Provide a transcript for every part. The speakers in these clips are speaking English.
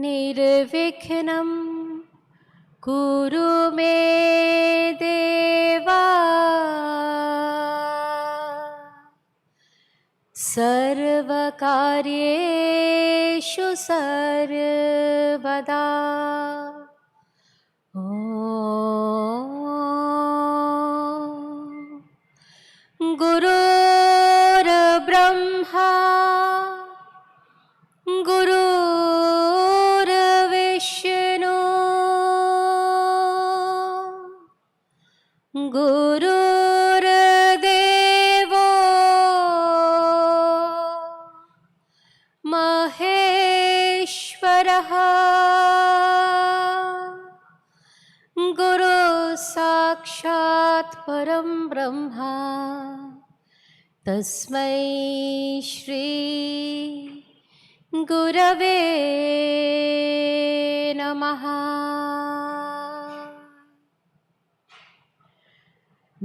निर्विघ्नं कुरु मे देवा सर्वकार्येषु सर्वदा। गुरुर्ब्रह्मा गुरुर्विष्णु गुरुर्देवो महेश्वरः गुरु साक्षात् परं ब्रह्म तस्मै श्री गुरवे नमः।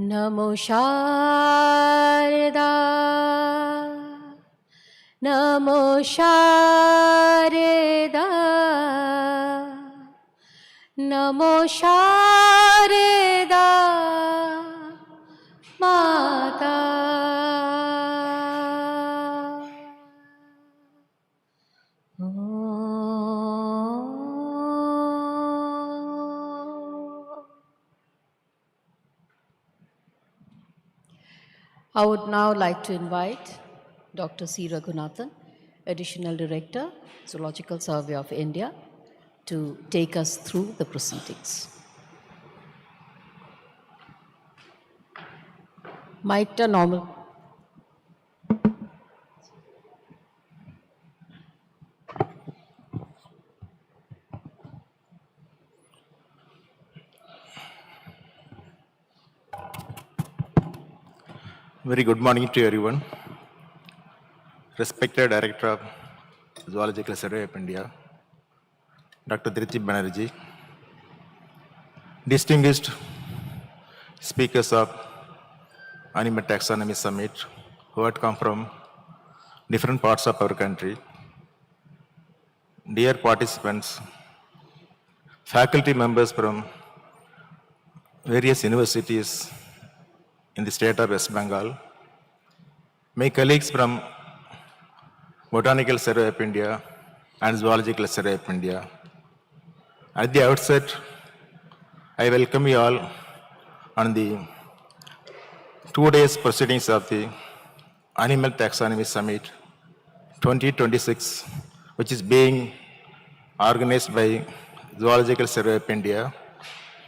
नमो शारदा नमो शारदा नमो शारदा माता। I would now like to invite Dr. C. Raghunathan, Additional Director, Zoological Survey of India, to take us through the proceedings. Mic to normal. Very good morning to everyone. Respected Director of Zoological Survey of India, Dr. Dhriti Banerjee, distinguished speakers of Animal Taxonomy Summit who had come from different parts of our country, dear participants, faculty members from various universities in the state of West Bengal, my colleagues from Botanical Survey of India and Zoological Survey of India. At the outset, I welcome you all on the 2 days proceedings of the Animal Taxonomy Summit 2026, which is being organized by Zoological Survey of India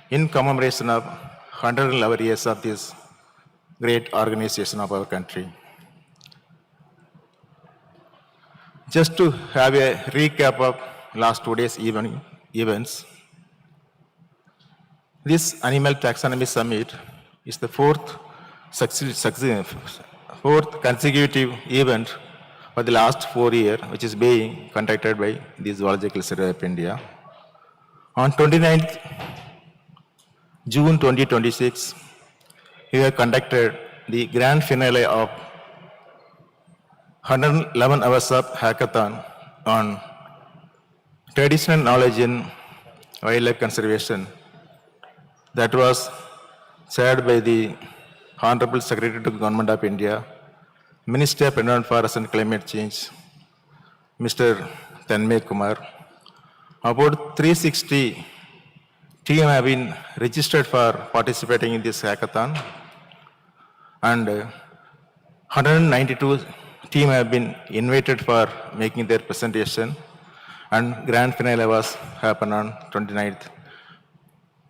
in commemoration of 111 years of this great organization of our country. Just to have a recap of last 2 days events, this Animal Taxonomy Summit is the fourth consecutive event for the last 4 years, which is being conducted by the Zoological Survey of India. On 29th June 2026, we have conducted the grand finale of 111 hours of hackathon on traditional knowledge in wildlife conservation that was chaired by the Honorable Secretary to the Government of India, Minister of Environment, Forest and Climate Change, Mr. Tanmay Kumar. About 360 teams have been registered for participating in this hackathon, and 192 teams have been invited for making their presentation, and grand finale was happened on 29th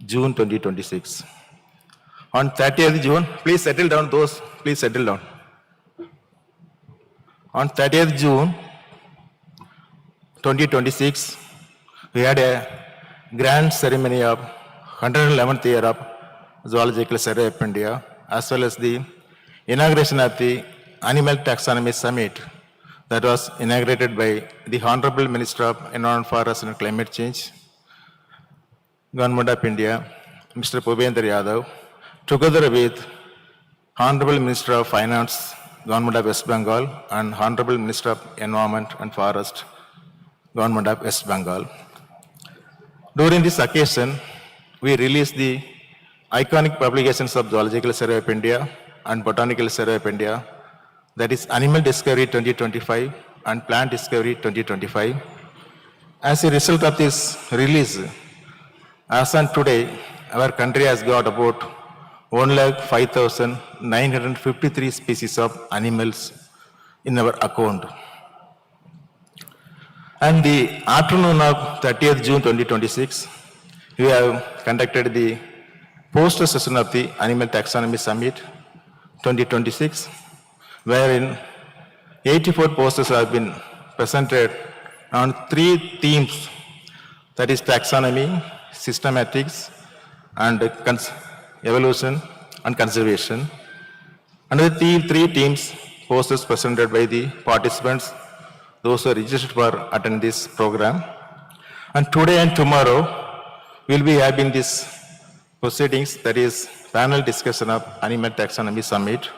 June 2026. On 30th June, please settle down those, please settle down. On 30th June 2026, we had a grand ceremony of 111th year of Zoological Survey of India, as well as the inauguration of the Animal Taxonomy Summit that was inaugurated by the Honorable Minister of Environment, Forest and Climate Change, Government of India, Mr. Bhupendra Yadav, together with Honorable Minister of Finance, Government of West Bengal, and Honorable Minister of Environment and Forest, Government of West Bengal. During this occasion, we released the iconic publications of Zoological Survey of India and Botanical Survey of India, that is Animal Discovery 2025 and Plant Discovery 2025. As a result of this release, as on today, our country has got about 1,05,953 species of animals in our account. And the afternoon of 30th June 2026, we have conducted the poster session of the Animal Taxonomy Summit 2026, wherein 84 posters have been presented on 3 themes, that is taxonomy, systematics, and evolution and conservation. Under the 3 themes, posters presented by the participants, those who are registered for attending this program. And today and tomorrow, we'll be having this proceedings, that is panel discussion of Animal Taxonomy Summit.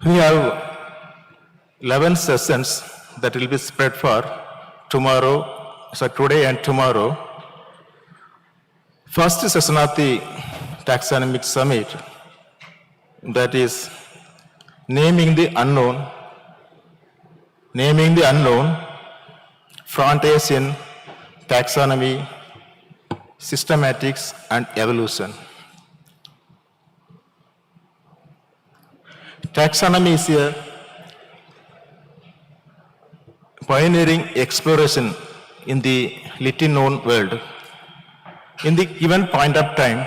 We have 11 sessions that will be spread for tomorrow, so today and tomorrow. First session of the Taxonomic Summit, that is naming the unknown, frontiers in taxonomy, systematics, and evolution. Taxonomy is a pioneering exploration in the little known world. In the given point of time,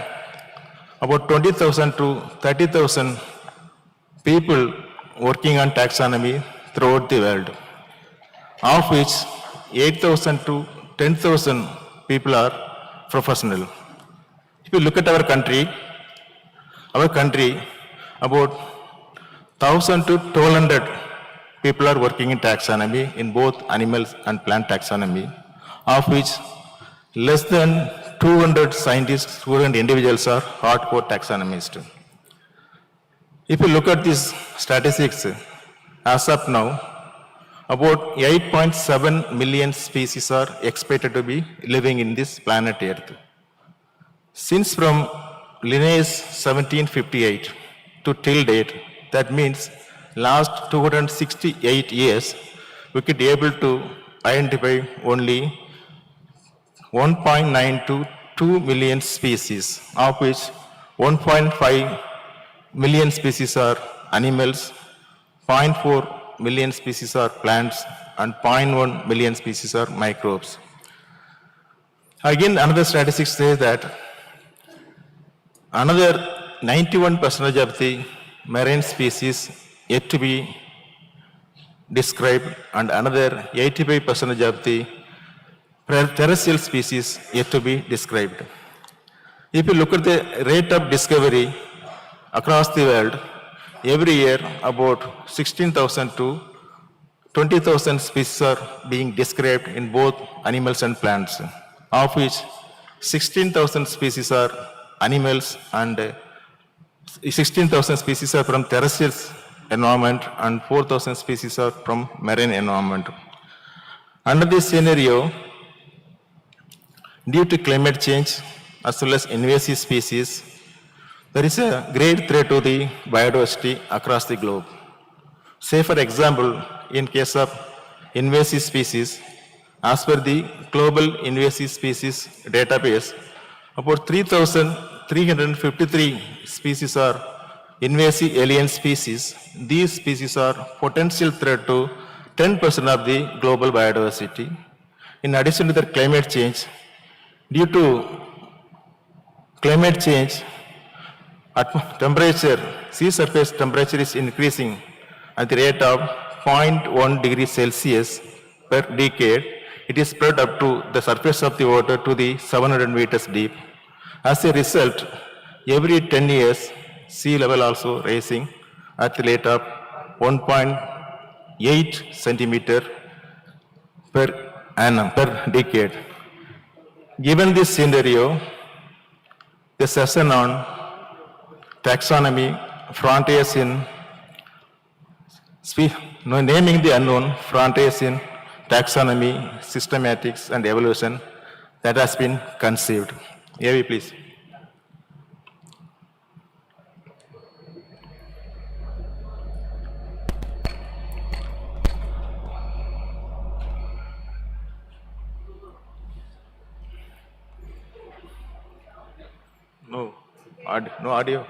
about 20,000 to 30,000 people working on taxonomy throughout the world, of which 8,000 to 10,000 people are professional. If you look at our country, about 1,000 to 1,200 people are working in taxonomy in both animals and plant taxonomy, of which less than 200 scientists, 200 individuals are hardcore taxonomists. If you look at these statistics, as of now, about 8.7 million species are expected to be living in this planet Earth. Since from Linnaeus 1758 to till date, that means last 268 years, we could be able to identify only 1.9 to 2 million species, of which 1.5 million species are animals, 0.4 million species are plants, and 0.1 million species are microbes. Again, another statistics says that another 91% of the marine species yet to be described, and another 85% of the terrestrial species yet to be described. If you look at the rate of discovery across the world, every year about 16,000 to 20,000 species are being described in both animals and plants, of which 16,000 species are animals and 16,000 species are from terrestrial environment and 4,000 species are from marine environment. Under this scenario, due to climate change as well as invasive species, there is a great threat to the biodiversity across the globe. Say for example, in case of invasive species, as per the Global Invasive Species Database, about 3,353 species are invasive alien species. These species are potential threat to 10% of the global biodiversity. In addition to the climate change, due to climate change, temperature, sea surface temperature is increasing at the rate of 0.1 degrees Celsius per decade. It is spread up to the surface of the water to the 700 meters deep. As a result, every 10 years, sea level also rising at the rate of 1.8 centimeter per annum, per decade. Given this scenario, the session on taxonomy, frontiers in naming the unknown, frontiers in taxonomy, systematics, and evolution that has been conceived. AV, please. No, no audio.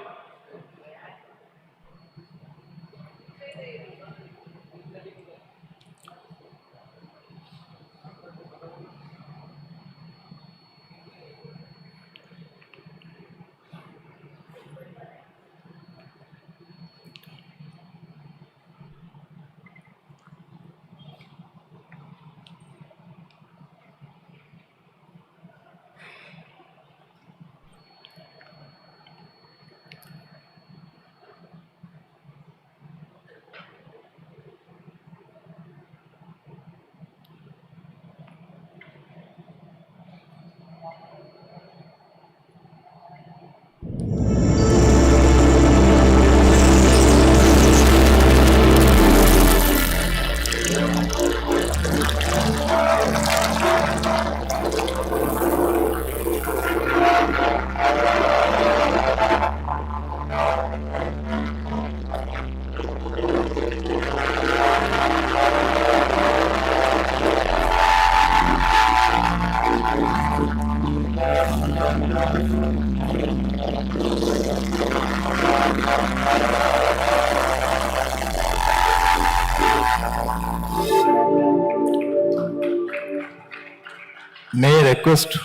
May I request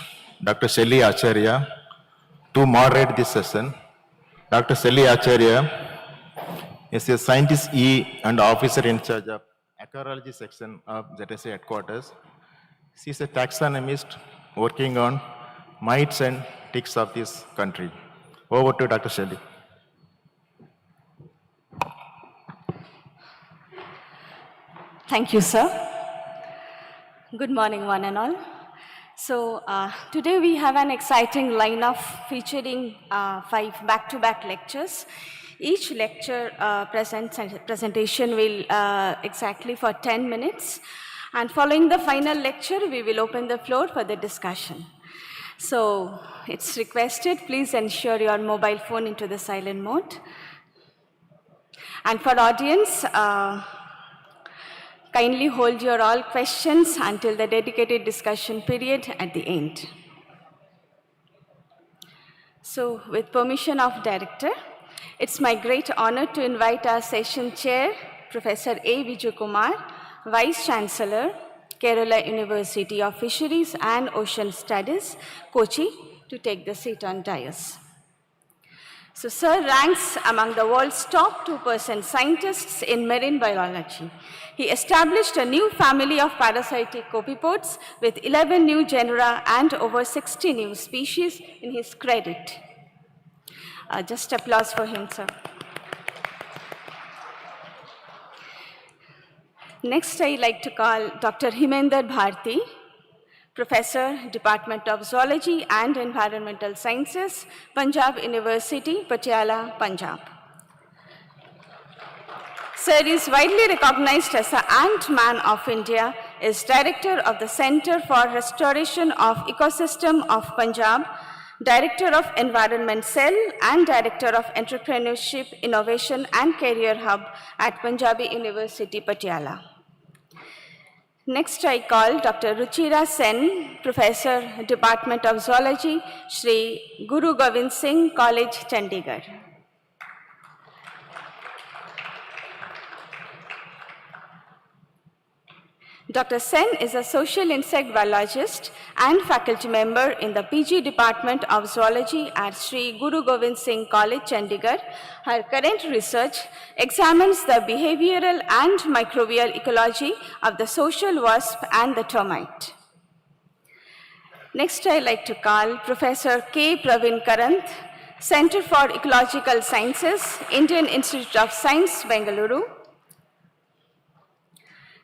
Dr. Shelly Acharya to moderate this session. Dr. Shelly Acharya is a scientist E and officer in charge of ecology section of ZSA headquarters. She is a taxonomist working on mites and ticks of this country. Over to Dr. Shelly. Thank you, sir. Good morning, one and all. So today we have an exciting lineup featuring 5 back-to-back lectures. Each lecture presentation will exactly for 10 minutes. And following the final lecture, we will open the floor for the discussion. So it's requested, please ensure your mobile phone into the silent mode. And for audience, kindly hold your all questions until the dedicated discussion period at the end. So with permission of Director, it's my great honor to invite our session chair, Professor A. Vijayakumar, Vice Chancellor, Kerala University of Fisheries and Ocean Studies, Kochi, to take the seat on dais. So Sir ranks among the world's top 2% scientists in marine biology. He established a new family of parasitic copepods with 11 new genera and over 60 new species in his credit. Just applause for him, sir. Next, I'd like to call Dr. Himender Bharti, Professor, Department of Zoology and Environmental Sciences, Punjab University, Patiala, Punjab. Sir is widely recognized as the Ant-Man of India, is Director of the Center for Restoration of Ecosystem of Punjab, Director of Environment Cell, and Director of Entrepreneurship, Innovation and Career Hub at Punjabi University, Patiala. Next, I call Dr. Ruchira Sen, Professor, Department of Zoology, Shri Guru Gobind Singh College, Chandigarh. Dr. Sen is a social insect biologist and faculty member in the PG Department of Zoology at Shri Guru Gobind Singh College, Chandigarh. Her current research examines the behavioral and microbial ecology of the social wasp and the termite. Next, I'd like to call Professor K. Praveen Karanth, Center for Ecological Sciences, Indian Institute of Science, Bengaluru.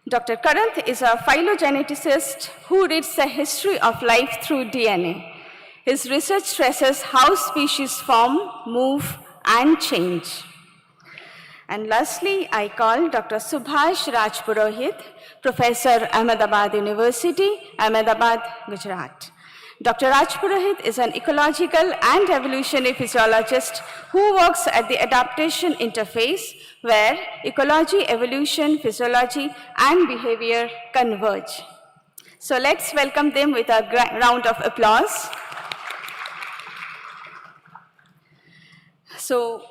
Dr. Karanth is a phylogeneticist who reads the history of life through DNA. His research stresses how species form, move, and change. And lastly, I call Dr. Subhash Rajpurohit, Professor, Ahmedabad University, Ahmedabad, Gujarat. Dr. Raj Purohit is an ecological and evolutionary physiologist who works at the adaptation interface where ecology, evolution, physiology, and behavior converge. So let's welcome them with a round of applause. So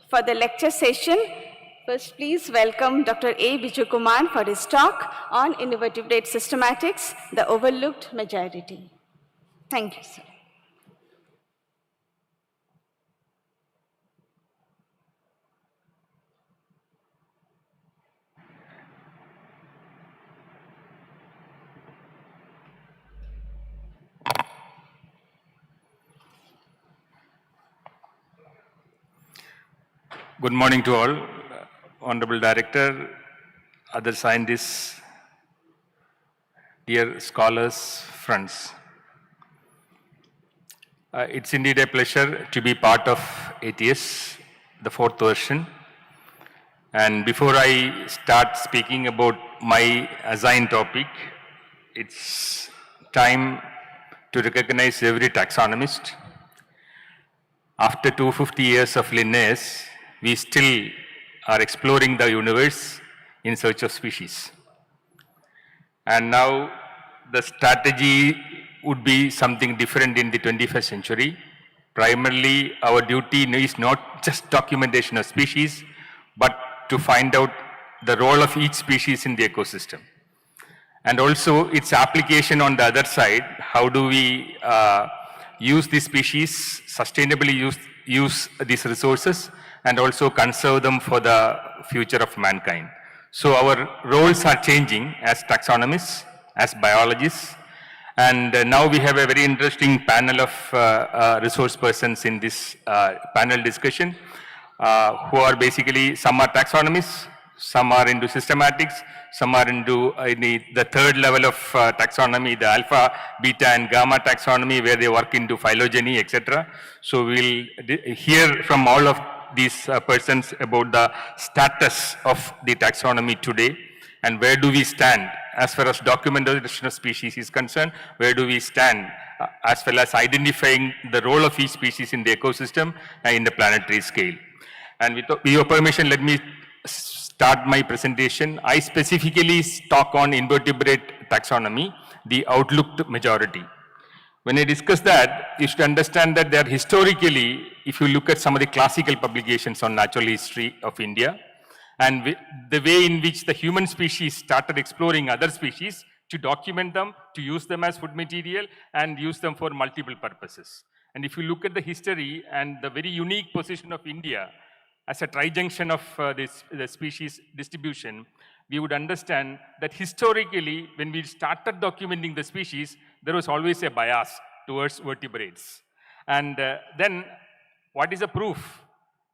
for the lecture session, first please welcome Dr. A. Vijayakumar for his talk on invertebrate systematics, the overlooked majority. Thank you, sir. Good morning to all, Honorable Director, other scientists, dear scholars, friends. It's indeed a pleasure to be part of ATS, the 4th version. And before I start speaking about my assigned topic, it's time to recognize every taxonomist. After 250 years of Linnaeus, we still are exploring the universe in search of species. And now the strategy would be something different in the 21st century. Primarily, our duty is not just documentation of species, but to find out the role of each species in the ecosystem. And also its application on the other side, how do we use these species, sustainably use these resources, and also conserve them for the future of mankind. So our roles are changing as taxonomists, as biologists, and now we have a very interesting panel of resource persons in this panel discussion, who are basically, some are taxonomists, some are into systematics, some are into the third level of taxonomy, the alpha, beta, and gamma taxonomy, where they work into phylogeny, etc. So we'll hear from all of these persons about the status of the taxonomy today, and where do we stand as far as documentation of species is concerned, where do we stand as well as identifying the role of each species in the ecosystem and in the planetary scale. And with your permission, let me start my presentation. I specifically talk on invertebrate taxonomy, the outlooked majority. When I discuss that, you should understand that there historically, if you look at some of the classical publications on natural history of India, and the way in which the human species started exploring other species to document them, to use them as food material, and use them for multiple purposes. And if you look at the history and the very unique position of India as a trijunction of the species distribution, we would understand that historically, when we started documenting the species, there was always a bias towards vertebrates. And then, what is the proof?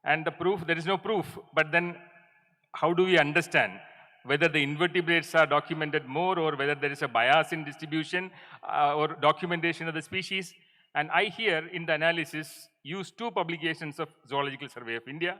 And the proof, there is no proof, but then how do we understand whether the invertebrates are documented more, or whether there is a bias in distribution or documentation of the species? And I here in the analysis use two publications of Zoological Survey of India,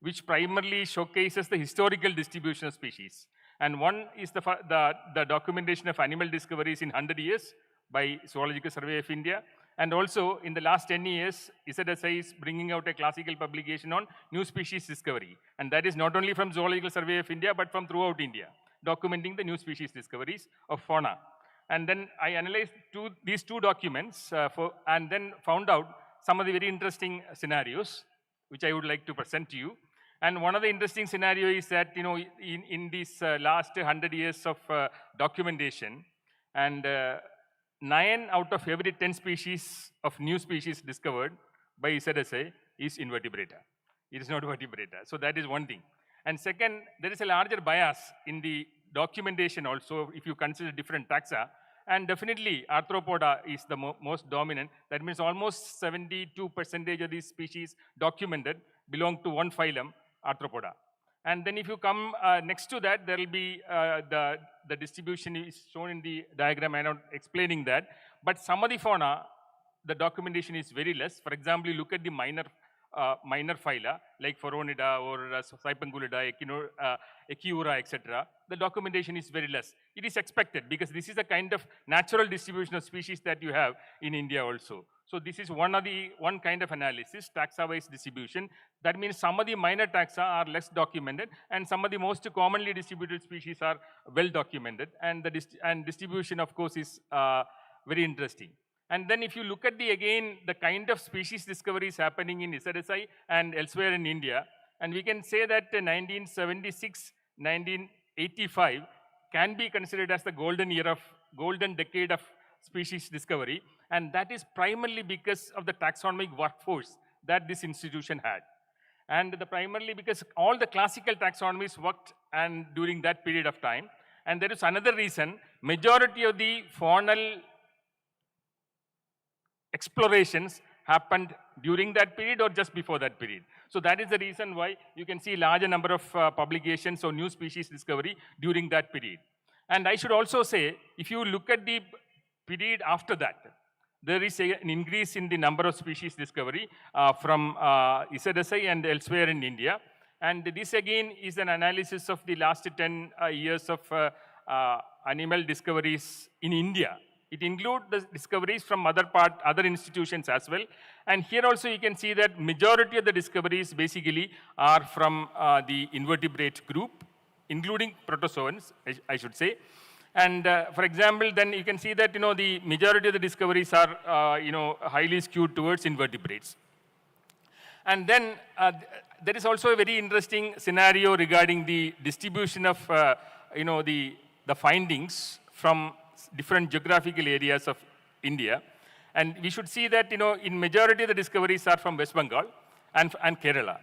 which primarily showcases the historical distribution of species. And one is the documentation of animal discoveries in 100 years by Zoological Survey of India. And also in the last 10 years, ISSI is bringing out a classical publication on new species discovery. And that is not only from Zoological Survey of India, but from throughout India, documenting the new species discoveries of fauna. And then I analyzed these two documents and then found out some of the very interesting scenarios, which I would like to present to you. And one of the interesting scenarios is that, you know, in these last 100 years of documentation, and 9 out of every 10 species of new species discovered by ISSI is Invertebrate. It is not Vertebrate. So that is one thing. And second, there is a larger bias in the documentation also, if you consider different taxa. And definitely, Arthropoda is the most dominant. That means almost 72% of these species documented belong to one phylum, Arthropoda. And then if you come next to that, there will be the distribution is shown in the diagram. I'm not explaining that. But some of the fauna, the documentation is very less. For example, you look at the minor minor phyla like Phoronida or Cypangulida, Echiura, etc., the documentation is very less. It is expected because this is the kind of natural distribution of species that you have in India also. So this is one kind of analysis, taxa-wise distribution. That means some of the minor taxa are less documented, and some of the most commonly distributed species are well documented. And the distribution, of course, is very interesting. And then if you look at the kind of species discoveries happening in SRSI and elsewhere in India, and we can say that 1976, 1985 can be considered as the golden decade of species discovery, and that is primarily because of the taxonomic workforce that this institution had. And primarily because all the classical taxonomies worked and during that period of time. And there is another reason, majority of the faunal explorations happened during that period or just before that period. So that is the reason why you can see larger number of publications or new species discovery during that period. And I should also say, if you look at the period after that, there is an increase in the number of species discovery from SRSI and elsewhere in India. And this again is an analysis of the last 10 years of animal discoveries in India. It includes the discoveries from other institutions as well. And here also you can see that majority of the discoveries basically are from the invertebrate group, including protozoans, I should say. And for example, then you can see that the majority of the discoveries are highly skewed towards invertebrates. And then there is also a very interesting scenario regarding the distribution of the findings from different geographical areas of India. And we should see that in majority of the discoveries are from West Bengal and Kerala.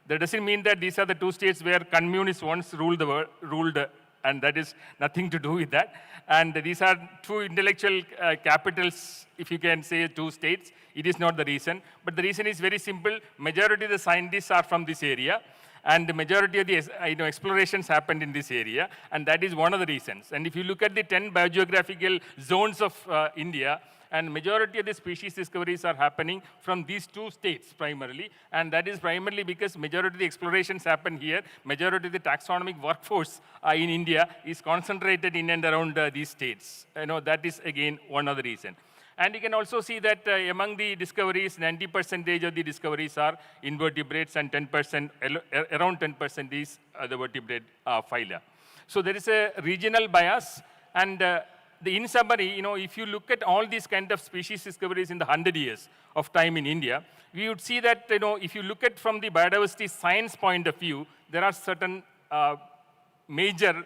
That doesn't mean that these are the two states where communists once ruled the world, and that is nothing to do with that. And these are two intellectual capitals, if you can say two states. It is not the reason. But the reason is very simple. Majority of the scientists are from this area. And the majority of the explorations happened in this area. And that is one of the reasons. And if you look at the 10 biogeographical zones of India, and majority of the species discoveries are happening from these two states primarily. And that is primarily because majority of the explorations happen here. Majority of the taxonomic workforce in India is concentrated in and around these states. That is again one other reason. And you can also see that among the discoveries, 90% of the discoveries are invertebrates and 10%, around 10% is the vertebrate phyla. So there is a regional bias. And in summary, if you look at all these kind of species discoveries in the 100 years of time in India, we would see that if you look at from the biodiversity science point of view, there are certain major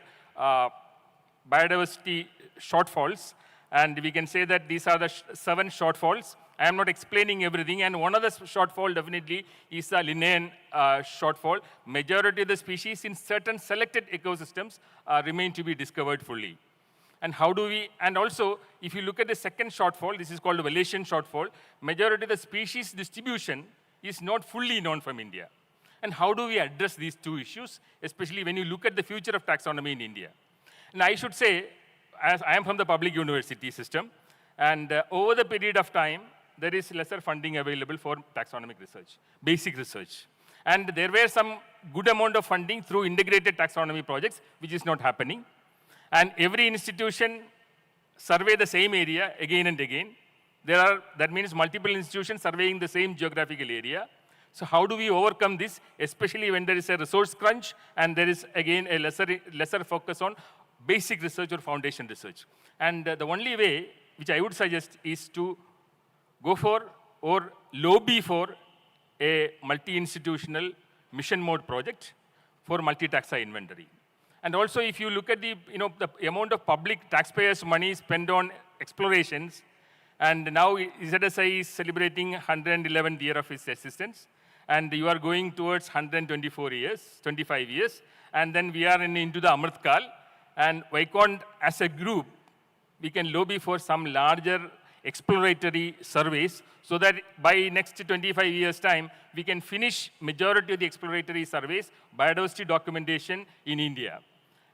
biodiversity shortfalls. And we can say that these are the 7 shortfalls. I am not explaining everything. And one of the shortfall definitely is the Linnaean shortfall. Majority of the species in certain selected ecosystems remain to be discovered fully. And and also, if you look at the second shortfall, this is called the Wallacean shortfall, majority of the species distribution is not fully known from India. And how do we address these two issues, especially when you look at the future of taxonomy in India? And I should say, as I am from the public university system, and over the period of time, there is lesser funding available for taxonomic research, basic research. And there were some good amount of funding through integrated taxonomy projects, which is not happening. And every institution survey the same area again and again. That means multiple institutions surveying the same geographical area. So how do we overcome this, especially when there is a resource crunch and there is again a lesser focus on basic research or foundation research. And the only way which I would suggest is to go for or lobby for a multi-institutional mission mode project for multi-taxa inventory. And also if you look at the amount of public taxpayers' money spent on explorations, and now ZSI is celebrating 111th year of its existence, and you are going towards 124 years, 25 years, and then we are into the Amrit Kal. And why can't, as a group, we can lobby for some larger exploratory surveys so that by next 25 years' time, we can finish majority of the exploratory surveys, biodiversity documentation in India.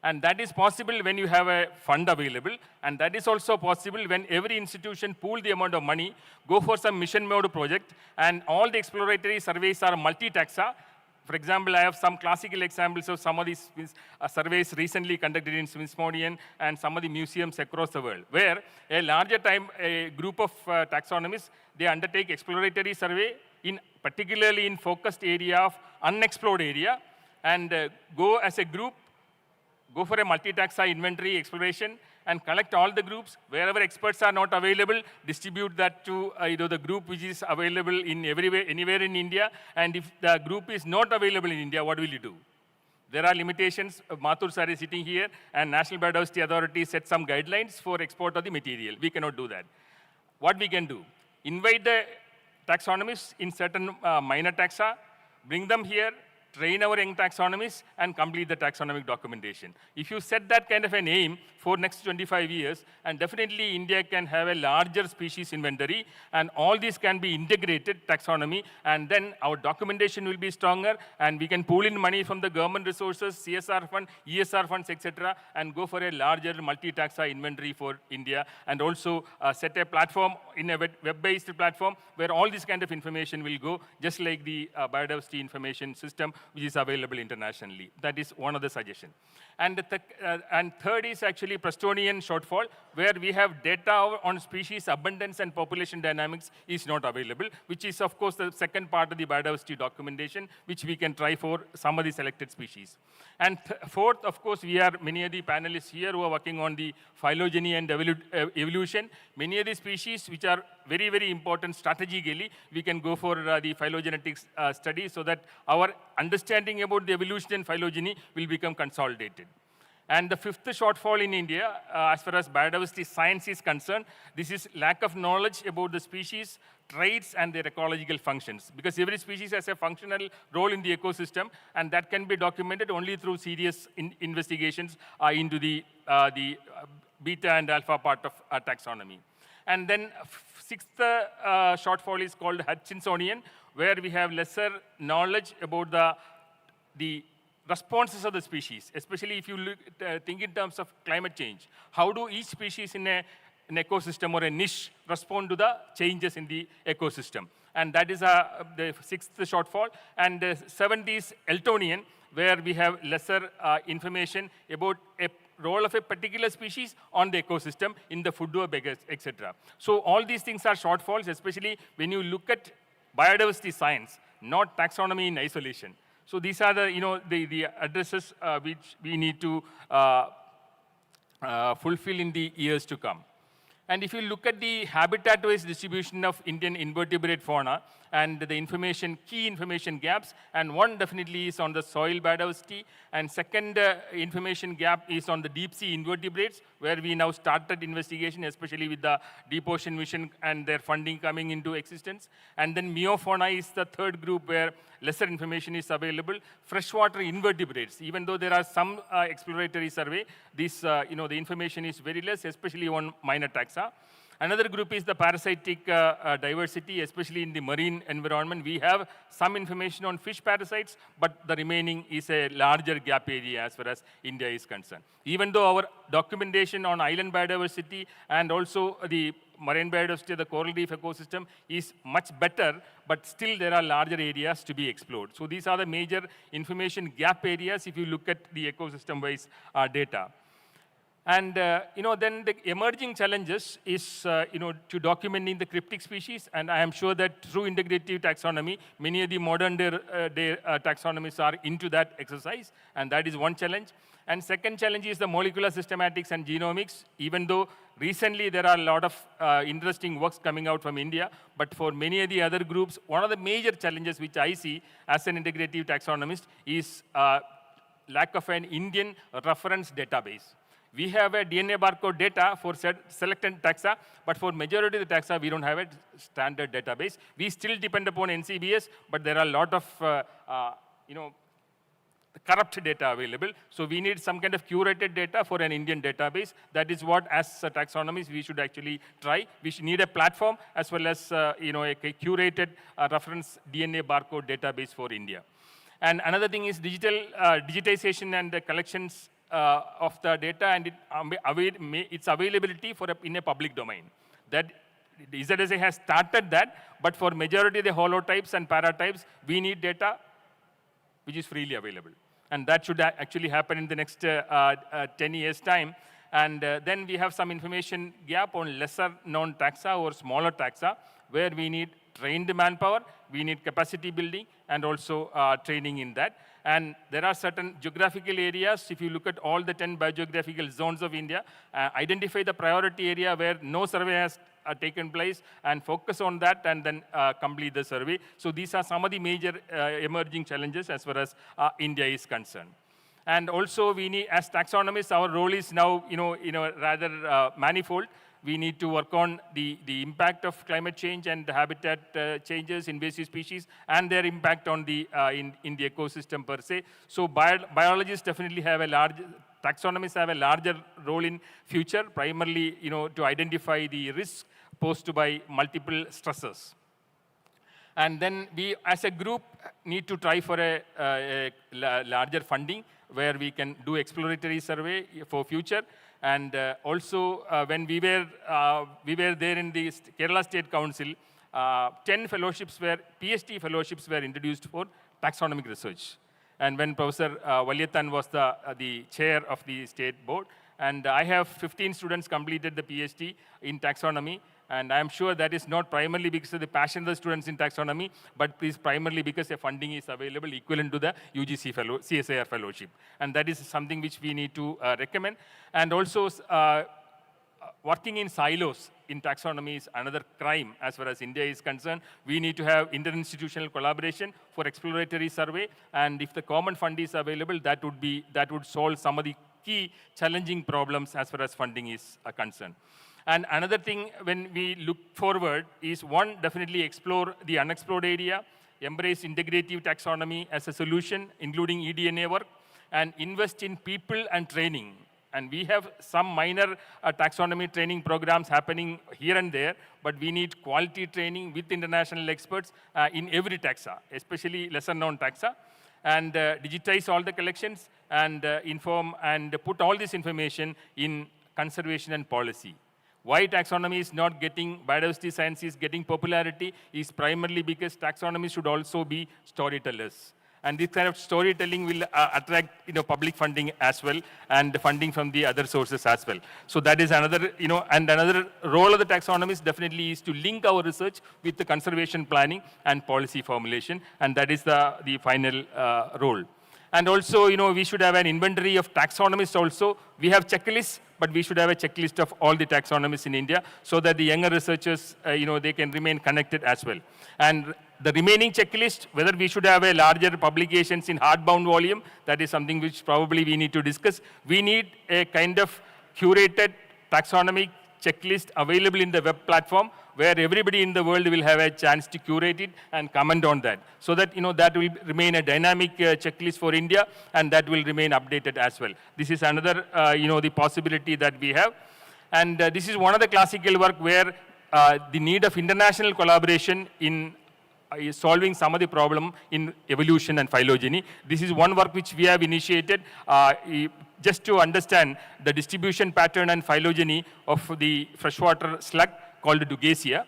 And that is possible when you have a fund available. And that is also possible when every institution pool the amount of money, go for some mission mode project, and all the exploratory surveys are multi-taxa. For example, I have some classical examples of some of these surveys recently conducted in Smithsonian and some of the museums across the world, where a larger time, a group of taxonomists, they undertake exploratory survey, particularly in focused area of unexplored area, and go as a group, go for a multi-taxa inventory exploration, and collect all the groups. Wherever experts are not available, distribute that to the group which is available in anywhere in India. And if the group is not available in India, what will you do? There are limitations. Mathur sir is sitting here, and National Biodiversity Authority set some guidelines for export of the material. We cannot do that. What we can do? Invite the taxonomists in certain minor taxa, bring them here, train our young taxonomists, and complete the taxonomic documentation. If you set that kind of an aim for next 25 years, and definitely India can have a larger species inventory, and all these can be integrated taxonomy, and then our documentation will be stronger, and we can pool in money from the government resources, CSR fund, ESR funds, etc., and go for a larger multi-taxa inventory for India, and also set a platform in a web-based platform where all this kind of information will go, just like the biodiversity information system, which is available internationally. That is one of the suggestions. And third is actually Prestonian shortfall, where we have data on species abundance and population dynamics is not available, which is, of course, the second part of the biodiversity documentation, which we can try for some of the selected species. And fourth, of course, we are many of the panelists here who are working on the phylogeny and evolution. Many of the species which are very, very important strategically, we can go for the phylogenetics study so that our understanding about the evolution and phylogeny will become consolidated. And the fifth shortfall in India, as far as biodiversity science is concerned, this is lack of knowledge about the species, traits, and their ecological functions. Because every species has a functional role in the ecosystem, and that can be documented only through serious investigations into the beta and alpha part of taxonomy. And then sixth shortfall is called Hutchinsonian, where we have lesser knowledge about the responses of the species, especially if you think in terms of climate change. How do each species in an ecosystem or a niche respond to the changes in the ecosystem? And that is the sixth shortfall. And the seventh is Eltonian, where we have lesser information about a role of a particular species on the ecosystem in the food web, etc. So all these things are shortfalls, especially when you look at biodiversity science, not taxonomy in isolation. So these are the addresses which we need to fulfill in the years to come. And if you look at the habitat-wise distribution of Indian invertebrate fauna and the key information gaps, and one definitely is on the soil biodiversity, and second information gap is on the deep sea invertebrates, where we now started investigation, especially with the Deep Ocean Mission and their funding coming into existence. And then meofauna is the third group where lesser information is available. Freshwater invertebrates, even though there are some exploratory survey, this, the information is very less, especially on minor taxa. Another group is the parasitic diversity, especially in the marine environment. We have some information on fish parasites, but the remaining is a larger gap area as far as India is concerned. Even though our documentation on island biodiversity and also the marine biodiversity, the coral reef ecosystem is much better, but still there are larger areas to be explored. So these are the major information gap areas if you look at the ecosystem-wise data. And then the emerging challenges is to documenting the cryptic species, and I am sure that through integrative taxonomy, many of the modern day taxonomists are into that exercise, and that is one challenge. And second challenge is the molecular systematics and genomics, even though recently there are a lot of interesting works coming out from India, but for many of the other groups, one of the major challenges which I see as an integrative taxonomist is lack of an Indian reference database. We have a DNA barcode data for selected taxa, but for majority of the taxa, we don't have a standard database. We still depend upon NCBS, but there are a lot of, corrupt data available. So we need some kind of curated data for an Indian database. That is what, as taxonomists, we should actually try. We should need a platform as well as, a curated reference DNA barcode database for India. And another thing is digitization and the collections of the data and its availability in a public domain. That IZSA has started that, but for majority of the holotypes and paratypes, we need data which is freely available. And that should actually happen in the next 10 years' time. And then we have some information gap on lesser known taxa or smaller taxa, where we need trained manpower, we need capacity building, and also training in that. And there are certain geographical areas, if you look at all the 10 biogeographical zones of India, identify the priority area where no survey has taken place and focus on that and then complete the survey. So these are some of the major emerging challenges as far as India is concerned. And also we need, as taxonomists, our role is now rather manifold. We need to work on the impact of climate change and the habitat changes, invasive species, and their impact on the in the ecosystem per se. So biologists definitely have a large, taxonomists have a larger role in future, primarily to identify the risks posed by multiple stressors. And then we, as a group, need to try for a larger funding where we can do exploratory survey for future. And also, when we were there in the Kerala State Council, 10 fellowships were, PhD fellowships were introduced for taxonomic research. And when Professor Valyathan was the chair of the state board, and I have 15 students completed the PhD in taxonomy, and I'm sure that is not primarily because of the passion of the students in taxonomy, but is primarily because the funding is available equivalent to the UGC CSIR fellowship. And that is something which we need to recommend. And also, working in silos in taxonomy is another crime as far as India is concerned. We need to have interinstitutional collaboration for exploratory survey, and if the common fund is available, that would solve some of the key challenging problems as far as funding is concerned. And another thing when we look forward is, one, definitely explore the unexplored area, embrace integrative taxonomy as a solution, including eDNA work, and invest in people and training. And we have some minor taxonomy training programs happening here and there, but we need quality training with international experts in every taxa, especially lesser known taxa, and digitize all the collections and inform and put all this information in conservation and policy. Why taxonomy is not getting, biodiversity science is getting popularity is primarily because taxonomy should also be storytellers. And this kind of storytelling will attract public funding as well, and funding from the other sources as well. So that is another, and another role of the taxonomist definitely is to link our research with the conservation planning and policy formulation, and that is the final role. And also, we should have an inventory of taxonomists also. We have checklists, but we should have a checklist of all the taxonomists in India so that the younger researchers, they can remain connected as well. And the remaining checklist, whether we should have a larger publications in hardbound volume, that is something which probably we need to discuss. We need a kind of curated taxonomic checklist available in the web platform where everybody in the world will have a chance to curate it and comment on that. So that, that will remain a dynamic checklist for India, and that will remain updated as well. This is another, the possibility that we have. And this is one of the classical work where the need of international collaboration in solving some of the problem in evolution and phylogeny. This is one work which we have initiated just to understand the distribution pattern and phylogeny of the freshwater slug called Dugacia.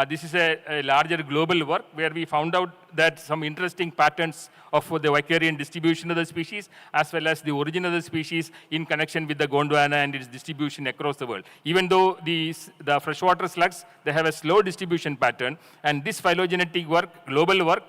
This is a larger global work where we found out that some interesting patterns of the Vicarian distribution of the species as well as the origin of the species in connection with the Gondwana and its distribution across the world. Even though the freshwater slugs, they have a slow distribution pattern, and this phylogenetic work, global work,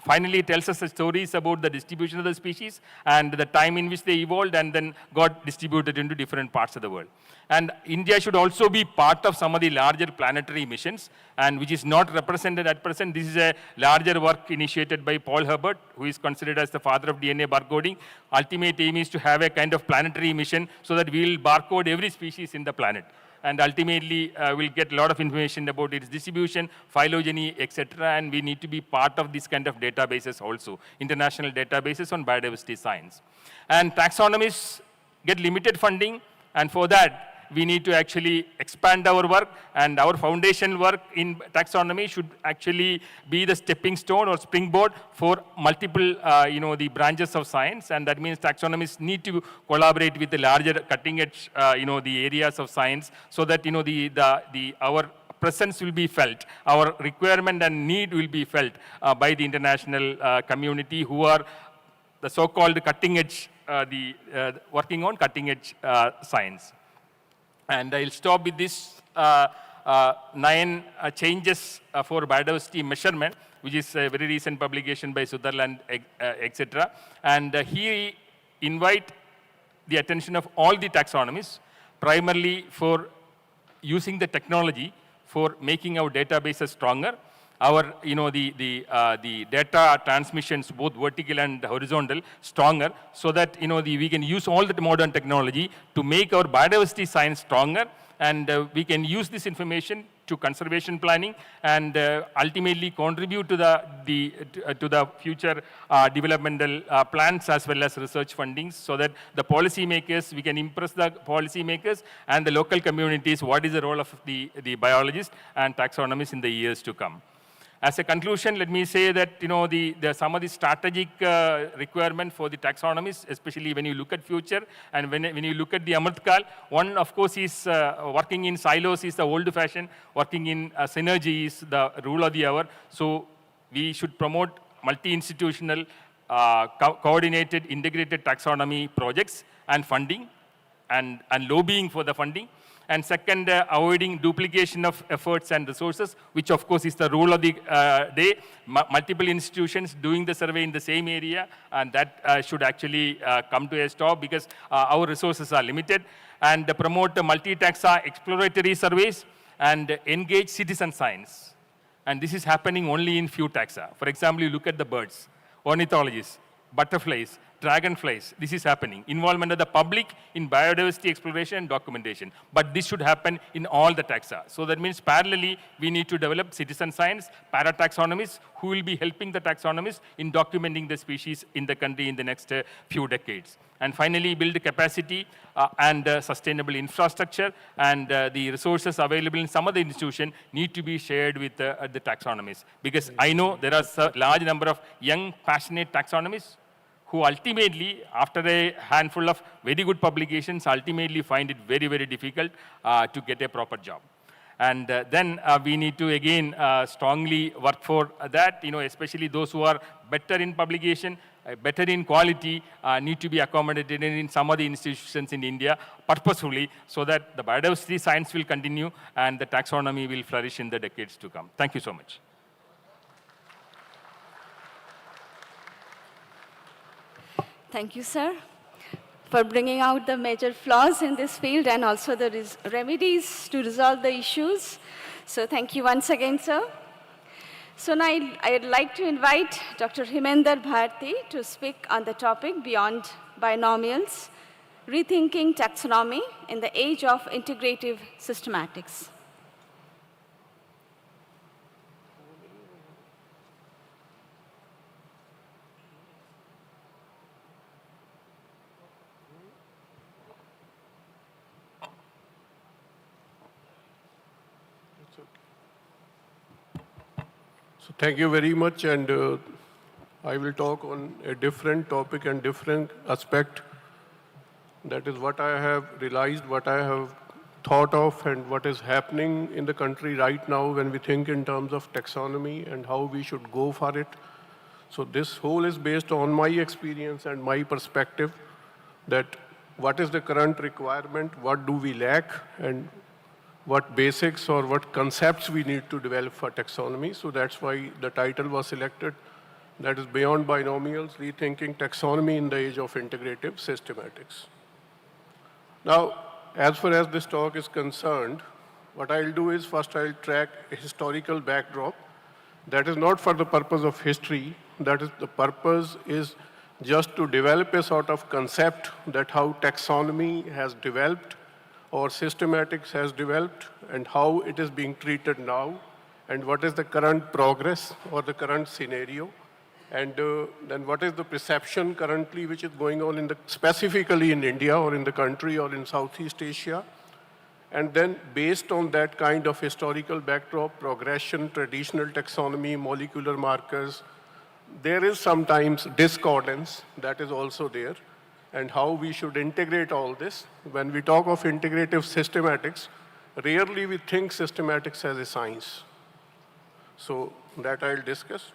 finally tells us the stories about the distribution of the species and the time in which they evolved and then got distributed into different parts of the world. And India should also be part of some of the larger planetary missions, and which is not represented at present. This is a larger work initiated by Paul Herbert, who is considered as the father of DNA barcoding. Ultimate aim is to have a kind of planetary mission so that we will barcode every species in the planet. And ultimately, we'll get a lot of information about its distribution, phylogeny, etc. And we need to be part of this kind of databases also, international databases on biodiversity science. And taxonomists get limited funding, and for that, we need to actually expand our work, and our foundational work in taxonomy should actually be the stepping stone or springboard for multiple, the branches of science, and that means taxonomists need to collaborate with the larger cutting edge, the areas of science, so that, our presence will be felt, our requirement and need will be felt by the international community who are the so-called cutting edge, working on cutting edge science. And I'll stop with this 9 changes for biodiversity measurement, which is a very recent publication by Sutherland, etc. And he invite the attention of all the taxonomists, primarily for using the technology for making our databases stronger, our, the data transmissions, both vertical and horizontal, stronger, so that, we can use all the modern technology to make our biodiversity science stronger, and we can use this information to conservation planning and ultimately contribute to the future developmental plans as well as research fundings, so that the policymakers, we can impress the policymakers and the local communities what is the role of the biologists and taxonomists in the years to come. As a conclusion, let me say that some of the strategic requirement for the taxonomists, especially when you look at future and when you look at the Amritkal, one of course is working in silos is the old fashion, working in synergy is the rule of the hour. So we should promote multi-institutional, coordinated, integrated taxonomy projects and funding and lobbying for the funding. And second, avoiding duplication of efforts and resources, which of course is the rule of the day. Multiple institutions doing the survey in the same area, and that should actually come to a stop because our resources are limited. And promote the multi-taxa exploratory surveys and engage citizen science. And this is happening only in few taxa. For example, you look at the birds, ornithologists, butterflies, dragonflies, this is happening. Involvement of the public in biodiversity exploration and documentation. But this should happen in all the taxa. So that means parallelly, we need to develop citizen science, para-taxonomists, who will be helping the taxonomists in documenting the species in the country in the next few decades. And finally, build capacity and sustainable infrastructure, and the resources available in some of the institutions need to be shared with the taxonomists. Because I know there are a large number of young, passionate taxonomists who ultimately, after a handful of very good publications, ultimately find it very, very difficult to get a proper job. And then we need to, again, strongly work for that, especially those who are better in publication, better in quality, need to be accommodated in some of the institutions in India purposefully, so that the biodiversity science will continue and the taxonomy will flourish in the decades to come. Thank you so much. Thank you, sir, for bringing out the major flaws in this field and also the remedies to resolve the issues. So thank you once again, sir. So now I'd like to invite Dr. Himender Bharti to speak on the topic Beyond Binomials, Rethinking Taxonomy in the Age of Integrative Systematics. So thank you very much, and I will talk on a different topic and different aspect. That is what I have realized, what I have thought of, and what is happening in the country right now when we think in terms of taxonomy and how we should go for it. So this whole is based on my experience and my perspective, that what is the current requirement, what do we lack, and what basics or what concepts we need to develop for taxonomy. So that's why the title was selected. That is Beyond Binomials, Rethinking Taxonomy in the Age of Integrative Systematics. Now, as far as this talk is concerned, what I'll do is first I'll track a historical backdrop. That is not for the purpose of history. That is, the purpose is just to develop a sort of concept that how taxonomy has developed or systematics has developed and how it is being treated now and what is the current progress or the current scenario, and then what is the perception currently which is going on specifically in India or in the country or in Southeast Asia, And then based on that kind of historical backdrop, progression, traditional taxonomy, molecular markers, there is sometimes discordance that is also there, and how we should integrate all this. When we talk of integrative systematics, rarely we think systematics as a science. So that I'll discuss.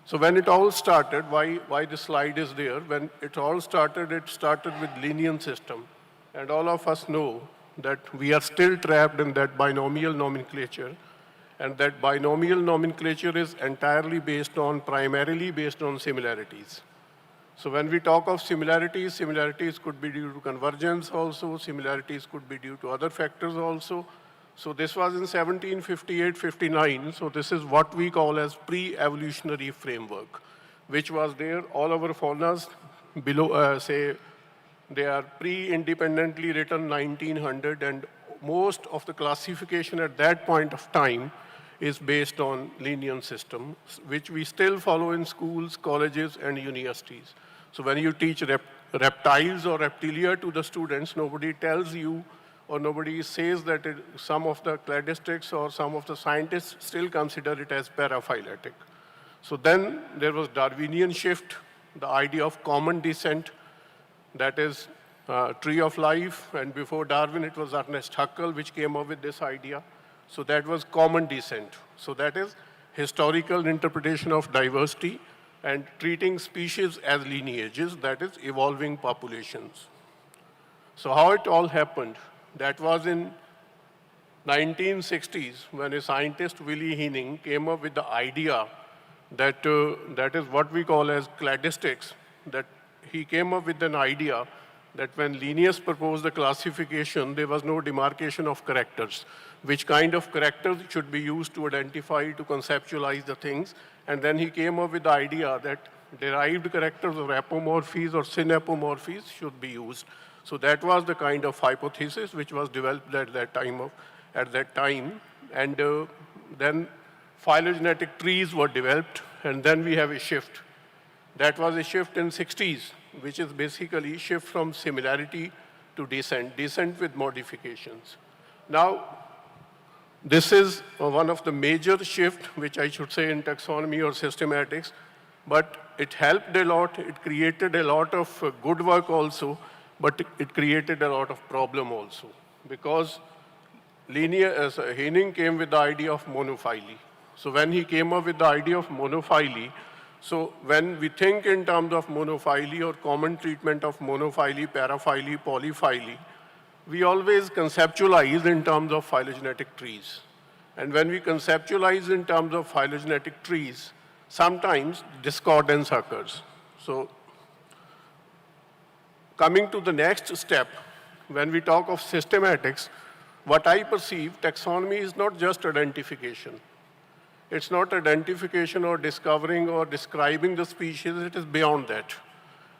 So when it all started, why this slide is there? When it all started, it started with linear system. And all of us know that we are still trapped in that binomial nomenclature. And that binomial nomenclature is entirely primarily based on similarities. So when we talk of similarities, similarities could be due to convergence also, similarities could be due to other factors also. So this was in 1758-59, so this is what we call as pre-evolutionary framework, which was there. All our faunas below, they are pre-independently written 1900, and most of the classification at that point of time is based on linear system, which we still follow in schools, colleges, and universities. So when you teach reptiles or reptilia to the students, nobody tells you or nobody says that some of the cladistics or some of the scientists still consider it as paraphyletic. So then there was Darwinian shift, the idea of common descent, that is tree of life, and before Darwin it was Ernest Haeckel which came up with this idea. So that was common descent. So that is historical interpretation of diversity and treating species as lineages, that is evolving populations. So how it all happened? That was in 1960s when a scientist, Willy Heening, came up with the idea that that is what we call as cladistics, that he came up with an idea that when Linnaeus proposed the classification, there was no demarcation of characters. Which kind of characters should be used to identify, to conceptualize the things. And then he came up with the idea that derived characters or apomorphies or synapomorphies should be used. So that was the kind of hypothesis which was developed at that time. And then phylogenetic trees were developed, and then we have a shift. That was a shift in 60s, which is basically shift from similarity to descent with modifications. Now, this is one of the major shifts, which I should say in taxonomy or systematics, but it helped a lot. It created a lot of good work also, but it created a lot of problem also, because Heening came with the idea of monophyly. So when he came up with the idea of monophyly, so when we think in terms of monophyly or common treatment of monophyly, paraphyly, polyphyly, we always conceptualize in terms of phylogenetic trees. And when we conceptualize in terms of phylogenetic trees, sometimes discordance occurs. So coming to the next step, when we talk of systematics, what I perceive, taxonomy is not just identification. It's not identification or discovering or describing the species, it is beyond that.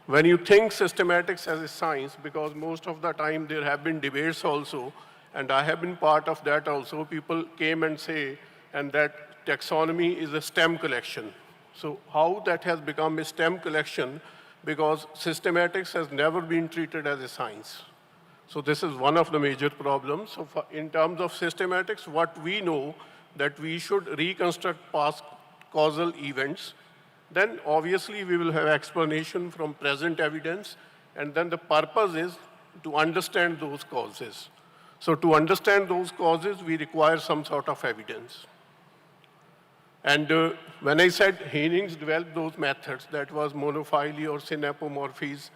When you think systematics as a science, because most of the time there have been debates also, and I have been part of that also, people came and say, and that taxonomy is a STEM collection. So how that has become a STEM collection? Because systematics has never been treated as a science. So this is one of the major problems. So in terms of systematics, what we know that we should reconstruct past causal events. Then obviously we will have explanation from present evidence, and then the purpose is to understand those causes. So to understand those causes, we require some sort of evidence. And when I said Heening's developed those methods, that was monophyly or synapomorphies,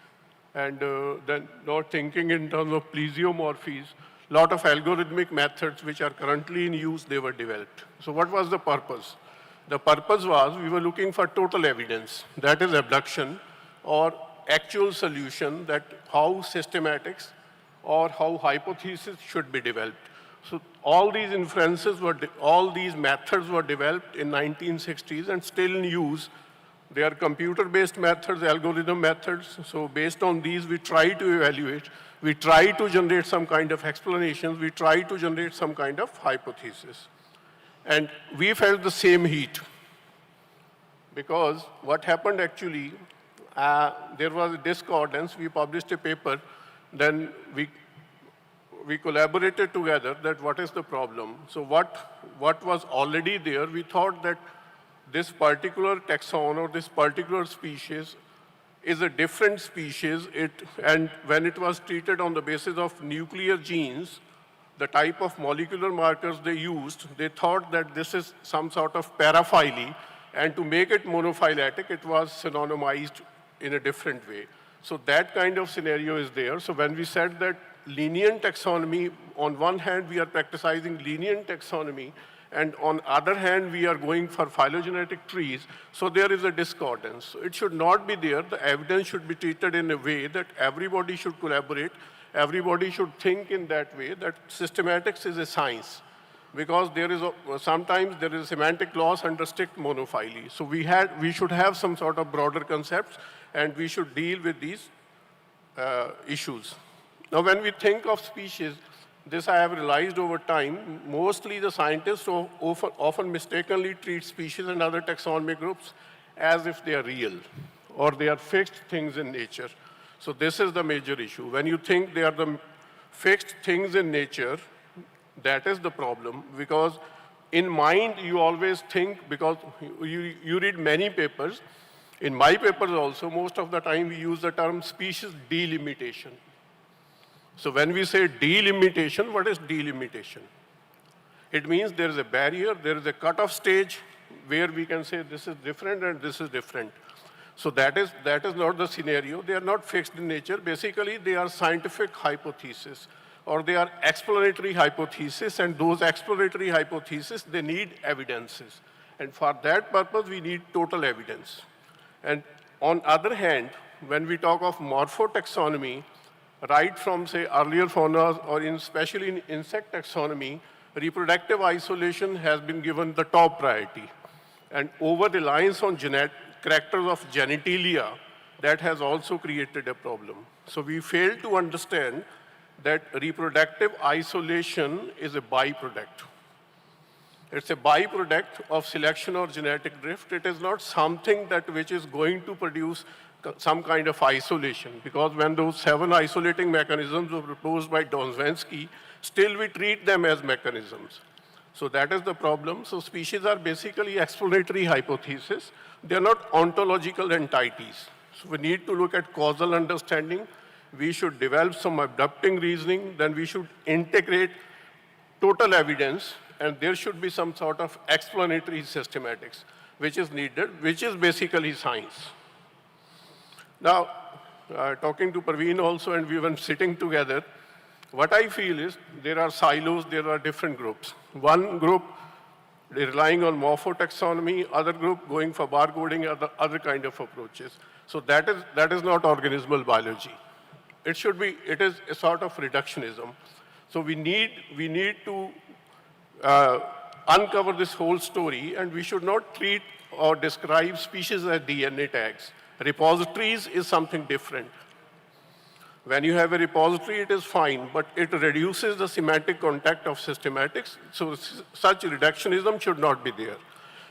and then not thinking in terms of plesiomorphies, lot of algorithmic methods which are currently in use, they were developed. So what was the purpose? The purpose was we were looking for total evidence, that is abduction, or actual solution, that how systematics or how hypothesis should be developed. So all these inferences all these methods were developed in 1960s and still in use. They are computer-based methods, algorithm methods. So based on these, we try to evaluate. We try to generate some kind of explanations. We try to generate some kind of hypothesis. And we felt the same heat. Because what happened actually, there was a discordance. We published a paper. Then we collaborated together that what is the problem. So what was already there, we thought that this particular taxon or this particular species is a different species, and when it was treated on the basis of nuclear genes, the type of molecular markers they used, they thought that this is some sort of paraphily, and to make it monophyletic, it was synonymized in a different way. So that kind of scenario is there. So when we said that lenient taxonomy, on one hand, we are practicing lenient taxonomy, and on other hand, we are going for phylogenetic trees, so there is a discordance. So it should not be there. The evidence should be treated in a way that everybody should collaborate, everybody should think in that way, that systematics is a science. Because there is sometimes there is semantic loss under strict monophyly. So we should have some sort of broader concepts, and we should deal with these issues. Now, when we think of species, this I have realized over time, mostly the scientists often mistakenly treat species and other taxonomic groups as if they are real, or they are fixed things in nature. So this is the major issue. When you think they are the fixed things in nature, that is the problem, because in mind you always think, because you read many papers. In my papers also, most of the time we use the term species delimitation. So when we say delimitation, what is delimitation? It means there is a barrier, there is a cutoff stage where we can say this is different and this is different. So that is not the scenario. They are not fixed in nature. Basically, they are scientific hypotheses, or they are exploratory hypotheses, and those exploratory hypotheses, they need evidences. And for that purpose, we need total evidence. And on other hand, when we talk of morphotaxonomy, right from, say, earlier fauna, or especially in insect taxonomy, reproductive isolation has been given the top priority. And over-reliance on characters of genitalia, that has also created a problem. So we fail to understand that reproductive isolation is a byproduct. It's a byproduct of selection or genetic drift. It is not something which is going to produce some kind of isolation, because when those 7 isolating mechanisms were proposed by Donzwensky, still we treat them as mechanisms. So that is the problem. So species are basically exploratory hypotheses. They are not ontological entities. So we need to look at causal understanding. We should develop some abducting reasoning. Then we should integrate total evidence, and there should be some sort of explanatory systematics which is needed, which is basically science. Now, talking to Praveen also, and we were sitting together, what I feel is there are silos, there are different groups. One group relying on morphotaxonomy, other group going for barcoding, other kind of approaches. So that is not organismal biology. It is a sort of reductionism. So we need to uncover this whole story, and we should not treat or describe species as DNA tags. Repositories is something different. When you have a repository, it is fine, but it reduces the semantic contact of systematics. So such reductionism should not be there,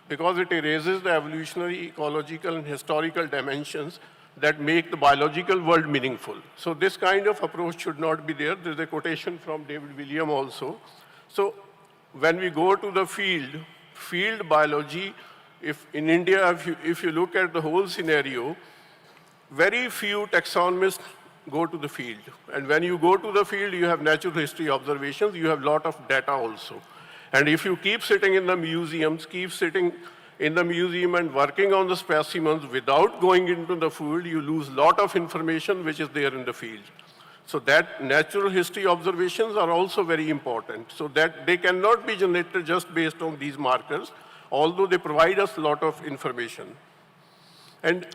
because it erases the evolutionary, ecological, and historical dimensions that make the biological world meaningful. So this kind of approach should not be there. There's a quotation from David William also. So when we go to the field biology, if in India, if you look at the whole scenario, very few taxonomists go to the field. And when you go to the field, you have natural history observations, you have a lot of data also. And if you keep sitting in the museums, and working on the specimens without going into the field, you lose a lot of information which is there in the field. So that natural history observations are also very important. So that they cannot be generated just based on these markers, although they provide us a lot of information. And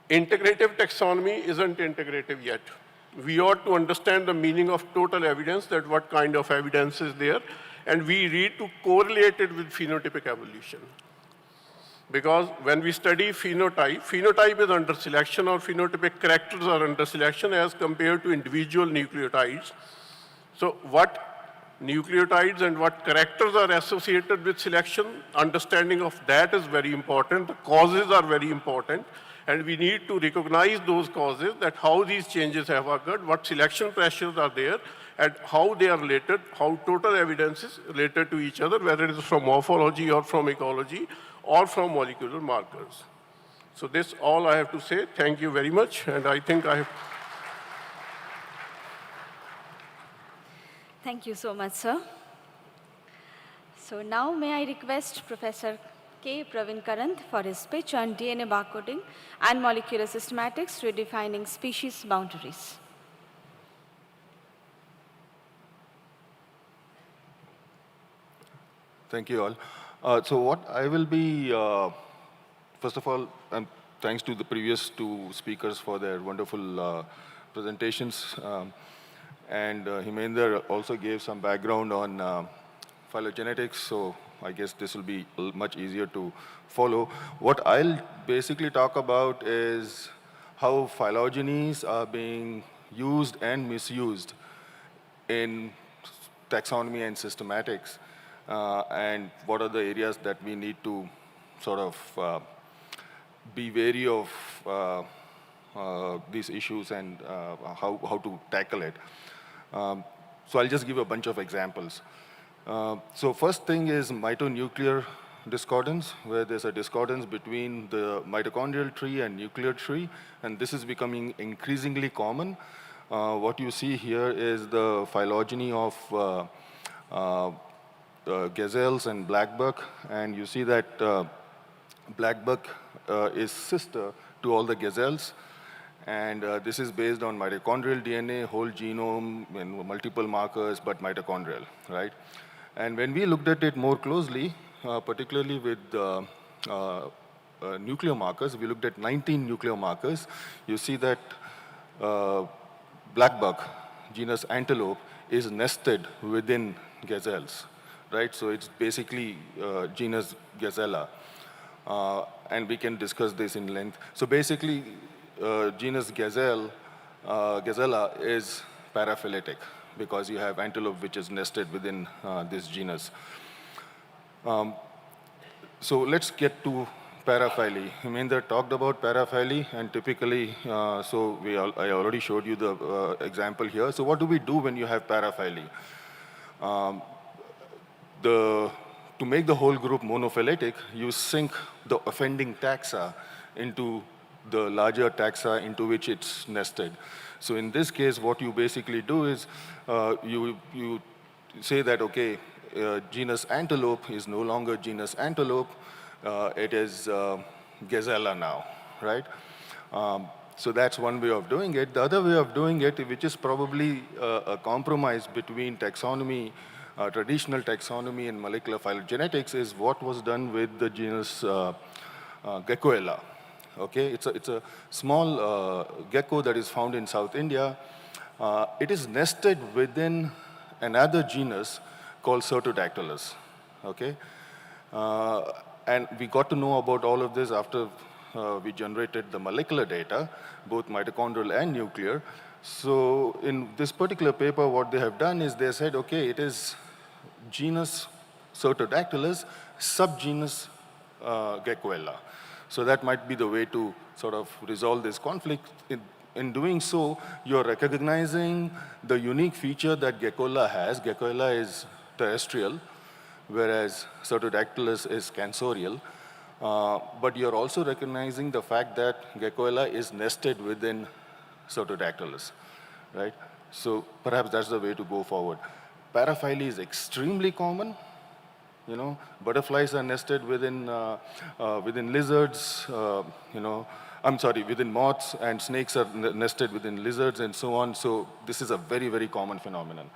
integrative taxonomy isn't integrative yet. We ought to understand the meaning of total evidence, that what kind of evidence is there, and we need to correlate it with phenotypic evolution. Because when we study phenotype is under selection, or phenotypic characters are under selection as compared to individual nucleotides. So what nucleotides and what characters are associated with selection, understanding of that is very important. The causes are very important. And we need to recognize those causes, that how these changes have occurred, what selection pressures are there, and how they are related, how total evidence is related to each other, whether it is from morphology or from ecology or from molecular markers. So this all I have to say. Thank you very much, and I think I have... Thank you so much, sir. So now may I request Professor K. Praveen Karanth for his speech on DNA barcoding and molecular systematics redefining species boundaries. Thank you all. So what I will be, first of all, thanks to the previous two speakers for their wonderful presentations. And Himender also gave some background on phylogenetics, so I guess this will be much easier to follow. What I'll basically talk about is how phylogenies are being used and misused in taxonomy and systematics, and what are the areas that we need to sort of be wary of these issues and how to tackle it. So I'll just give a bunch of examples. So first thing is mitonuclear discordance, where there's a discordance between the mitochondrial tree and nuclear tree, and this is becoming increasingly common. What you see here is the phylogeny of gazelles and blackbuck, and you see that blackbuck is sister to all the gazelles, and this is based on mitochondrial DNA, whole genome, and multiple markers, but mitochondrial, right? And when we looked at it more closely, particularly with nuclear markers, we looked at 19 nuclear markers. You see that blackbuck, genus antelope, is nested within gazelles, right? So it's basically genus Gazella. And we can discuss this in length. So basically, genus Gazella is paraphyletic because you have antelope which is nested within this genus. So let's get to paraphyly. Himender talked about paraphyly, and typically, I already showed you the example here. So what do we do when you have paraphyly? To make the whole group monophyletic, you sink the offending taxa into the larger taxa into which it's nested. So in this case, what you basically do is you say that, okay, genus antelope is no longer genus antelope, it is Gazella now, right? So that's one way of doing it. The other way of doing it, which is probably a compromise between taxonomy, traditional taxonomy and molecular phylogenetics, is what was done with the genus Geckoella. Okay, it's a small gecko that is found in South India. It is nested within another genus called Certodactylus. Okay, and we got to know about all of this after we generated the molecular data, both mitochondrial and nuclear. So in this particular paper, what they have done is they said, okay, it is genus Certodactylus, subgenus Geckoella. So that might be the way to sort of resolve this conflict. In doing so, you're recognizing the unique feature that Geckoella has. Geckoella is terrestrial, whereas Certodactylus is cancorial. But you're also recognizing the fact that Geckoella is nested within Certodactylus, right? So perhaps that's the way to go forward. Paraphyly is extremely common. You know, butterflies are nested within lizards. Within moths, and snakes are nested within lizards, and so on. So this is a very, very common phenomenon.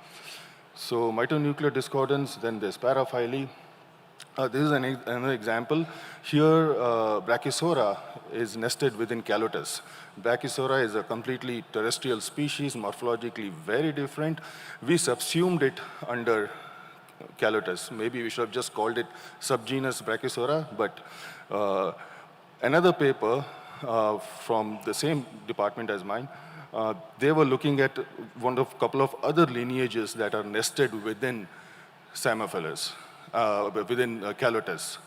So mitonuclear discordance, then there's paraphyly. This is another example. Here, Brachysaura is nested within Calotus. Brachysaura is a completely terrestrial species, morphologically very different. We subsumed it under Calotus. Maybe we should have just called it subgenus Brachysaura, but another paper from the same department as mine, they were looking at a couple of other lineages that are nested within Samophilus, within Calotus,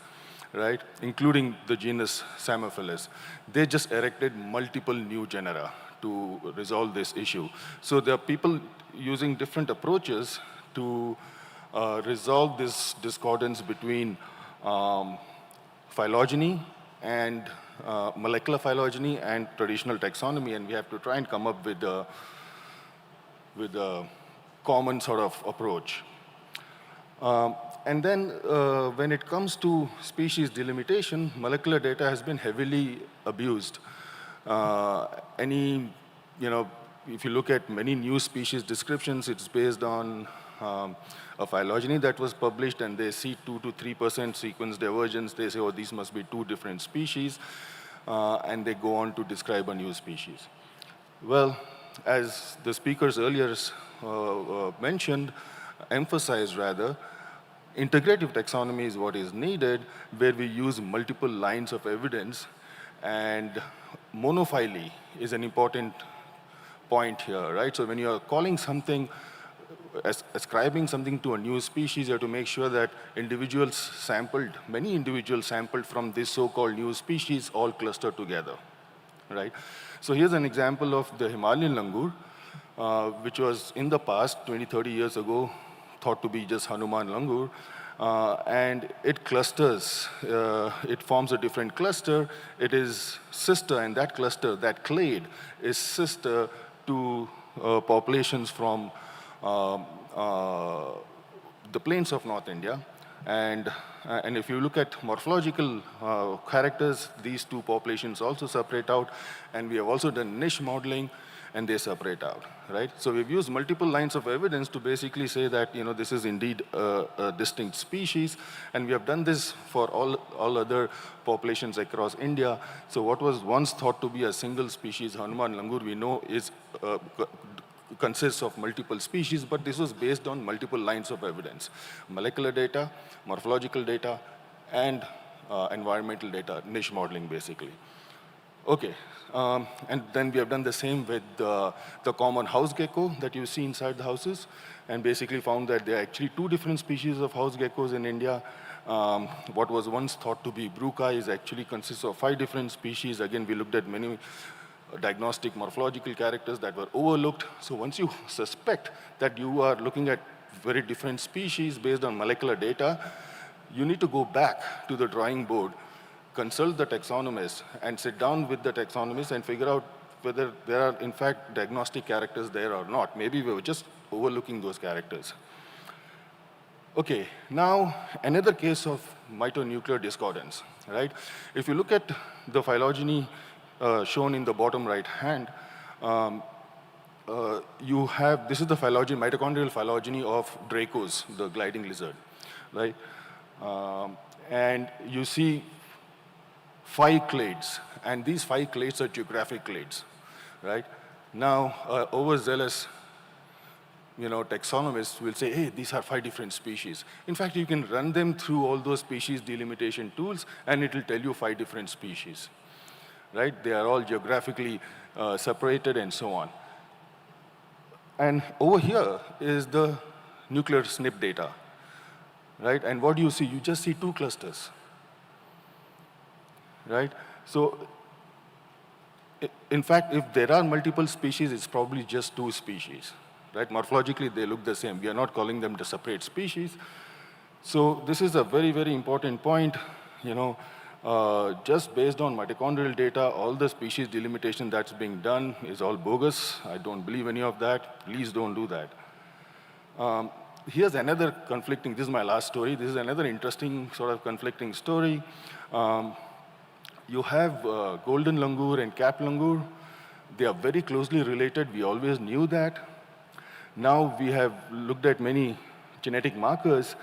right, including the genus Samophilus. They just erected multiple new genera to resolve this issue. So there are people using different approaches to resolve this discordance between phylogeny and molecular phylogeny and traditional taxonomy, and we have to try and come up with a common sort of approach. And then when it comes to species delimitation, molecular data has been heavily abused. If you look at many new species descriptions, it's based on a phylogeny that was published, and they see 2 to 3% sequence divergence. They say, oh, these must be two different species, and they go on to describe a new species. Well, as the speakers earlier emphasized rather, integrative taxonomy is what is needed, where we use multiple lines of evidence, and monophily is an important point here, right? So when you're calling something, ascribing something to a new species, you have to make sure that many individuals sampled from this so-called new species all cluster together, right? So here's an example of the Himalayan langur, which was in the past, 20, 30 years ago, thought to be just Hanuman langur, and it clusters. It forms a different cluster. It is sister, and that cluster, that clade, is sister to populations from the plains of North India. And if you look at morphological characters, these two populations also separate out, and we have also done niche modeling, and they separate out, right? So we've used multiple lines of evidence to basically say that, this is indeed a distinct species, and we have done this for all other populations across India. So what was once thought to be a single species, Hanuman langur, we know is consists of multiple species, but this was based on multiple lines of evidence: molecular data, morphological data, and environmental data, niche modeling, basically. Okay, and then we have done the same with the common house gecko that you see inside the houses, and basically found that there are actually two different species of house geckos in India. What was once thought to be bruca is actually consists of 5 different species. Again, we looked at many diagnostic morphological characters that were overlooked. So once you suspect that you are looking at very different species based on molecular data, you need to go back to the drawing board, consult the taxonomist, and sit down with the taxonomist and figure out whether there are, in fact, diagnostic characters there or not. Maybe we were just overlooking those characters. Okay, now another case of mitonuclear discordance, right? If you look at the phylogeny shown in the bottom right hand, this is the phylogeny, mitochondrial phylogeny of Dracos, the gliding lizard, right? And you see 5 clades, and these 5 clades are geographic clades, right? Now, overzealous, taxonomists will say, hey, these are 5 different species. In fact, you can run them through all those species delimitation tools, and it will tell you 5 different species, right? They are all geographically separated and so on. And over here is the nuclear SNP data, right? And what do you see? You just see 2 clusters, right? So, in fact, if there are multiple species, it's probably just 2 species, right? Morphologically, they look the same. We are not calling them the separate species. So this is a very, very important point. Just based on mitochondrial data, all the species delimitation that's being done is all bogus. I don't believe any of that. Please don't do that. Here's another conflicting, this is my last story. This is another interesting sort of conflicting story. You have golden langur and cap langur. They are very closely related. We always knew that. Now we have looked at many genetic markers,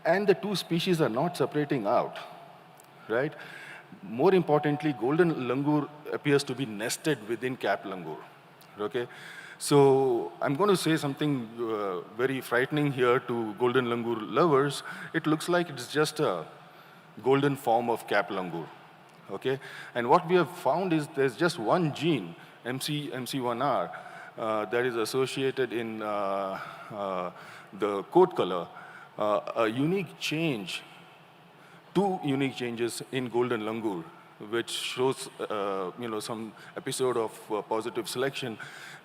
and the 2 species are not separating out, right? More importantly, golden langur appears to be nested within cap langur, okay? So I'm going to say something very frightening here to golden langur lovers. It looks like it's just a golden form of cap langur, okay? And what we have found is there's just one gene, MC1R, that is associated in the coat color, a unique change, 2 unique changes in golden langur which shows, some episode of positive selection.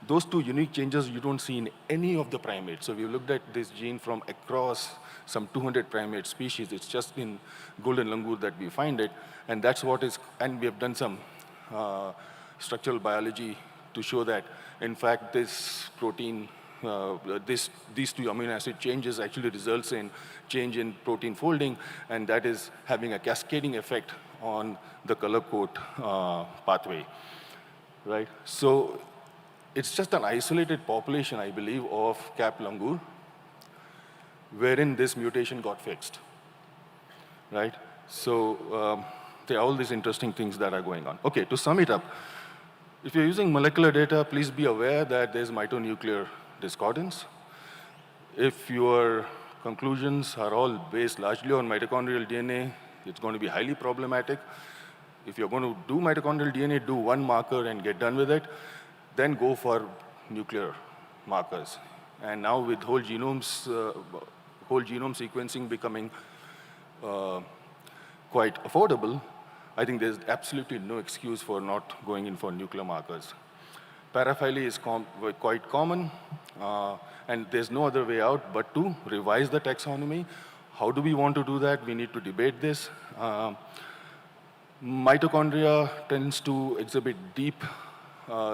Those two unique changes you don't see in any of the primates. So we looked at this gene from across some 200 primate species. It's just in golden langur that we find it. And that's what is, and we have done some structural biology to show that, in fact, this protein, these two amino acid changes actually results in change in protein folding, and that is having a cascading effect on the color coat pathway, right? So it's just an isolated population, I believe, of cap langur, wherein this mutation got fixed, right? So there are all these interesting things that are going on. Okay, to sum it up, if you're using molecular data, please be aware that there's mitonuclear discordance. If your conclusions are all based largely on mitochondrial DNA, it's going to be highly problematic. If you're going to do mitochondrial DNA, do one marker and get done with it, then go for nuclear markers. And now with whole genome sequencing becoming quite affordable, I think there's absolutely no excuse for not going in for nuclear markers. Paraphyly is quite common, and there's no other way out but to revise the taxonomy. How do we want to do that? We need to debate this. Mitochondria tends to exhibit deep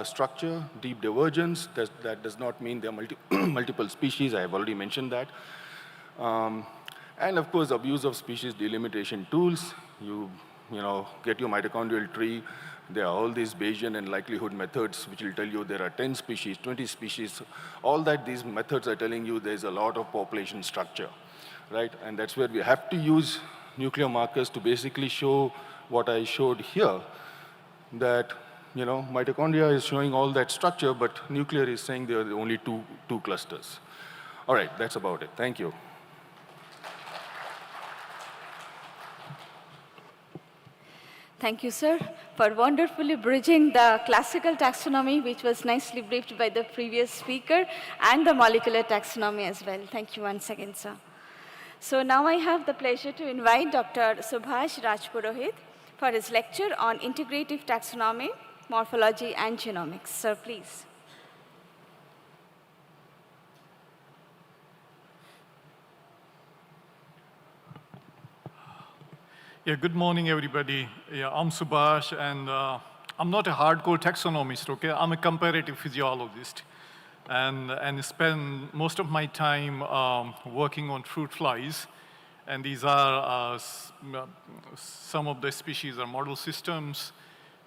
structure, deep divergence. That does not mean there are multiple species. I have already mentioned that. And of course, abuse of species delimitation tools. You get your mitochondrial tree. There are all these Bayesian and likelihood methods which will tell you there are 10 species, 20 species. All that these methods are telling you there's a lot of population structure, right? And that's where we have to use nuclear markers to basically show what I showed here, that mitochondria is showing all that structure, but nuclear is saying there are only two clusters. All right, that's about it. Thank you. Thank you, sir, for wonderfully bridging the classical taxonomy, which was nicely briefed by the previous speaker, and the molecular taxonomy as well. Thank you once again, sir. So now I have the pleasure to invite Dr. Subhash Rajpurohit for his lecture on integrative taxonomy, morphology, and genomics. Sir, please. Yeah, good morning, everybody. Yeah, I'm Subhash, and I'm not a hardcore taxonomist, okay? I'm a comparative physiologist, and spend most of my time working on fruit flies. And these are, some of the species are model systems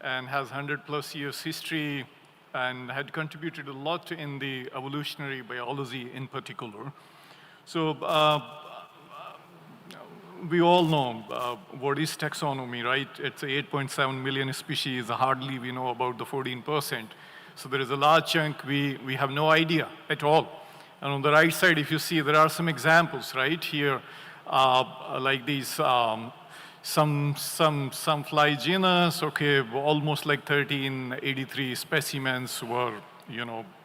and has 100+ years history and had contributed a lot in the evolutionary biology in particular. So we all know what is taxonomy, right? It's 8.7 million species. Hardly we know about the 14%. So there is a large chunk we have no idea at all. And on the right side, if you see, there are some examples right here, like these some fly genus. Okay, almost like 1383 specimens were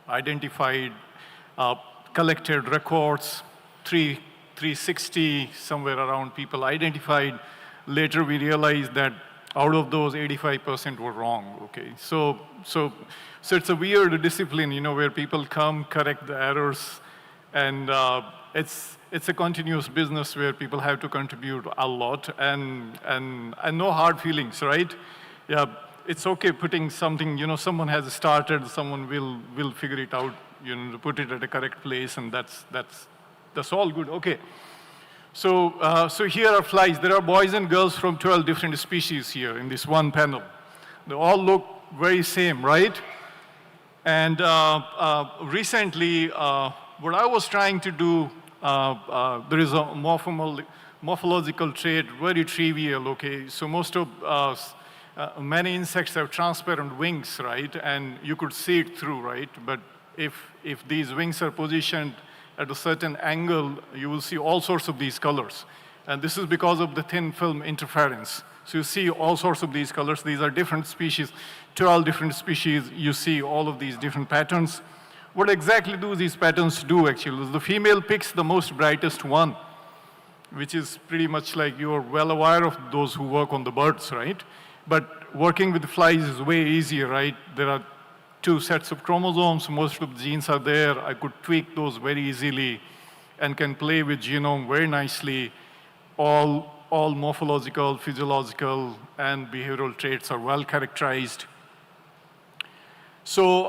identified, collected records, 360 somewhere around people identified. Later we realized that out of those 85% were wrong. Okay, so it's a weird discipline, where people come, correct the errors, and it's a continuous business where people have to contribute a lot, and no hard feelings, right? Yeah, it's okay putting something, someone has started, someone will figure it out, to put it at a correct place, and that's all good. Okay. So here are flies. There are boys and girls from 12 different species here in this one panel. They all look very same, right? And recently, what I was trying to do, there is a morphological trait, very trivial, okay? So most of many insects have transparent wings, right? And you could see it through, right? But if these wings are positioned at a certain angle, you will see all sorts of these colors. And this is because of the thin film interference. So you see all sorts of these colors. These are different species, 12 different species. You see all of these different patterns. What exactly do these patterns do, actually? The female picks the most brightest one, which is pretty much like you're well aware of those who work on the birds, right? But working with flies is way easier, right? There are 2 sets of chromosomes, most of the genes are there. I could tweak those very easily and can play with genome very nicely. All morphological, physiological, and behavioral traits are well characterized. So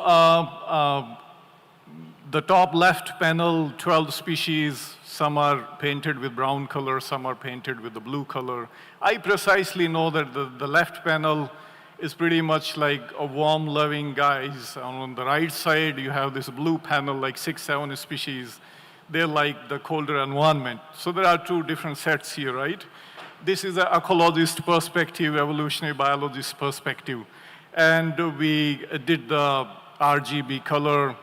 the top left panel, 12 species, some are painted with brown color, some are painted with the blue color. I precisely know that the left panel is pretty much like a worm-loving guys. On the right side, you have this blue panel, like 6, 7 species. They're like the colder environment. So there are 2 different sets here, right? This is an ecologist perspective, evolutionary biologist perspective. And we did the RGB color.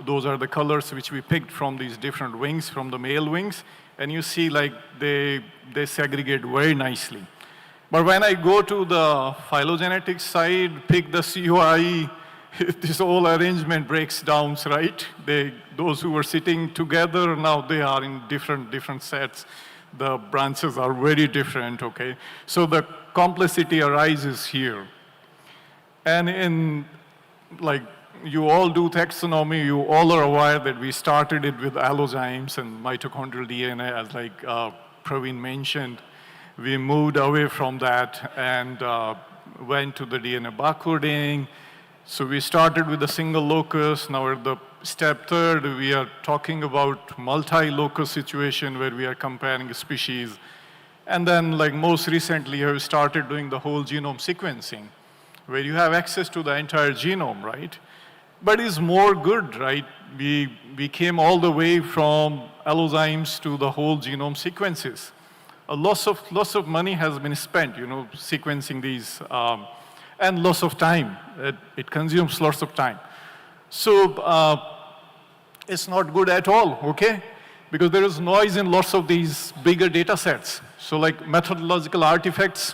Those are the colors which we picked from these different wings, from the male wings. And you see like they segregate very nicely. But when I go to the phylogenetics side, pick the COI, this whole arrangement breaks down, right? Those who were sitting together, now they are in different sets. The branches are very different, okay? So the complexity arises here. And in, like, you all do taxonomy, you all are aware that we started it with allozymes and mitochondrial DNA, as like Praveen mentioned. We moved away from that and went to the DNA barcoding. So we started with a single locus. Now at the step 3rd, we are talking about multi-locus situation where we are comparing species. And then like most recently, we started doing the whole genome sequencing, where you have access to the entire genome, right? But it's more good, right? We came all the way from allozymes to the whole genome sequences. Lots of money has been spent, sequencing these, and lots of time. It consumes lots of time. So it's not good at all, okay? Because there is noise in lots of these bigger data sets. So like methodological artifacts,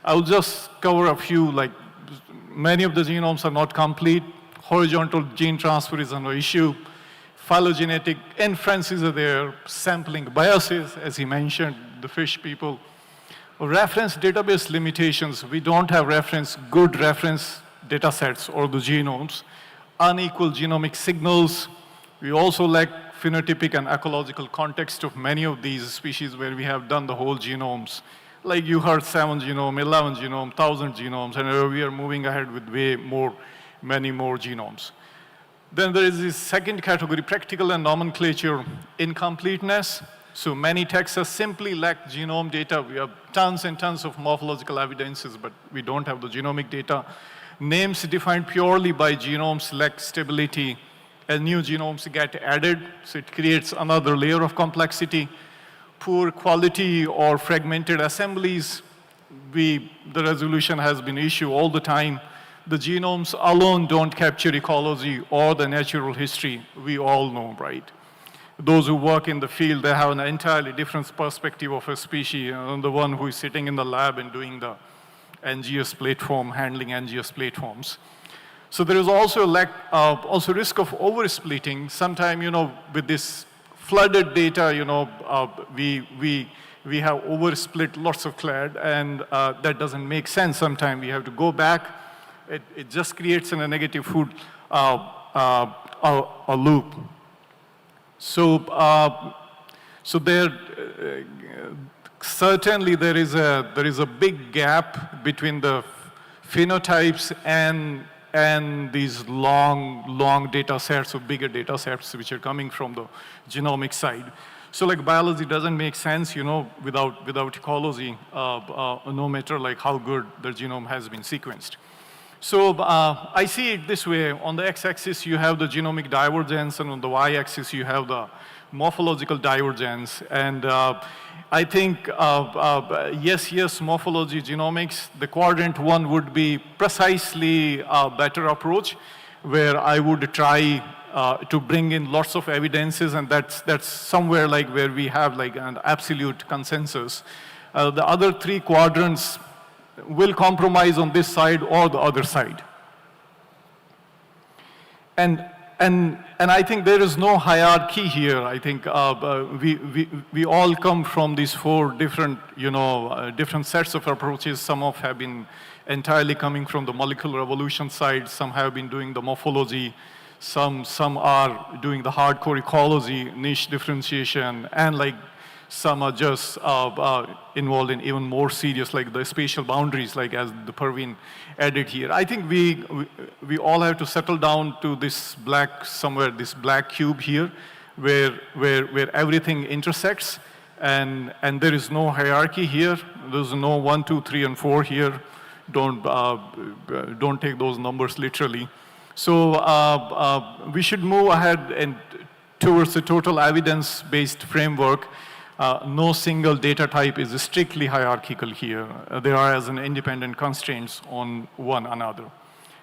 I'll just cover a few, like many of the genomes are not complete. Horizontal gene transfer is an issue. Phylogenetic inferences are there. Sampling biases, as he mentioned, the fish people. Reference database limitations. We don't have good reference data sets or the genomes. Unequal genomic signals. We also lack phenotypic and ecological context of many of these species where we have done the whole genomes. Like you heard 7 genome, 11 genome, 1,000 genomes, and we are moving ahead with many more genomes. Then there is this second category, practical and nomenclature incompleteness. So many taxa simply lack genome data. We have tons and tons of morphological evidences, but we don't have the genomic data. Names defined purely by genomes lack stability, and new genomes get added, so it creates another layer of complexity. Poor quality or fragmented assemblies, the resolution has been issued all the time. The genomes alone don't capture ecology or the natural history, we all know, right? Those who work in the field, they have an entirely different perspective of a species, the one who is sitting in the lab and doing the NGS platform, handling NGS platforms. So there is also also risk of oversplitting. Sometimes, with this flooded data, we have oversplit lots of clade, and that doesn't make sense. Sometimes we have to go back. It just creates a negative food a loop. So certainly there is a big gap between the phenotypes and these long data sets or bigger data sets which are coming from the genomic side. So like biology doesn't make sense, without ecology, no matter like how good the genome has been sequenced. So I see it this way. On the x-axis, you have the genomic divergence, and on the y-axis, you have the morphological divergence. And I think, yes, morphology, genomics, the quadrant 1 would be precisely a better approach, where I would try to bring in lots of evidences, and that's somewhere like where we have like an absolute consensus. The other 3 quadrants will compromise on this side or the other side. And I think there is no hierarchy here. I think we all come from these 4 different, different sets of approaches. Some of have been entirely coming from the molecular evolution side. Some have been doing the morphology. Some are doing the hardcore ecology, niche differentiation, and like some are just involved in even more serious, like the spatial boundaries, like as the Perveen added here. I think we all have to settle down to this this black cube here, where everything intersects, and there is no hierarchy here. There's no 1, 2, 3, and 4 here. Don't take those numbers literally. So we should move ahead and towards a total evidence-based framework. No single data type is strictly hierarchical here. They are as an independent constraints on one another.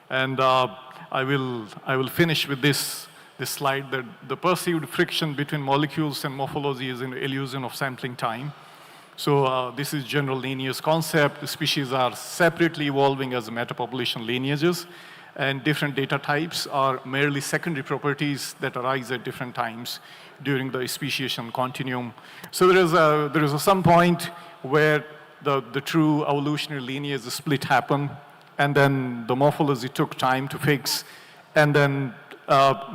And I will finish with this slide, that the perceived friction between molecules and morphology is an illusion of sampling time. So this is general lineage concept. The species are separately evolving as metapopulation lineages, and different data types are merely secondary properties that arise at different times during the speciation continuum. So there is some point where the true evolutionary lineage split happened, and then the morphology took time to fix, and then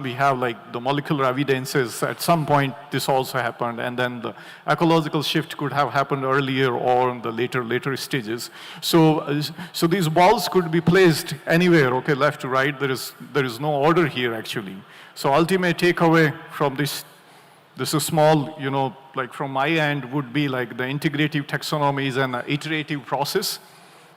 we have like the molecular evidences. At some point, this also happened, and then the ecological shift could have happened earlier or in the later stages. So these balls could be placed anywhere, okay, left to right. There is no order here actually. So ultimate takeaway from this is small, like from my end would be like the integrative taxonomy is an iterative process.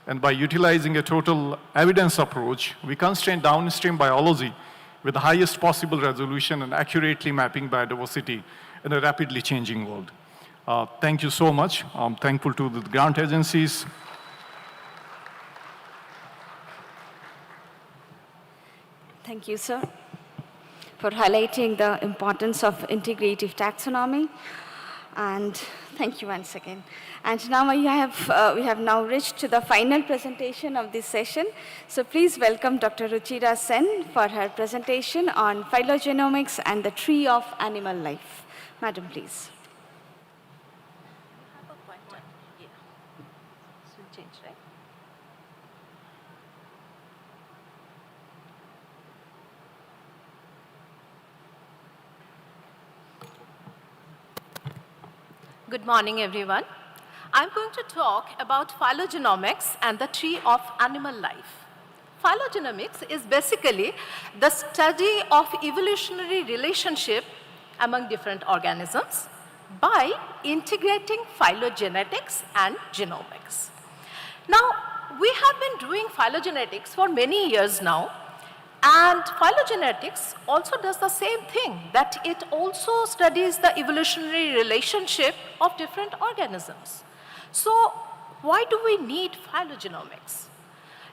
And by utilizing a total evidence approach, we constrain downstream biology with the highest possible resolution and accurately mapping biodiversity in a rapidly changing world. Thank you so much. I'm thankful to the grant agencies. Thank you, sir, for highlighting the importance of integrative taxonomy. And thank you once again. And now we have now reached to the final presentation of this session. So please welcome Dr. Ruchira Sen for her presentation on phylogenomics and the tree of animal life. Madam, please. Good morning, everyone. I'm going to talk about phylogenomics and the tree of animal life. Phylogenomics is basically the study of evolutionary relationship among different organisms by integrating phylogenetics and genomics. Now, we have been doing phylogenetics for many years now, and phylogenetics also does the same thing, that it also studies the evolutionary relationship of different organisms. So why do we need phylogenomics?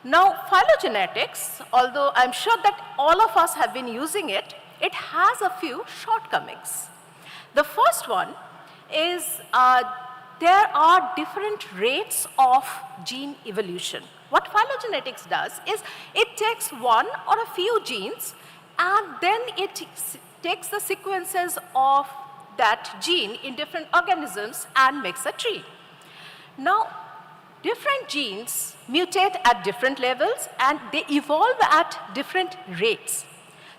Now, phylogenetics, although I'm sure that all of us have been using it, it has a few shortcomings. The first one is there are different rates of gene evolution. What phylogenetics does is it takes one or a few genes and then it takes the sequences of that gene in different organisms and makes a tree. Now, different genes mutate at different levels and they evolve at different rates.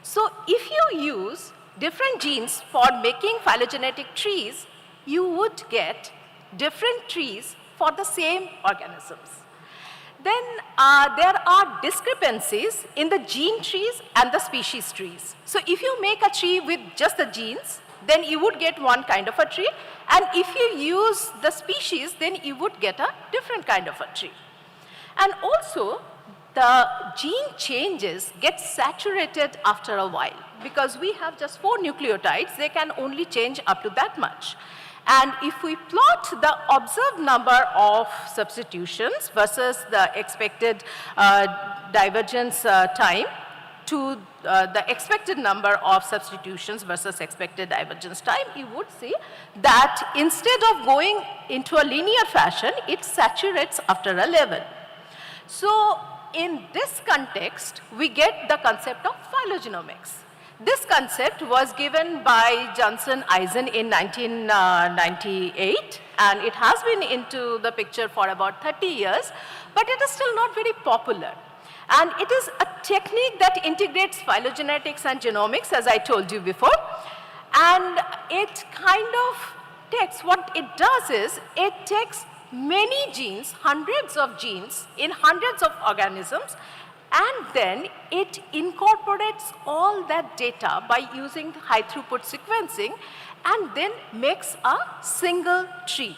So if you use different genes for making phylogenetic trees, you would get different trees for the same organisms. Then there are discrepancies in the gene trees and the species trees. So if you make a tree with just the genes, then you would get one kind of a tree. And if you use the species, then you would get a different kind of a tree. And also, the gene changes get saturated after a while. Because we have just 4 nucleotides, they can only change up to that much. And if we plot the observed number of substitutions versus the expected divergence time to the expected number of substitutions versus expected divergence time, you would see that instead of going into a linear fashion, it saturates after a level. So in this context, we get the concept of phylogenomics. This concept was given by Johnson Eisen in 1998, and it has been into the picture for about 30 years, but it is still not very popular. And it is a technique that integrates phylogenetics and genomics, as I told you before. And it kind of takes, what it does is, it takes many genes, hundreds of genes in hundreds of organisms, and then it incorporates all that data by using high throughput sequencing and then makes a single tree.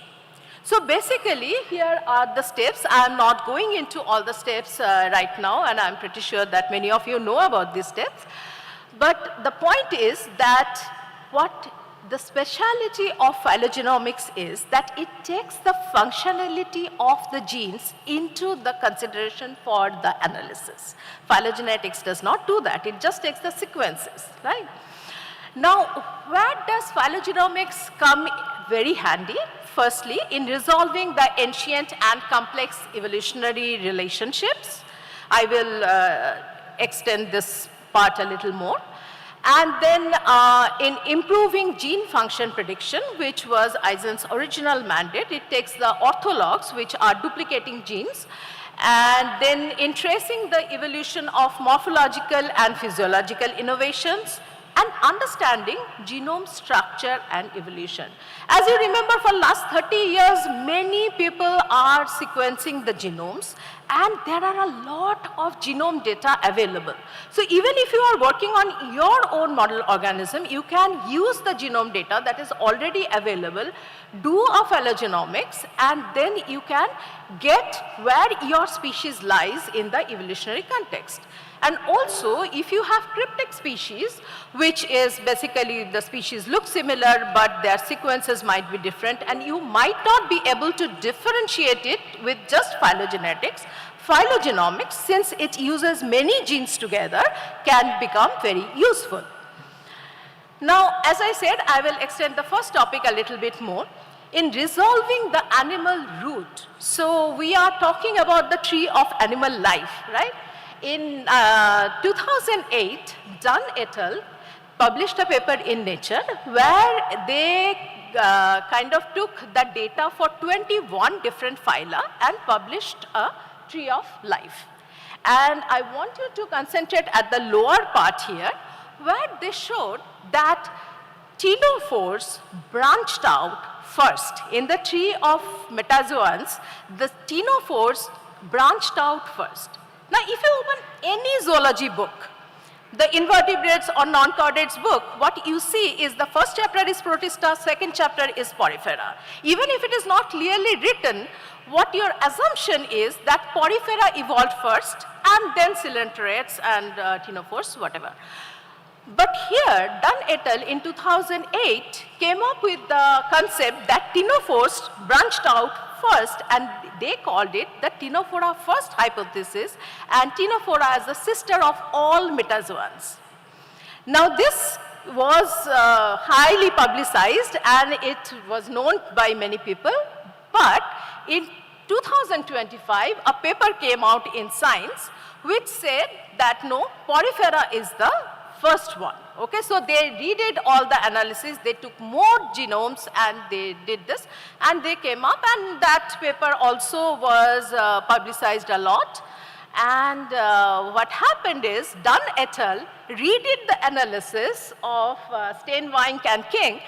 So basically, here are the steps. I am not going into all the steps right now, and I'm pretty sure that many of you know about these steps. But the point is that what the speciality of phylogenomics is that it takes the functionality of the genes into the consideration for the analysis. Phylogenetics does not do that. It just takes the sequences, right? Now, where does phylogenomics come very handy? Firstly, in resolving the ancient and complex evolutionary relationships. I will extend this part a little more. And then in improving gene function prediction, which was Eisen's original mandate, it takes the orthologs, which are duplicating genes, and then in tracing the evolution of morphological and physiological innovations, and understanding genome structure and evolution. As you remember, for last 30 years, many people are sequencing the genomes, and there are a lot of genome data available. So even if you are working on your own model organism, you can use the genome data that is already available, do a phylogenomics, and then you can get where your species lies in the evolutionary context. And also, if you have cryptic species, which is basically the species look similar, but their sequences might be different, and you might not be able to differentiate it with just phylogenetics, phylogenomics, since it uses many genes together, can become very useful. Now, as I said, I will extend the first topic a little bit more. In resolving the animal root, so we are talking about the tree of animal life, right? In 2008, Dunn et al. Published a paper in Nature where they kind of took the data for 21 different phyla and published a tree of life. And I want you to concentrate at the lower part here, where they showed that ctenophores branched out first. In the tree of metazoans, the ctenophores branched out first. Now, if you open any zoology book, the invertebrates or non-chordates book, what you see is the first chapter is Protista, second chapter is Porifera. Even if it is not clearly written, what your assumption is that Porifera evolved first and then coelenteroids and ctenophores, whatever. But here, Dunn et al. In 2008 came up with the concept that ctenophores branched out first, and they called it the Ctenophora first hypothesis, and Ctenophora as the sister of all metazoans. Now, this was highly publicized, and it was known by many people, but in 2025, a paper came out in Science which said that no, Porifera is the first one. Okay, so they redid all the analysis, they took more genomes and they did this, and they came up, and that paper also was publicized a lot. And what happened is Dunn et al. Redid the analysis of Steinwink and King,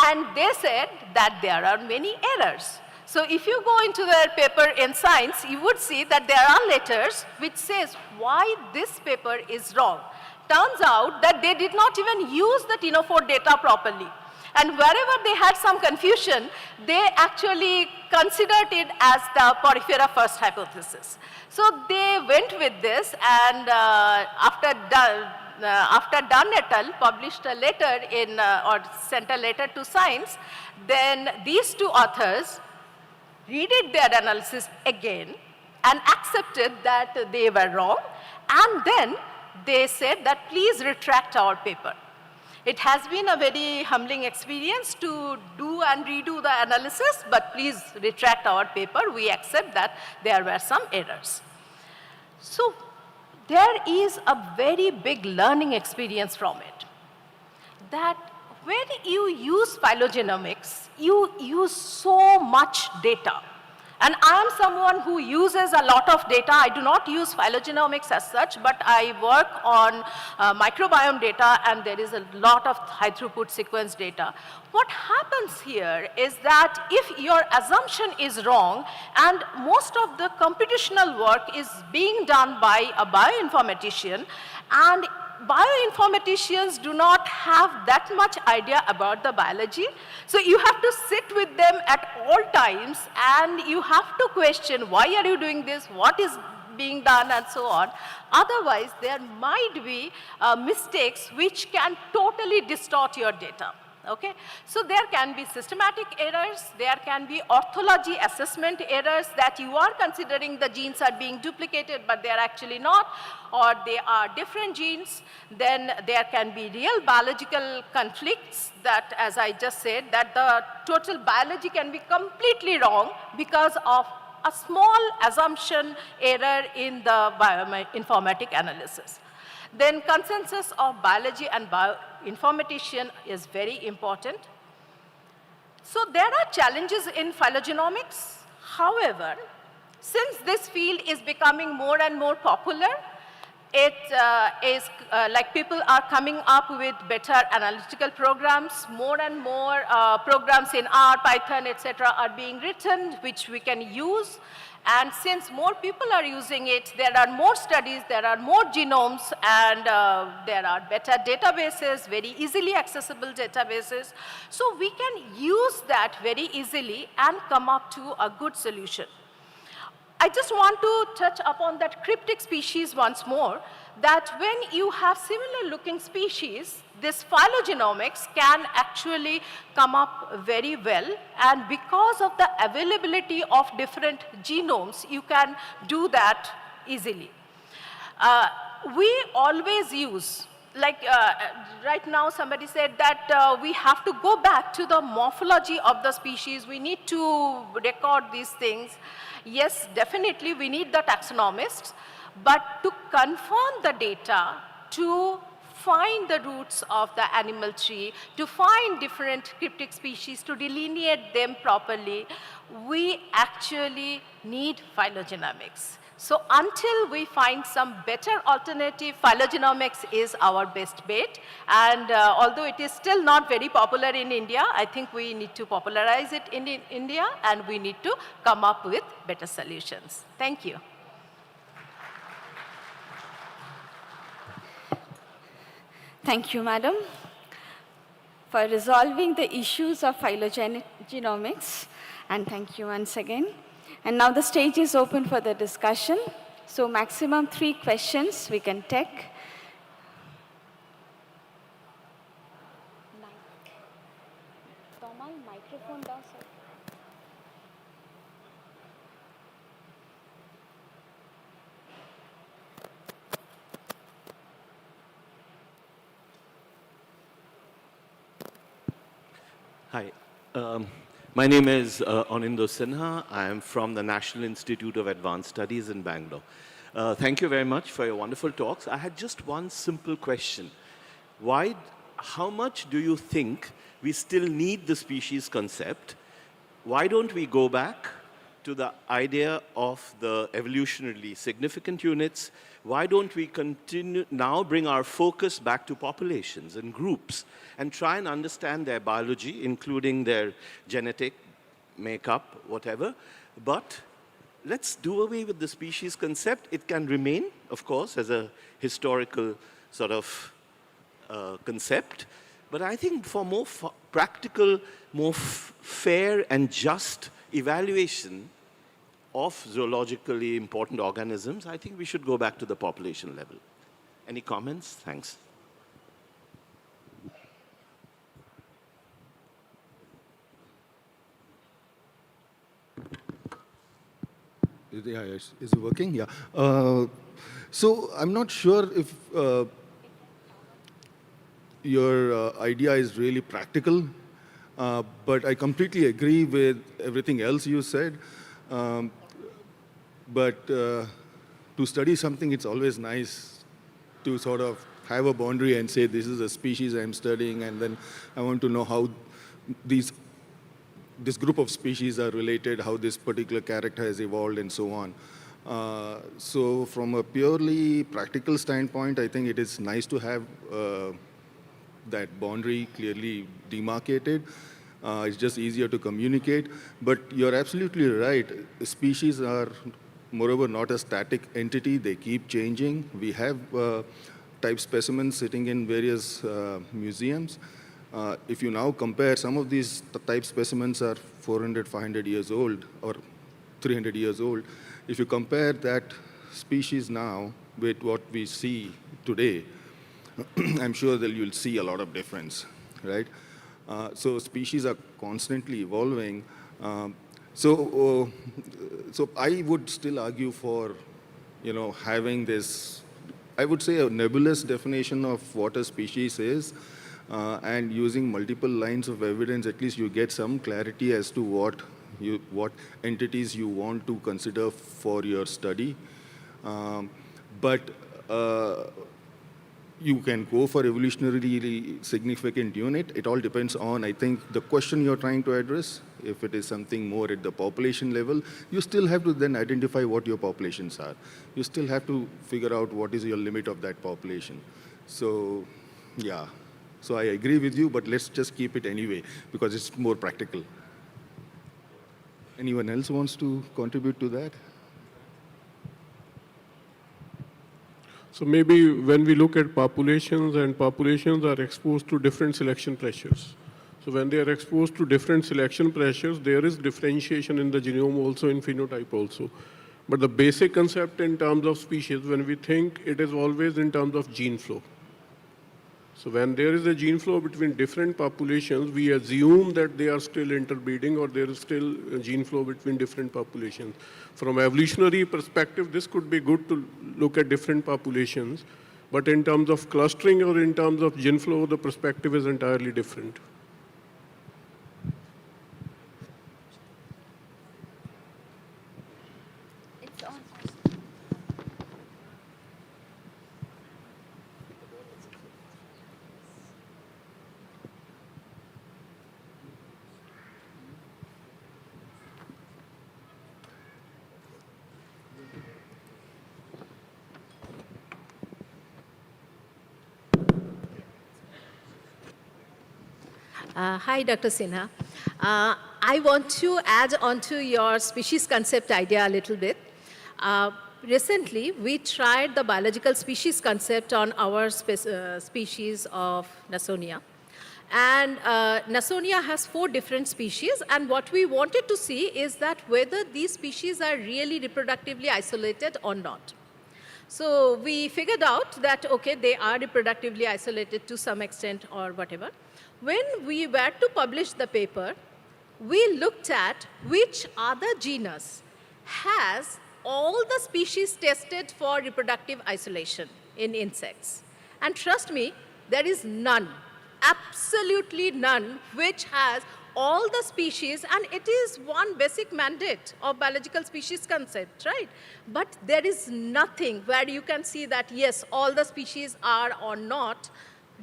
and they said that there are many errors. So if you go into their paper in Science, you would see that there are letters which says why this paper is wrong. Turns out that they did not even use the ctenophore data properly. And wherever they had some confusion, they actually considered it as the Porifera first hypothesis. So they went with this, and after Dunn et al. Published a letter in, or sent a letter to Science, then these two authors redid their analysis again and accepted that they were wrong, and then they said that please retract our paper. It has been a very humbling experience to do and redo the analysis, but please retract our paper. We accept that there were some errors. So there is a very big learning experience from it. that when you use phylogenomics, you use so much data. And I am someone who uses a lot of data. I do not use phylogenomics as such, but I work on microbiome data, and there is a lot of high throughput sequence data. What happens here is that if your assumption is wrong, and most of the computational work is being done by a bioinformatician, and bioinformaticians do not have that much idea about the biology. So you have to sit with them at all times, and you have to question, why are you doing this? What is being done, and so on. Otherwise, there might be mistakes which can totally distort your data. Okay? So there can be systematic errors, there can be orthology assessment errors, that you are considering the genes are being duplicated, but they are actually not, or they are different genes. Then there can be real biological conflicts, that, as I just said, that the total biology can be completely wrong because of a small assumption error in the bioinformatic analysis. Then consensus of biology and bioinformatician is very important. So there are challenges in phylogenomics. However, since this field is becoming more and more popular, it is like people are coming up with better analytical programs. More and more programs in R, Python, etc. are being written, which we can use. And since more people are using it, there are more studies, there are more genomes, and there are better databases, very easily accessible databases. So we can use that very easily and come up to a good solution. I just want to touch upon that cryptic species once more, that when you have similar looking species, this phylogenomics can actually come up very well, and because of the availability of different genomes, you can do that easily. We always use, like right now somebody said that we have to go back to the morphology of the species, we need to record these things. Yes, definitely we need the taxonomists, but to confirm the data, to find the roots of the animal tree, to find different cryptic species, to delineate them properly, we actually need phylogenomics. So until we find some better alternative, phylogenomics is our best bet. And although it is still not very popular in India, I think we need to popularize it in India, and we need to come up with better solutions. Thank you. Thank you, madam, for resolving the issues of phylogenomics, and thank you once again. And now the stage is open for the discussion. So maximum 3 questions we can take. Microphone down, sir. Hi. My name is Anindo Sinha. I am from the National Institute of Advanced Studies in Bangalore. Thank you very much for your wonderful talks. I had just one simple question. How much do you think we still need the species concept? Why don't we go back to the idea of the evolutionarily significant units? Why don't we now bring our focus back to populations and groups and try and understand their biology, including their genetic makeup, whatever, but let's do away with the species concept. It can remain, of course, as a historical sort of concept, but I think for more practical, more fair and just evaluation of zoologically important organisms, I think we should go back to the population level. Any comments? Thanks. Yeah, is it working? Yeah. So I'm not sure if your idea is really practical, but I completely agree with everything else you said. But to study something, it's always nice to sort of have a boundary and say, this is a species I'm studying, and then I want to know how this group of species are related, how this particular character has evolved, and so on. So from a purely practical standpoint, I think it is nice to have that boundary clearly demarcated. It's just easier to communicate. But you're absolutely right. Species are, moreover, not a static entity. They keep changing. We have type specimens sitting in various museums. If you now compare, some of these type specimens are 400, 500 years old, or 300 years old. If you compare that species now with what we see today, I'm sure that you'll see a lot of difference, right? So species are constantly evolving. So I would still argue for, having this, I would say, a nebulous definition of what a species is, and using multiple lines of evidence. At least you get some clarity as to what entities you want to consider for your study. But you can go for evolutionarily significant unit. It all depends on, I think, the question you're trying to address. If it is something more at the population level, you still have to then identify what your populations are. You still have to figure out what is your limit of that population. So, yeah. So I agree with you, but let's just keep it anyway, because it's more practical. Anyone else wants to contribute to that? So maybe when we look at populations, and populations are exposed to different selection pressures. So when they are exposed to different selection pressures, there is differentiation in the genome also, in phenotype also. But the basic concept in terms of species, when we think, it is always in terms of gene flow. So when there is a gene flow between different populations, we assume that they are still interbreeding, or there is still a gene flow between different populations. From evolutionary perspective, this could be good to look at different populations, but in terms of clustering or in terms of gene flow, the perspective is entirely different. Hi, Dr. Sinha. I want to add on to your species concept idea a little bit. Recently, we tried the biological species concept on our species of Nasonia. And Nasonia has 4 different species, and what we wanted to see is that whether these species are really reproductively isolated or not. So we figured out that, okay, they are reproductively isolated to some extent or whatever. When we were to publish the paper, we looked at which other genus has all the species tested for reproductive isolation in insects. And trust me, there is none, absolutely none, which has all the species, and it is one basic mandate of biological species concept, right? But there is nothing where you can see that, yes, all the species are or not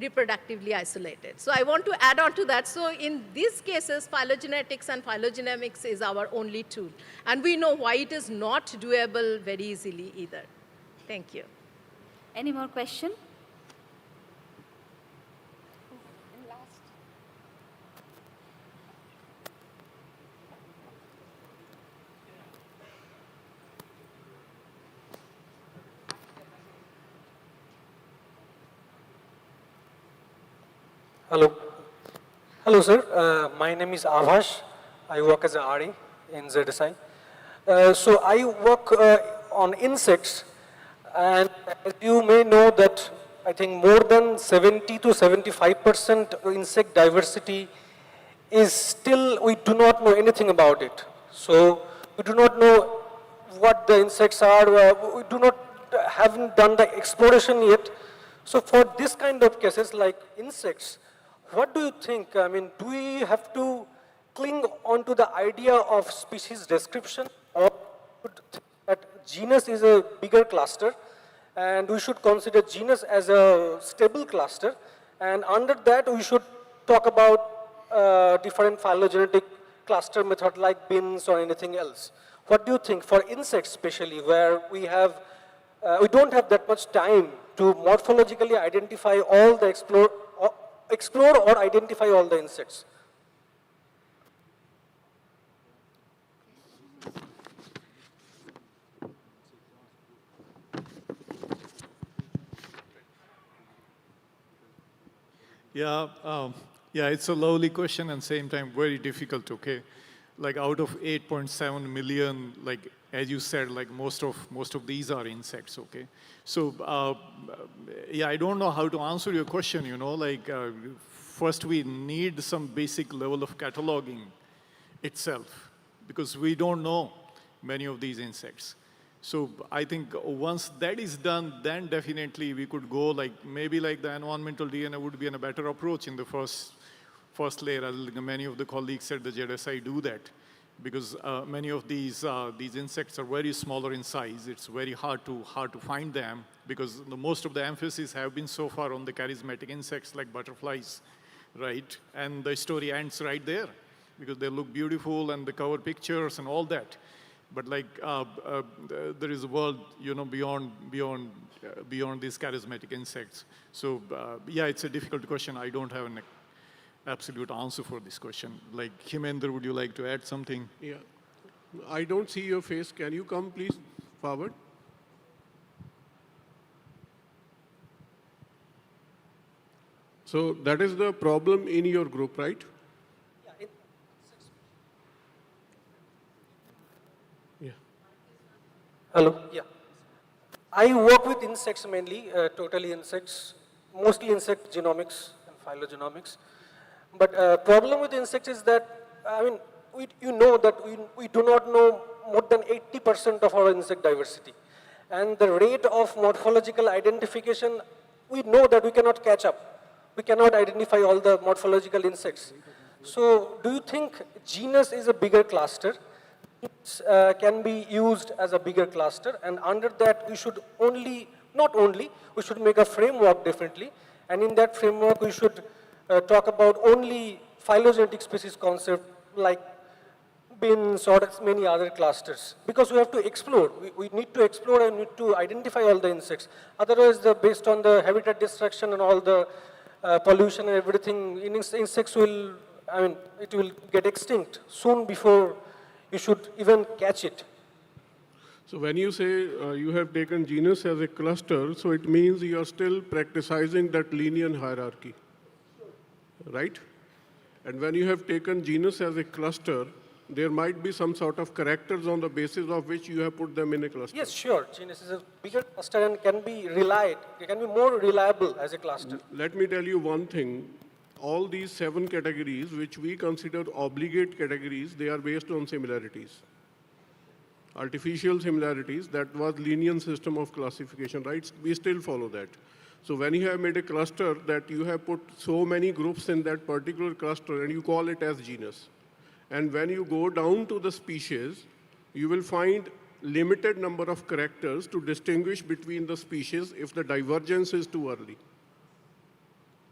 reproductively isolated. So I want to add on to that. So in these cases, phylogenetics and phylogenomics is our only tool. And we know why it is not doable very easily either. Thank you. Any more question? Hello. Hello, sir. My name is Avash. I work as an RE in ZSI. So I work on insects, and as you may know that I think more than 70 to 75% insect diversity is still, we do not know anything about it. So we do not know what the insects are. We haven't done the exploration yet. So for this kind of cases like insects, what do you think? I mean, do we have to cling onto the idea of species description, or that genus is a bigger cluster And we should consider genus as a stable cluster. And under that, we should talk about different phylogenetic cluster method like bins or anything else. What do you think for insects especially, where we don't have that much time to morphologically identify all the explore or identify all the insects? Yeah, it's a lovely question and same time very difficult, okay? Like out of 8.7 million, like as you said, like most of these are insects, okay? So, yeah, I don't know how to answer your question, you know, like first we need some basic level of cataloging itself because we don't know many of these insects. So I think once that is done, then definitely we could go like, maybe like the environmental DNA would be a better approach in the first layer. As many of the colleagues at the JSI do that because many of these insects are very smaller in size. It's very hard to find them because most of the emphasis have been so far on the charismatic insects like butterflies, right? And the story ends right there because they look beautiful and the cover pictures and all that. But like there is a world, you know, beyond these charismatic insects. So yeah, it's a difficult question. I don't have an absolute answer for this question. Like Himendra, would you like to add something? Yeah, I don't see your face. Can you come please forward? So that is the problem in your group, right? Hello, yeah. I work with insects mainly, totally insects, mostly insect genomics and phylogenomics. But problem with insects is that, I mean, you know that we do not know more than 80% of our insect diversity. And the rate of morphological identification, we know that we cannot catch up. We cannot identify all the morphological insects. So do you think genus is a bigger cluster? Can be used as a bigger cluster, and under that we should we should make a framework differently, and in that framework we should talk about only phylogenetic species concept like bins or many other clusters, because we have to explore. We need to explore and need to identify all the insects. Otherwise, based on the habitat destruction and all the pollution and everything, insects will, it will get extinct soon before you should even catch it. So when you say you have taken genus as a cluster, so it means you are still practicing that linear hierarchy, right? And when you have taken genus as a cluster, there might be some sort of characters on the basis of which you have put them in a cluster. Yes, sure. Genus is a bigger cluster and can be relied. It can be more reliable as a cluster. Let me tell you one thing. All these 7 categories, which we consider obligate categories, they are based on similarities. Artificial similarities, that was linear system of classification, right? We still follow that. So when you have made a cluster that you have put so many groups in that particular cluster and you call it as genus. And when you go down to the species, you will find limited number of characters to distinguish between the species if the divergence is too early.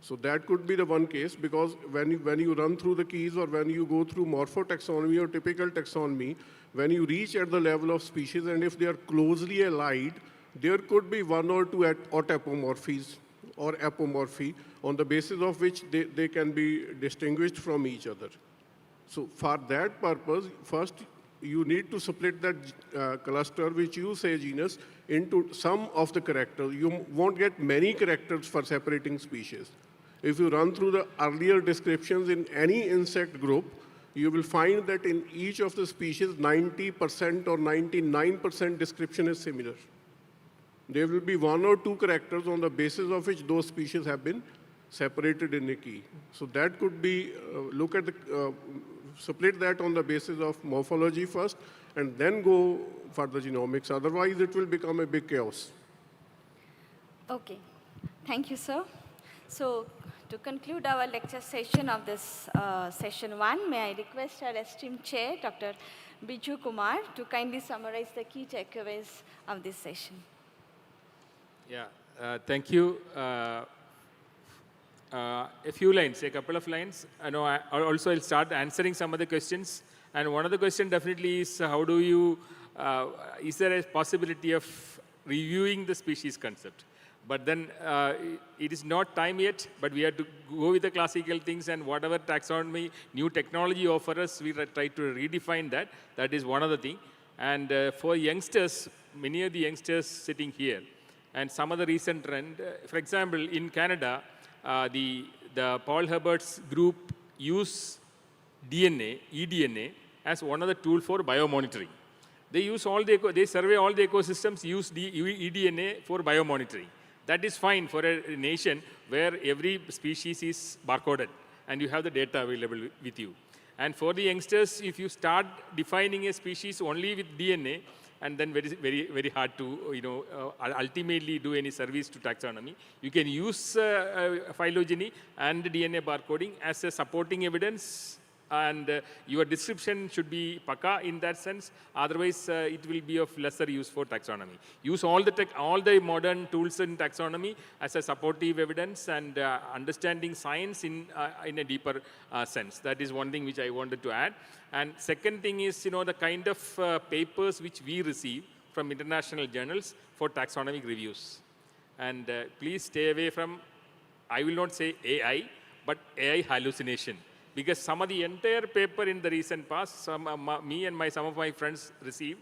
So that could be the one case, because when you run through the keys or when you go through morphotaxonomy or typical taxonomy, when you reach at the level of species and if they are closely allied, there could be 1 or 2 autapomorphies or apomorphy on the basis of which they can be distinguished from each other. So for that purpose, first you need to split that cluster, which you say genus, into some of the characters. You won't get many characters for separating species. If you run through the earlier descriptions in any insect group, you will find that in each of the species, 90% or 99% description is similar. There will be 1 or 2 characters on the basis of which those species have been separated in a key. So that could be, look at the, split that on the basis of morphology first, and then go for the genomics. Otherwise, it will become a big chaos. Okay. Thank you, sir. So, to conclude our lecture session of this session 1, may I request our esteemed chair, Dr. Biju Kumar, to kindly summarize the key takeaways of this session. Yeah, thank you. A few lines, a couple of lines. I know also I'll start answering some of the questions. And one of the questions definitely is how do you, is there a possibility of reviewing the species concept? But then it is not time yet, but we have to go with the classical things and whatever taxonomy, new technology offer us, we try to redefine that. That is one of the things. And for youngsters, many of the youngsters sitting here, and some of the recent trend, for example, in Canada, the Paul Herbert's group use DNA, eDNA, as one of the tools for biomonitoring. They use they survey all the ecosystems, use eDNA for biomonitoring. That is fine for a nation where every species is barcoded and you have the data available with you. And for the youngsters, if you start defining a species only with DNA, and then very hard to ultimately do any service to taxonomy. You can use phylogeny and DNA barcoding as a supporting evidence, and your description should be paka in that sense. Otherwise, it will be of lesser use for taxonomy. Use all the modern tools in taxonomy as a supportive evidence and understanding science in a deeper sense. That is one thing which I wanted to add. And second thing is, the kind of papers which we receive from international journals for taxonomic reviews. And please stay away from, I will not say AI, but AI hallucination. Because some of the entire paper in the recent past, me and some of my friends received,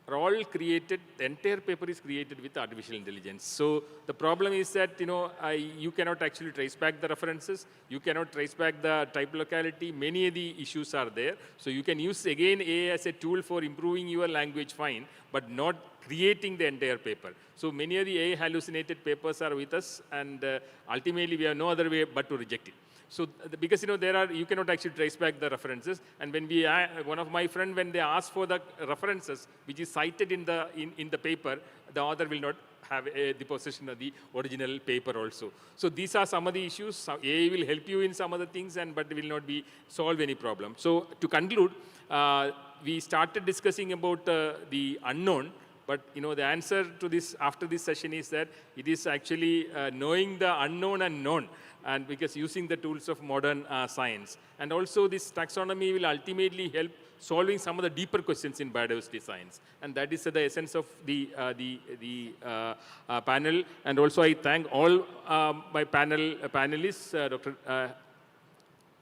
are all created, the entire paper is created with artificial intelligence. So the problem is that, you cannot actually trace back the references, you cannot trace back the type locality, many of the issues are there. So you can use again AI as a tool for improving your language fine, but not creating the entire paper. So many of the AI hallucinated papers are with us, and ultimately we have no other way but to reject it. So, because you cannot actually trace back the references, and when one of my friends, when they ask for the references, which is cited in the paper, the author will not have the possession of the original paper also. So these are some of the issues. AI will help you in some of the things, but will not solve any problem. So to conclude, we started discussing about the unknown. But the answer to this after this session is that it is actually knowing the unknown and known, and because using the tools of modern science. And also this taxonomy will ultimately help solving some of the deeper questions in biodiversity science. And that is the essence of the panel. And also I thank all my panelists,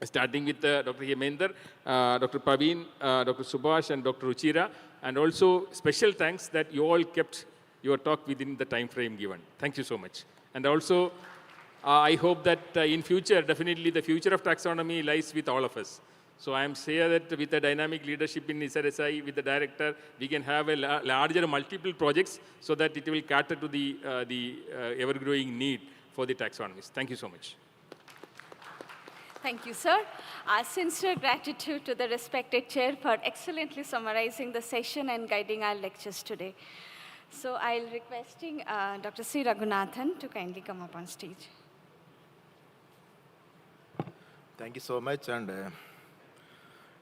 starting with Dr. Hemender, Dr. Praveen, Dr. Subhash, and Dr. Ruchira. And also special thanks that you all kept your talk within the time frame given. Thank you so much. And also, I hope that in future, definitely the future of taxonomy lies with all of us. So I am sure that with the dynamic leadership in SRSI, with the director, we can have a larger multiple projects so that it will cater to the ever-growing need for the taxonomists. Thank you so much. Thank you, sir. Our sincere gratitude to the respected chair for excellently summarizing the session and guiding our lectures today. So I'll requesting Dr. C. Raghunathan to kindly come up on stage. Thank you so much. And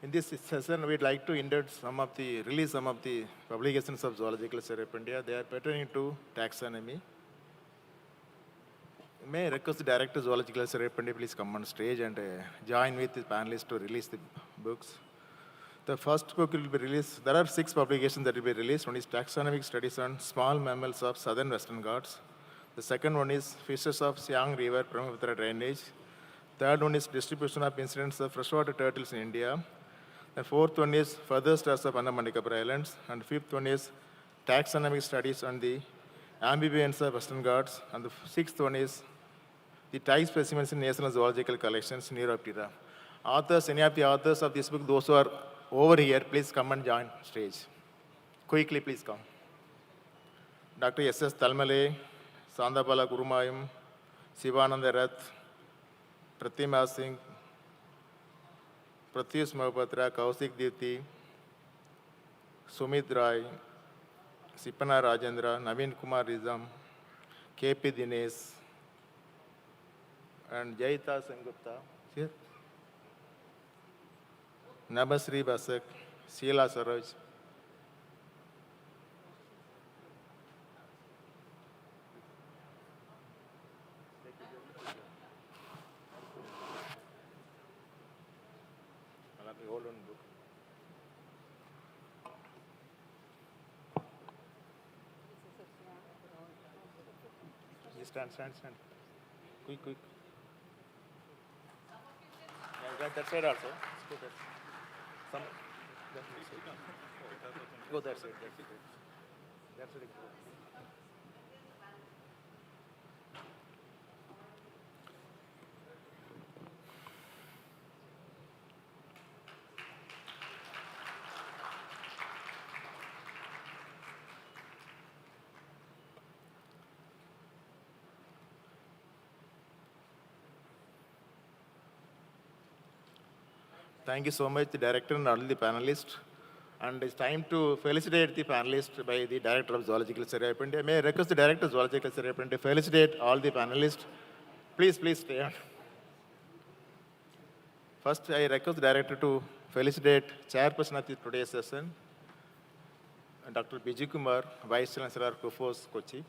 in this session, we'd like to release some of the publications of Zoological Survey of India. They are pertaining to taxonomy. May I request the Director of Zoological Survey of India please come on stage and join with the panelists to release the books. The first book will be released. There are 6 publications that will be released. One is Taxonomic Studies on Small Mammals of Southern Western Ghats. The second one is Fishes of Siang River Brahmaputra Drainage. Third one is Distribution of Incidents of Freshwater Turtles in India. The fourth one is Further Studies of Andaman and Nicobar Islands. And the fifth one is Taxonomic Studies on the Amphibians of Western Ghats. And the sixth one is the type specimens in National Zoological Collections, Neuroptera. Authors, any of the authors of this book, those who are over here, please come and join stage. Quickly, please come. Dr. S.S. Talmale, Sandapala Kurumayam, Sivananda Rath, Pratima Singh, Pratyush Mahapatra, Kausik Dirti, Sumit Rai, Sipana Rajendra, Naveen Kumar Rizam, K.P. Dinesh, and Jaita Sengupta, here. Nabasri Basak, Sheila Saroj. Stand. Quick. Yeah, that side also. Let's go there. Some. Go that side. That side. Thank you so much, the director and all the panelists. And it's time to felicitate the panelists by the director of Zoological Survey of India. May I request the director of Zoological Survey of India to felicitate all the panelists. Please stay on. First, I request the director to felicitate chairperson of today's session, Dr. Biju Kumar, Vice Chancellor, Kufos, Kochi.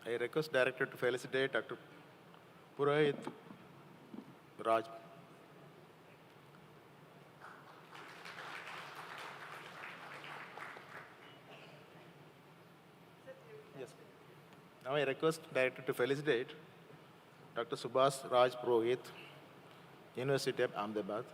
I request director to felicitate Dr. Purohit Raj. Yes. Now I request director to felicitate Dr. Subhas Raj Purohit, University of Ahmedabad.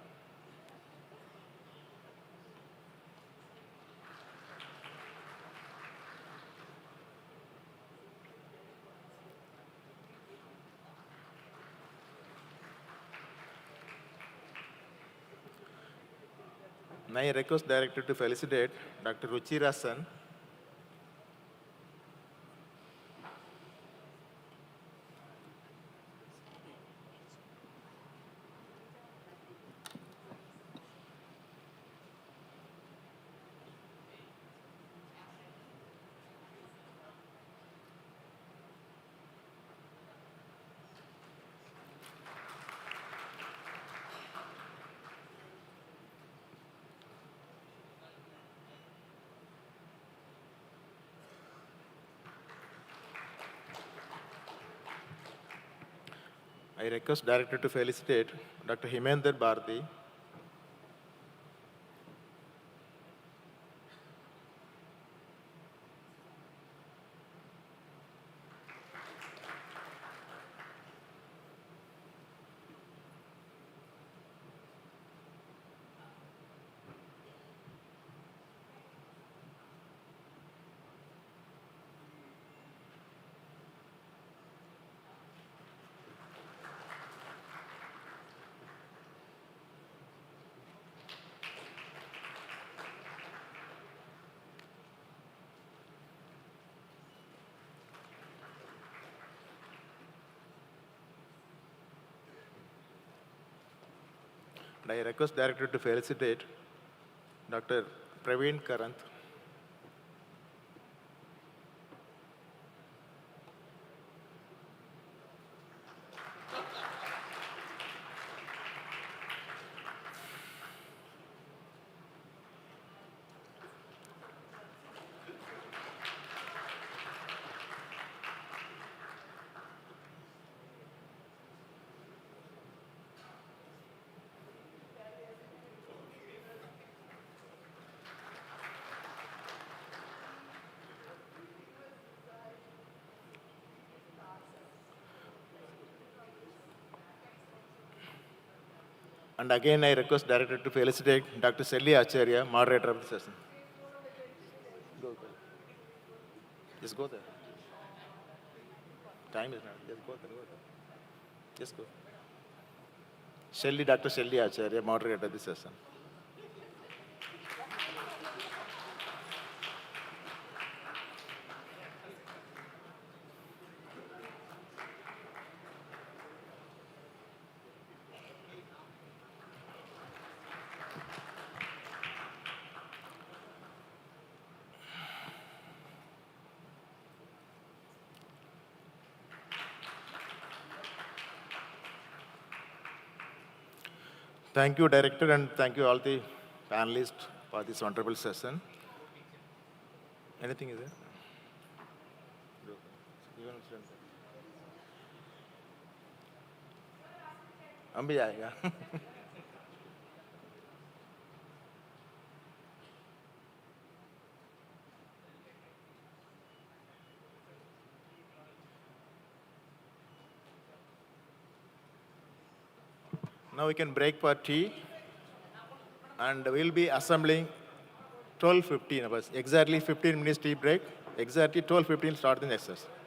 Now I request director to felicitate Dr. Ruchira Sen. I request director to felicitate Dr. Himender Bharti. And I request director to felicitate Dr. Praveen Karanth. And again, I request director to felicitate Dr. Selli Acharya, moderator of the session. Go. Just go there. Time is not. Just go there. Just go. Dr. Selli Acharya, moderator of the session. Thank you, Director, and thank you all the panelists for this wonderful session. Anything is there? हम भी आएगा. Now we can break for tea, and we'll be assembling 12:15 hours. Exactly 15 minutes tea break. Exactly 12:15 start the next session.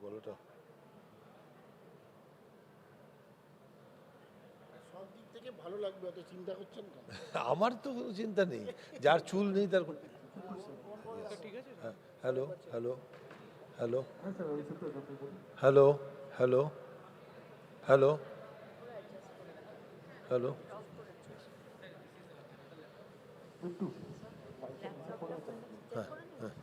গলাটা আমার তো কোনো চিন্তা নেই, যার চুল নেই তার hello hello hello hello hello hello hello হ্যাঁ হ্যাঁ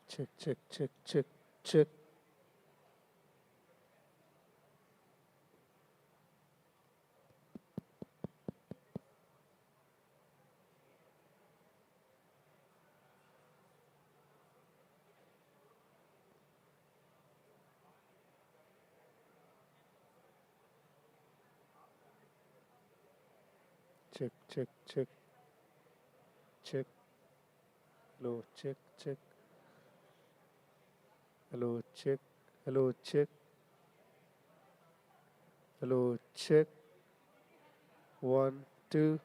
check check check check check check check check check hello check check hello check hello check hello check 1 2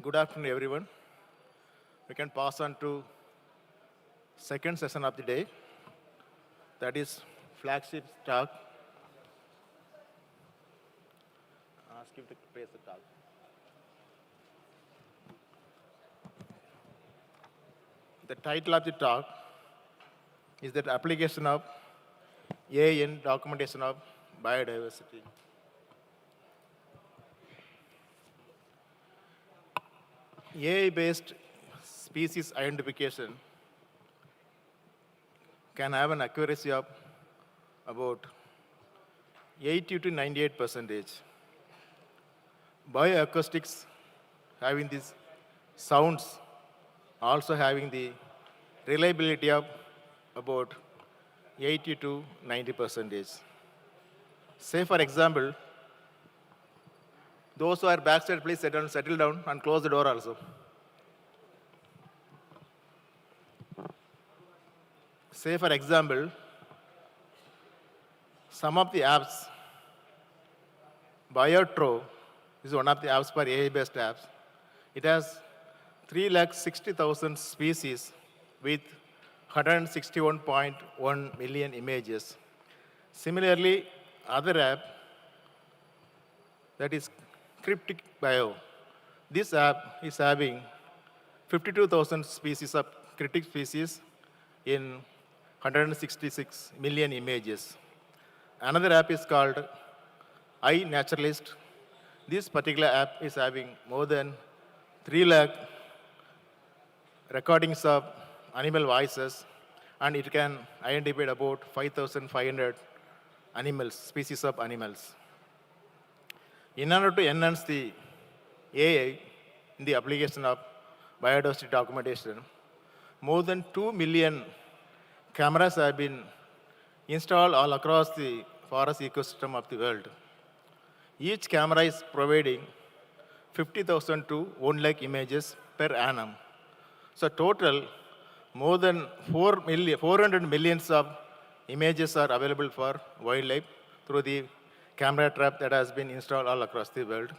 Good afternoon, everyone. We can pass on to second session of the day, that is flagship talk. Ask you to praise the talk. The title of the talk is that application of AI in documentation of biodiversity. AI-based species identification can have an accuracy of about 80 to 98%. Bioacoustics having these sounds also having the reliability of about 80 to 90%. Say, for example, those who are backside, please settle down and close the door also. Say, for example, some of the apps, Biotro is one of the apps for AI-based apps. It has 360,000 species with 161.1 million images. Similarly, other app, that is Cryptic Bio. This app is having 52,000 species of cryptic species in 166 million images. Another app is called iNaturalist. This particular app is having more than 3 lakh recordings of animal voices, and it can identify about 5,500 animals, species of animals. In order to enhance the AI in the application of biodiversity documentation, more than 2 million cameras have been installed all across the forest ecosystem of the world. Each camera is providing 50,000 to 1 lakh images per annum. So total, more than 400 millions of images are available for wildlife through the camera trap that has been installed all across the world.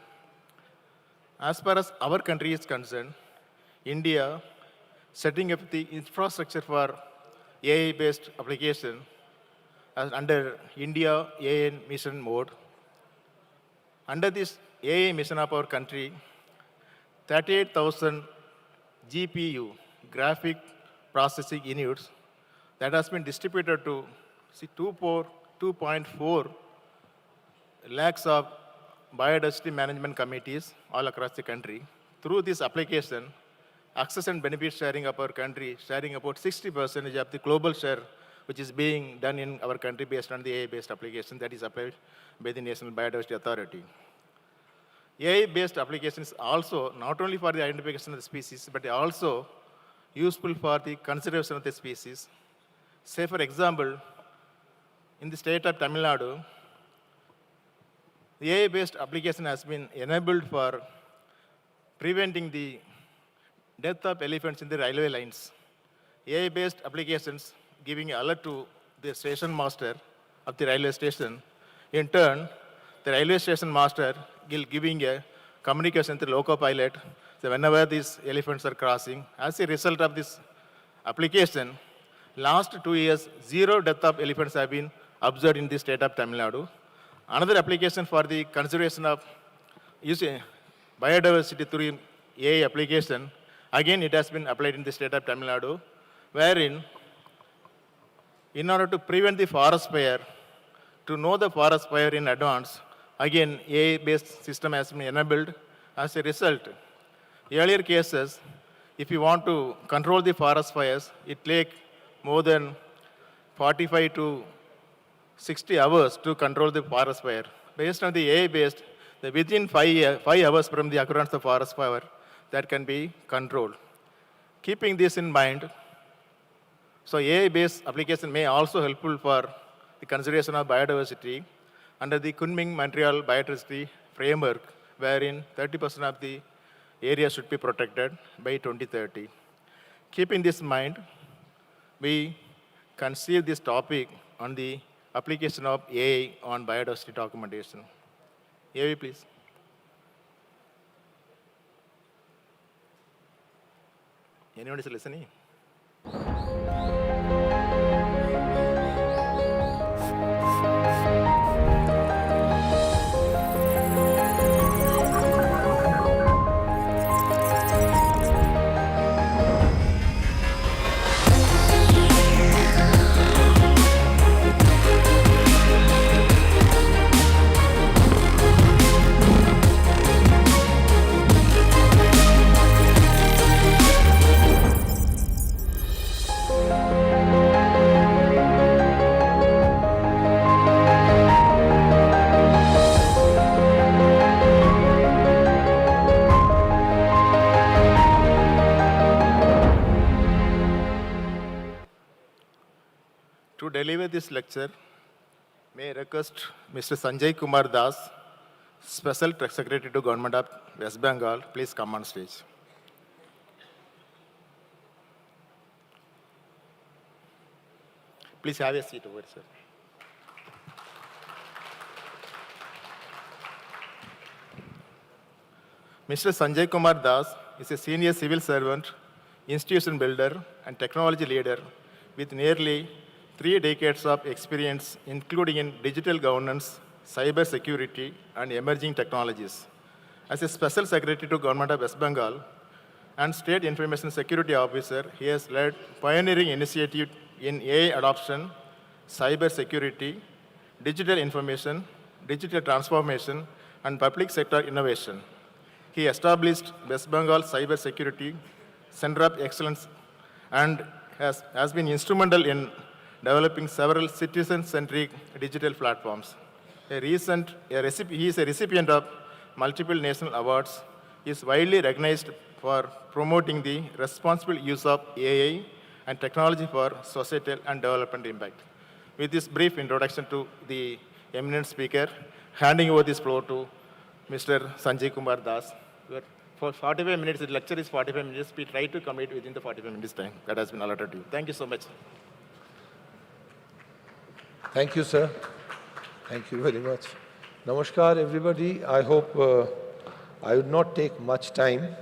As far as our country is concerned, India setting up the infrastructure for AI-based application as under India AI mission mode. Under this AI mission of our country, 38,000 GPU, graphic processing units, that has been distributed to 2.4 lakhs of biodiversity management committees all across the country. Through this application, access and benefit sharing of our country, sharing about 60% of the global share, which is being done in our country based on the AI-based application that is applied by the National Biodiversity Authority. AI-based applications also not only for the identification of the species, but also useful for the conservation of the species. Say, for example, in the state of Tamil Nadu, the AI-based application has been enabled for preventing the death of elephants in the railway lines. AI-based applications giving alert to the station master of the railway station. In turn, the railway station master will giving a communication to the loco pilot. So whenever these elephants are crossing, as a result of this application, last 2 years, 0 death of elephants have been observed in the state of Tamil Nadu. Another application for the conservation of biodiversity through AI application, again it has been applied in the state of Tamil Nadu, wherein in order to prevent the forest fire, to know the forest fire in advance, again AI-based system has been enabled. As a result, earlier cases, if you want to control the forest fires, it takes more than 45 to 60 hours to control the forest fire. Based on the AI-based, within 5 hours from the occurrence of forest fire, that can be controlled. Keeping this in mind, so AI-based application may also helpful for the conservation of biodiversity under the Kunming-Montreal Biodiversity Framework, wherein 30% of the area should be protected by 2030. Keeping this in mind, we conceive this topic on the application of AI on biodiversity documentation. AI, please. Anyone is listening? To deliver this lecture, may I request Mr. Sanjay Kumar Das, Special Secretary to Government of West Bengal, please come on stage. Please have a seat over, sir. Mr. Sanjay Kumar Das is a senior civil servant, institution builder, and technology leader with nearly 3 decades of experience, including in digital governance, cyber security, and emerging technologies. As a Special Secretary to Government of West Bengal and State Information Security Officer, he has led pioneering initiatives in AI adoption, cyber security, digital information, digital transformation, and public sector innovation. He established West Bengal Cyber Security Center of Excellence and has been instrumental in developing several citizen-centric digital platforms. He is a recipient of multiple national awards. He is widely recognized for promoting the responsible use of AI and technology for societal and development impact. With this brief introduction to the eminent speaker, handing over this floor to Mr. Sanjay Kumar Das. For 45 minutes, the lecture is 45 minutes. We try to complete within the 45 minutes time that has been allotted to you. Thank you so much. Thank you, sir. Thank you very much. Namaskar, everybody. I hope I would not take much time,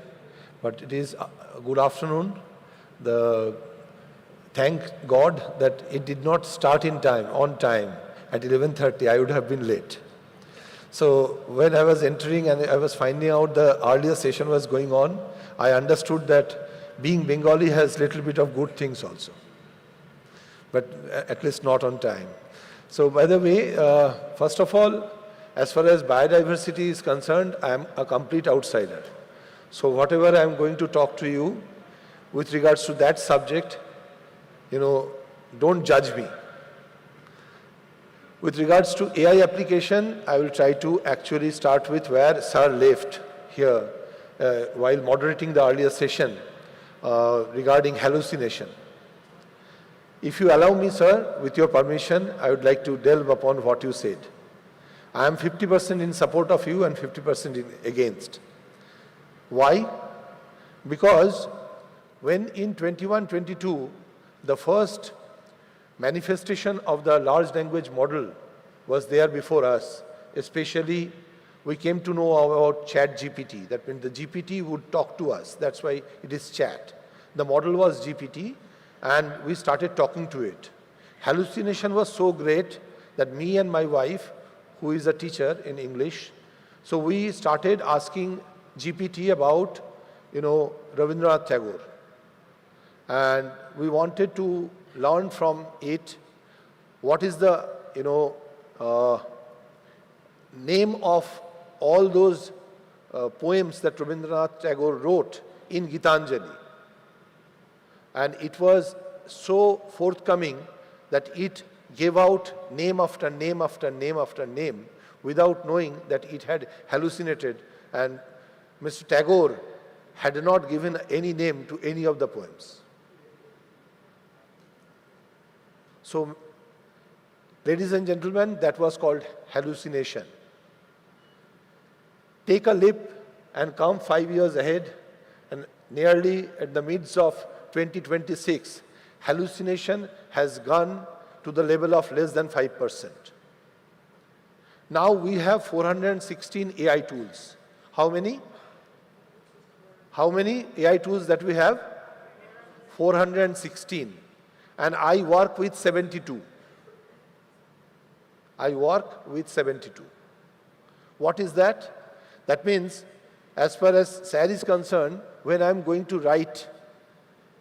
but it is good afternoon. Thank God that it did not start on time. At 11:30, I would have been late. So when I was entering and I was finding out the earlier session was going on, I understood that being Bengali has little bit of good things also, but at least not on time. So by the way, first of all, as far as biodiversity is concerned, I am a complete outsider. So whatever I am going to talk to you with regards to that subject, don't judge me. With regards to AI application, I will try to actually start with where Sir left here while moderating the earlier session regarding hallucination. If you allow me, sir, with your permission, I would like to delve upon what you said. I am 50% in support of you and 50% against. Why? Because when in 21-22, the first manifestation of the large language model was there before us, especially we came to know about chat GPT. That means the GPT would talk to us. That's why it is chat. The model was GPT and we started talking to it. Hallucination was so great that me and my wife, who is a teacher in English, so we started asking GPT about, Rabindranath Tagore. And we wanted to learn from it what is the, name of all those poems that Rabindranath Tagore wrote in Gitanjali. And it was so forthcoming that it gave out name after name after name after name without knowing that it had hallucinated, and Mr. Tagore had not given any name to any of the poems. So, ladies and gentlemen, that was called hallucination. Take a leap and come 5 years ahead, and nearly at the midst of 2026, hallucination has gone to the level of less than 5%. Now we have 416 AI tools. How many? How many AI tools that we have? 416. And I work with 72. I work with 72. What is that? That means, as far as SAR is concerned, when I'm going to write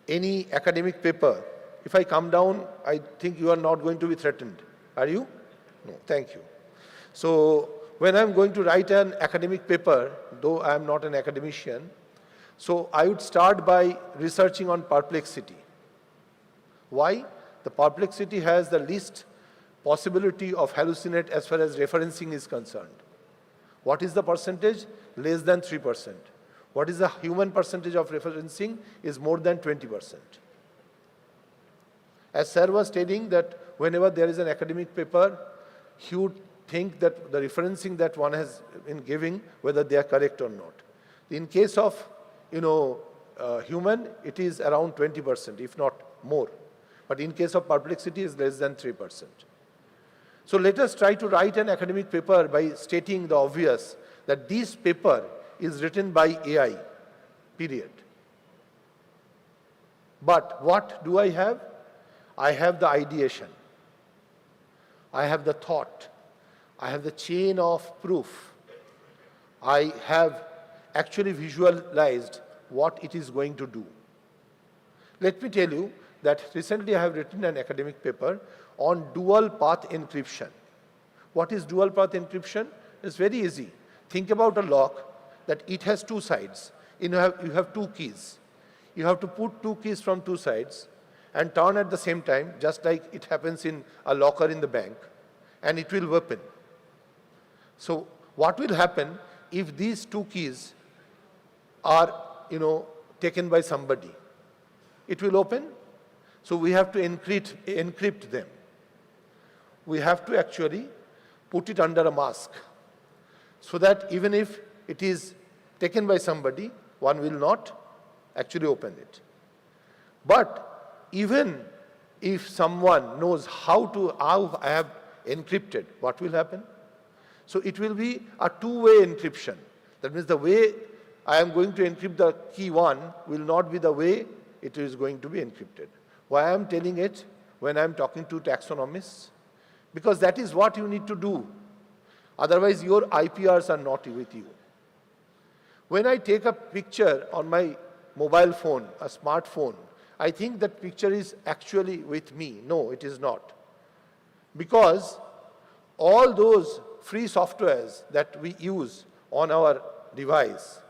any academic paper, if I come down, I think you are not going to be threatened. Are you? No, thank you. So when I'm going to write an academic paper, though I'm not an academician, so I would start by researching on perplexity. Why? The perplexity has the least possibility of hallucinate as far as referencing is concerned. What is the percentage? Less than 3%. What is the human percentage of referencing? Is more than 20%. As Sir was stating that whenever there is an academic paper, he would think that the referencing that one has been giving, whether they are correct or not. In case of, human, it is around 20%, if not more. But in case of perplexity, it is less than 3%. So let us try to write an academic paper by stating the obvious, that this paper is written by AI, period. But what do I have? I have the ideation. I have the thought. I have the chain of proof. I have actually visualized what it is going to do. Let me tell you that recently I have written an academic paper on dual path encryption. What is dual path encryption? It's very easy. Think about a lock that it has two sides. You have two keys. You have to put two keys from two sides and turn at the same time, just like it happens in a locker in the bank, and it will open. So what will happen if these two keys are, taken by somebody? It will open. So we have to encrypt them. We have to actually put it under a mask so that even if it is taken by somebody, one will not actually open it. But even if someone knows how I have encrypted, what will happen? So it will be a two-way encryption. That means the way I am going to encrypt the key 1 will not be the way it is going to be encrypted. Why I am telling it when I am talking to taxonomists? Because that is what you need to do. Otherwise, your IPRs are not with you. When I take a picture on my mobile phone, a smartphone, I think that picture is actually with me. No, it is not. Because all those free softwares that we use on our device,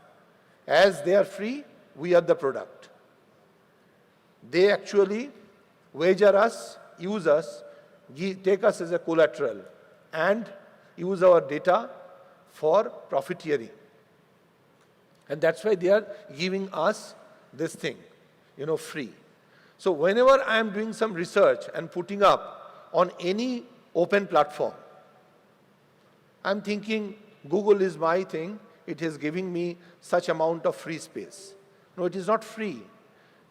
as they are free, we are the product. They actually wager us, use us, take us as a collateral, and use our data for profiteering. And that's why they are giving us this thing, free. So whenever I am doing some research and putting up on any open platform, I'm thinking Google is my thing, it is giving me such amount of free space. No, it is not free,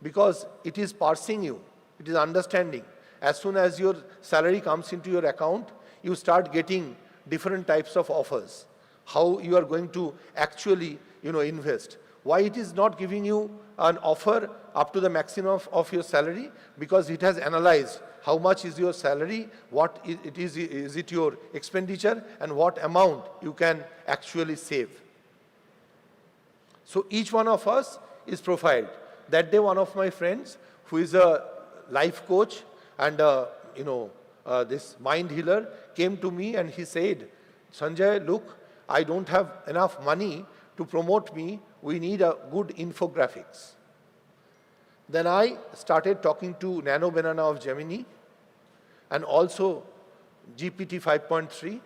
because it is parsing you, it is understanding. As soon as your salary comes into your account, you start getting different types of offers, how you are going to actually invest. Why it is not giving you an offer up to the maximum of your salary? Because it has analyzed how much is your salary, what is it your expenditure, and what amount you can actually save. So each one of us is profiled. That day, one of my friends, who is a life coach and this mind healer, came to me and he said, Sanjay, look, I don't have enough money to promote me. We need a good infographics. Then I started talking to Nano Banana of Gemini and also GPT 5.3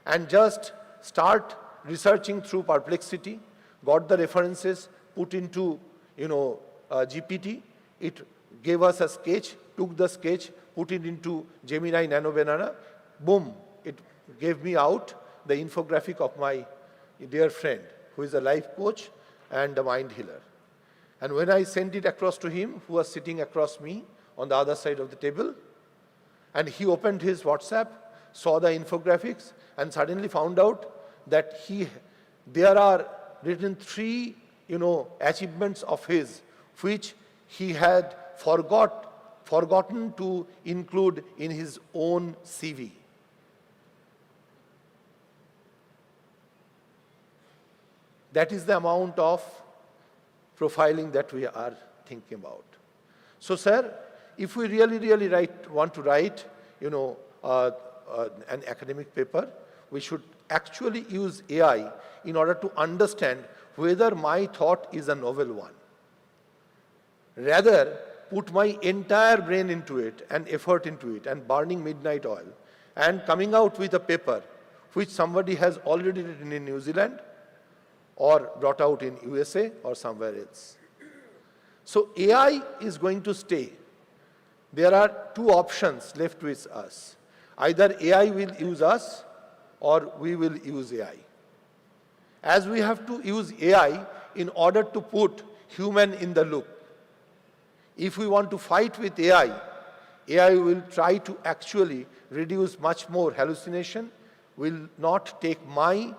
and just start researching through Perplexity, got the references, put into GPT. It gave us a sketch, took the sketch, put it into Gemini Nano Banana. Boom, it gave me out the infographic of my dear friend, who is a life coach and a mind healer. And when I sent it across to him, who was sitting across me on the other side of the table, and he opened his WhatsApp, saw the infographics, and suddenly found out that there are written 3 achievements of his, which he had forgotten to include in his own CV. That is the amount of profiling that we are thinking about. So, sir, if we really want to write, an academic paper, we should actually use AI in order to understand whether my thought is a novel one. Rather, put my entire brain into it and effort into it and burning midnight oil and coming out with a paper which somebody has already written in New Zealand or brought out in USA or somewhere else. So AI is going to stay. There are 2 options left with us. Either AI will use us or we will use AI. As we have to use AI in order to put human in the loop. If we want to fight with AI, AI will try to actually reduce much more hallucination, will not take my,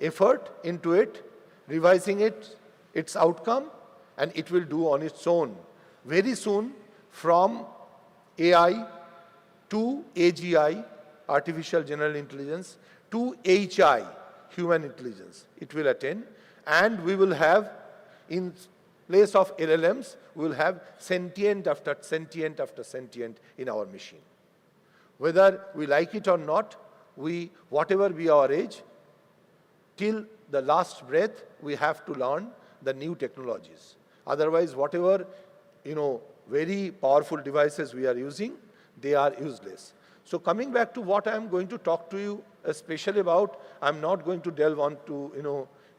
effort into it, revising it, its outcome, and it will do on its own. Very soon, from AI to AGI, artificial general intelligence, to HI, human intelligence, it will attain, and we will have, in place of LLMs, we will have sentient after sentient after sentient in our machine. Whether we like it or not, whatever be our age, till the last breath, we have to learn the new technologies. Otherwise, whatever, very powerful devices we are using, they are useless. So coming back to what I am going to talk to you especially about, I'm not going to delve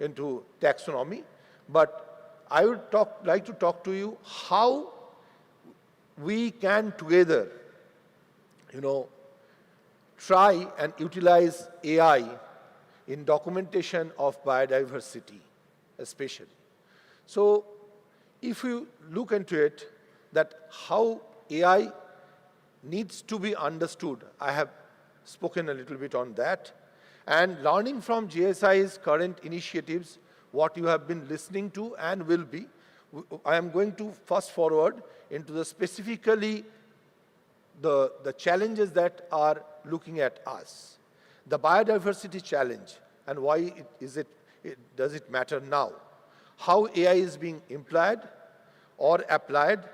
into taxonomy, but I would like to talk to you how we can together, try and utilize AI in documentation of biodiversity, especially. So if you look into it, that how AI needs to be understood, I have spoken a little bit on that, and learning from GSI's current initiatives, what you have been listening to and will be, I am going to fast forward into the specifically the challenges that are looking at us. the biodiversity challenge and why does it matter now, how AI is being implied or applied,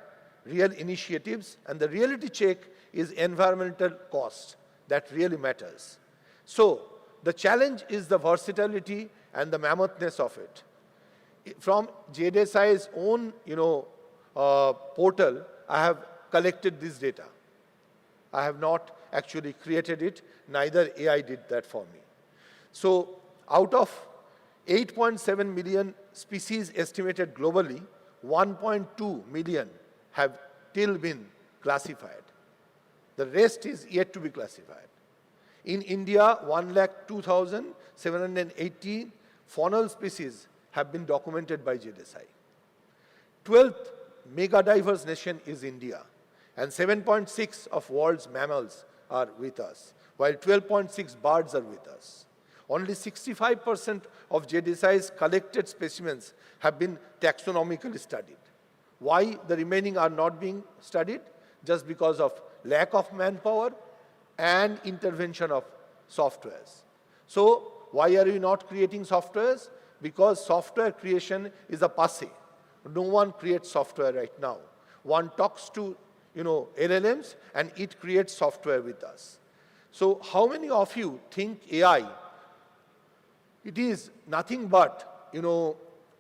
real initiatives, and the reality check is environmental cost that really matters. So the challenge is the versatility and the mammothness of it. From JDSI's own portal, I have collected this data. I have not actually created it, neither AI did that for me. So out of 8.7 million species estimated globally, 1.2 million have till been classified. The rest is yet to be classified. In India, 102,780 faunal species have been documented by JDSI. 12th mega diverse nation is India, and 7.6 of world's mammals are with us, while 12.6 birds are with us. Only 65% of JDSI's collected specimens have been taxonomically studied. Why the remaining are not being studied? Just because of lack of manpower and intervention of softwares. So why are we not creating softwares? Because software creation is a passe. No one creates software right now. One talks to LLMs and it creates software with us. So how many of you think AI, it is nothing but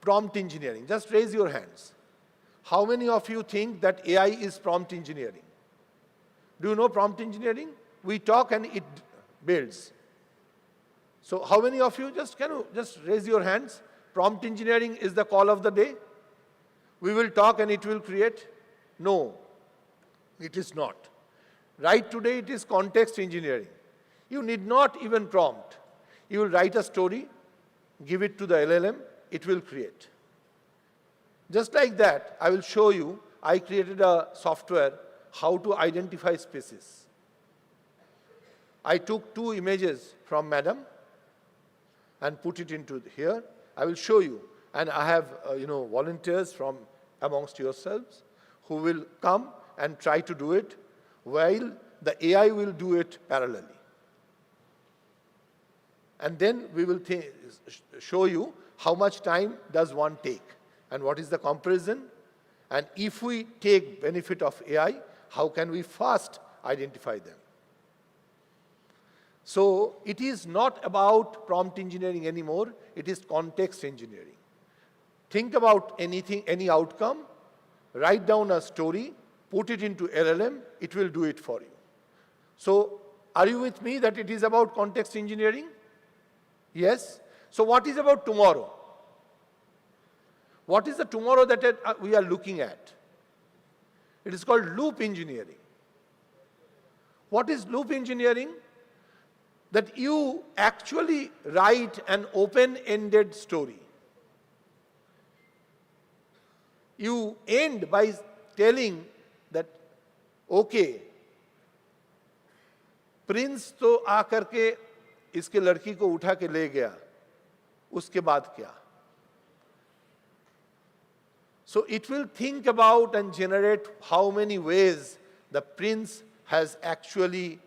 prompt engineering? Just raise your hands. How many of you think that AI is prompt engineering? Do you know prompt engineering? We talk and it builds. So how many of you just raise your hands? Prompt engineering is the call of the day? We will talk and it will create? No, it is not. Right today it is context engineering. You need not even prompt. You will write a story, give it to the LLM, it will create. Just like that, I will show you, I created a software how to identify species. I took 2 images from Madam and put it into here. I will show you. And I have volunteers from amongst yourselves who will come and try to do it while the AI will do it parallelly. And then we will show you how much time does one take and what is the comparison. And if we take benefit of AI, how can we fast identify them? So it is not about prompt engineering anymore, it is context engineering. Think about anything, any outcome, write down a story, put it into LLM, it will do it for you. So are you with me that it is about context engineering? Yes? So what is about tomorrow? What is the tomorrow that we are looking at? It is called loop engineering. What is loop engineering? That you actually write an open-ended story. You end by telling that, okay, Prince तो आकर के इसके लड़की को उठा के ले गया, उसके बाद क्या? So it will think about and generate how many ways the prince has actually,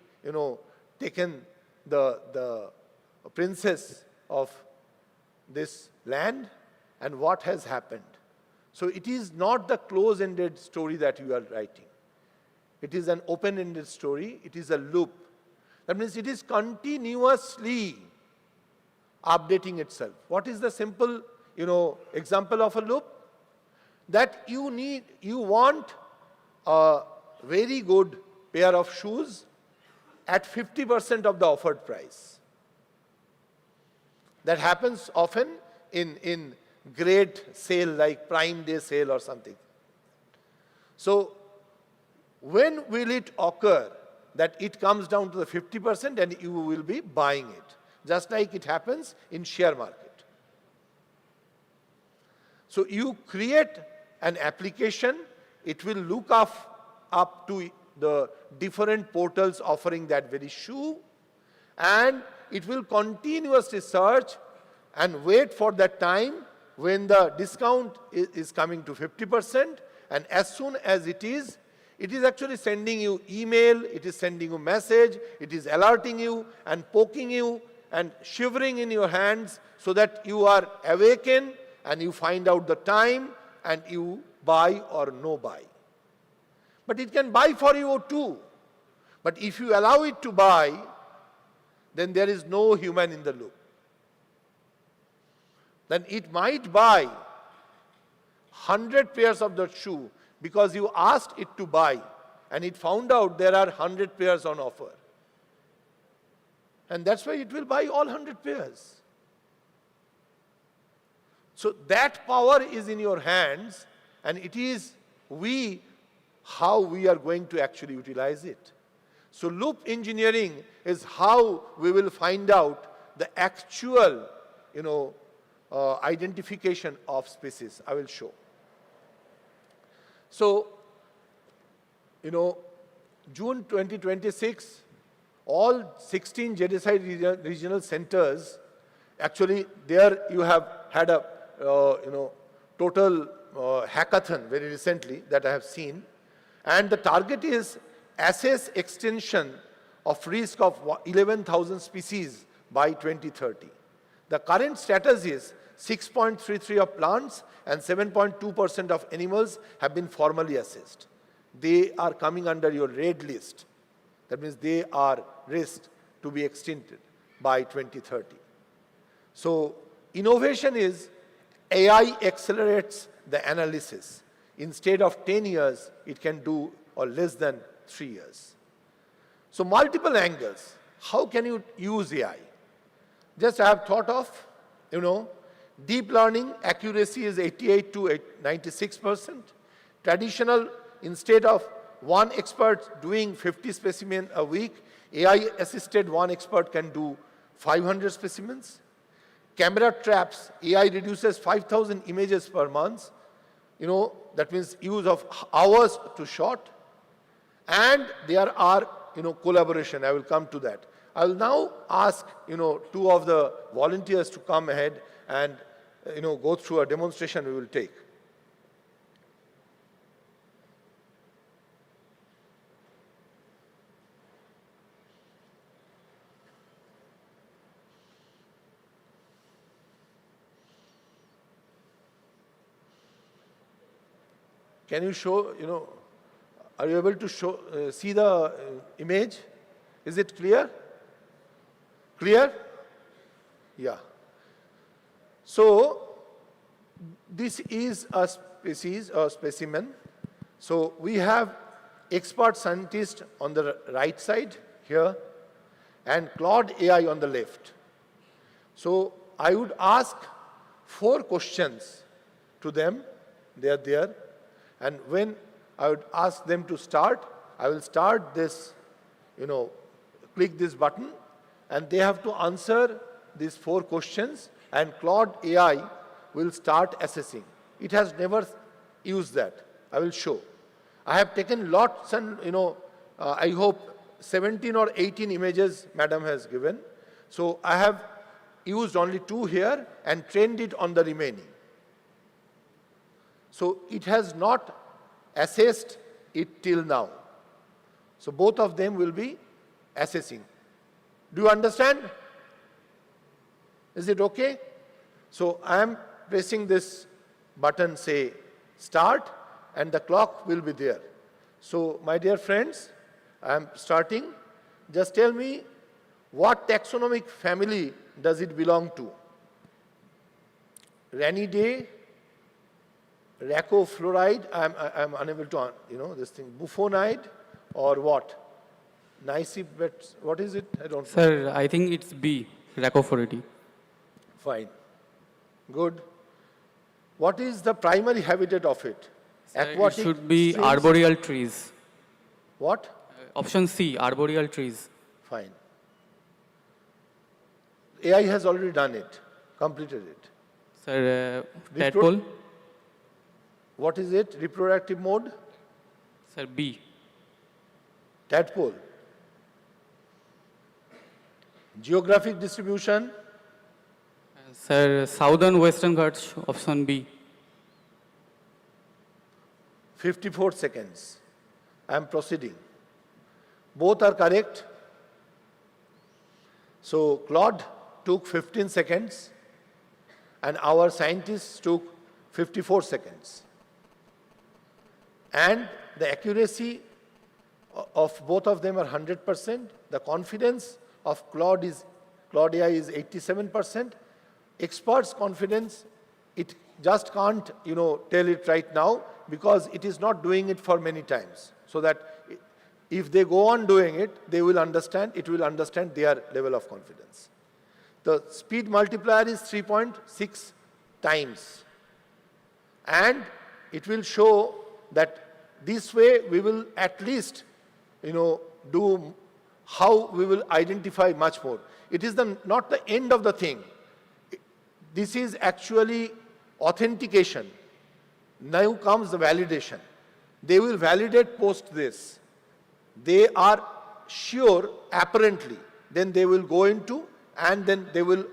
taken the princess of this land and what has happened. So it is not the close-ended story that you are writing. It is an open-ended story. It is a loop. That means it is continuously updating itself. What is the simple, example of a loop? That you want a very good pair of shoes at 50% of the offered price. That happens often in great sale like Prime Day sale or something. So when will it occur that it comes down to the 50% and you will be buying it? Just like it happens in share market. So you create an application, it will look up to the different portals offering that very shoe, and it will continuously search and wait for that time when the discount is coming to 50%, and as soon as it is, It is actually sending you email, it is sending you message, it is alerting you and poking you and shivering in your hands so that you are awakened and you find out the time and you buy or no buy. But it can buy for you too. But if you allow it to buy, then there is no human in the loop. Then it might buy 100 pairs of the shoe because you asked it to buy and it found out there are 100 pairs on offer. And that's why it will buy all 100 pairs. So that power is in your hands, and it is how we are going to actually utilize it. So loop engineering is how we will find out the actual, identification of species. I will show. So, June 2026, all 16 genocide regional centers, actually there you have had a total hackathon very recently that I have seen, and the target is assess extension of risk of 11,000 species by 2030. The current status is 6.33 of plants and 7.2% of animals have been formally assessed. They are coming under your red list. That means they are risked to be extincted by 2030. So innovation is AI accelerates the analysis. Instead of 10 years, it can do or less than 3 years. So multiple angles. How can you use AI? Just I have thought of, deep learning accuracy is 88 to 96%. Traditional, instead of one expert doing 50 specimens a week, AI-assisted one expert can do 500 specimens. Camera traps, AI reduces 5,000 images per month. That means use of hours to shot. And there are, collaboration. I will come to that. I will now ask, two of the volunteers to come ahead and, go through a demonstration we will take. Can you show, are you able to show, see the image? Is it clear? Clear? Yeah. So, this is a species or specimen. So, we have expert scientist on the right side here and Claude AI on the left. So, I would ask 4 questions to them. They are there. And when I would ask them to start, I will start this, click this button, and they have to answer these 4 questions, and Claude AI will start assessing. It has never used that. I will show. I have taken lots and, I hope 17 or 18 images Madam has given. So I have used only 2 here and trained it on the remaining. So it has not assessed it till now. So both of them will be assessing. Do you understand? Is it okay? So I am pressing this button, say start, and the clock will be there. So my dear friends, I am starting. Just tell me what taxonomic family does it belong to? Ranidae, Racofluoride, I'm unable to, this thing, Buffonide, or what? Nicibet, what is it? I don't know. Sir, I think it's B, Racofluoride. Fine. Good. What is the primary habitat of it? Sir, Aquatic it should be streams? arboreal trees. What? Option C, arboreal trees. Fine. AI has already done it, completed it. Sir, tadpole. What is it? Reproductive mode? Sir, B. Tadpole. Geographic distribution? Sir, southern western Ghats, option B. 54 seconds. I am proceeding. Both are correct. So Claude took 15 seconds and our scientists took 54 seconds. And the accuracy of both of them are 100%. The confidence of Claudia is 87%. Experts' confidence, it just can't, tell it right now because it is not doing it for many times. So that if they go on doing it, they will understand, it will understand their level of confidence. The speed multiplier is 3.6 times. And it will show that this way we will at least, do how we will identify much more. It is not the end of the thing. This is actually authentication. Now comes the validation. They will validate post this. They are sure, apparently, then they will go into and then they will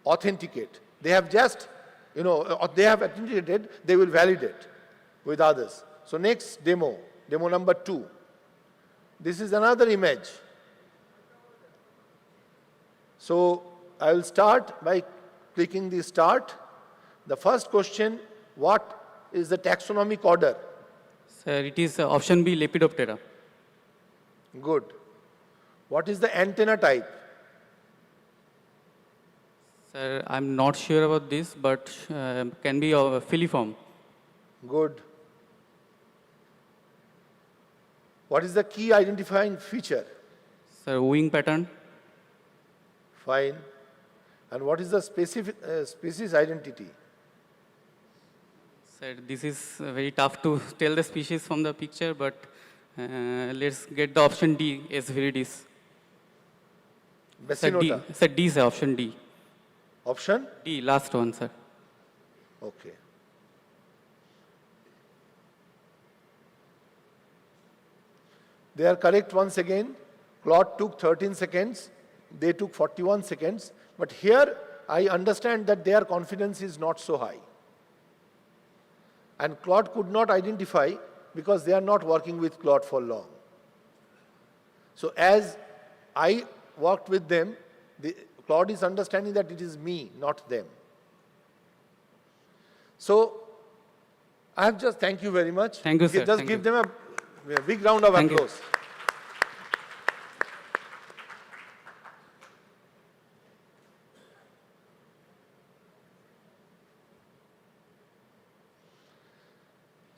authenticate. They have just, they have authenticated, they will validate with others. So next demo number 2. This is another image. So I will start by clicking the start. The first question, what is the taxonomic order? Sir, it is option B, Lepidoptera. Good. What is the antenna type? Sir, I'm not sure about this, but can be filiform. Good. What is the key identifying feature? Sir, wing pattern. Fine. And what is the species identity? Sir, this is very tough to tell the species from the picture, but let's get the option D, Esviridis. Basinota. Sir, D, sir, option D. Option? D, last one, sir. Okay. They are correct once again. Claude took 13 seconds. They took 41 seconds. But here, I understand that their confidence is not so high. And Claude could not identify because they are not working with Claude for long. So as I worked with them, Claude is understanding that it is me, not them. So I have just thank you very much. Thank you, sir. Just give them a big round of applause.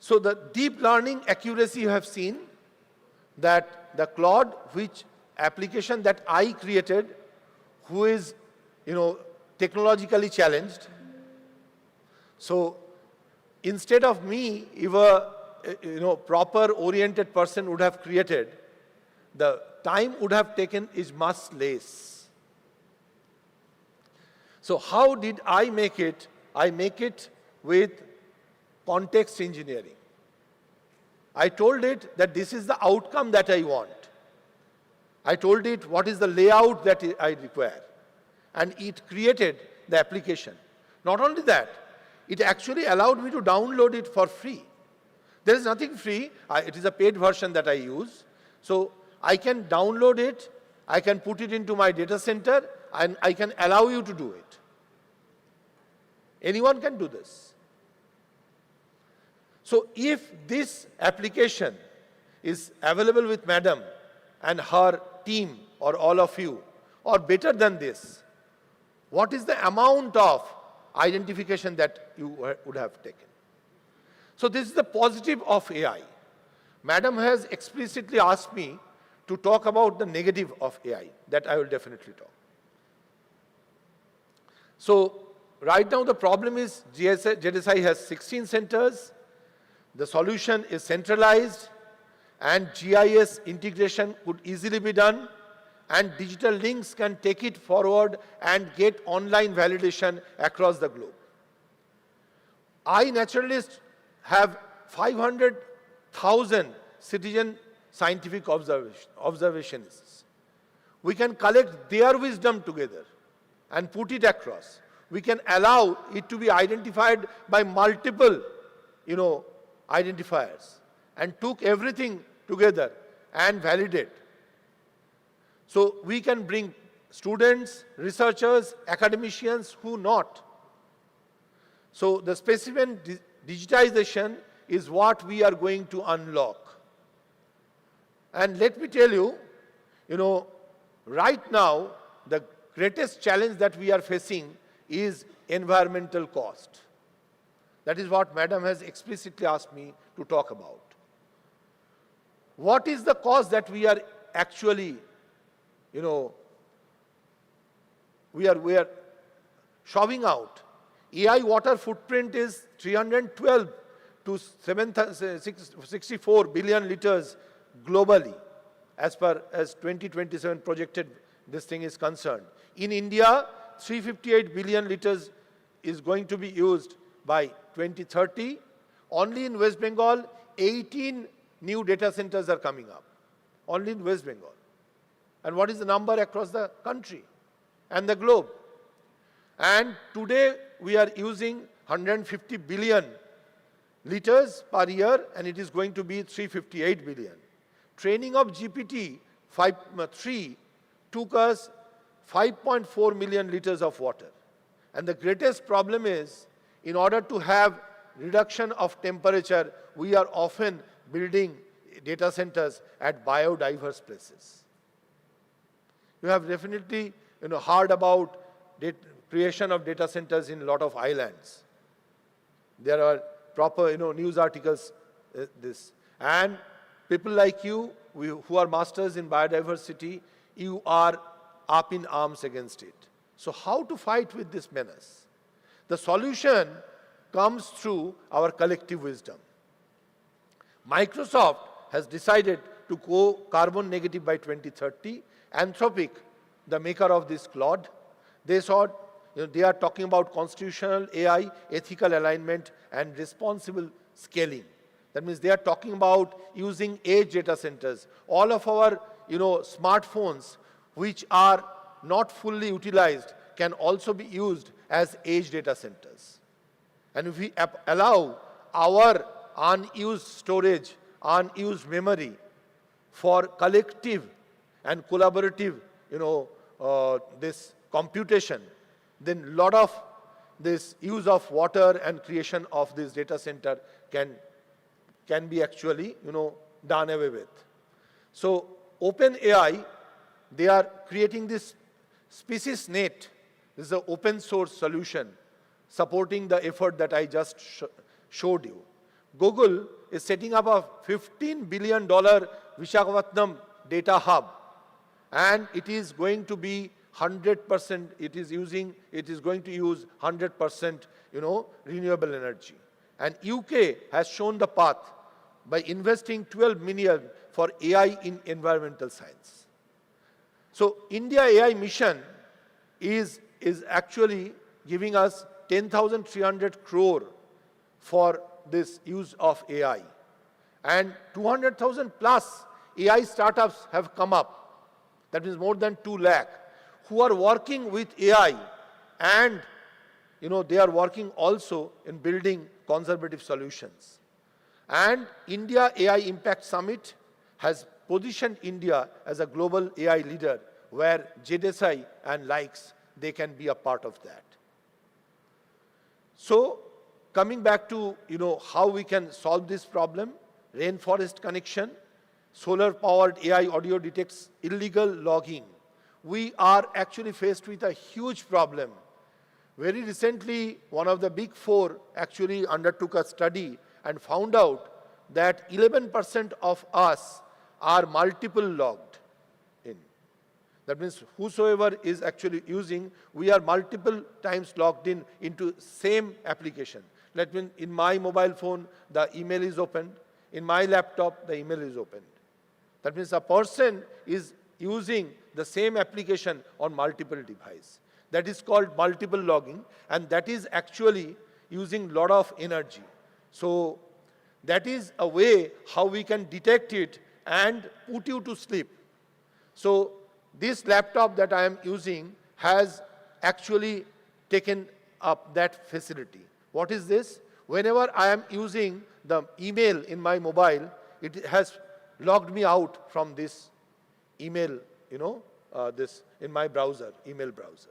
So the deep learning accuracy you have seen that the Claude, which application that I created, who is, technologically challenged. So instead of me, if a, proper oriented person would have created, the time would have taken is much less. So how did I make it? I make it with context engineering. I told it that this is the outcome that I want. I told it what is the layout that I require. And it created the application. Not only that, it actually allowed me to download it for free. There is nothing free. It is a paid version that I use. So I can download it, I can put it into my data center, and I can allow you to do it. Anyone can do this. So if this application is available with Madam and her team or all of you, or better than this, what is the amount of identification that you would have taken? So this is the positive of AI. Madam has explicitly asked me to talk about the negative of AI. That I will definitely talk. So right now the problem is GSI has 16 centers. The solution is centralized, and GIS integration could easily be done, and digital links can take it forward and get online validation across the globe. I, naturalist, have 500,000 citizen scientific observationists. We can collect their wisdom together and put it across. We can allow it to be identified by multiple, identifiers, and took everything together and validate. So we can bring students, researchers, academicians who not. So the specimen digitization is what we are going to unlock. And let me tell you, right now, the greatest challenge that we are facing is environmental cost. That is what Madam has explicitly asked me to talk about. What is the cost that we are actually, we are shoving out? AI water footprint is 312 to 64 billion liters globally, as 2027 projected this thing is concerned. In India, 358 billion liters is going to be used by 2030. Only in West Bengal, 18 new data centers are coming up. Only in West Bengal. And what is the number across the country and the globe? And today, we are using 150 billion liters per year, and it is going to be 358 billion. Training of GPT-3 took us 5.4 million liters of water. And the greatest problem is, in order to have reduction of temperature, we are often building data centers at biodiverse places. You have definitely heard about creation of data centers in a lot of islands. There are proper news articles this. And people like you, who are masters in biodiversity, you are up in arms against it. So how to fight with this menace? The solution comes through our collective wisdom. Microsoft has decided to go carbon negative by 2030. Anthropic, the maker of this Claude, they are talking about constitutional AI, ethical alignment, and responsible scaling. That means they are talking about using edge data centers. All of our smartphones, which are not fully utilized, can also be used as edge data centers. And if we allow our unused storage, unused memory for collective and collaborative, this computation, then a lot of this use of water and creation of this data center can be actually, done away with. So OpenAI, they are creating this species net. This is an open source solution supporting the effort that I just showed you. Google is setting up a $15 billion Visakhapatnam data hub, and it is going to be 100%, it is going to use 100%, renewable energy. And UK has shown the path by investing 12 million for AI in environmental science. So India AI mission is actually giving us 10,300 crore for this use of AI. And 200,000 plus AI startups have come up. That is more than 2 lakh, who are working with AI, and they are working also in building conservative solutions. And India AI Impact Summit has positioned India as a global AI leader, where JDSI and likes, they can be a part of that. So coming back to how we can solve this problem, rainforest connection, solar-powered AI audio detects illegal logging. We are actually faced with a huge problem. Very recently, one of the big 4 actually undertook a study and found out that 11% of us are multiple logged in. That means whosoever is actually using, we are multiple times logged in into same application. That means in my mobile phone, the email is opened. In my laptop, the email is opened. That means a person is using the same application on multiple devices. That is called multiple logging, and that is actually using a lot of energy. So that is a way how we can detect it and put you to sleep. So this laptop that I am using has actually taken up that facility. What is this? Whenever I am using the email in my mobile, it has logged me out from this email, this in my browser, email browser.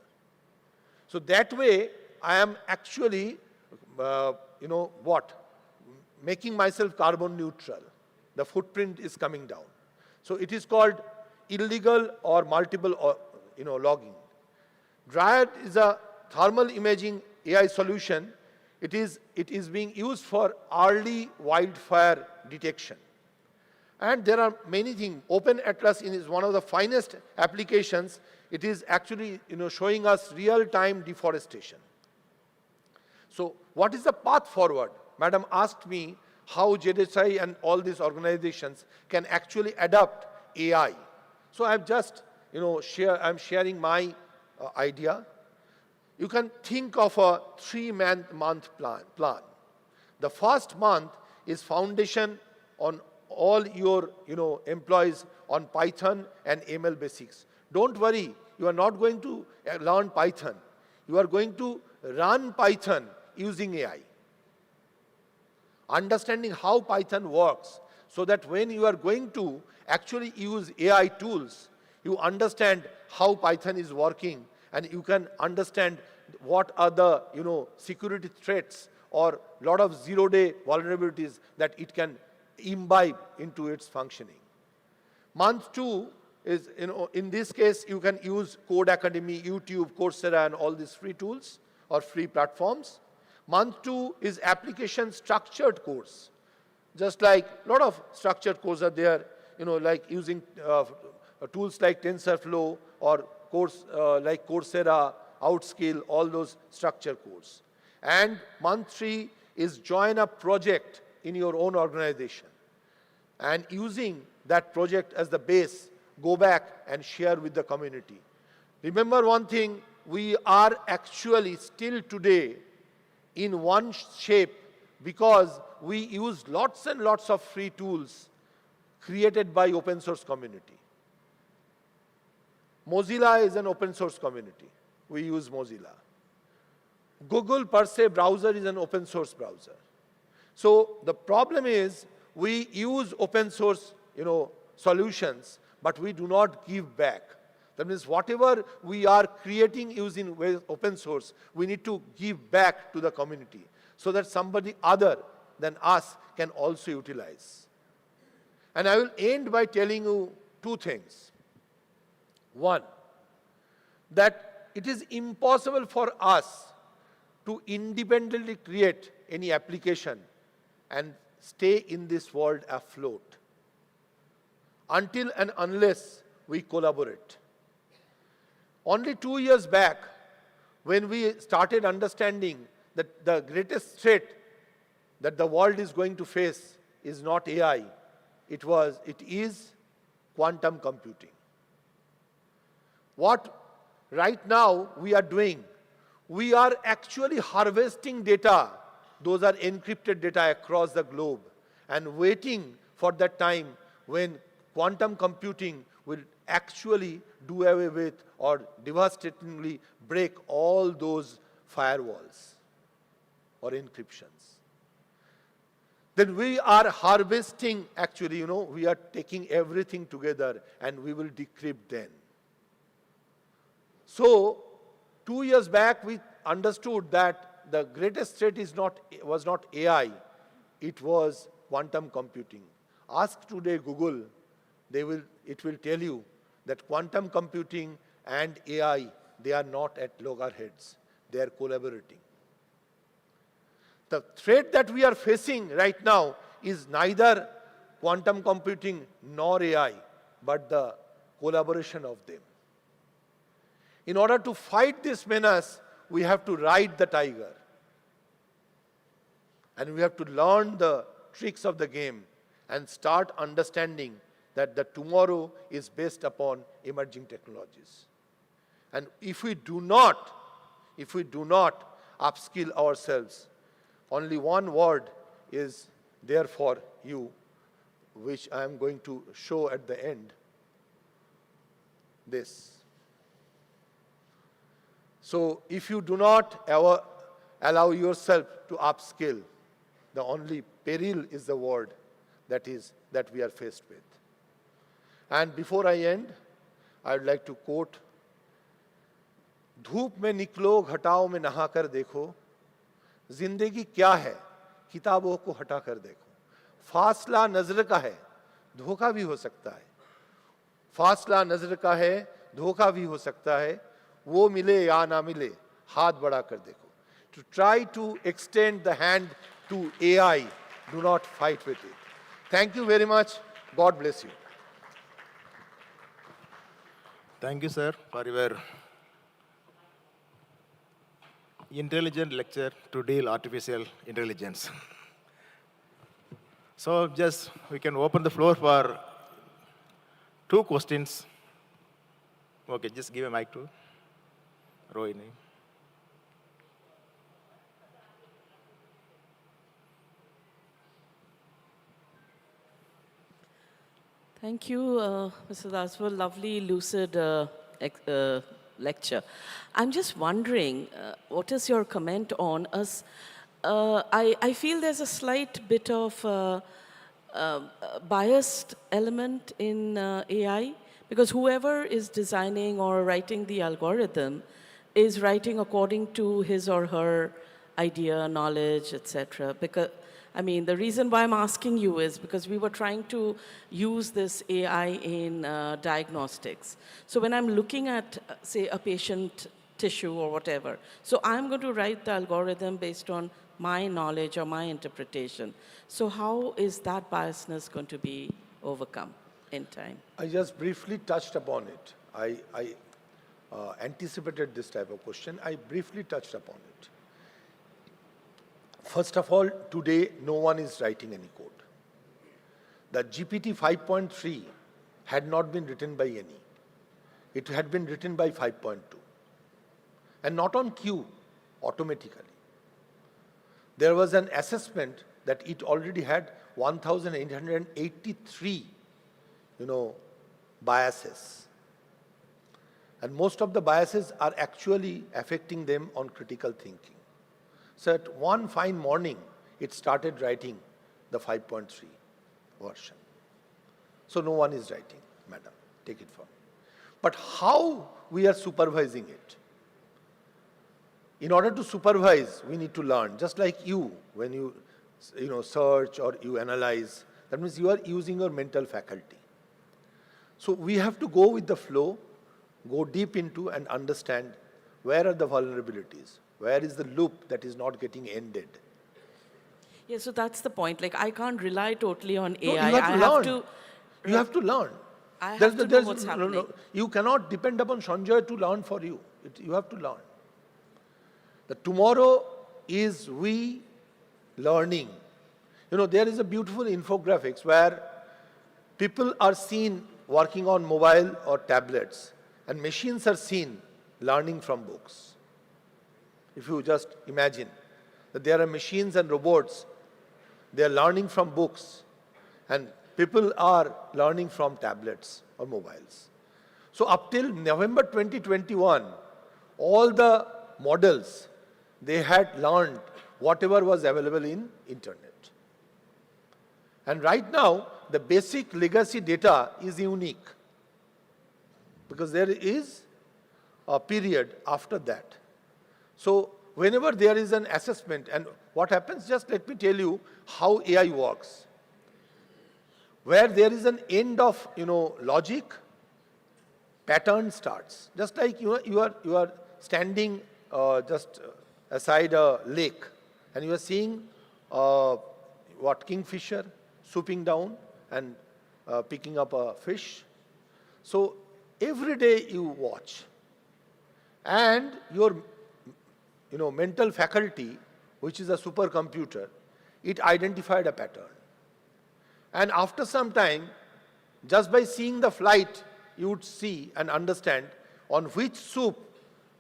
So that way, I am actually, making myself carbon neutral. The footprint is coming down. So it is called illegal or multiple, logging. Dryad is a thermal imaging AI solution. It is being used for early wildfire detection. And there are many things. Open Atlas is one of the finest applications. It is actually showing us real-time deforestation. So what is the path forward? Madam asked me how JDSI and all these organizations can actually adopt AI. So I'm just I'm sharing my idea. You can think of a 3-month plan. The first month is foundation on all your employees on Python and ML basics. Don't worry, you are not going to learn Python. You are going to run Python using AI. Understanding how Python works, so that when you are going to actually use AI tools, you understand how Python is working, and you can understand what are the security threats or lot of zero-day vulnerabilities that it can imbibe into its functioning. Month 2 is, in this case, you can use Code Academy, YouTube, Coursera, and all these free tools or free platforms. Month 2 is application structured course. Just like a lot of structured courses are there, like using tools like TensorFlow or course like Coursera, Outskill, all those structured courses. And month 3 is join a project in your own organization. And using that project as the base, go back and share with the community. Remember one thing, we are actually still today in one shape because we use lots and lots of free tools created by open source community. Mozilla is an open source community. We use Mozilla. Google per se browser is an open source browser. So the problem is we use open source solutions, but we do not give back. That means whatever we are creating using open source, we need to give back to the community so that somebody other than us can also utilize. And I will end by telling you 2 things. One, that it is impossible for us to independently create any application and stay in this world afloat until and unless we collaborate. Only 2 years back, when we started understanding that the greatest threat that the world is going to face is not AI, it is quantum computing. What right now we are doing, we are actually harvesting data. Those are encrypted data across the globe and waiting for that time when quantum computing will actually do away with or devastatingly break all those firewalls or encryptions. Then we are harvesting, actually, we are taking everything together and we will decrypt then. So 2 years back, we understood that the greatest threat was not AI, it was quantum computing. Ask today Google, it will tell you that quantum computing and AI, they are not at loggerheads, they are collaborating. The threat that we are facing right now is neither quantum computing nor AI, but the collaboration of them. In order to fight this menace, we have to ride the tiger. And we have to learn the tricks of the game and start understanding that the tomorrow is based upon emerging technologies. And if we do not upskill ourselves, only one word is there for you, which I am going to show at the end. This. So if you do not ever allow yourself to upskill, the only peril is the word that we are faced with. And before I end, I would like to quote, धूप में निकलो घटाओं में नहा कर देखो, जिंदगी क्या है किताबों को हटा कर देखो, फासला नजर का है धोखा भी हो सकता है, फासला नजर का है धोखा भी हो सकता है, वो मिले या ना मिले हाथ बढ़ा कर देखो. To try to extend the hand to AI, do not fight with it. Thank you very much. God bless you. Thank you, sir, for your intelligent lecture to deal artificial intelligence. So just we can open the floor for 2 questions. Okay, just give a mic to Rohini. Thank you, Mr. Daswal. Lovely, lucid lecture. I'm just wondering, what is your comment on us? I feel there's a slight bit of biased element in AI, because whoever is designing or writing the algorithm is writing according to his or her idea, knowledge, etc. Because I mean, the reason why I'm asking you is because we were trying to use this AI in diagnostics. So when I'm looking at, say, a patient tissue or whatever, so I'm going to write the algorithm based on my knowledge or my interpretation. So how is that biasness going to be overcome in time? I just briefly touched upon it. I anticipated this type of question. I briefly touched upon it. First of all, today, no one is writing any code. The GPT 5.3 had not been written by any. It had been written by 5.2. And not on cue, automatically. There was an assessment that it already had 1,883, biases. And most of the biases are actually affecting them on critical thinking. So at one fine morning, it started writing the 5.3 version. So no one is writing, madam, take it from me. But how we are supervising it? In order to supervise, we need to learn. Just like you, when you search or you analyze, that means you are using your mental faculty. So we have to go with the flow, go deep into and understand where are the vulnerabilities. Where is the loop that is not getting ended? Yeah, so that's the point. Like, I can't rely totally on AI. No, you have to learn. You have to learn. I have to know what's happening. No. You cannot depend upon Sanjay to learn for you. You have to learn. The tomorrow is we learning. There is a beautiful infographics where people are seen working on mobile or tablets, and machines are seen learning from books. If you just imagine that there are machines and robots, they are learning from books, and people are learning from tablets or mobiles. So up till November 2021, all the models, they had learned whatever was available in internet. And right now, the basic legacy data is unique, because there is a period after that. So whenever there is an assessment, and what happens, just let me tell you how AI works. Where there is an end of logic, pattern starts. Just like you are standing just aside a lake, and you are seeing kingfisher swooping down and picking up a fish. So every day you watch, and your mental faculty, which is a supercomputer, it identified a pattern. And after some time, just by seeing the flight, you would see and understand on which soup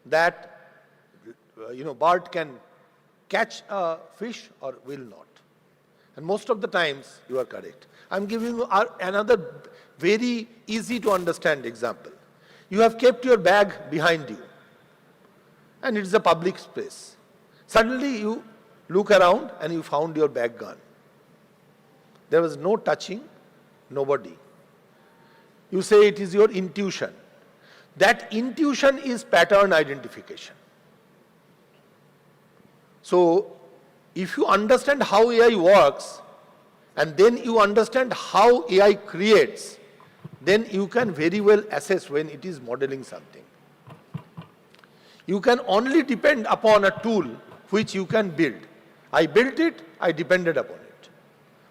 that bird can catch a fish or will not. And most of the times, you are correct. I'm giving you another very easy to understand example. You have kept your bag behind you, and it's a public space. Suddenly you look around and you found your bag gone. There was no touching, nobody. You say it is your intuition. That intuition is pattern identification. So, if you understand how AI works, and then you understand how AI creates, then you can very well assess when it is modeling something. You can only depend upon a tool which you can build. I built it, I depended upon it.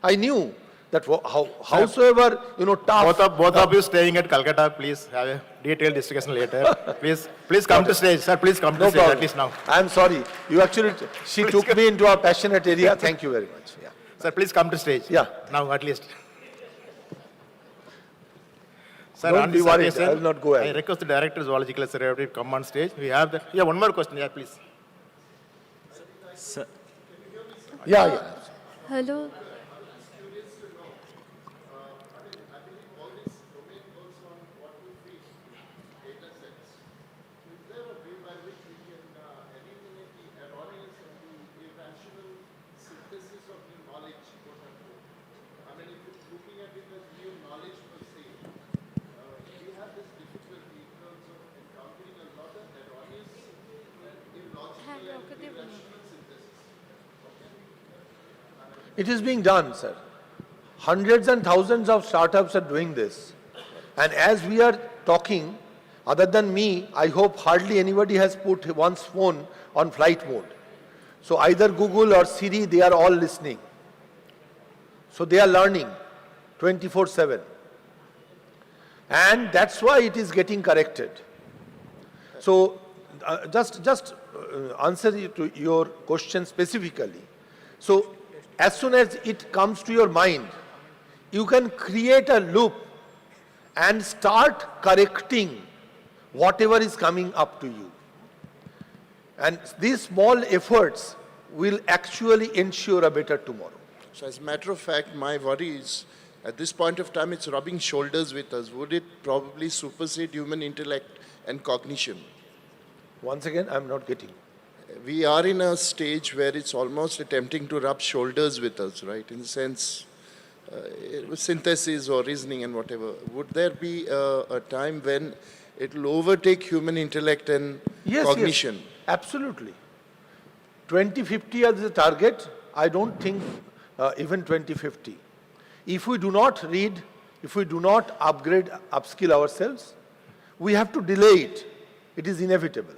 I knew that howsoever, tough. Both of you staying at Calcutta, please have a detailed discussion later. Please come to stage, sir. Please come to stage at least now. I'm sorry. She took me into a passionate area. Thank you very much. Yeah. Sir, please come to stage. Yeah. Now at least. Sir, Don't be worried. I will not go ahead. I request the Director Zoological Survey to come on stage. We have that. Yeah, one more question. Yeah, please. Sir. Yeah. Hello. It is being done, sir. Hundreds and thousands of startups are doing this. And as we are talking, other than me, I hope hardly anybody has put one's phone on flight mode. So either Google or Siri, they are all listening. So they are learning 24/7. And that's why it is getting corrected. So just answer to your question specifically. So as soon as it comes to your mind, you can create a loop and start correcting whatever is coming up to you. And these small efforts will actually ensure a better tomorrow. So as a matter of fact, my worry is, at this point of time, it's rubbing shoulders with us. Would it probably supersede human intellect and cognition? Once again, I'm not getting. We are in a stage where it's almost attempting to rub shoulders with us, right? In the sense, synthesis or reasoning and whatever. Would there be a time when it will overtake human intellect and cognition? Yes, absolutely. 2050 as the target, I don't think even 2050. If we do not read, if we do not upskill ourselves, we have to delay it. It is inevitable.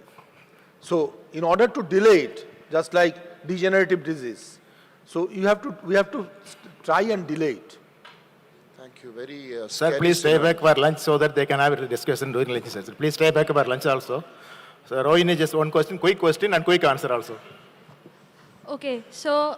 So in order to delay it, just like degenerative disease, so we have to try and delay it. Thank you. Very Sir, please stay back for lunch so that they can have a discussion during lunch session. Please stay back for lunch also. So Rohini, just one question, quick question and quick answer also. Okay, so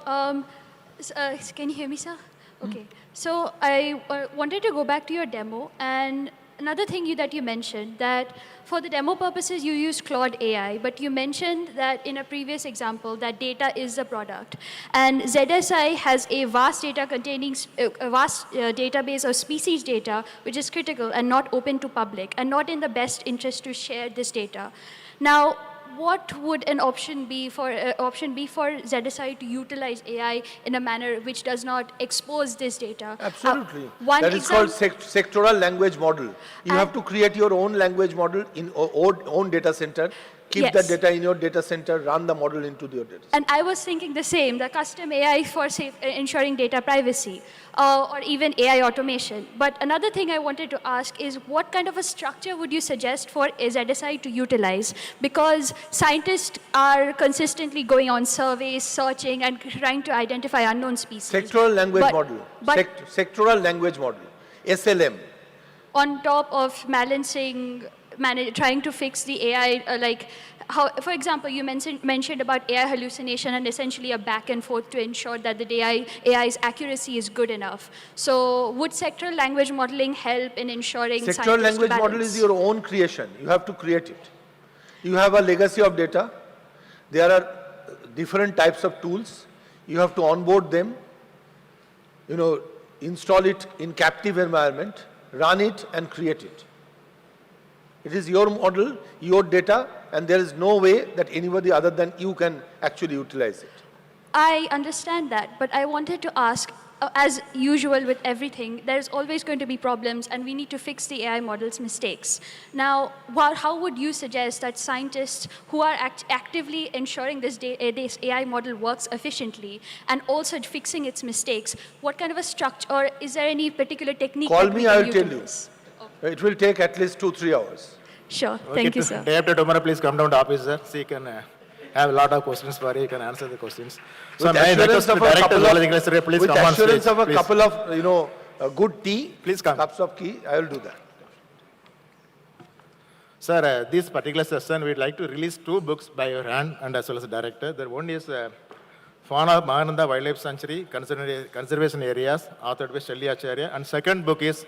can you hear me, sir? Okay, so I wanted to go back to your demo, and another thing that you mentioned, that for the demo purposes you used Claude AI, but you mentioned that in a previous example that data is the product. And ZSI has a vast data containing a vast database of species data, which is critical and not open to public, and not in the best interest to share this data. Now, what would an option be for ZSI to utilize AI in a manner which does not expose this data? Absolutely. That is called sectoral language model. You have to create your own language model in own data center. Keep the data in your data center, run the model into your data center. And I was thinking the same, the custom AI for ensuring data privacy, or even AI automation. But another thing I wanted to ask is, what kind of a structure would you suggest for ZSI to utilize? Because scientists are consistently going on surveys, searching, and trying to identify unknown species. Sectoral language model. Sectoral language model, SLM. On top of balancing, trying to fix the AI, for example, you mentioned about AI hallucination and essentially a back and forth to ensure that the AI's accuracy is good enough. So would sectoral language modeling help in ensuring Sectoral language model is your own creation. You have to create it. You have a legacy of data. There are different types of tools. You have to onboard them, install it in captive environment, run it and create it. It is your model, your data, and there is no way that anybody other than you can actually utilize it. I understand that, but I wanted to ask, as usual with everything, there's always going to be problems, and we need to fix the AI model's mistakes. Now, how would you suggest that scientists who are actively ensuring this AI model works efficiently and also fixing its mistakes, what kind of a structure, or is there any particular technique Call that we me, can I will tell you. utilize? It will take at least 2-3 hours. Sure, thank you, sir. Day after tomorrow, please come down to office, sir. So you can have a lot of questions for you. You can answer the questions. So With may I assurance request the of a director couple of of, zoological survey, please with come on stage. assurance of a Please. couple of, good tea, Please come. cups of tea, I will do that. Sir, this particular session, we'd like to release 2 books by your hand and as well as the director. The one is Fauna Mahananda Wildlife Sanctuary, Conservation Areas, authored by Shelly Acharya. And second book is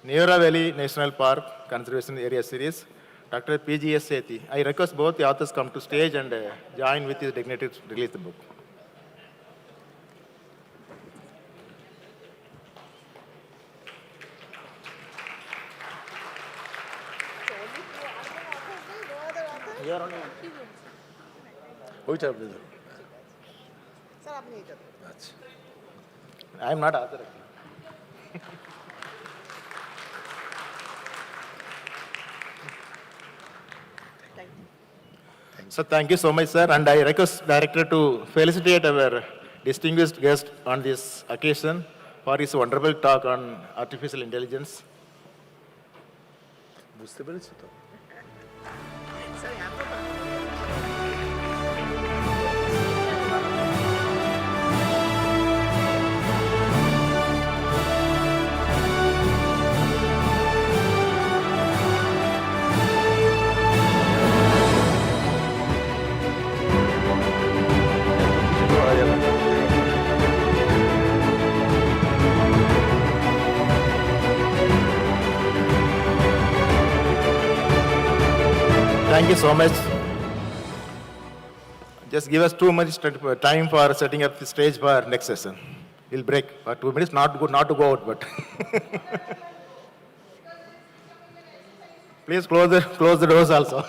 Neora Valley National Park Conservation Area Series, Dr. P.G.S. Sethi. I request both the authors come to stage and join with his dignity to release the book. Which are these? I am not author. So thank you so much, sir. And I request director to felicitate our distinguished guest on this occasion for his wonderful talk on artificial intelligence. বুঝতে পেরেছি তো Thank you so much. Just give us 2 minutes time for setting up the stage for next session. We'll break for 2 minutes, not to go out, but please close the doors also.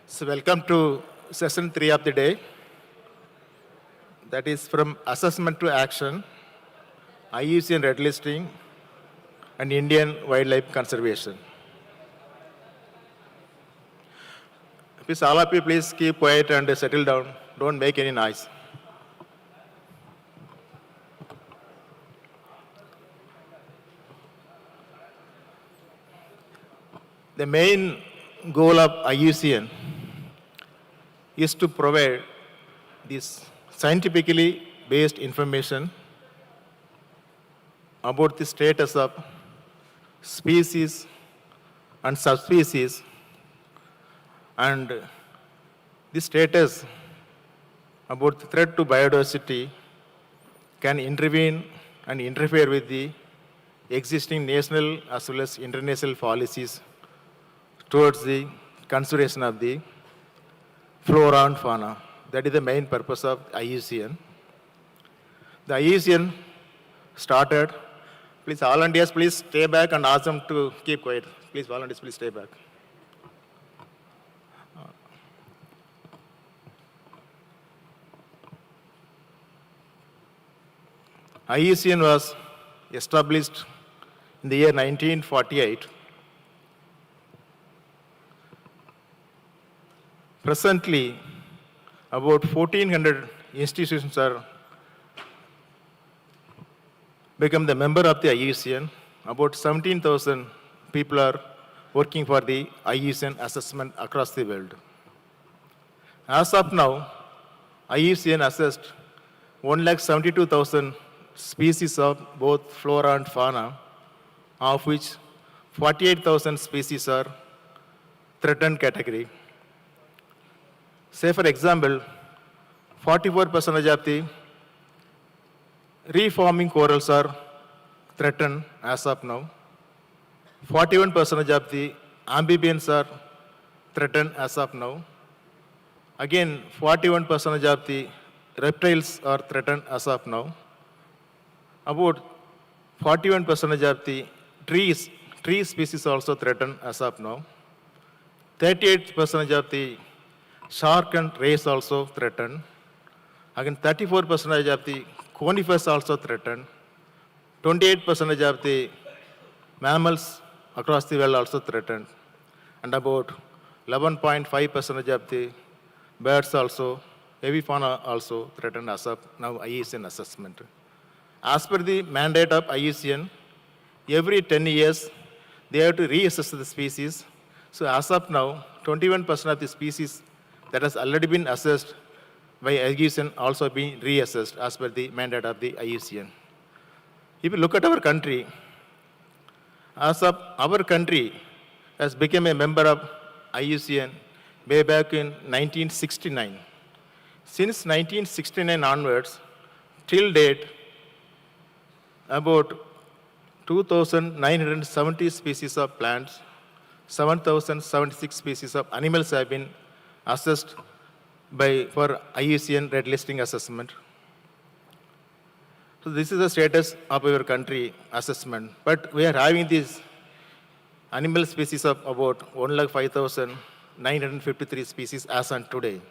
So welcome to session 3 of the day. That is from assessment to action, IUCN red listing, and Indian wildlife conservation. Please, all of you, please keep quiet and settle down. Don't make any noise. The main goal of IUCN is to provide this scientifically based information about the status of species and subspecies, and the status about the threat to biodiversity can intervene and interfere with the existing national as well as international policies towards the conservation of the flora and fauna. That is the main purpose of IUCN. The IUCN started, please all volunteers please stay back and ask them to keep quiet. Please volunteers please stay back. IUCN was established in the year 1948. Presently, about 1,400 institutions are become the member of the IUCN. About 17,000 people are working for the IUCN assessment across the world. As of now, IUCN assessed 172,000 species of both flora and fauna, of which 48,000 species are threatened category. Say for example, 44% of the reforming corals are threatened as of now. 41% of the amphibians are threatened as of now. Again, 41% of the reptiles are threatened as of now. About 41% of the tree species also threatened as of now. 38% of the shark and rays also threatened. Again, 34% of the conifers also threatened. 28% of the mammals across the world also threatened. And about 11.5% of the birds also, heavy fauna also threatened as of now IUCN assessment. As per the mandate of IUCN, every 10 years, they have to reassess the species. So as of now, 21% of the species that has already been assessed by IUCN also being reassessed as per the mandate of the IUCN. If you look at our country, as of our country has become a member of IUCN way back in 1969. Since 1969 onwards, till date, about 2,970 species of plants, 7,076 species of animals have been assessed for IUCN red listing assessment. So this is the status of our country assessment. But we are having these animal species of about 1,05,953 species as on today.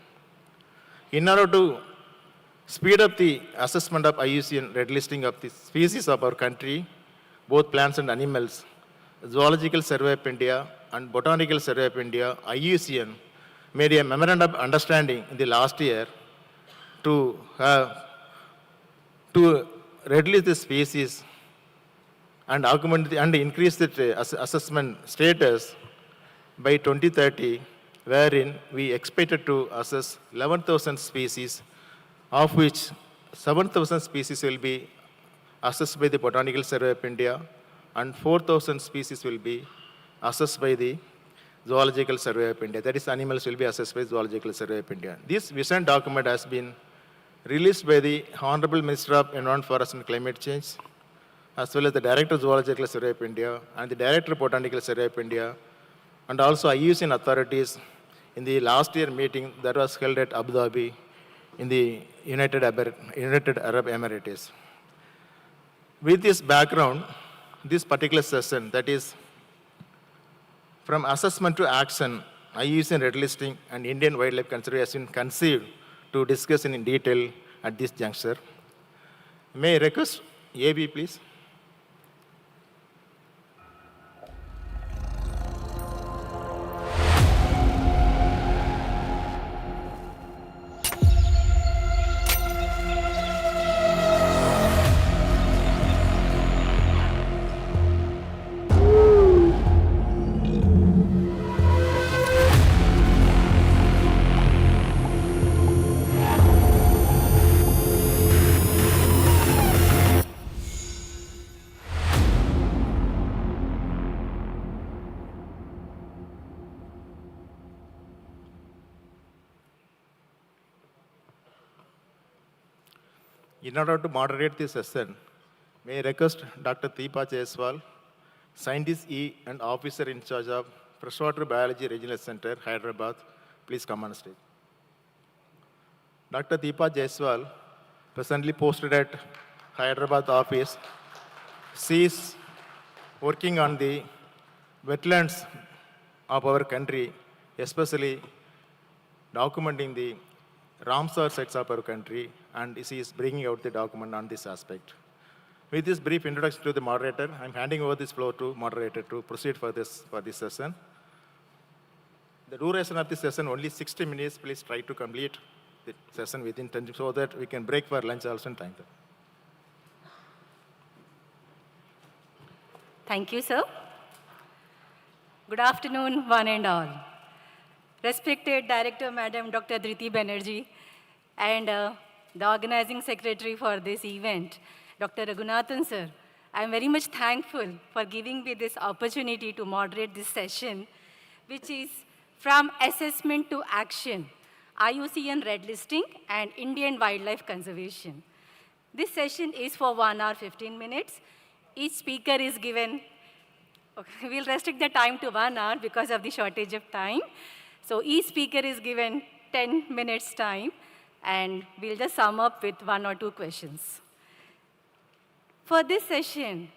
In order to speed up the assessment of IUCN red listing of the species of our country, both plants and animals, Zoological Survey of India and Botanical Survey of India, IUCN, made a memorandum of understanding in the last year to red list the species and augment and increase the assessment status by 2030, wherein we expected to assess 11,000 species, of which 7,000 species will be assessed by the Botanical Survey of India and 4,000 species will be assessed by the Zoological Survey of India. That is, animals will be assessed by Zoological Survey of India. This vision document has been released by the Honorable Minister of Environment, Forest and Climate Change, as well as the Director of Zoological Survey of India and the Director of Botanical Survey of India, and also IUCN authorities in the last year meeting that was held at Abu Dhabi in the United Arab Emirates. With this background, this particular session, that is from assessment to action, IUCN red listing and Indian wildlife conservation conceived to discuss in detail at this juncture. May I request AB, please? In order to moderate this session, may I request Dr. Deepa Jaiswal, Scientist E and Officer in charge of Freshwater Biology Regional Center, Hyderabad, please come on stage. Dr. Deepa Jaiswal, presently posted at Hyderabad office, she is working on the wetlands of our country, especially documenting the Ramsar sites of our country, and she is bringing out the document on this aspect. With this brief introduction to the moderator, I'm handing over this floor to moderator to proceed for this session. The duration of this session only 60 minutes. Please try to complete the session within 10 so that we can break for lunch also in time. Thank you, sir. Good afternoon, one and all. Respected Director, Madam Dr. Dhriti Banerjee, and the organizing secretary for this event, Dr. Raghunathan, sir, I'm very much thankful for giving me this opportunity to moderate this session, which is From Assessment to Action, IUCN Red Listing and Indian Wildlife Conservation. This session is for 1 hour, 15 minutes. Each speaker is given, okay, we'll restrict the time to 1 hour because of the shortage of time. So each speaker is given 10 minutes time, and we'll just sum up with 1 or 2 questions. For this session,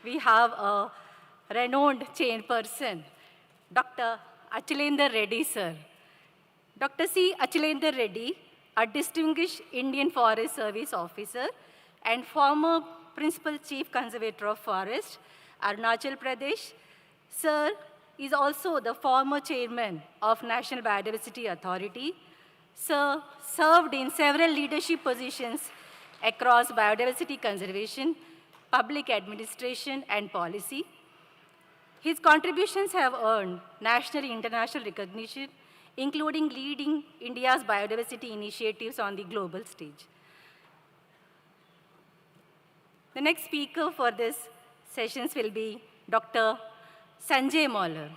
we have a renowned chairperson, Dr. Achalendra Reddy, sir. Dr. C. Achalendra Reddy, a distinguished Indian Forest Service officer and former Principal Chief Conservator of Forest, Arunachal Pradesh. Sir is also the former chairman of National Biodiversity Authority. Sir served in several leadership positions across biodiversity conservation, public administration, and policy. His contributions have earned national and international recognition, including leading India's biodiversity initiatives on the global stage. The next speaker for this sessions will be Dr. Sanjay Maular.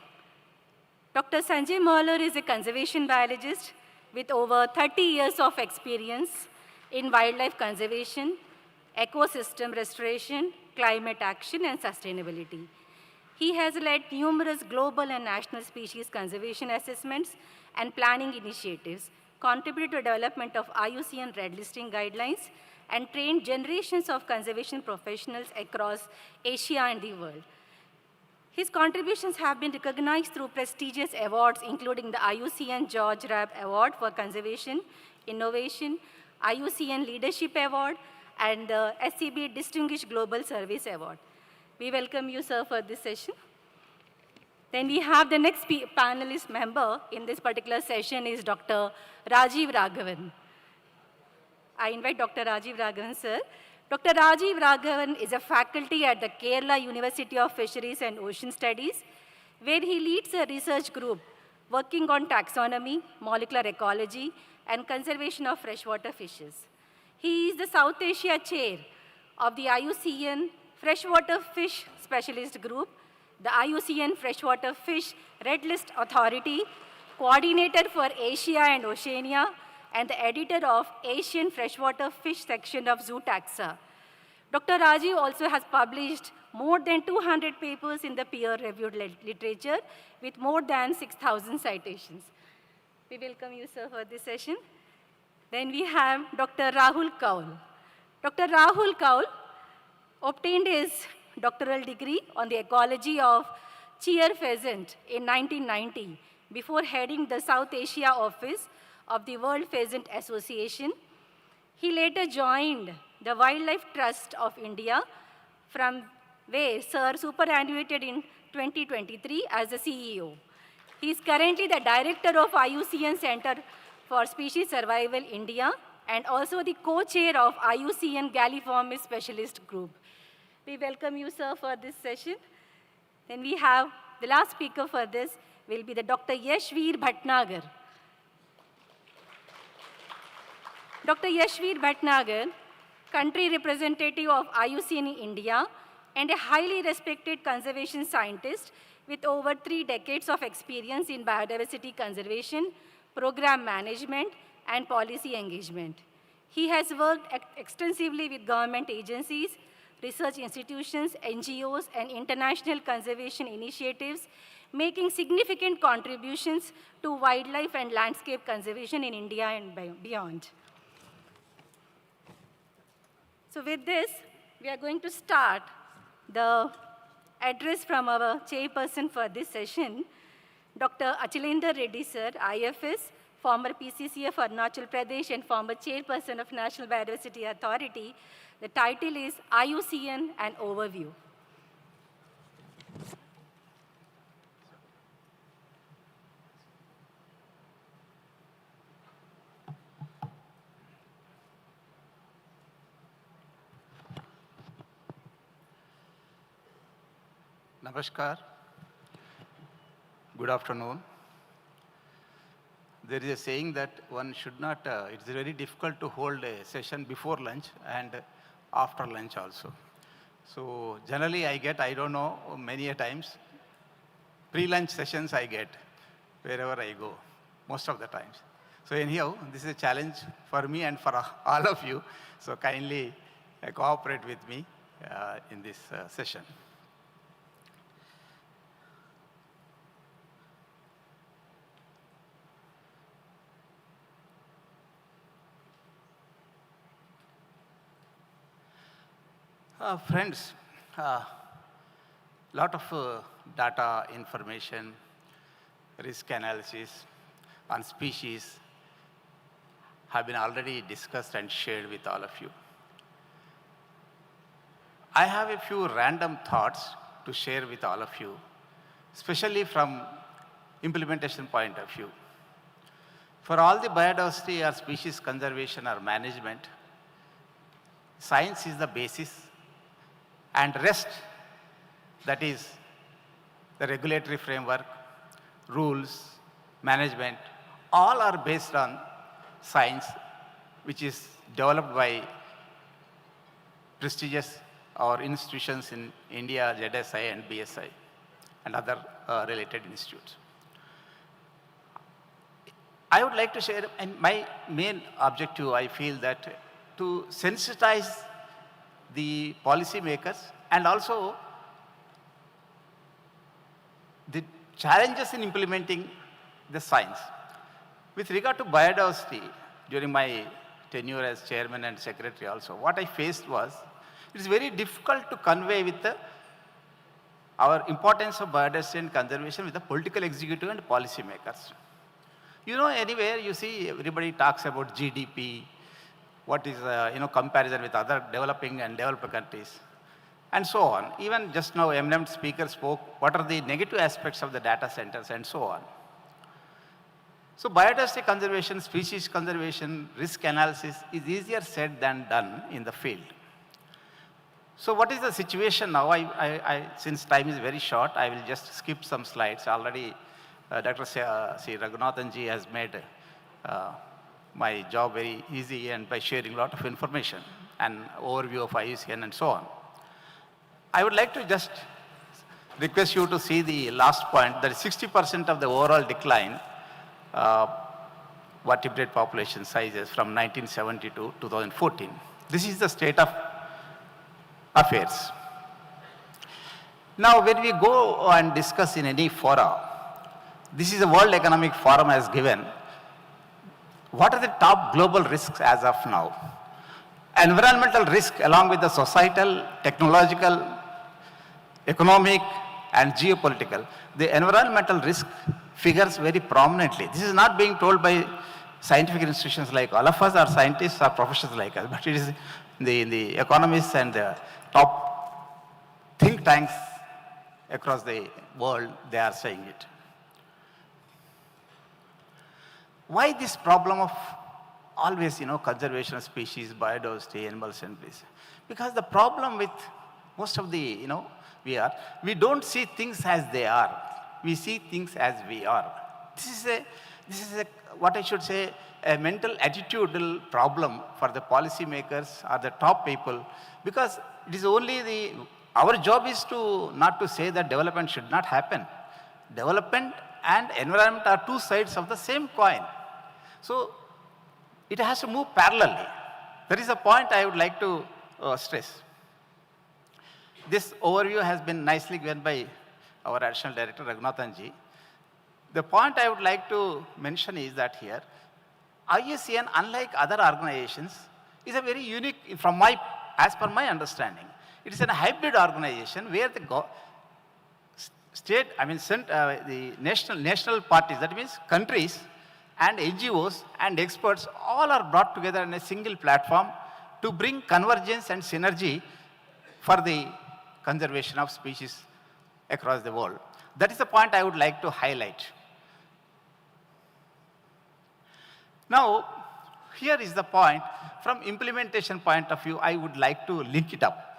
Dr. Sanjay Maular is a conservation biologist with over 30 years of experience in wildlife conservation, ecosystem restoration, climate action, and sustainability. He has led numerous global and national species conservation assessments and planning initiatives, contributed to the development of IUCN red listing guidelines, and trained generations of conservation professionals across Asia and the world. His contributions have been recognized through prestigious awards, including the IUCN George Rapp Award for Conservation Innovation, IUCN Leadership Award, and the SCB Distinguished Global Service Award. We welcome you, sir, for this session. Then we have the next panelist member in this particular session is Dr. Rajiv Raghavan. I invite Dr. Rajiv Raghavan, sir. Dr. Rajiv Raghavan is a faculty at the Kerala University of Fisheries and Ocean Studies, where he leads a research group working on taxonomy, molecular ecology, and conservation of freshwater fishes. He is the South Asia chair of the IUCN Freshwater Fish Specialist Group, the IUCN Freshwater Fish Red List Authority, coordinator for Asia and Oceania, and the editor of Asian Freshwater Fish section of Zoo Taxa. Dr. Rajiv also has published more than 200 papers in the peer-reviewed literature with more than 6,000 citations. We welcome you, sir, for this session. Then we have Dr. Rahul Kaul. Dr. Rahul Kaul obtained his doctoral degree on the ecology of Cheer pheasant in 1990 before heading the South Asia office of the World Pheasant Association. He later joined the Wildlife Trust of India, from where Sir superannuated in 2023 as the CEO. He is currently the director of IUCN Center for Species Survival India and also the co-chair of IUCN Galliformis Specialist Group. We welcome you, sir, for this session. Then we have the last speaker for this will be the Dr. Yashveer Bhatnagar. Dr. Yashveer Bhatnagar, country representative of IUCN India and a highly respected conservation scientist with over 3 decades of experience in biodiversity conservation, program management, and policy engagement. He has worked extensively with government agencies, research institutions, NGOs, and international conservation initiatives, making significant contributions to wildlife and landscape conservation in India and beyond. So with this, we are going to start the address from our chairperson for this session, Dr. Achalendra Reddy, sir, IFS, former PCC of Arunachal Pradesh and former chairperson of National Biodiversity Authority. The title is IUCN, an Overview. Namaskar. Good afternoon. There is a saying that one should not, it's very difficult to hold a session before lunch and after lunch also. So generally I get, I don't know, many a times, pre-lunch sessions I get wherever I go, most of the times. So anyhow, this is a challenge for me and for all of you. So kindly cooperate with me in this session. Friends, lot of data, information, risk analysis on species have been already discussed and shared with all of you. I have a few random thoughts to share with all of you, especially from implementation point of view. For all the biodiversity or species conservation or management, science is the basis, and rest, that is the regulatory framework, rules, management, all are based on science, which is developed by prestigious or institutions in India, ZSI and BSI, and other related institutes. I would like to share, and my main objective, I feel that to sensitize the policymakers and also the challenges in implementing the science. With regard to biodiversity, during my tenure as chairman and secretary also, what I faced was, it is very difficult to convey with our importance of biodiversity and conservation with the political executive and policymakers. You know, anywhere you see everybody talks about GDP, what is comparison with other developing and developed countries, and so on. Even just now, eminent speaker spoke, what are the negative aspects of the data centers and so on. So biodiversity conservation, species conservation, risk analysis is easier said than done in the field. So what is the situation now? Since time is very short, I will just skip some slides. Already Dr. C. Raghunathan ji has made my job very easy and by sharing a lot of information and overview of IUCN and so on. I would like to just request you to see the last point, that 60% of the overall decline vertebrate population sizes from 1970 to 2014. This is the state of affairs. Now, when we go and discuss in any fora, this is the World Economic Forum has given, what are the top global risks as of now? Environmental risk along with the societal, technological, economic and geopolitical. The environmental risk figures very prominently. This is not being told by scientific institutions like all of us or scientists or professionals like us, but it is the economists and the top think tanks across the world, they are saying it. Why this problem of always, conservation of species, biodiversity, animals and beasts? Because the problem with most of the, we don't see things as they are. We see things as we are. This is a what I should say, a mental attitudinal problem for the policymakers or the top people, because it is only our job is not to say that development should not happen. Development and environment are two sides of the same coin. So it has to move parallelly. That is a point I would like to stress. This overview has been nicely given by our Additional Director Raghunathan ji. The point I would like to mention is that here, IUCN, unlike other organizations, is a very unique, as per my understanding. It is a hybrid organization where the the national parties, that means countries and NGOs and experts, all are brought together in a single platform to bring convergence and synergy for the conservation of species across the world. That is the point I would like to highlight. Now, here is the point. From implementation point of view, I would like to link it up.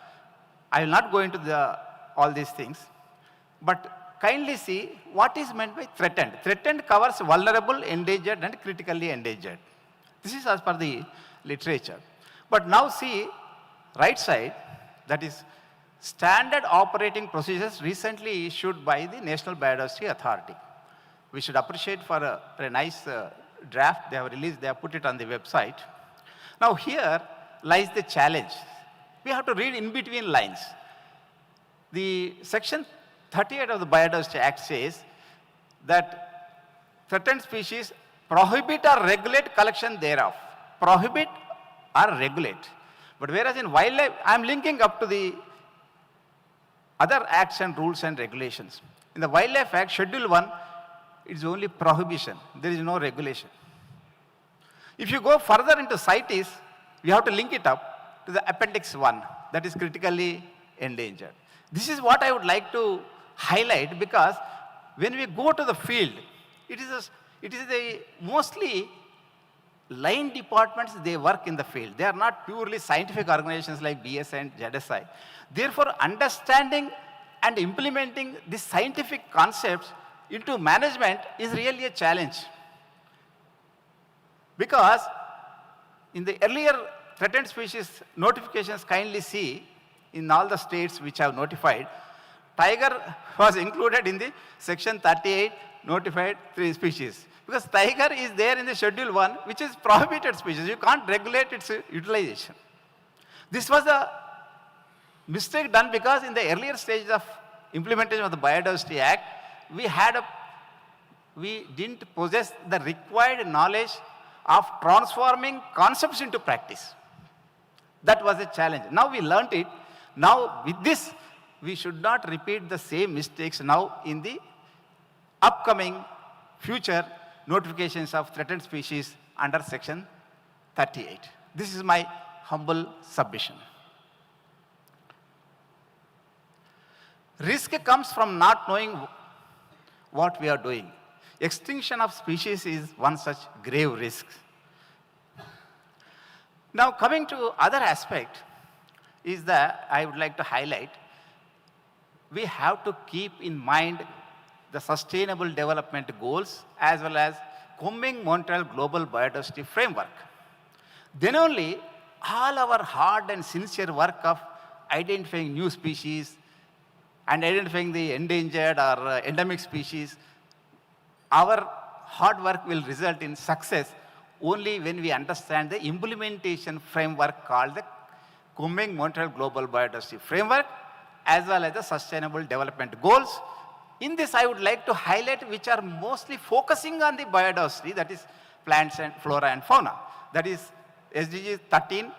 I will not go into all these things, but kindly see what is meant by threatened. Threatened covers vulnerable, endangered, and critically endangered. This is as per the literature. But now see, right side, that is standard operating procedures recently issued by the National Biodiversity Authority. We should appreciate for a nice draft they have released, they have put it on the website. Now here lies the challenge. We have to read in between lines. The section 38 of the Biodiversity Act says that certain species prohibit or regulate collection thereof. Prohibit or regulate. But whereas in wildlife, I am linking up to the other acts and rules and regulations. In the Wildlife Act, Schedule 1, it's only prohibition. There is no regulation. If you go further into CITES, you have to link it up to the Appendix 1, that is critically endangered. This is what I would like to highlight, because when we go to the field, it is the mostly line departments, they work in the field. They are not purely scientific organizations like BS and ZSI. Therefore, understanding and implementing these scientific concepts into management is really a challenge. Because in the earlier threatened species notifications, kindly see in all the states which have notified, tiger was included in the section 38 notified 3 species. Because tiger is there in the schedule 1, which is prohibited species. You can't regulate its utilization. This was a mistake done because in the earlier stage of implementation of the Biodiversity Act, we didn't possess the required knowledge of transforming concepts into practice. That was a challenge. Now we learnt it. Now with this, we should not repeat the same mistakes now in the upcoming future notifications of threatened species under section 38. This is my humble submission. Risk comes from not knowing what we are doing. Extinction of species is one such grave risk. Now coming to other aspect is that I would like to highlight, we have to keep in mind the Sustainable Development Goals as well as Kunming-Montreal Global Biodiversity Framework. Then only all our hard and sincere work of identifying new species and identifying the endangered or endemic species, our hard work will result in success only when we understand the implementation framework called the Kunming-Montreal Global Biodiversity Framework as well as the Sustainable Development Goals. In this, I would like to highlight which are mostly focusing on the biodiversity, that is plants and flora and fauna. That is SDG 13,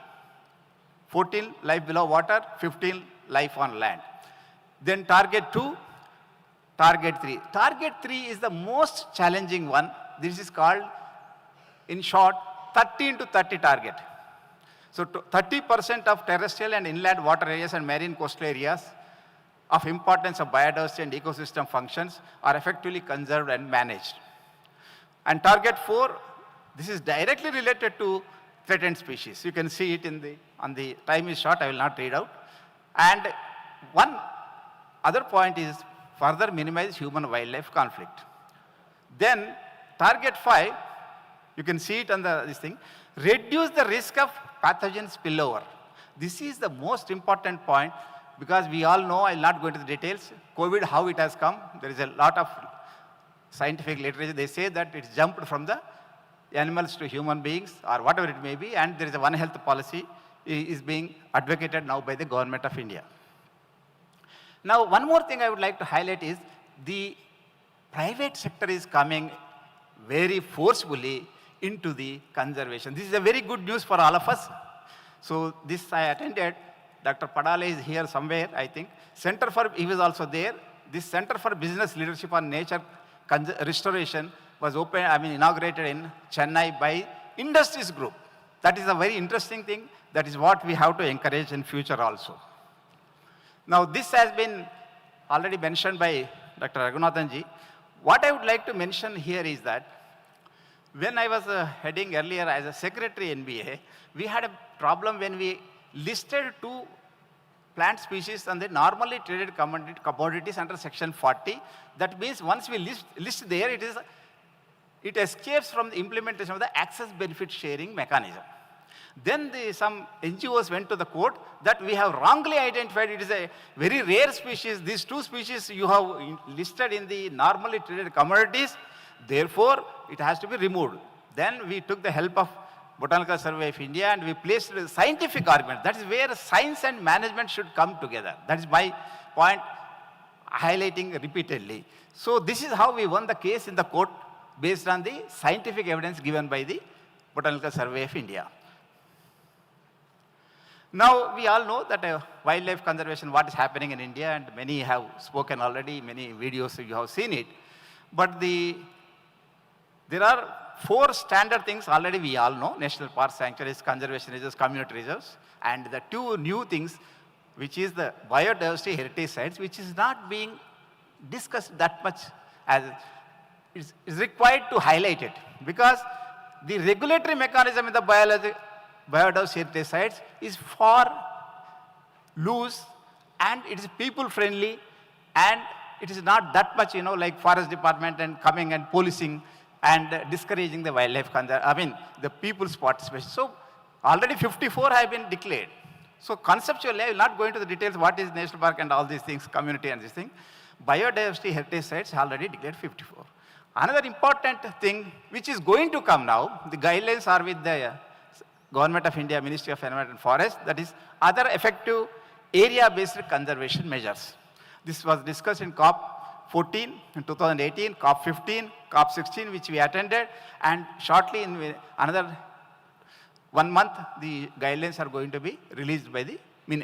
14, life below water, 15, life on land. Then target 2, target 3. Target 3 is the most challenging one. This is called, in short, 13 to 30 target. So 30% of terrestrial and inland water areas and marine coastal areas of importance of biodiversity and ecosystem functions are effectively conserved and managed. And target 4, this is directly related to threatened species. You can see it on the time is short, I will not read out. And one other point is further minimize human-wildlife conflict. Then target 5, you can see it on this thing, reduce the risk of pathogen spillover. This is the most important point because we all know, I will not go into the details, COVID, how it has come. There is a lot of scientific literature. They say that it jumped from the animals to human beings or whatever it may be, and there is a One Health policy is being advocated now by the government of India. Now, one more thing I would like to highlight is the private sector is coming very forcefully into the conservation. This is a very good news for all of us. So this I attended. Dr. Padale is here somewhere, I think. He was also there. This Center for Business Leadership on Nature Restoration was inaugurated in Chennai by Industries Group. That is a very interesting thing. That is what we have to encourage in future also. Now this has been already mentioned by Dr. Raghunathanji. What I would like to mention here is that when I was heading earlier as a secretary NBA, we had a problem when we listed 2 plant species on the normally traded commodities under section 40. That means once we list there, it escapes from the implementation of the access benefit sharing mechanism. Then some NGOs went to the court that we have wrongly identified it is a very rare species. These 2 species you have listed in the normally traded commodities, therefore it has to be removed. Then we took the help of Botanical Survey of India and we placed a scientific argument. That is where science and management should come together. That is my point highlighting repeatedly. So this is how we won the case in the court based on the scientific evidence given by the Botanical Survey of India. Now we all know that wildlife conservation, what is happening in India, and many have spoken already, many videos you have seen it. But there are 4 standard things already we all know: national parks, sanctuaries, conservation reserves, community reserves, and the 2 new things, which is the biodiversity heritage sites, which is not being discussed that much as it's required to highlight it, because the regulatory mechanism in the biodiversity heritage sites is far loose, and it is people friendly, and it is not that much, like forest department and coming and policing and discouraging the wildlife the people's participation. So already 54 have been declared. So conceptually, I will not go into the details what is national park and all these things, community and this thing. Biodiversity heritage sites already declared 54. Another important thing which is going to come now, the guidelines are with the Government of India, Ministry of Environment and Forest, that is other effective area-based conservation measures. This was discussed in COP 14 in 2018, COP 15, COP 16, which we attended, and shortly in another 1 month, the guidelines are going to be released by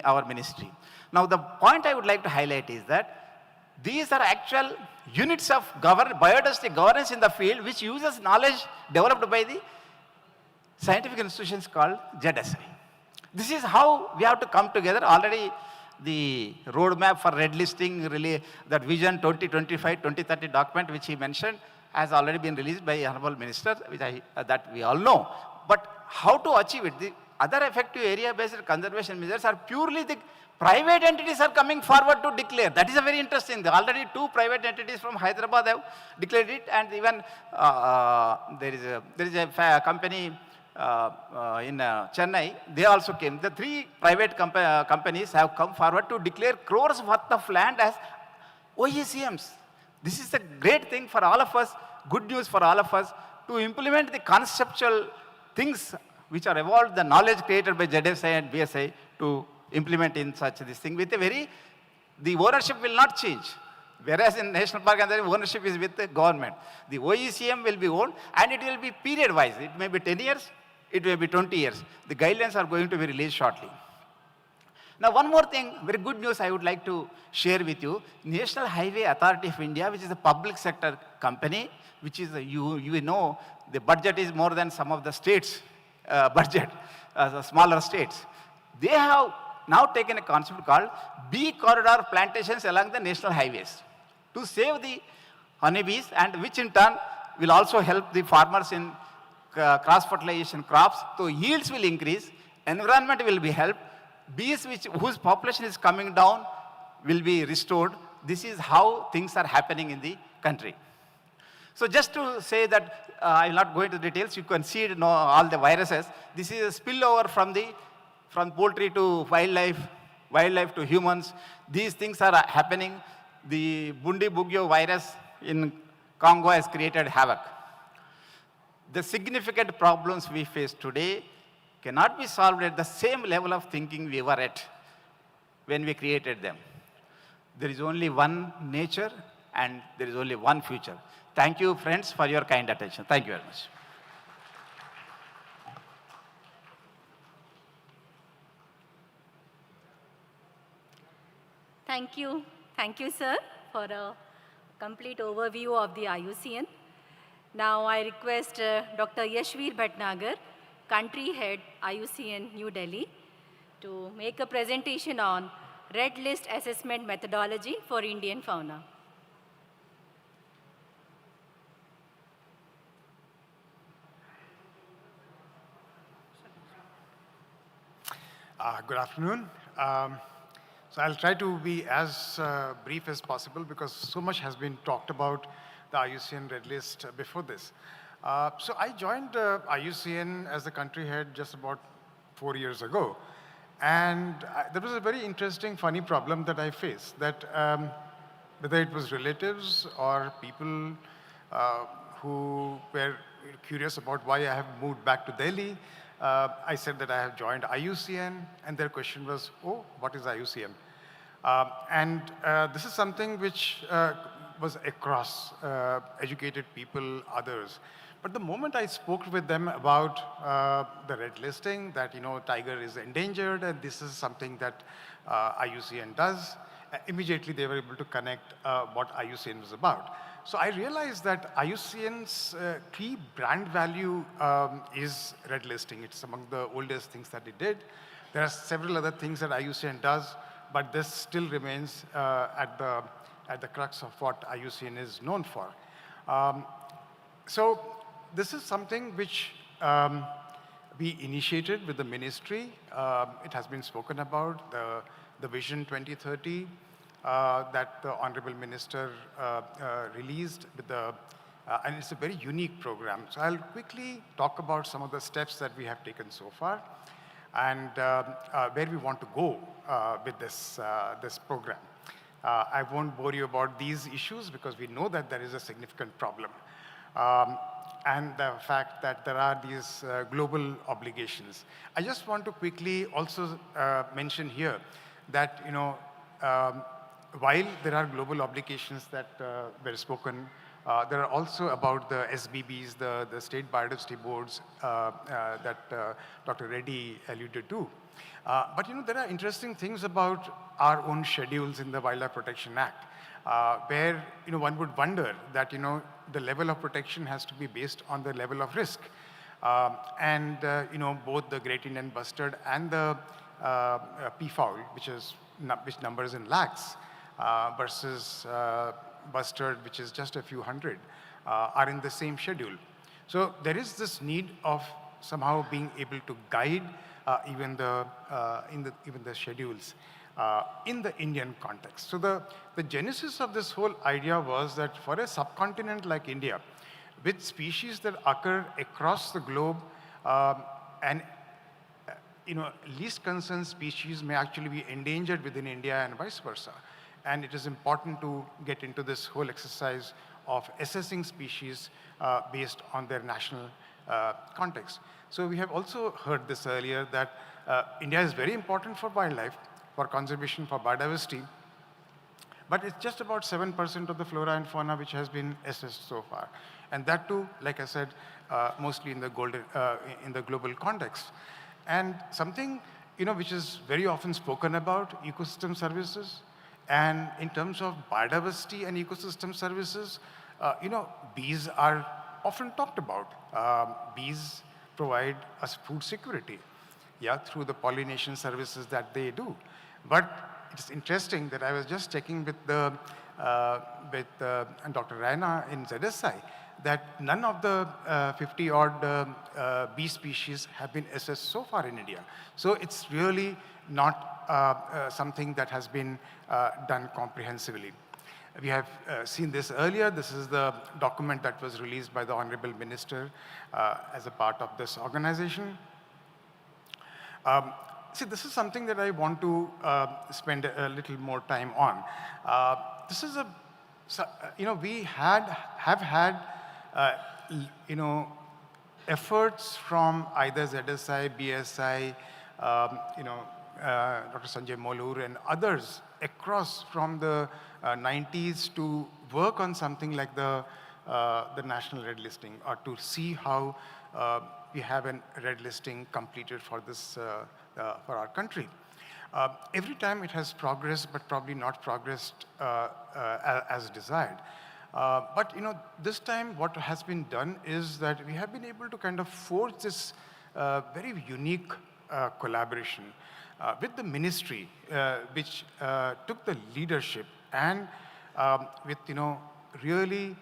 our ministry. Now, the point I would like to highlight is that these are actual units of biodiversity governance in the field, which uses knowledge developed by the scientific institutions called ZSI. This is how we have to come together. Already the roadmap for red listing, that Vision 2025, 2030 document, which he mentioned, has already been released by Honorable Minister, which that we all know. But how to achieve it? The other effective area-based conservation measures are purely the private entities are coming forward to declare. That is a very interesting. Already 2 private entities from Hyderabad have declared it, and even there is a company in Chennai, they also came. The 3 private companies have come forward to declare crores worth of land as OECMs. This is a great thing for all of us, good news for all of us, to implement the conceptual things which are evolved, the knowledge created by ZSI and BSI to implement in such this thing with the ownership will not change. Whereas in national park and the ownership is with the government. The OECM will be owned, and it will be period wise. It may be 10 years, it may be 20 years. The guidelines are going to be released shortly. Now, one more thing, very good news I would like to share with you. National Highway Authority of India, which is a public sector company, which is, you know, the budget is more than some of the states' budget, the smaller states. They have now taken a concept called bee corridor plantations along the national highways to save the honeybees, and which in turn will also help the farmers in cross-fertilization crops. So yields will increase, environment will be helped, bees whose population is coming down will be restored. This is how things are happening in the country. So just to say that, I will not go into details, you can see all the viruses. This is a spillover from poultry to wildlife to humans. These things are happening. The Bundibugyo virus in Congo has created havoc. The significant problems we face today cannot be solved at the same level of thinking we were at when we created them. There is only one nature and there is only one future. Thank you, friends, for your kind attention. Thank you very much. Thank you. Thank you, sir, for a complete overview of the IUCN. Now I request Dr. Yashveer Bhatnagar, Country Head, IUCN, New Delhi, to make a presentation on Red List Assessment Methodology for Indian Fauna. Good afternoon. So I'll try to be as brief as possible because so much has been talked about the IUCN Red List before this. So I joined IUCN as the country head just about 4 years ago. And there was a very interesting, funny problem that I faced, that whether it was relatives or people who were curious about why I have moved back to Delhi, I said that I have joined IUCN, and their question was, oh, what is IUCN? And this is something which was across educated people, others. But the moment I spoke with them about the red listing, that, tiger is endangered, and this is something that IUCN does, immediately they were able to connect what IUCN was about. So I realized that IUCN's key brand value is red listing. It's among the oldest things that it did. There are several other things that IUCN does, but this still remains at the crux of what IUCN is known for. So this is something which we initiated with the ministry. It has been spoken about, the Vision 2030 that the Honorable Minister released with the, and it's a very unique program. So I'll quickly talk about some of the steps that we have taken so far and where we want to go with this program. I won't bore you about these issues because we know that there is a significant problem. And the fact that there are these global obligations. I just want to quickly also mention here that, while there are global obligations that were spoken, there are also about the SBBs, the State Biodiversity Boards that Dr. Reddy alluded to. But there are interesting things about our own schedules in the Wildlife Protection Act, where one would wonder that the level of protection has to be based on the level of risk. And both the Great Indian Bustard and the peafowl, which numbers in lakhs, versus bustard, which is just a few hundred, are in the same schedule. So there is this need of somehow being able to guide even the schedules in the Indian context. So the genesis of this whole idea was that for a subcontinent like India, with species that occur across the globe, and least concerned species may actually be endangered within India and vice versa. And it is important to get into this whole exercise of assessing species based on their national context. So we have also heard this earlier that India is very important for wildlife, for conservation, for biodiversity, but it's just about 7% of the flora and fauna which has been assessed so far. And that too, like I said, mostly in the global context. And something which is very often spoken about, ecosystem services. And in terms of biodiversity and ecosystem services, bees are often talked about. Bees provide us food security, through the pollination services that they do. But it's interesting that I was just checking with Dr. Raina in ZSI that none of the 50-odd bee species have been assessed so far in India. So it's really not something that has been done comprehensively. We have seen this earlier. This is the document that was released by the Honorable Minister as a part of this organization. See, this is something that I want to spend a little more time on. This is we have had efforts from either ZSI, BSI, Dr. Sanjay Molur and others across from the 90s to work on something like the national red listing, or to see how we have a red listing completed for this for our country. Every time it has progressed, but probably not progressed as desired. But this time what has been done is that we have been able to kind of forge this very unique collaboration with the ministry, which took the leadership, and with really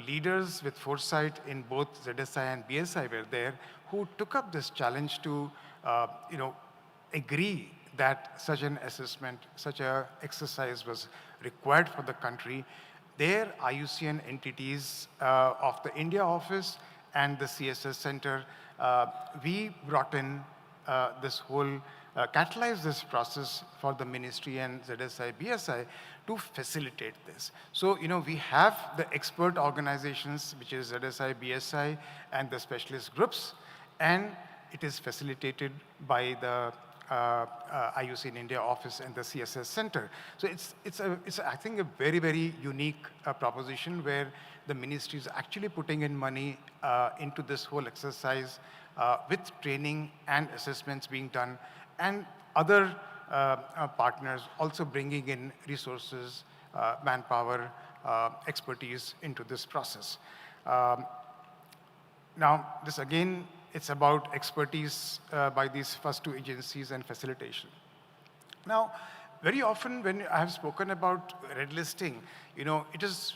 leaders with foresight in both ZSI and BSI were there, who took up this challenge to agree that such an assessment, such an exercise was required for the country. Their IUCN entities of the India office and the CSS Center, we brought in this whole, catalyzed this process for the ministry and ZSI, BSI to facilitate this. So, we have the expert organizations, which is ZSI, BSI, and the specialist groups, and it is facilitated by the IUCN India office and the CSS Center. So it's I think, a very, very unique proposition where the ministry is actually putting in money into this whole exercise with training and assessments being done, and other partners, also bringing in resources, manpower, expertise into this process. Now, this again, it's about expertise by these first two agencies and facilitation. Now, very often when I have spoken about red listing, it is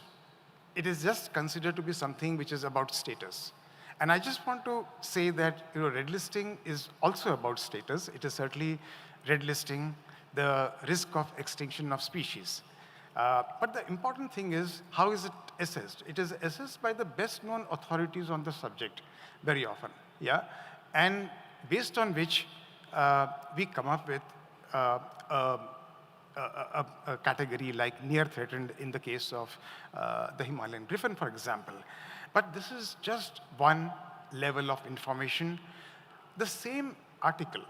just considered to be something which is about status. And I just want to say that red listing is also about status. It is certainly red listing the risk of extinction of species. But the important thing is, how is it assessed? It is assessed by the best known authorities on the subject very often, yeah? And based on which we come up with a category like near threatened in the case of the Himalayan griffon, for example. But this is just one level of information. The same article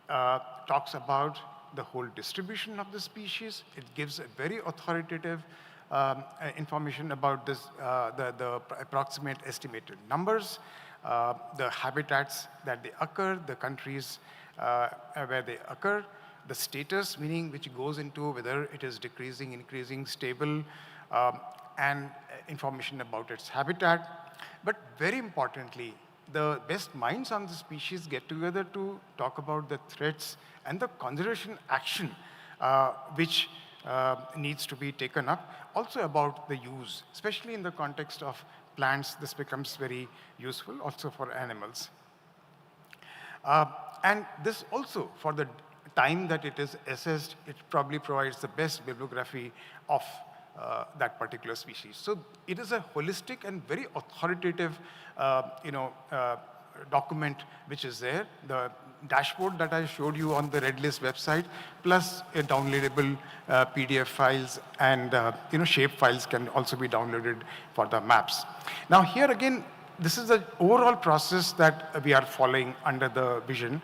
talks about the whole distribution of the species. It gives a very authoritative information about this, the approximate estimated numbers, the habitats that they occur, the countries where they occur, the status, meaning which goes into whether it is decreasing, increasing, stable, and information about its habitat. But very importantly, the best minds on the species get together to talk about the threats and the conservation action which needs to be taken up. Also about the use, especially in the context of plants, this becomes very useful also for animals. And this also, for the time that it is assessed, it probably provides the best bibliography of that particular species. So it is a holistic and very authoritative, document which is there. The dashboard that I showed you on the Red List website, plus a downloadable PDF files and shape files can also be downloaded for the maps. Now here again, this is the overall process that we are following under the vision,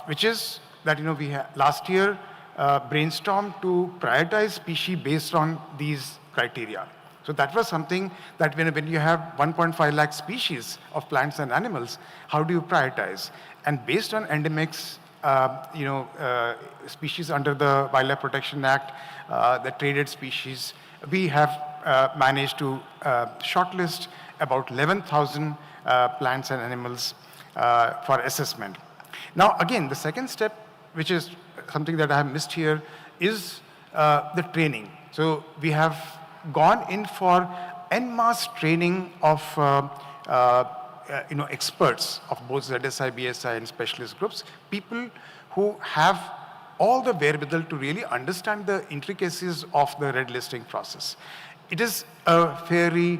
which is that we last year brainstormed to prioritize species based on these criteria. So that was something that when you have 1.5 lakh species of plants and animals, how do you prioritize? And based on endemics, species under the Wildlife Protection Act, the traded species, we have managed to shortlist about 11,000 plants and animals for assessment. Now again, the second step, which is something that I have missed here, is the training. So we have gone in for en masse training of experts of both ZSI, BSI, and specialist groups, people who have all the wherewithal to really understand the intricacies of the red listing process. It is a very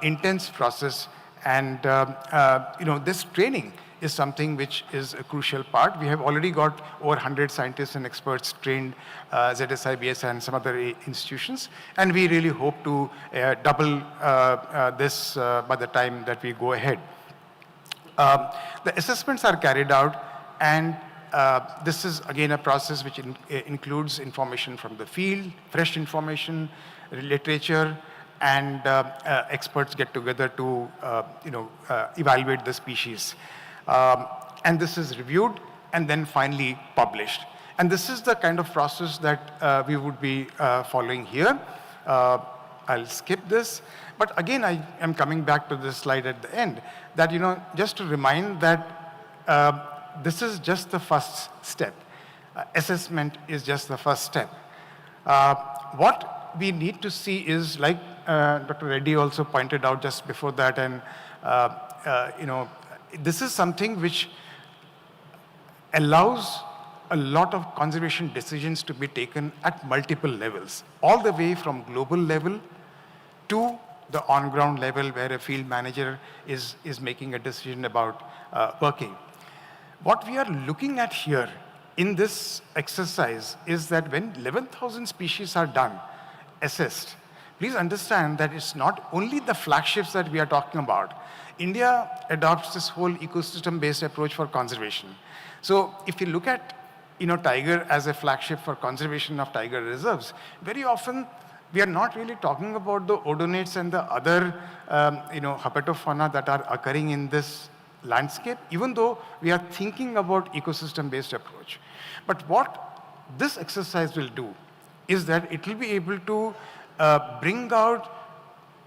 intense process, and this training is something which is a crucial part. We have already got over 100 scientists and experts trained, ZSI, BSI, and some other institutions, and we really hope to double this by the time that we go ahead. The assessments are carried out, and this is again a process which includes information from the field, fresh information, literature, and experts get together to evaluate the species. And this is reviewed and then finally published. And this is the kind of process that we would be following here. I'll skip this. But again, I am coming back to this slide at the end, that just to remind that this is just the first step. Assessment is just the first step. What we need to see is, like Dr. Reddy also pointed out just before that, and this is something which allows a lot of conservation decisions to be taken at multiple levels, all the way from global level to the on-ground level where a field manager is making a decision about working. What we are looking at here in this exercise is that when 11,000 species are done, assessed, please understand that it's not only the flagships that we are talking about. India adopts this whole ecosystem-based approach for conservation. So if you look at tiger as a flagship for conservation of tiger reserves, very often we are not really talking about the odonates and the other herpetofauna that are occurring in this landscape, even though we are thinking about ecosystem-based approach. But what this exercise will do is that it will be able to bring out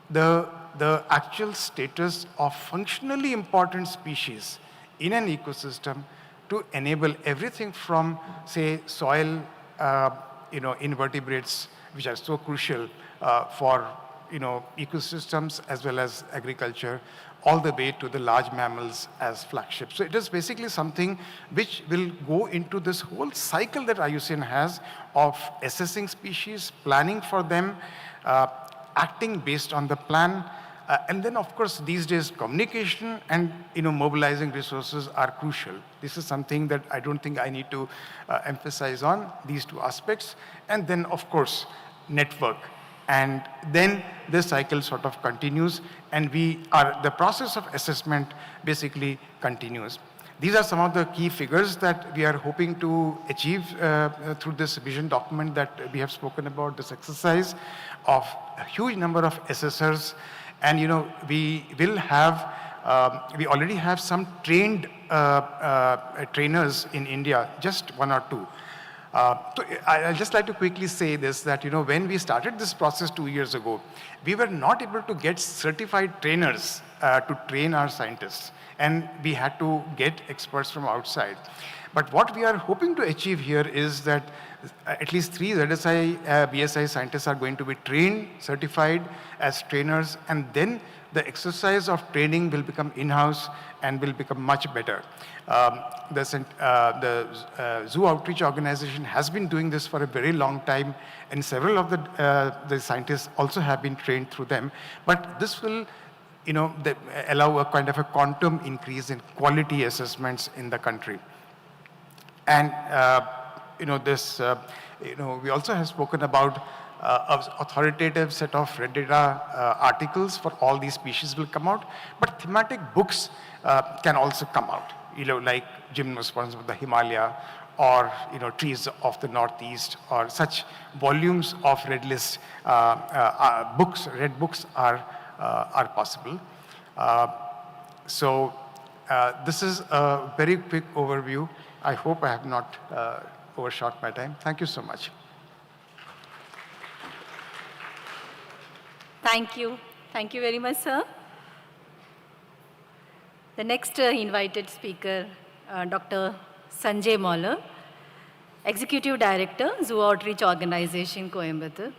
the actual status of functionally important species in an ecosystem to enable everything from, say, soil, invertebrates, which are so crucial for ecosystems as well as agriculture, all the way to the large mammals as flagships. So it is basically something which will go into this whole cycle that IUCN has of assessing species, planning for them, acting based on the plan, and then of course these days communication and mobilizing resources are crucial. This is something that I don't think I need to emphasize on, these two aspects. And then of course network. And then this cycle sort of continues, and the process of assessment basically continues. These are some of the key figures that we are hoping to achieve through this vision document that we have spoken about, this exercise of a huge number of assessors. And we will have, we already have some trained trainers in India, just one or two. So I'd just like to quickly say this, that when we started this process 2 years ago, we were not able to get certified trainers to train our scientists, and we had to get experts from outside. But what we are hoping to achieve here is that at least 3 ZSI, BSI scientists are going to be trained, certified as trainers, and then the exercise of training will become in-house and will become much better. The Zoo Outreach Organization has been doing this for a very long time, and several of the scientists also have been trained through them. But this will allow a kind of a quantum increase in quality assessments in the country. And we also have spoken about authoritative set of red data articles for all these species will come out, but thematic books can also come out, like gymnosperms of the Himalaya, or trees of the Northeast, or such volumes of red list books, red books are possible. So this is a very quick overview. I hope I have not overshot my time. Thank you so much. Thank you. Thank you very much, sir. The next invited speaker, Dr. Sanjay Mauler, Executive Director, Zoo Outreach Organization, Coimbatore.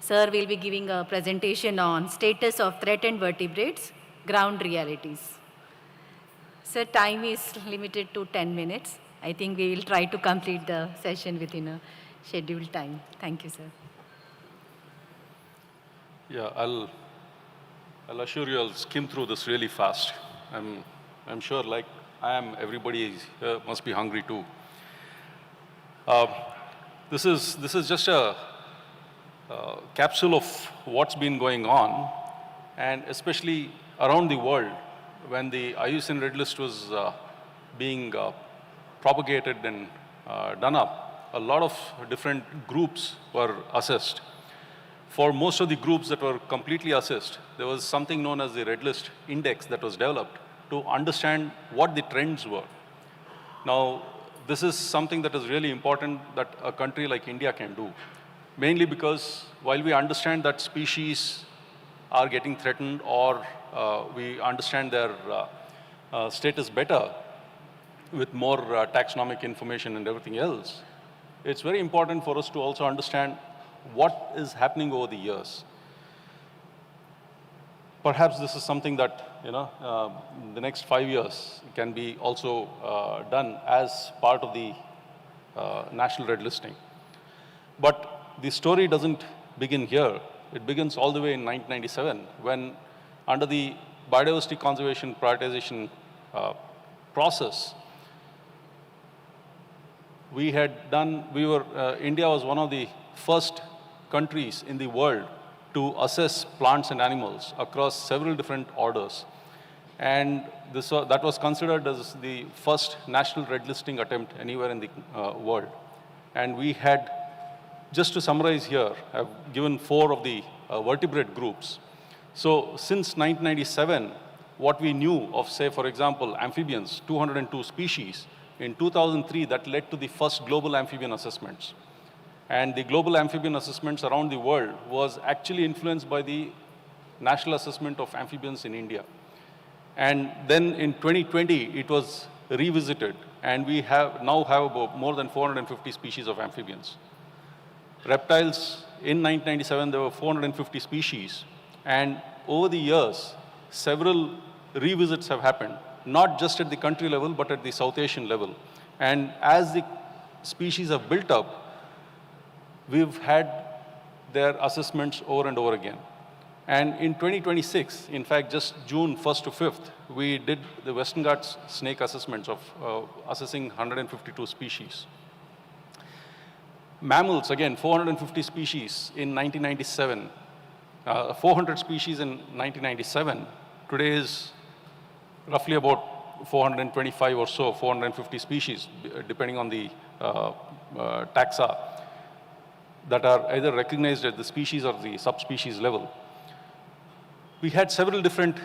Sir will be giving a presentation on status of threatened vertebrates, ground realities. Sir, time is limited to 10 minutes. I think we will try to complete the session within a scheduled time. Thank you, sir. Yeah, I'll assure you I'll skim through this really fast. I'm sure, like I am, everybody here must be hungry too. This is just a capsule of what's been going on, and especially around the world when the IUCN Red List was being propagated and done up. A lot of different groups were assessed. For most of the groups that were completely assessed, there was something known as the Red List Index that was developed to understand what the trends were. Now, this is something that is really important that a country like India can do, mainly because while we understand that species are getting threatened, or we understand their status better with more taxonomic information and everything else, it's very important for us to also understand what is happening over the years. Perhaps this is something that, the next 5 years can be also done as part of the national red listing. But the story doesn't begin here. It begins all the way in 1997, when under the biodiversity conservation prioritization process, India was one of the first countries in the world to assess plants and animals across several different orders. And that was considered as the first national red listing attempt anywhere in the world. And we had, just to summarize here, I've given 4 of the vertebrate groups. So since 1997, what we knew of, say, for example, amphibians, 202 species, in 2003 that led to the first global amphibian assessments. And the global amphibian assessments around the world was actually influenced by the National Assessment of Amphibians in India. And then in 2020, it was revisited, and we now have about more than 450 species of amphibians. Reptiles, in 1997, there were 450 species, and over the years, several revisits have happened, not just at the country level, but at the South Asian level. And as the species have built up, we've had their assessments over and over again. And in 2026, in fact, just June 1st to 5th, we did the Western Ghats snake assessments of assessing 152 species. Mammals, again, 450 species in 1997, 400 species in 1997. Today is roughly about 425 or so, 450 species, depending on the taxa, that are either recognized at the species or the subspecies level. We had several different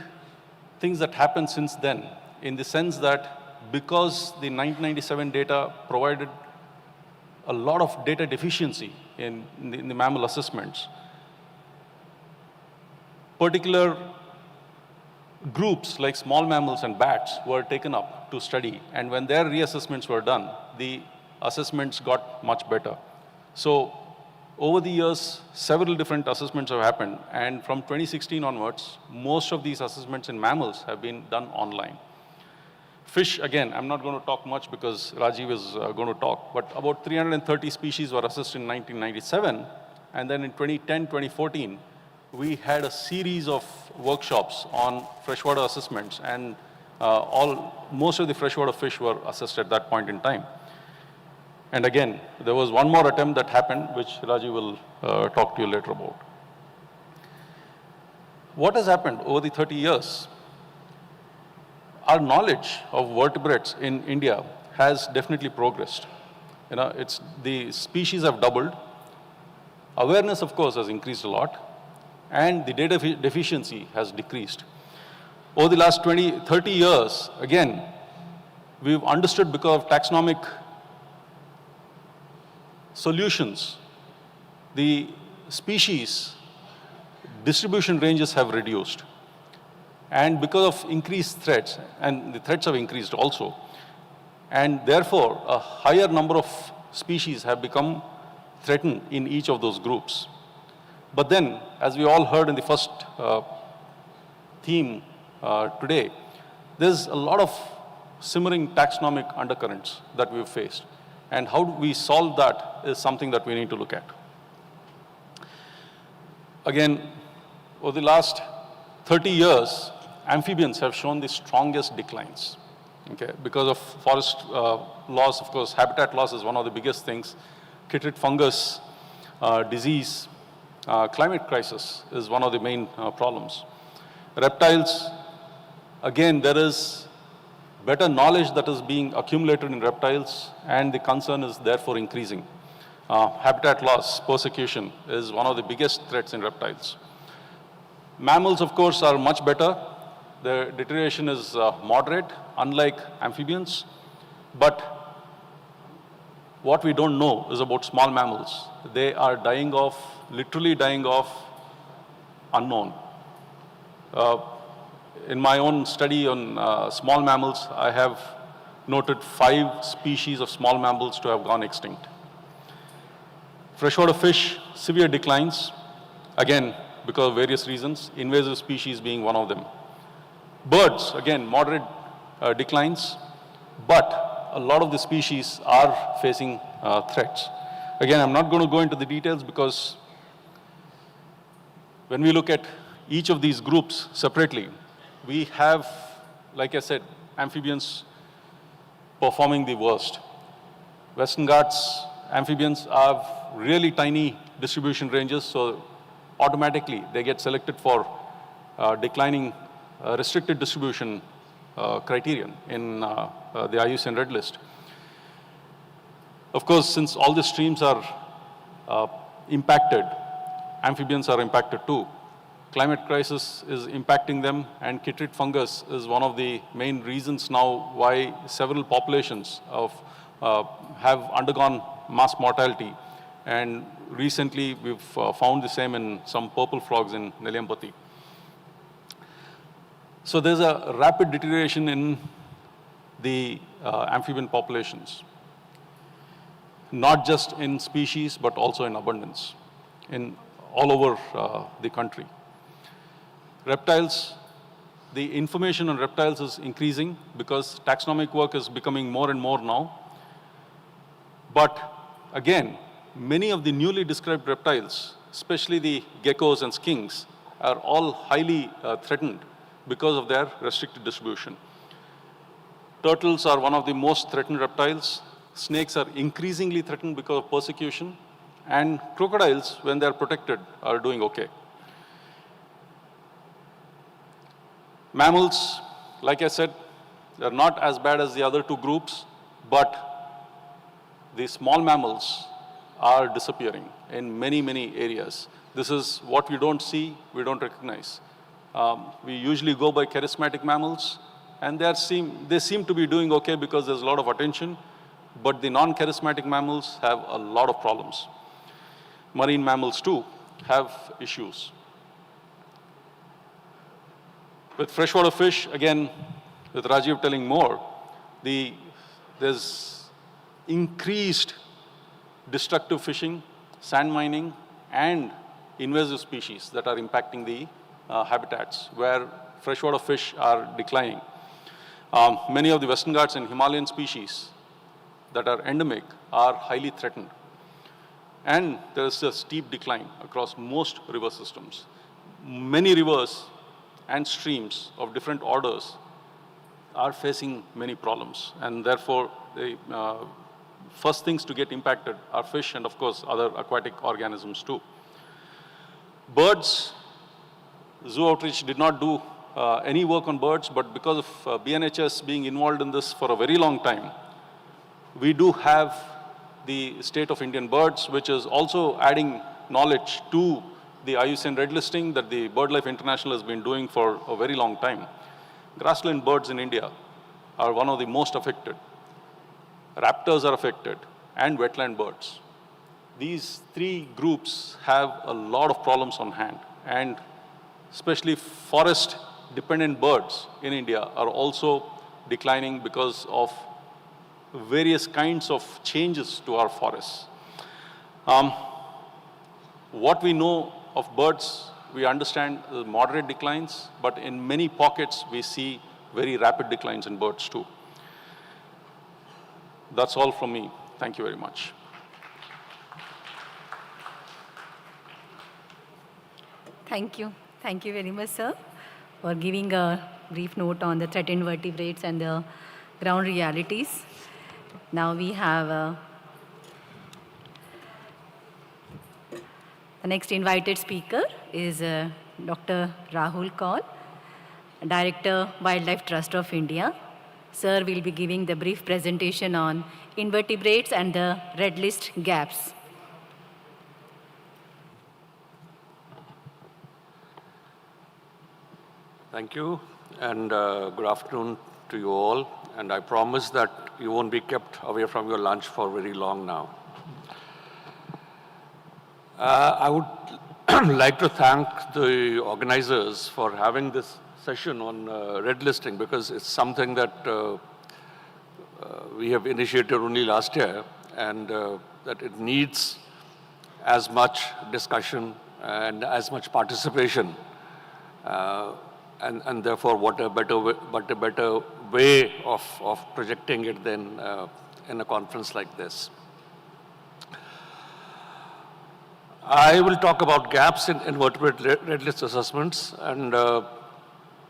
things that happened since then, in the sense that because the 1997 data provided a lot of data deficiency in the mammal assessments, particular groups like small mammals and bats were taken up to study, and when their reassessments were done, the assessments got much better. So over the years, several different assessments have happened, and from 2016 onwards, most of these assessments in mammals have been done online. Fish, again, I'm not going to talk much because Rajiv is going to talk, but about 330 species were assessed in 1997, and then in 2010, 2014, we had a series of workshops on freshwater assessments, and most of the freshwater fish were assessed at that point in time. And again, there was one more attempt that happened, which Rajiv will talk to you later about. What has happened over the 30 years? Our knowledge of vertebrates in India has definitely progressed. The species have doubled. Awareness, of course, has increased a lot, and the data deficiency has decreased. Over the last 30 years, again, we've understood because of taxonomic solutions, the species distribution ranges have reduced. And because of increased threats, and the threats have increased also, and therefore a higher number of species have become threatened in each of those groups. But then, as we all heard in the first theme today, there's a lot of simmering taxonomic undercurrents that we've faced. And how do we solve that is something that we need to look at. Again, over the last 30 years, amphibians have shown the strongest declines. Okay? Because of forest loss, of course, habitat loss is one of the biggest things. Chytrid fungus, disease, climate crisis is one of the main problems. Reptiles, again, there is better knowledge that is being accumulated in reptiles, and the concern is therefore increasing. Habitat loss, persecution is one of the biggest threats in reptiles. Mammals, of course, are much better. The deterioration is moderate, unlike amphibians. But what we don't know is about small mammals. They are dying off, literally dying off, unknown. In my own study on small mammals, I have noted 5 species of small mammals to have gone extinct. Freshwater fish, severe declines, again, because of various reasons, invasive species being one of them. Birds, again, moderate declines, but a lot of the species are facing threats. Again, I'm not going to go into the details because when we look at each of these groups separately, we have, like I said, amphibians performing the worst. Western Ghats amphibians have really tiny distribution ranges, so automatically they get selected for declining restricted distribution criterion in the IUCN Red List. Of course, since all the streams are impacted, amphibians are impacted too. climate crisis is impacting them, and chytrid fungus is one of the main reasons now why several populations have undergone mass mortality. And recently, we've found the same in some purple frogs in Neliampati. So there's a rapid deterioration in the amphibian populations, not just in species, but also in abundance in all over the country. Reptiles, the information on reptiles is increasing because taxonomic work is becoming more and more now. But again, many of the newly described reptiles, especially the geckos and skinks, are all highly threatened because of their restricted distribution. Turtles are one of the most threatened reptiles. Snakes are increasingly threatened because of persecution. And crocodiles, when they're protected, are doing okay. Mammals, like I said, they're not as bad as the other two groups, but the small mammals are disappearing in many, many areas. This is what we don't see, we don't recognize. We usually go by charismatic mammals, and they seem to be doing okay because there's a lot of attention, but the non-charismatic mammals have a lot of problems. Marine mammals too have issues. With freshwater fish, again, with Rajiv telling more, there's increased destructive fishing, sand mining, and invasive species that are impacting the habitats where freshwater fish are declining. Many of the Western Ghats and Himalayan species that are endemic are highly threatened. And there is a steep decline across most river systems. Many rivers and streams of different orders are facing many problems. And therefore, the first things to get impacted are fish and, of course, other aquatic organisms too. Birds, Zoo Outreach did not do any work on birds, but because of BNHS being involved in this for a very long time, we do have the state of Indian birds, which is also adding knowledge to the IUCN red listing that the BirdLife International has been doing for a very long time. Grassland birds in India are one of the most affected. Raptors are affected, and wetland birds. These three groups have a lot of problems on hand, and especially forest-dependent birds in India are also declining because of various kinds of changes to our forests. What we know of birds, we understand moderate declines, but in many pockets we see very rapid declines in birds too. That's all from me. Thank you very much. Thank you. Thank you very much, sir, for giving a brief note on the threatened vertebrates and the ground realities. Now we have the next invited speaker is Dr. Rahul Kaul, Director, Wildlife Trust of India. Sir will be giving the brief presentation on invertebrates and the red list gaps. Thank you, and good afternoon to you all. And I promise that you won't be kept away from your lunch for very long now. I would like to thank the organizers for having this session on red listing, because it's something that we have initiated only last year, and that it needs as much discussion and as much participation. And therefore, what a better way of projecting it than in a conference like this. I will talk about gaps in invertebrate red list assessments, and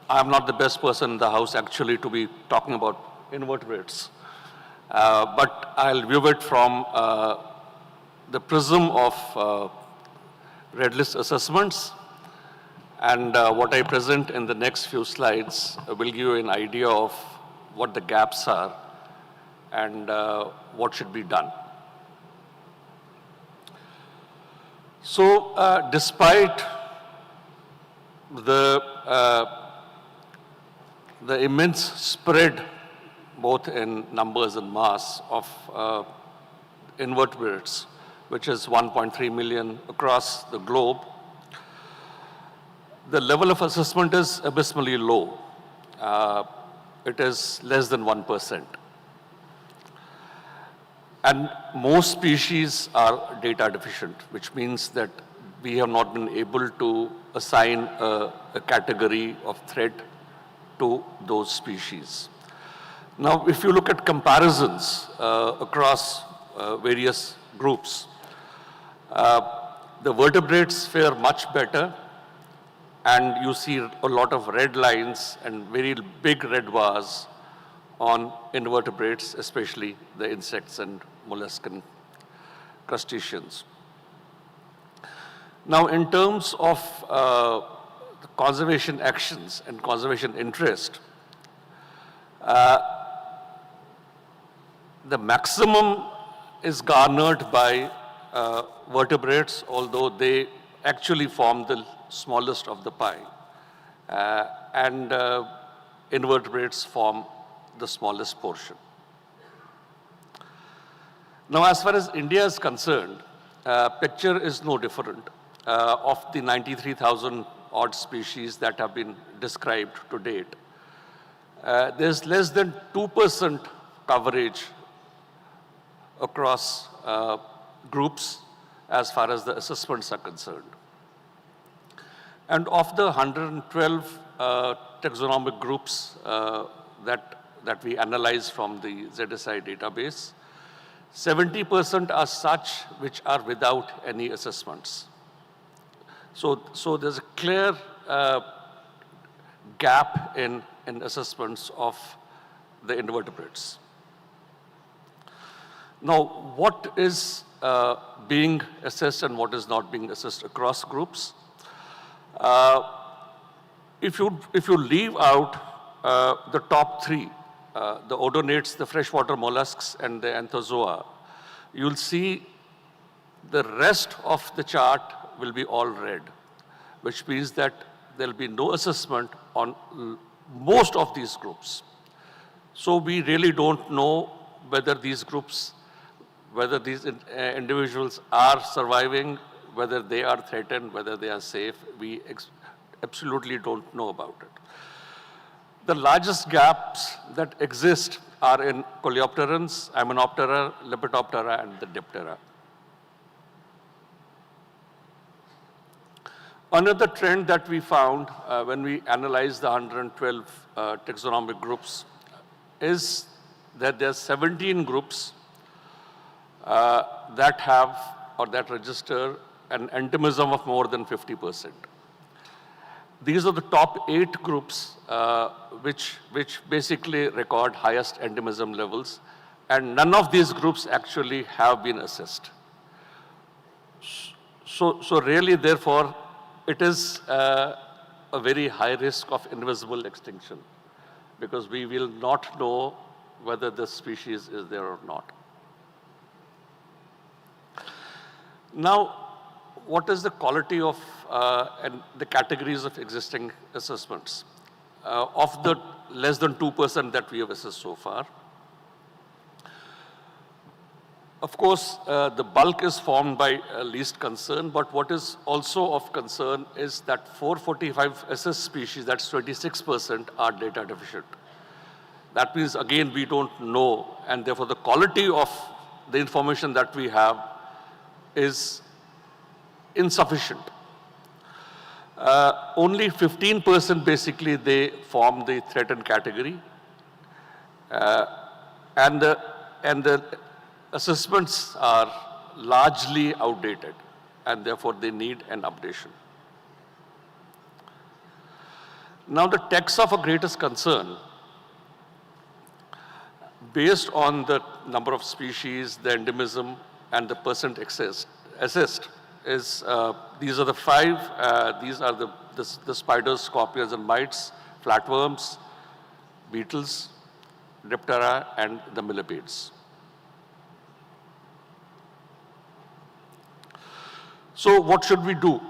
I'm not the best person in the house actually to be talking about invertebrates. But I'll view it from the prism of red list assessments. And what I present in the next few slides will give you an idea of what the gaps are and what should be done. So despite the, the immense spread, both in numbers and mass, of invertebrates, which is 1.3 million across the globe, the level of assessment is abysmally low. It is less than 1%. And most species are data deficient, which means that we have not been able to assign a category of threat to those species. Now, if you look at comparisons across various groups, the vertebrates fare much better, and you see a lot of red lines and very big red bars on invertebrates, especially the insects and molluscan crustaceans. Now, in terms of the conservation actions and conservation interest, the maximum is garnered by vertebrates, although they actually form the smallest of the pie, and invertebrates form the smallest portion. Now, as far as India is concerned, picture is no different. Of the 93,000 odd species that have been described to date, there's less than 2% coverage across groups as far as the assessments are concerned. And of the 112 taxonomic groups that we analyze from the ZSI database, 70% are such which are without any assessments. So there's a clear gap in assessments of the invertebrates. Now, what is being assessed and what is not being assessed across groups? If you leave out the top three, the odonates, the freshwater mollusks, and the anthozoa, you'll see the rest of the chart will be all red, which means that there'll be no assessment on most of these groups. So we really don't know whether these groups, whether these individuals are surviving, whether they are threatened, whether they are safe. We absolutely don't know about it. The largest gaps that exist are in coleopterans, Hymenoptera, Lepidoptera, and the Diptera. Another trend that we found when we analyzed the 112 taxonomic groups is that there are 17 groups that have or that register an endemism of more than 50%. These are the top 8 groups which basically record highest endemism levels, and none of these groups actually have been assessed. So really, therefore, it is a very high risk of invisible extinction, because we will not know whether this species is there or not. Now, what is the quality of and the categories of existing assessments? Of the less than 2% that we have assessed so far, of course, the bulk is formed by least concern, but what is also of concern is that 445 assessed species, that's 26%, are data deficient. That means, again, we don't know, and therefore the quality of the information that we have is insufficient. Only 15% basically they form the threatened category, and the assessments are largely outdated, and therefore they need an updation. Now, the taxa of greatest concern, based on the number of species, the endemism, and the percent assessed, is these are the 5. These are the spiders, scorpions, and mites, flatworms, beetles, Diptera, and the millipedes. So what should we do?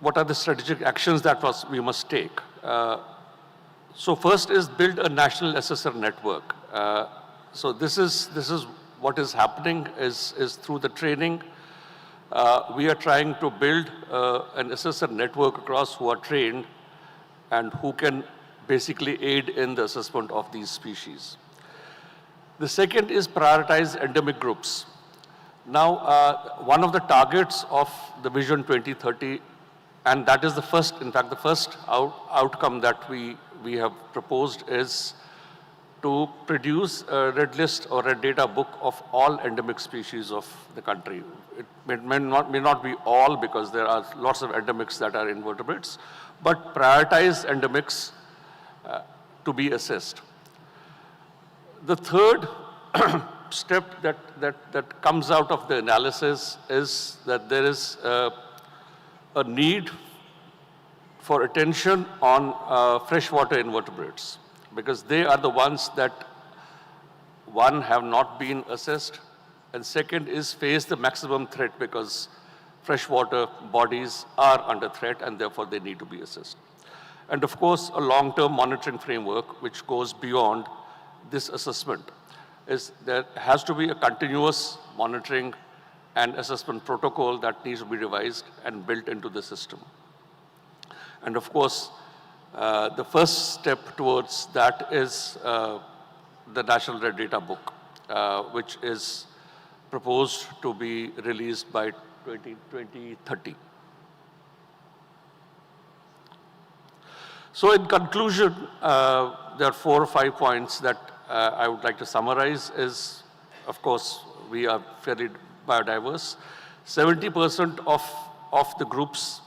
what are the strategic actions that we must take? So first is build a national assessor network. So this is what is happening is through the training. We are trying to build an assessor network across who are trained and who can basically aid in the assessment of these species. The second is prioritize endemic groups. Now, one of the targets of the Vision 2030, and that is the first, in fact, the first outcome that we have proposed is to produce a red list or a data book of all endemic species of the country. It may not be all because there are lots of endemics that are invertebrates, but prioritize endemics to be assessed. The third step that comes out of the analysis is that there is a need for attention on freshwater invertebrates, because they are the ones that, one, have not been assessed, and second is face the maximum threat because freshwater bodies are under threat and therefore they need to be assessed. And of course, a long-term monitoring framework which goes beyond this assessment is there has to be a continuous monitoring and assessment protocol that needs to be revised and built into the system. And of course, the first step towards that is the National Red Data Book, which is proposed to be released by 2030. So in conclusion, there are 4 or 5 points that I would like to summarize is, of course, we are fairly biodiverse. 70% of the groups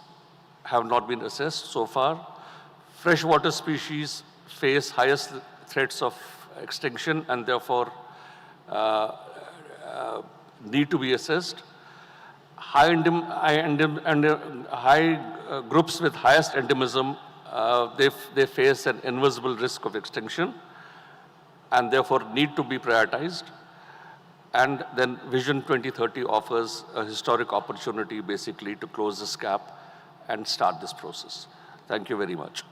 have not been assessed so far. Freshwater species face highest threats of extinction and therefore need to be assessed. High groups with highest endemism, they face an invisible risk of extinction and therefore need to be prioritized. And then Vision 2030 offers a historic opportunity basically to close this gap and start this process. Thank you very much.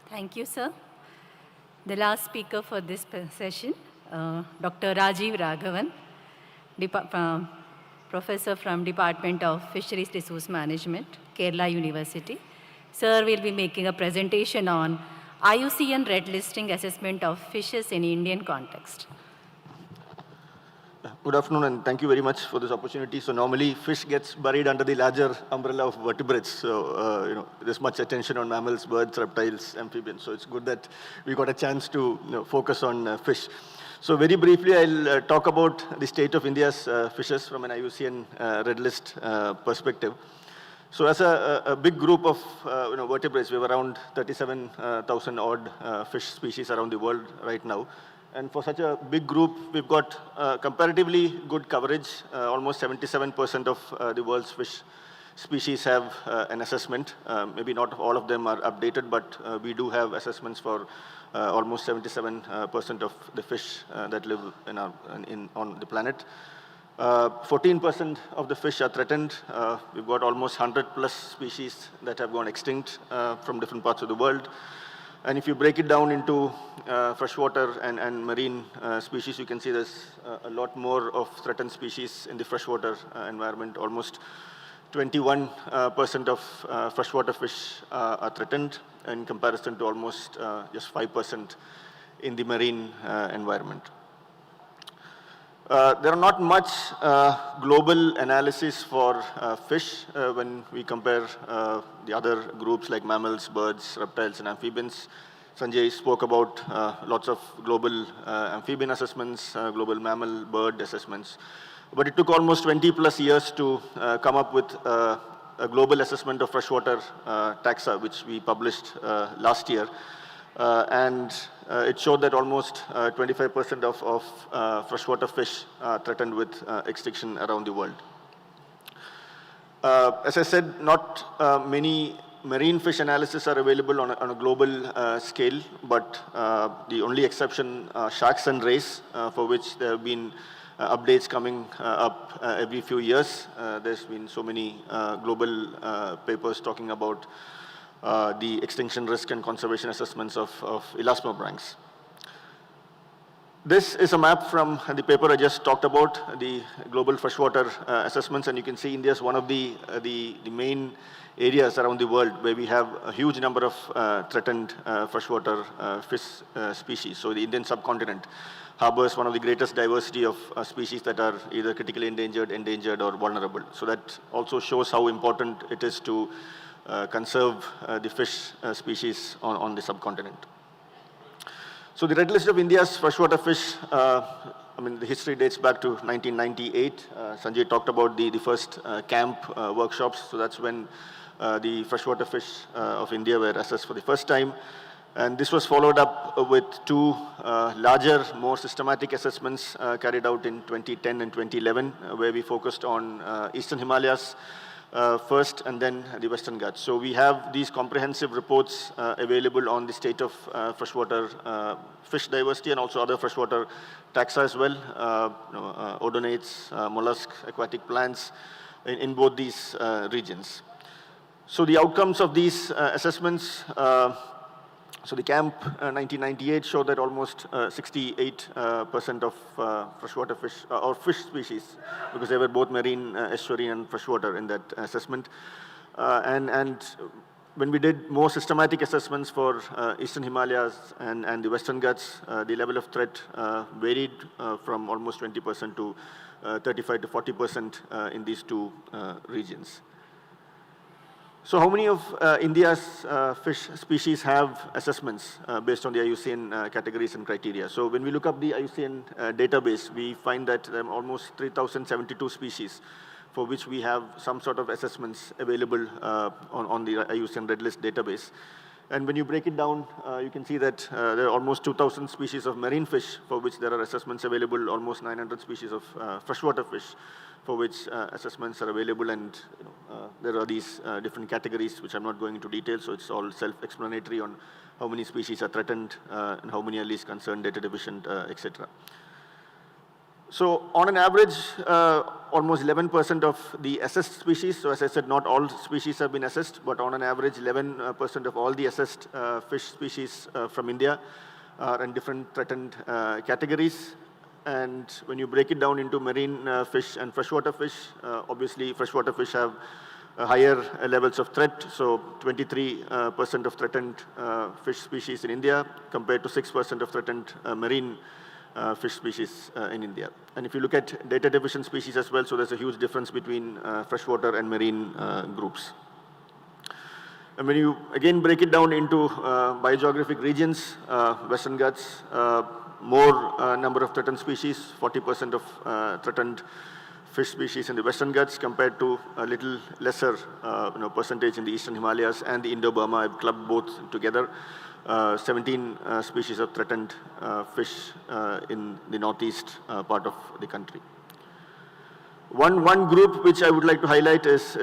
Thank you, sir. The last speaker for this session, Dr. Rajiv Raghavan, Professor from Department of Fisheries Resource Management, Kerala University. Sir will be making a presentation on IUCN red listing assessment of fishes in Indian context. Good afternoon, and thank you very much for this opportunity. So normally fish gets buried under the larger umbrella of vertebrates. So there's much attention on mammals, birds, reptiles, amphibians. So it's good that we got a chance to focus on fish. So very briefly, I'll talk about the state of India's fishes from an IUCN red list perspective. So as a big group of vertebrates, we have around 37,000 odd fish species around the world right now. And for such a big group, we've got comparatively good coverage. Almost 77% of the world's fish species have an assessment. Maybe not all of them are updated, but we do have assessments for almost 77% of the fish that live on the planet. 14% of the fish are threatened. We've got almost 100 plus species that have gone extinct from different parts of the world. And if you break it down into freshwater and marine species, you can see there's a lot more of threatened species in the freshwater environment. Almost 21% of freshwater fish are threatened in comparison to almost just 5% in the marine environment. There are not much global analysis for fish when we compare the other groups like mammals, birds, reptiles, and amphibians. Sanjay spoke about lots of global amphibian assessments, global mammal, bird assessments. But it took almost 20 plus years to come up with a global assessment of freshwater taxa, which we published last year. And it showed that almost 25% of freshwater fish are threatened with extinction around the world. As I said, not many marine fish analysis are available on a global scale, but the only exception, sharks and rays, for which there have been updates coming up every few years. There's been so many global papers talking about the extinction risk and conservation assessments of elasmobranchs. This is a map from the paper I just talked about, the global freshwater assessments, and you can see India is one of the main areas around the world where we have a huge number of threatened freshwater fish species. So the Indian subcontinent harbors one of the greatest diversity of species that are either critically endangered, or vulnerable. So that also shows how important it is to conserve the fish species on the subcontinent. So the red list of India's freshwater fish, the history dates back to 1998. Sanjay talked about the first camp workshops. So that's when the freshwater fish of India were assessed for the first time. And this was followed up with two larger, more systematic assessments carried out in 2010 and 2011, where we focused on Eastern Himalayas first, and then the Western Ghats. So we have these comprehensive reports available on the state of freshwater fish diversity and also other freshwater taxa as well, odonates, mollusks, aquatic plants in both these regions. So the outcomes of these assessments, so the camp 1998 showed that almost 68% of freshwater fish, or fish species, because they were both marine, estuarine and freshwater in that assessment. And when we did more systematic assessments for Eastern Himalayas and the Western Ghats, the level of threat varied from almost 20% to 35 to 40% in these two regions. So how many of India's fish species have assessments based on the IUCN categories and criteria? So when we look up the IUCN database, we find that there are almost 3,072 species for which we have some sort of assessments available on the IUCN Red List database. And when you break it down, you can see that there are almost 2,000 species of marine fish for which there are assessments available, almost 900 species of freshwater fish for which assessments are available, and there are these different categories which I'm not going into detail, so it's all self-explanatory on how many species are threatened and how many are least concerned, data deficient, etc. So on an average, almost 11% of the assessed species, so as I said, not all species have been assessed, but on an average, 11% of all the assessed fish species from India are in different threatened categories. And when you break it down into marine fish and freshwater fish, obviously freshwater fish have higher levels of threat. So 23% of threatened fish species in India compared to 6% of threatened marine fish species in India. And if you look at data deficient species as well, so there's a huge difference between freshwater and marine groups. And when you again break it down into biogeographic regions, Western Ghats, more number of threatened species, 40% of threatened fish species in the Western Ghats compared to a little lesser percentage in the Eastern Himalayas and the Indo-Burma. I've clubbed both together. 17 species of threatened fish in the northeast part of the country. One group which I would like to highlight is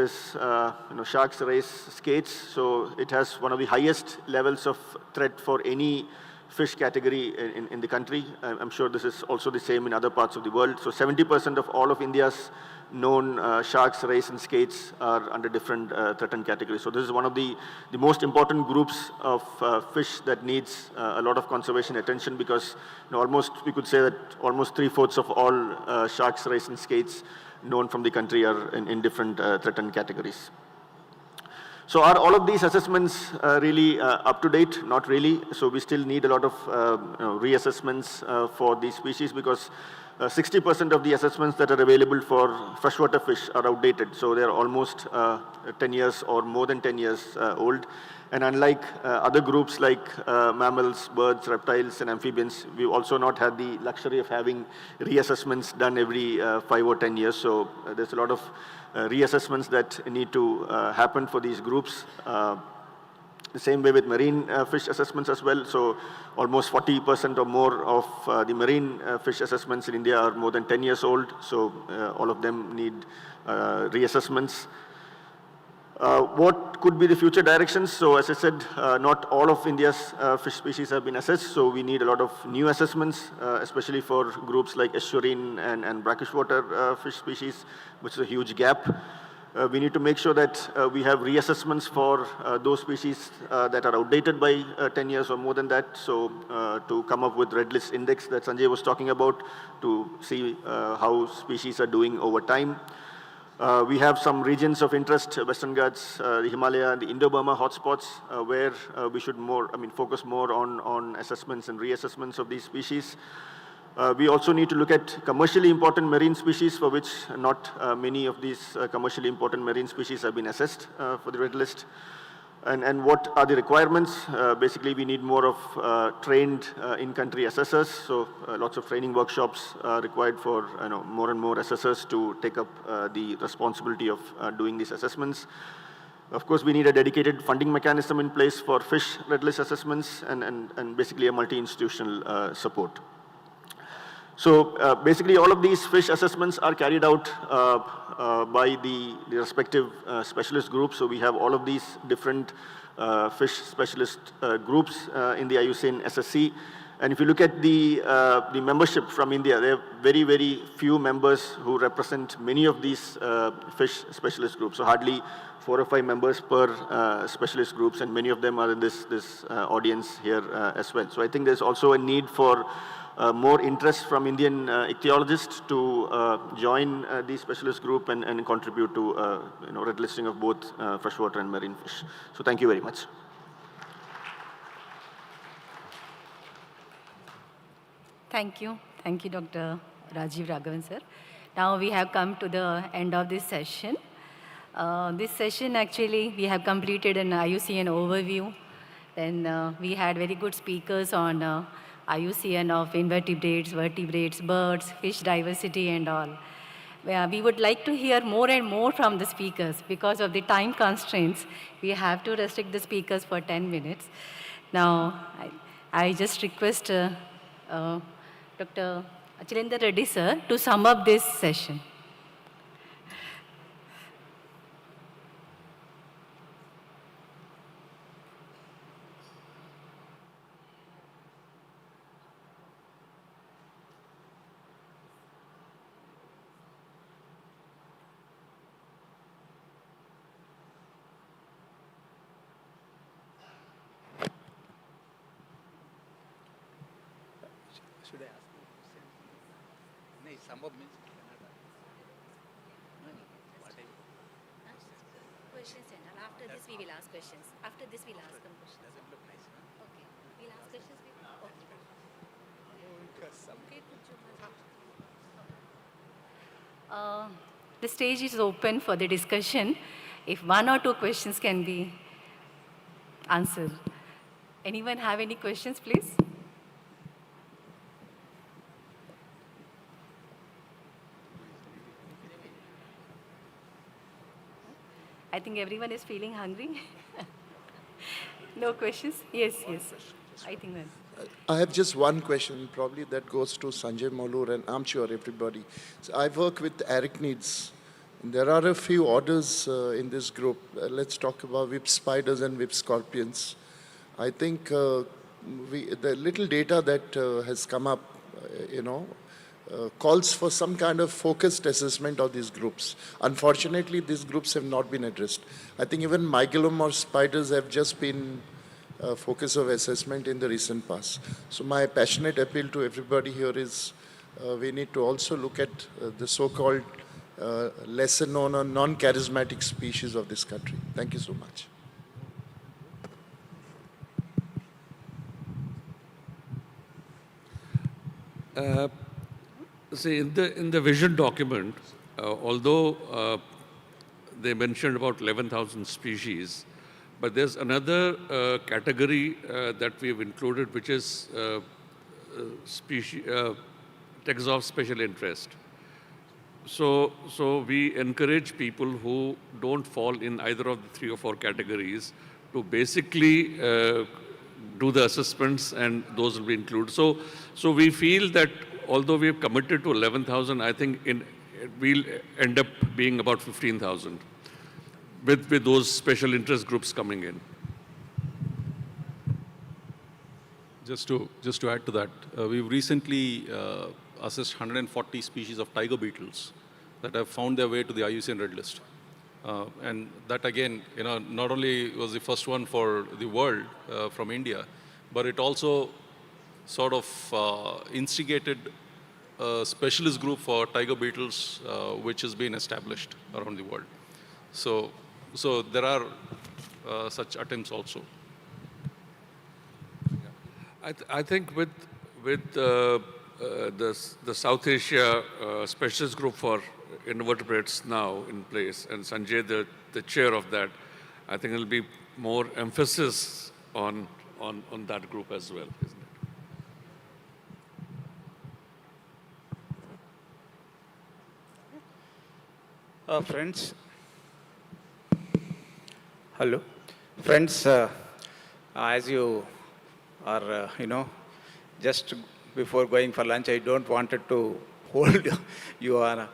sharks, rays, skates. So it has one of the highest levels of threat for any fish category in the country. I'm sure this is also the same in other parts of the world. So 70% of all of India's known sharks, rays and skates are under different threatened categories. So this is one of the most important groups of fish that needs a lot of conservation attention, because almost, we could say that almost 3/4 of all sharks, rays and skates known from the country are in different threatened categories. So are all of these assessments really up to date? Not really. So we still need a lot of reassessments for these species, because 60% of the assessments that are available for freshwater fish are outdated. So they're almost 10 years or more than 10 years old. And unlike other groups like mammals, birds, reptiles, and amphibians, we've also not had the luxury of having reassessments done every 5 or 10 years. So there's a lot of reassessments that need to happen for these groups. The same way with marine fish assessments as well. So almost 40% or more of the marine fish assessments in India are more than 10 years old. So all of them need reassessments. What could be the future directions? So as I said, not all of India's fish species have been assessed, so we need a lot of new assessments, especially for groups like estuarine and brackish water fish species, which is a huge gap. We need to make sure that we have reassessments for those species that are outdated by 10 years or more than that. So to come up with red list index that Sanjay was talking about to see how species are doing over time. We have some regions of interest, Western Ghats, the Himalaya, the Indo-Burma hotspots, where we should focus more on assessments and reassessments of these species. We also need to look at commercially important marine species for which not many of these commercially important marine species have been assessed for the red list. And what are the requirements? Basically, we need more of trained in-country assessors. So lots of training workshops are required for more and more assessors to take up the responsibility of doing these assessments. Of course, we need a dedicated funding mechanism in place for fish red list assessments and basically a multi-institutional support. So basically, all of these fish assessments are carried out by the respective specialist groups. So we have all of these different fish specialist groups in the IUCN SSC. And if you look at the membership from India, there are very, very few members who represent many of these fish specialist groups. So hardly 4 or 5 members per specialist groups, and many of them are in this audience here as well. So I think there's also a need for more interest from Indian ichthyologists to join the specialist group and contribute to red listing of both freshwater and marine fish. So thank you very much. Thank you. Thank you, Dr. Rajiv Raghavan, sir. Now we have come to the end of this session. This session, actually, we have completed an IUCN overview. Then we had very good speakers on IUCN of invertebrates, vertebrates, birds, fish diversity and all. We would like to hear more and more from the speakers. Because of the time constraints, we have to restrict the speakers for 10 minutes. Now, I just request Dr. Achilendra Reddy, sir, to sum up this session. Should I ask you? No, sum up means Canada. No, what I... Questions and all. After this, we will ask questions. After this, we'll ask them questions. Does it look nice? Huh? Okay. We'll ask questions. Okay. The stage is open for the discussion. If 1 or 2 questions can be answered. Anyone have any questions, please? I think everyone is feeling hungry. No questions? Yes, yes. I think that. I have just one question, probably that goes to Sanjay Malur, and I'm sure everybody. So I work with arachnids. There are a few orders in this group. Let's talk about whip spiders and whip scorpions. I think the little data that has come up, calls for some kind of focused assessment of these groups. Unfortunately, these groups have not been addressed. I think even mygelomorph spiders have just been a focus of assessment in the recent past. So my passionate appeal to everybody here is we need to also look at the so-called lesser known or non-charismatic species of this country. Thank you so much. See, in the vision document, although they mentioned about 11,000 species, but there's another category that we've included, which is taxa of special interest. So we encourage people who don't fall in either of the 3 or 4 categories to basically do the assessments, and those will be included. So we feel that although we have committed to 11,000, I think we'll end up being about 15,000. with those special interest groups coming in. Just to add to that, we've recently assessed 140 species of tiger beetles that have found their way to the IUCN Red List. And that again, not only was the first one for the world from India, but it also sort of instigated a specialist group for tiger beetles, which has been established around the world. So there are such attempts also. I think with the South Asia specialist group for invertebrates now in place, and Sanjay the chair of that, I think there'll be more emphasis on that group as well, isn't it? Friends, hello. Friends, as you are, just before going for lunch, I don't wanted to hold you on,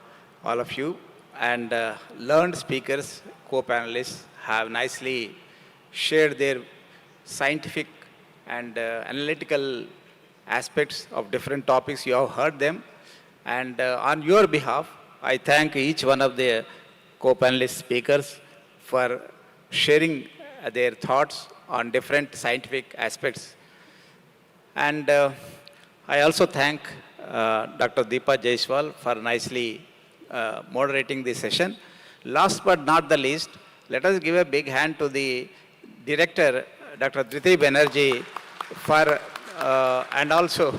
all of you. And learned speakers, co-panelists, have nicely shared their scientific and analytical aspects of different topics. You have heard them. And on your behalf, I thank each one of the co-panelist speakers for sharing their thoughts on different scientific aspects. And I also thank Dr. Deepa Jaiswal for nicely moderating the session. Last but not the least, let us give a big hand to the director, Dr. Dhriti Banerjee, for, and also,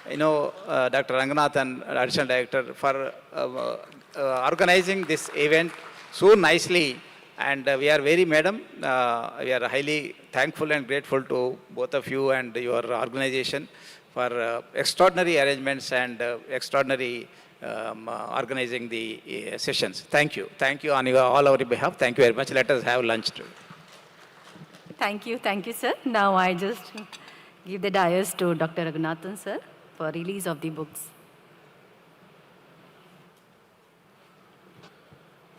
Dr. Ranganathan, additional director, for organizing this event so nicely. And we are very, madam, we are highly thankful and grateful to both of you and your organization for extraordinary arrangements and extraordinary organizing the sessions. Thank you. Thank you on all our behalf. Thank you very much. Let us have lunch too. Thank you, sir. Now I just give the dais to Dr. Raghunathan, sir, for release of the books.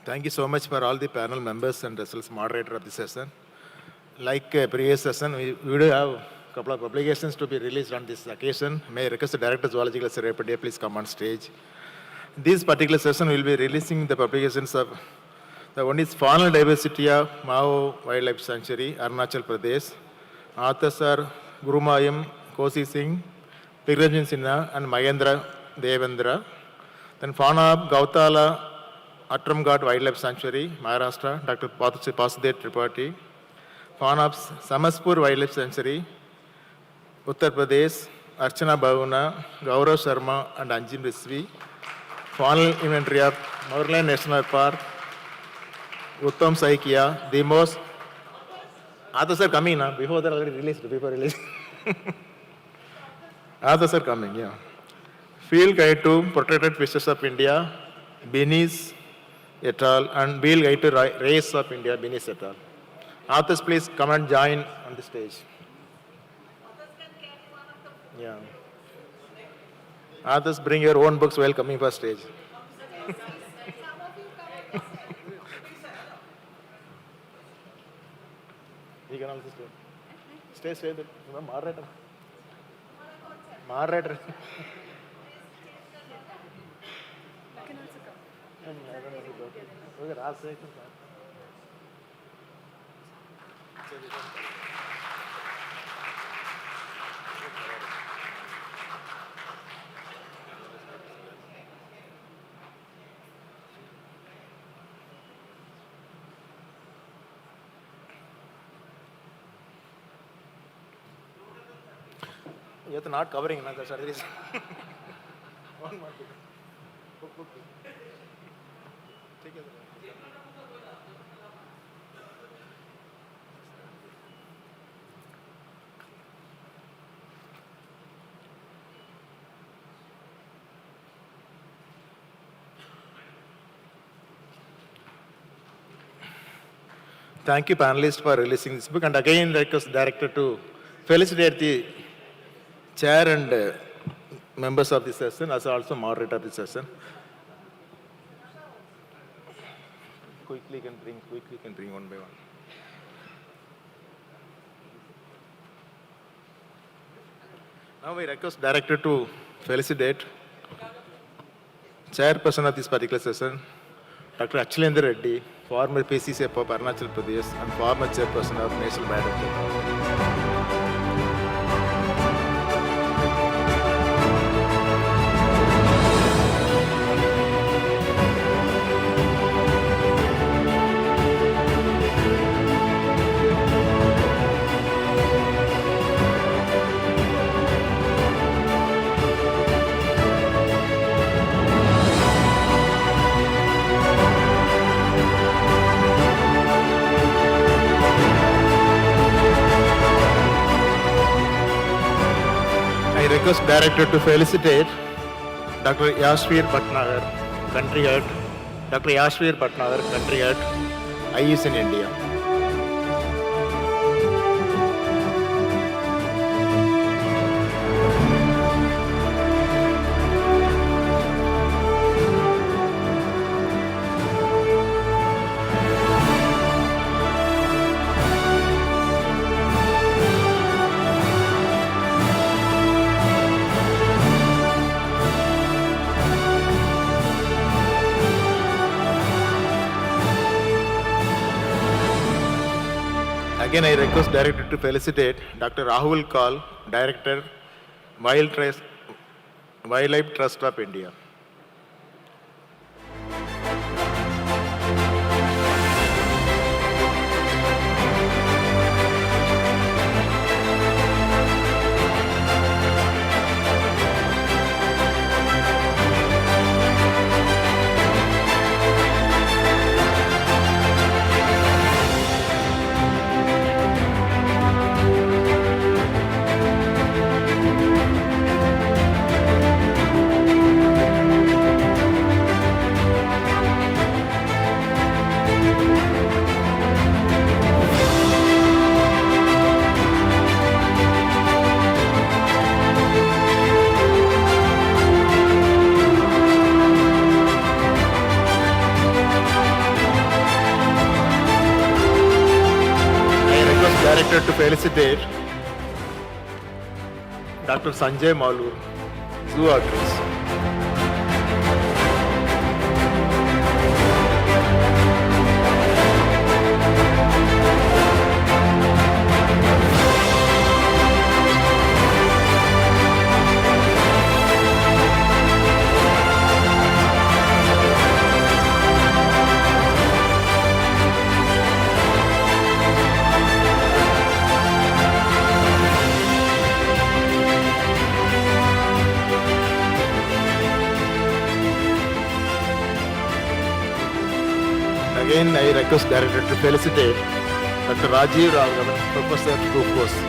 Thank you so much for all the panel members and as well as moderator of the session. Like previous session, we do have a couple of publications to be released on this occasion. May I request the Director of Zoological Reproductive, please come on stage. This particular session will be releasing the publications of the one is Faunal Diversity of Mao Wildlife Sanctuary, Arunachal Pradesh. Authors are Gurumayam, Kosi Singh, Pigrajan Sinha, and Mahendra Devendra. Then Fauna of Gautala, Atramghat Wildlife Sanctuary, Maharashtra, Dr. Pasudev Tripathi. Fauna of Samaspur Wildlife Sanctuary, Uttar Pradesh, Archana Bhavuna, Gaurav Sharma, and Anjim Risvi. Faunal Inventory of Moorland National Park, Uttam Saikia, the most. Others are coming now, before they're already released, before release. Others are coming, yeah. Field Guide to Protected Fishes of India, Benis et al., and Field Guide to Race of India, Benis et al. Authors, please come and join on the stage. Yeah. Others, bring your own books while coming for stage. You can also stay. Stay. Moderator. Moderator. You are not covering, that's what it is. One more. Book. Take it. Thank you, panelists, for releasing this book. And again, request director to felicitate the chair and members of the session, as also moderator of the session. quickly can bring one by one. Now I request Director to felicitate Chairperson of this particular session, Dr. Achalendra Reddy, former PCC of Arunachal Pradesh and former Chairperson of National Biodiversity. I request Director to felicitate Dr. Yashvir Bhatnagar, Country Head, Dr. Yashvir Bhatnagar, Country Head, IUCN India. Again, I request Director to felicitate Dr. Rahul Kaul, Director, Wildlife Trust of India. Director to felicitate Dr. Sanjay Malur, Zoologist. Again, I request Director to felicitate Dr. Rajiv Raghavan, Professor Glucose.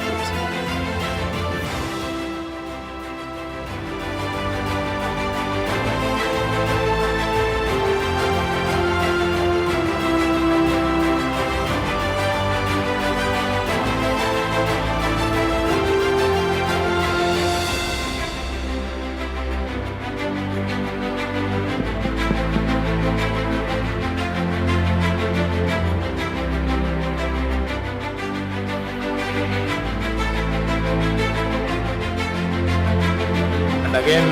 Again,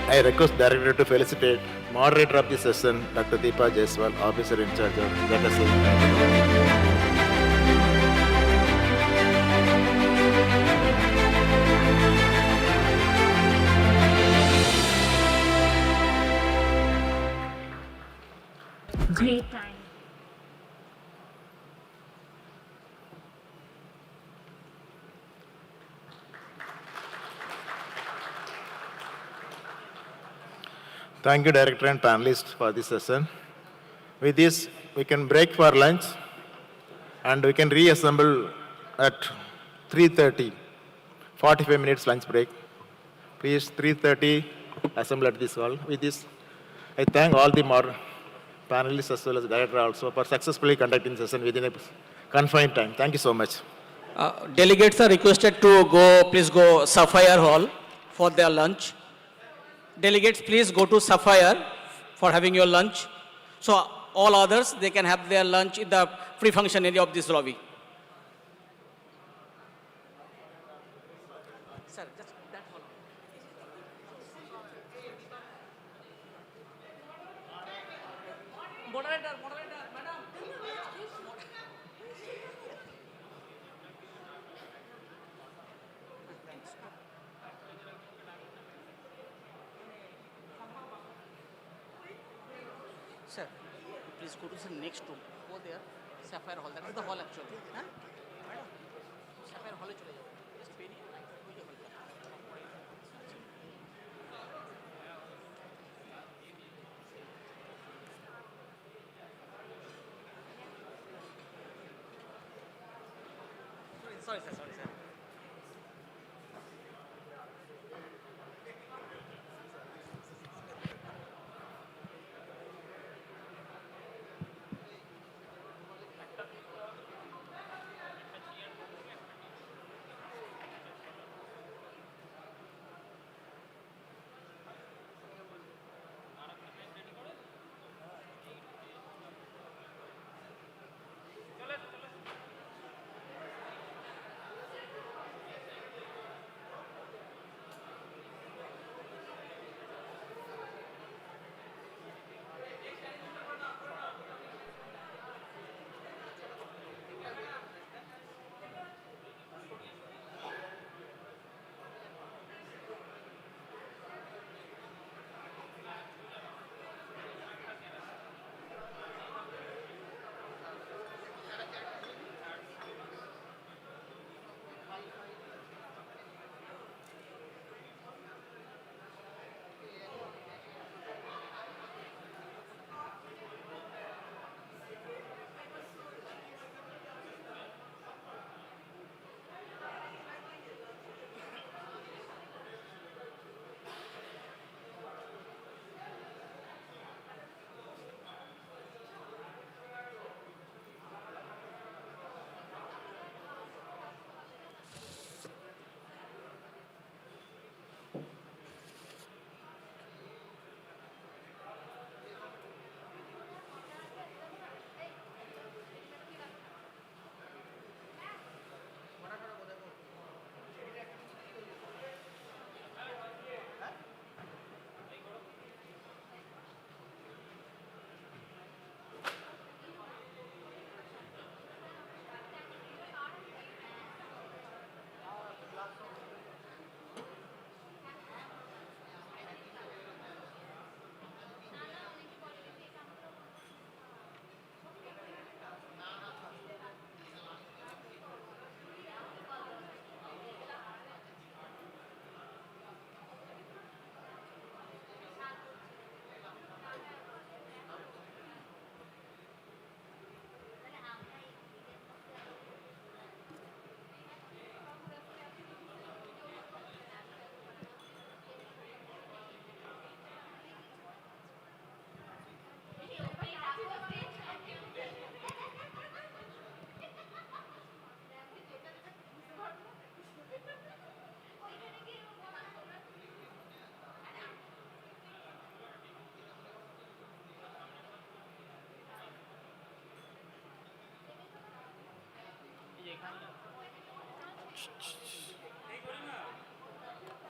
I request Director to felicitate moderator of the session, Dr. Deepa Jaiswal, officer in charge of ZSA. Great time. Thank you, Director and panelists, for this session. With this, we can break for lunch and we can reassemble at 3:30, 45 minutes lunch break. Please, 3:30, assemble at this hall. With this, I thank all the panelists as well as the Director also for successfully conducting the session within a confined time. Thank you so much. Delegates are requested to please go Sapphire Hall for their lunch. Delegates, please go to Sapphire for having your lunch. So all others, they can have their lunch in the free function area of this lobby. Sir, just that one. Moderator, madam. Sir, please go to the next room. Go there, Sapphire Hall. That is the hall actually. Huh? Madam, Sapphire Hall chale jao. Just pay nahi. Sorry, sir.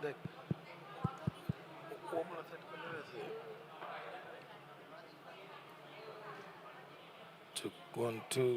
देख वो मला set करने वैसे took 1 2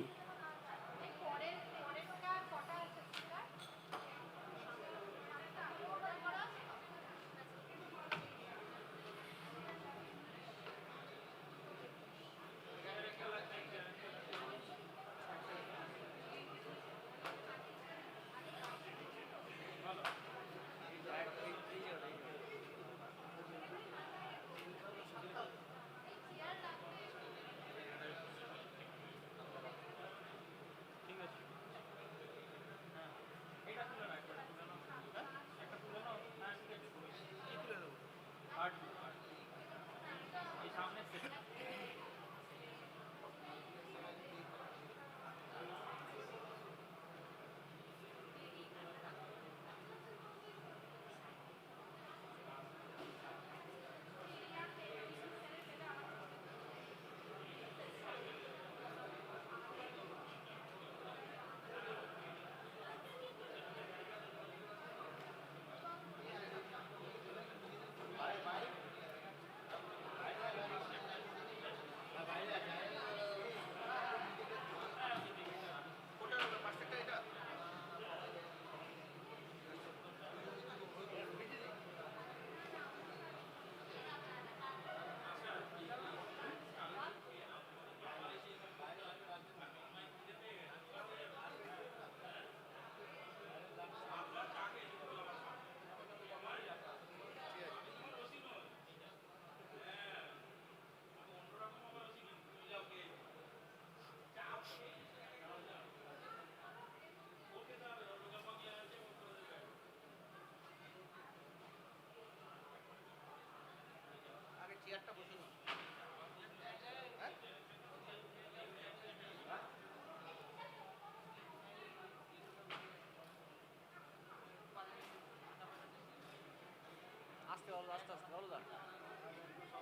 আস্তে আস্তে ভালো যান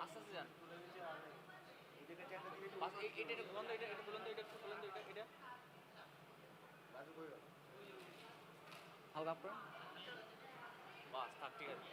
আস্তে আস্তে যান এটা বন্ধ এটা বন্ধ এটা হালকা আপনার বাস থাক ঠিক আছে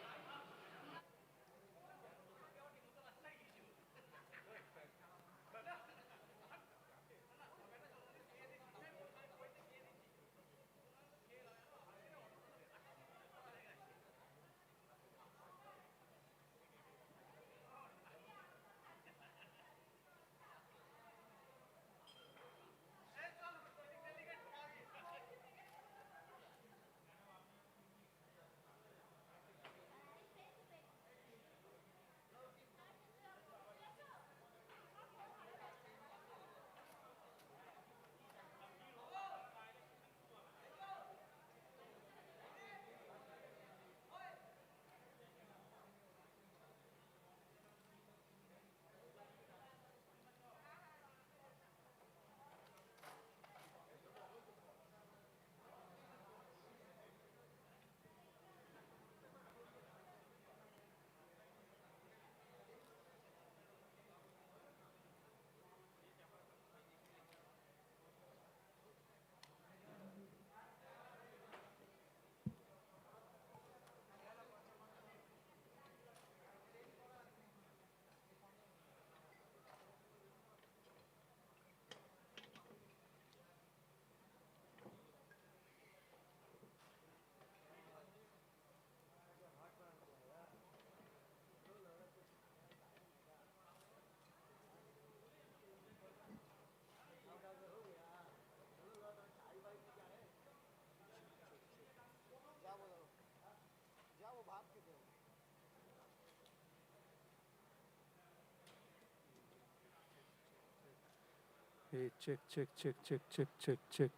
Hey, check, check, check, check, check, check, check.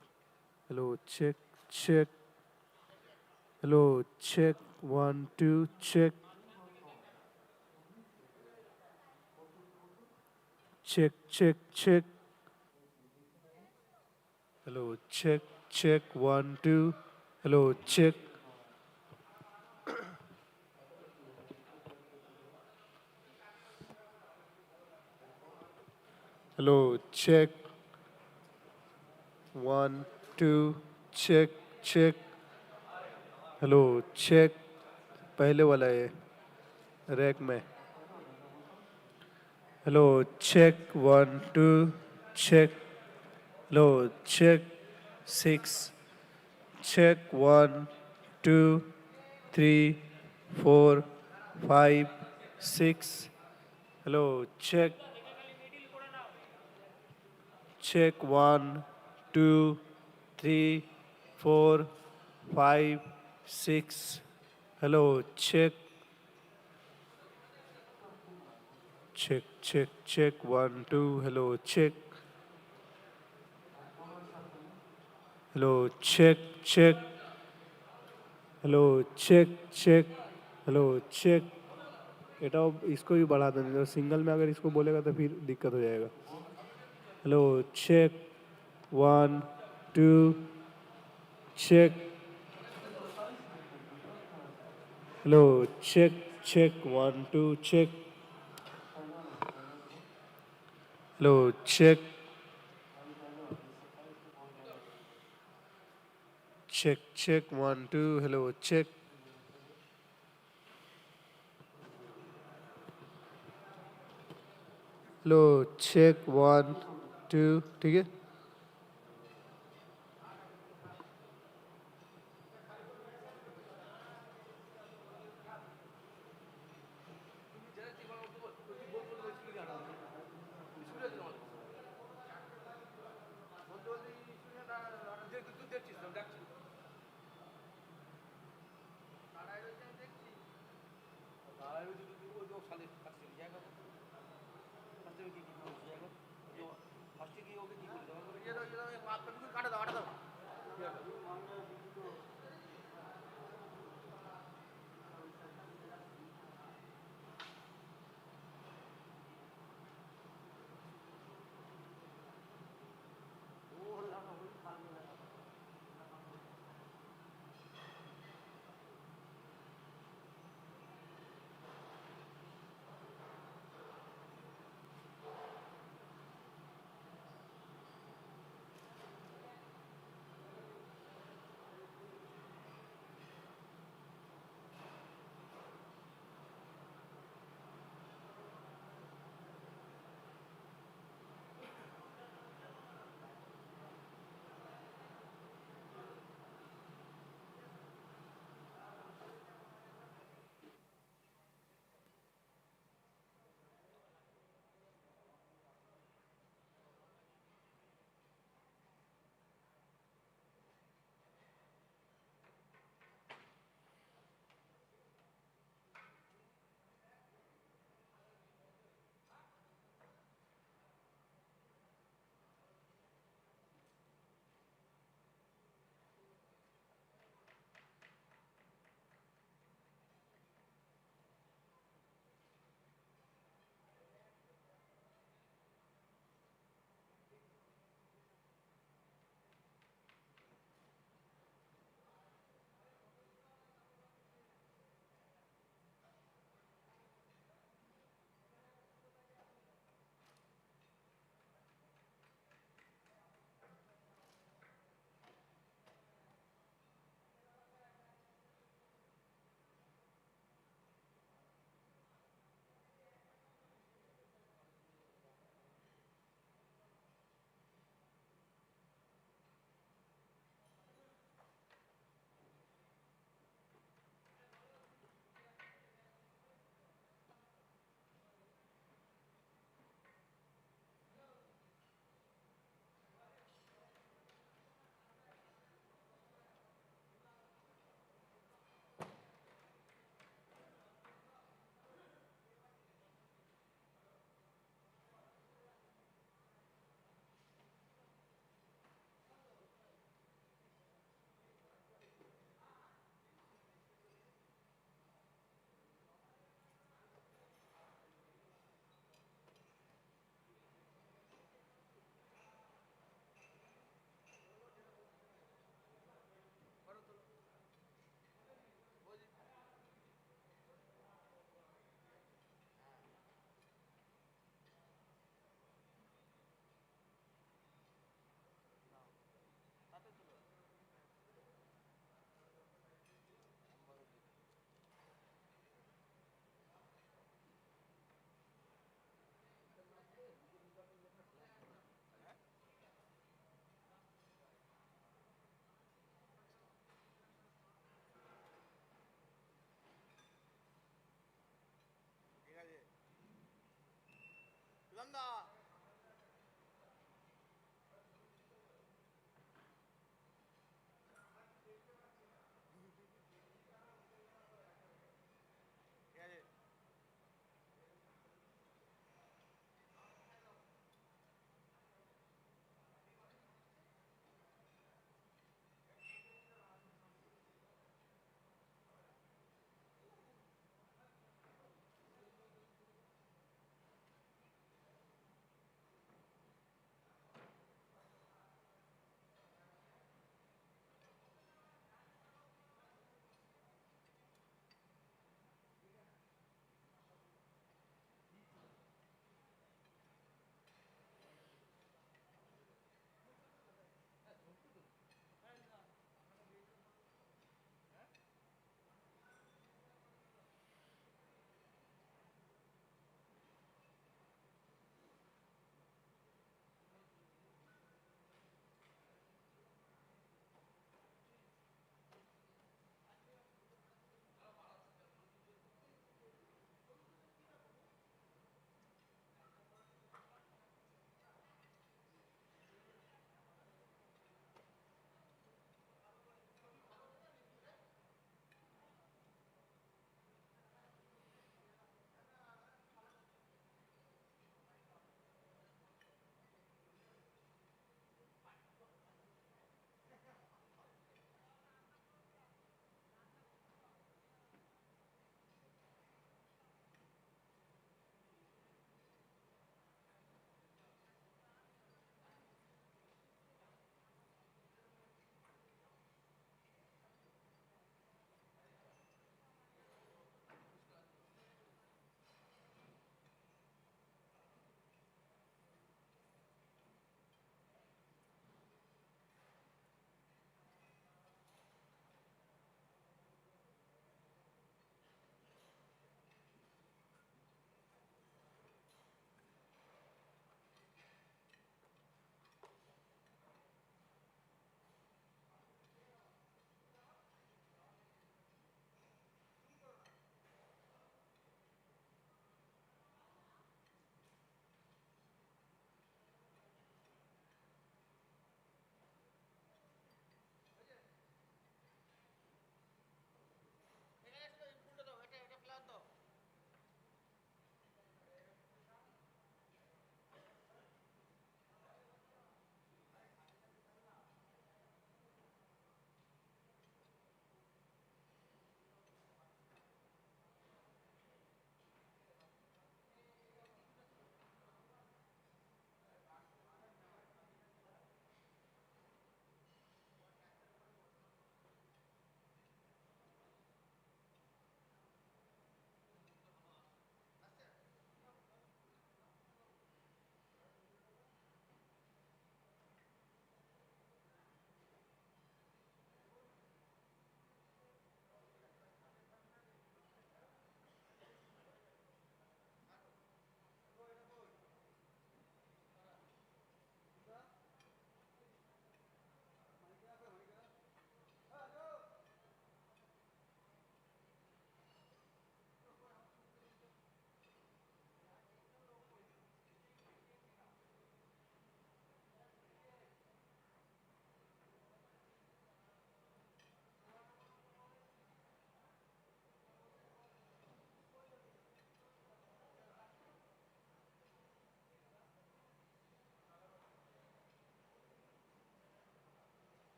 Hello, check, check. Hello, check, 1, 2, check. Check, check, check. Hello, check, check, 1, 2. Hello, check. Hello, check. 1, 2, check, check. Hello, check. पहले वाला है रैक में. Hello, check, 1, 2, check. Hello, check, 6. Check, 1, 2, 3, 4, 5, 6. Hello, check. Check, 1, 2, 3, 4, 5, 6. Hello, check. Check, check, check, 1, 2. Hello, check. Hello, check, check. Hello, check, check. Hello, check. एटा इसको भी बढ़ा देना तो single में अगर इसको बोलेगा तो फिर दिक्कत हो जाएगा. Hello check 1 2 check. Hello check check 1 2 check. Hello check check check 1 2. Hello check. Hello check 1 2. ठीक है.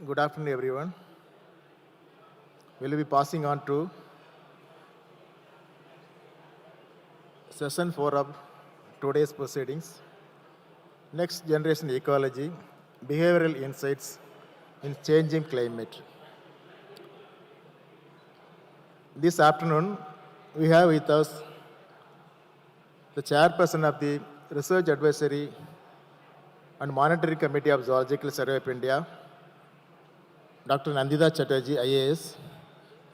Good afternoon, everyone. We'll be passing on to session 4 of today's proceedings. Next generation ecology, behavioral insights in changing climate. This afternoon, we have with us the chairperson of the Research Advisory and Monitoring Committee of Zoological Survey of India, Dr. Nandita Chatterjee, IAS.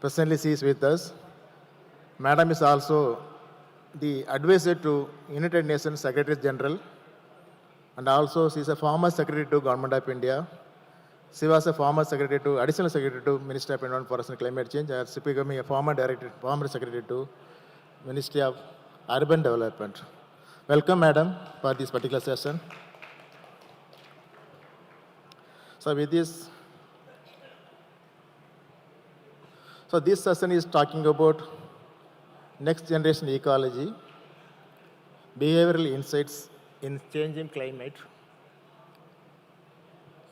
Presently, she is with us. Madam is also the advisor to United Nations Secretary General, and also she is a former Secretary to Government of India. She was a former Secretary to, Additional Secretary to Ministry of Environment, Forest and Climate Change, and she becoming a former Secretary to Ministry of Urban Development. Welcome, Madam, for this particular session. So with this, this session is talking about next generation ecology, behavioral insights in changing climate.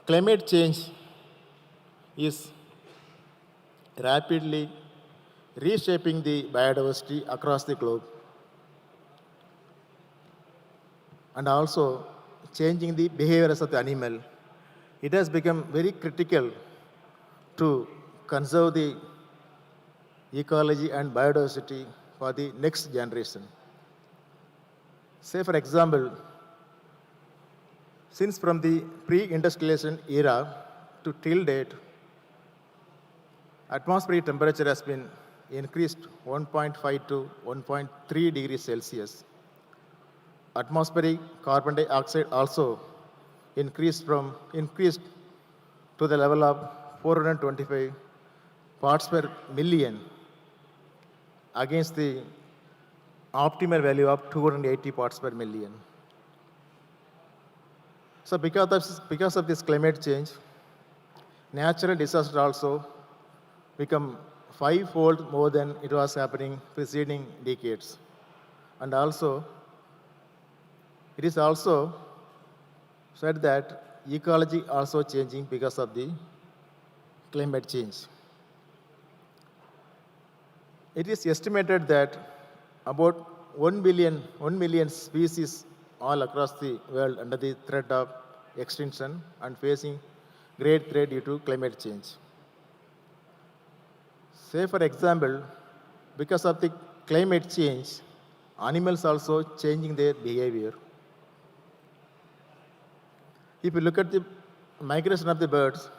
Climate change is rapidly reshaping the biodiversity across the globe and also changing the behaviors of the animal. It has become very critical to conserve the ecology and biodiversity for the next generation. Say, for example, since from the pre-industrialization era to till date, atmospheric temperature has been increased 1.5 to 1.3 degrees Celsius. Atmospheric carbon dioxide also increased to the level of 425 parts per million against the optimal value of 280 parts per million. So because of this climate change, natural disasters also become 5-fold more than it was happening preceding decades. And also, it is also said that ecology also changing because of the climate change. It is estimated that about 1 million species all across the world under the threat of extinction and facing great threat due to climate change. Say, for example, because of the climate change, animals also changing their behavior. If you look at the migration of the birds,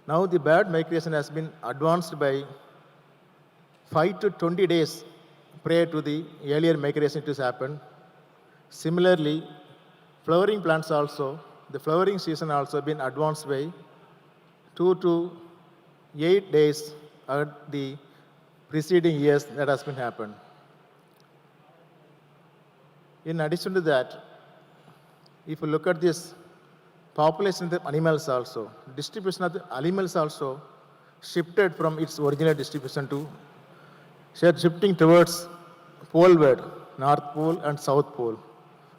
now the bird migration has been advanced by 5 to 20 days prior to the earlier migration to happen. Similarly, flowering plants also, the flowering season also been advanced by 2 to 8 days at the preceding years that has been happened. In addition to that, if you look at this population of the animals also, distribution of the animals also shifted from its original distribution to shifting towards poleward, North Pole and South Pole.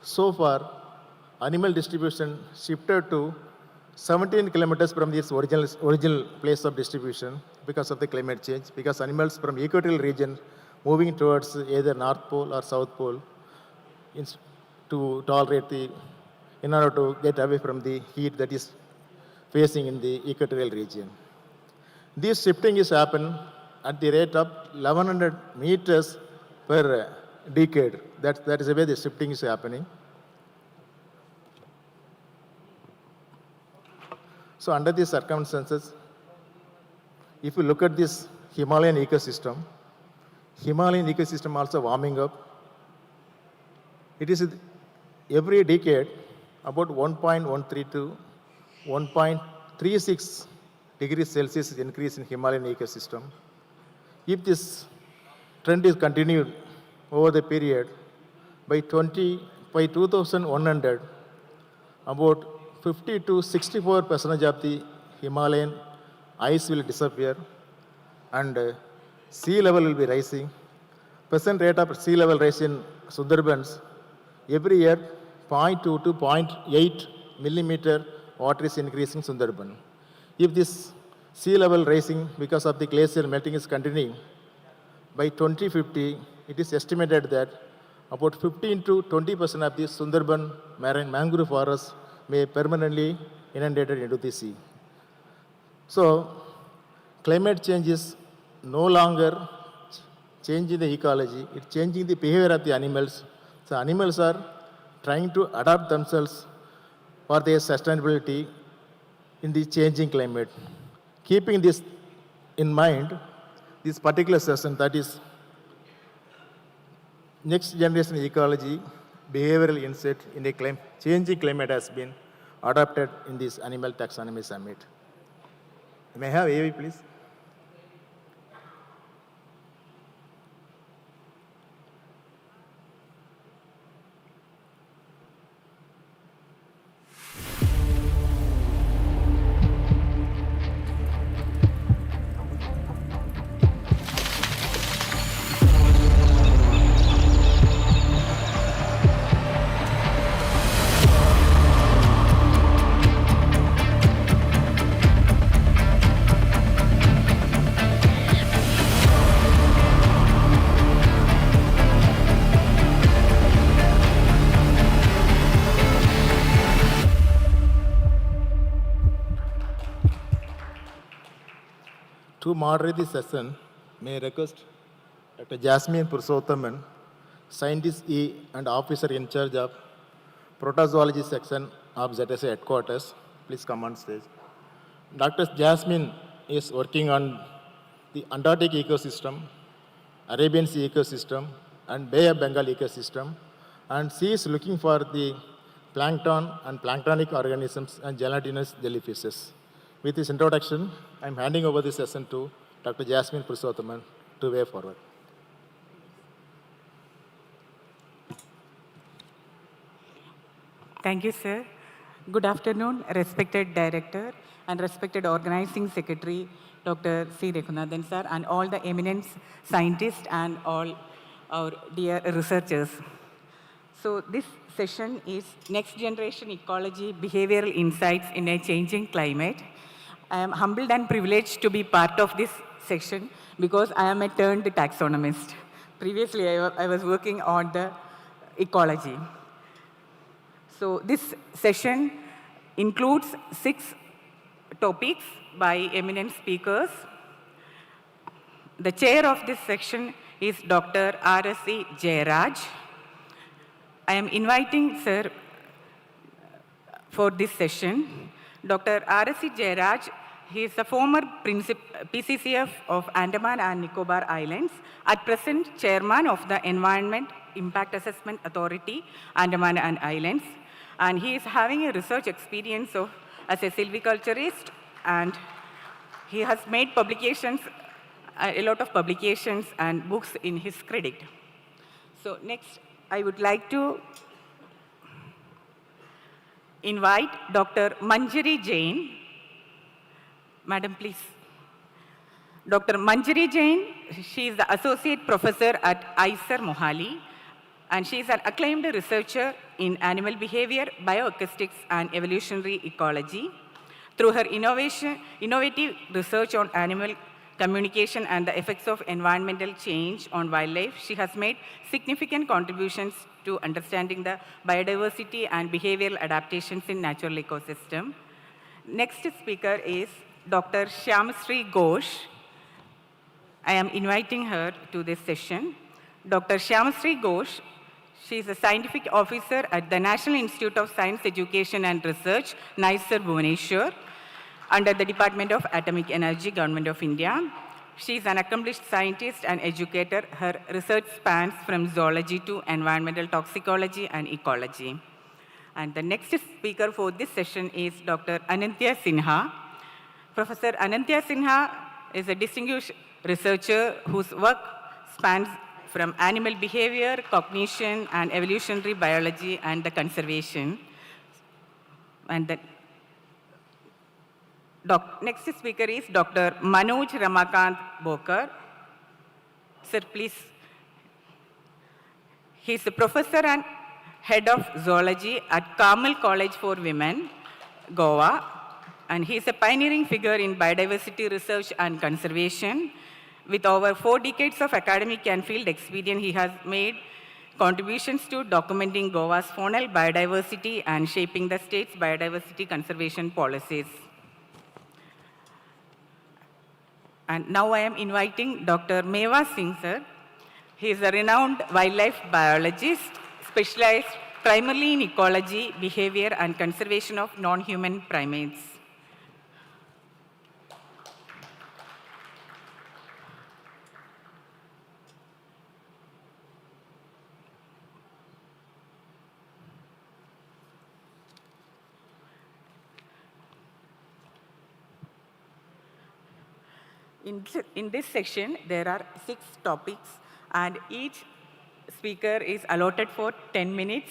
So far, animal distribution shifted to 17 kilometers from its original place of distribution because of the climate change, because animals from equatorial region moving towards either North Pole or South Pole to tolerate in order to get away from the heat that is facing in the equatorial region. This shifting is happening at the rate of 1100 meters per decade. That is the way the shifting is happening. So under these circumstances, if you look at this Himalayan ecosystem also warming up. It is every decade about 1.13 to 1.36 degrees Celsius increase in Himalayan ecosystem. If this trend is continued over the period, by 2100, about 50 to 64% of the Himalayan ice will disappear and sea level will be rising. Present rate of sea level rise in Sundarbans, every year 0.2 to 0.8 millimeter water is increasing Sundarban. If this sea level rising because of the glacial melting is continuing, by 2050, it is estimated that about 15 to 20% of the Sundarban marine mangrove forests may permanently inundated into the sea. So, climate change is no longer changing the ecology, it's changing the behavior of the animals. So, animals are trying to adapt themselves for their sustainability in the changing climate. Keeping this in mind, this particular session, that is next generation ecology, behavioral insight in a changing climate, has been adopted in this Animal Taxonomy Summit. May I have AV, please? To moderate this session, may I request Dr. Jasmine Purushothaman, Scientist E and Officer in charge of Protozoology section of ZSA headquarters, please come on stage. Dr. Jasmine is working on the Antarctic ecosystem, Arabian Sea ecosystem, and Bay of Bengal ecosystem, and she is looking for the plankton and planktonic organisms and gelatinous jellyfishes. With this introduction, I am handing over this session to Dr. Jasmine Purushothaman to way forward. Thank you, sir. Good afternoon, respected director and respected organizing secretary, Dr. C. Raghunathan, sir, and all the eminent scientists and all our dear researchers. So this session is Next Generation Ecology, Behavioral Insights in a Changing Climate. I am humbled and privileged to be part of this section because I am a turned taxonomist. Previously, I was working on the ecology. So this session includes 6 topics by eminent speakers. The chair of this section is Dr. R.S.E. Jayaraj. I am inviting, sir, for this session, Dr. R.S.E. Jayaraj. He is a former PCCF of Andaman and Nicobar Islands, at present chairman of the Environment Impact Assessment Authority, Andaman and Islands. And he is having a research experience as a silviculturist, and he has made publications, a lot of publications and books in his credit. So next, I would like to invite Dr. Manjari Jain. Madam, please. Dr. Manjari Jain, she is the associate professor at IISER Mohali, and she is an acclaimed researcher in animal behavior, bioacoustics, and evolutionary ecology. Through her innovative research on animal communication and the effects of environmental change on wildlife, she has made significant contributions to understanding the biodiversity and behavioral adaptations in natural ecosystem. Next speaker is Dr. Shyamshree Ghosh. I am inviting her to this session. Dr. Shyamshree Ghosh, she is a scientific officer at the National Institute of Science Education and Research, NISER Bhubaneswar, under the Department of Atomic Energy, Government of India. She is an accomplished scientist and educator. Her research spans from zoology to environmental toxicology and ecology. And the next speaker for this session is Dr. Anantya Sinha. Professor Anantya Sinha is a distinguished researcher whose work spans from animal behavior, cognition, and evolutionary biology and the conservation. And the next speaker is Dr. Manoj Ramakant Bokar. Sir, please. He is a professor and head of zoology at Carmel College for Women, Goa. And he's a pioneering figure in biodiversity research and conservation. With over 4 decades of academic and field experience, he has made contributions to documenting Goa's faunal biodiversity and shaping the state's biodiversity conservation policies. And now I am inviting Dr. Meva Singh, sir. He is a renowned wildlife biologist, specialized primarily in ecology, behavior, and conservation of non-human primates. In this section, there are 6 topics, and each speaker is allotted for 10 minutes.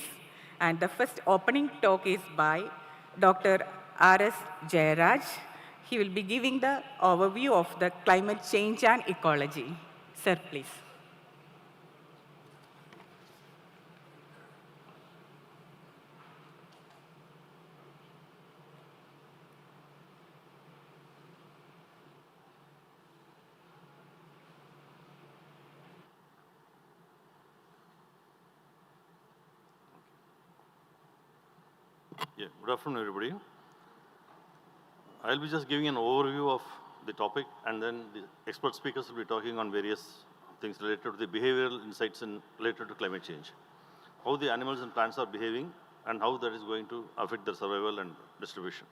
And the first opening talk is by Dr. R.S. Jayaraj. He will be giving the overview of the climate change and ecology. Sir, please. Yeah, good afternoon, everybody. I'll be just giving an overview of the topic, and then the expert speakers will be talking on various things related to the behavioral insights and related to climate change, how the animals and plants are behaving, and how that is going to affect their survival and distribution.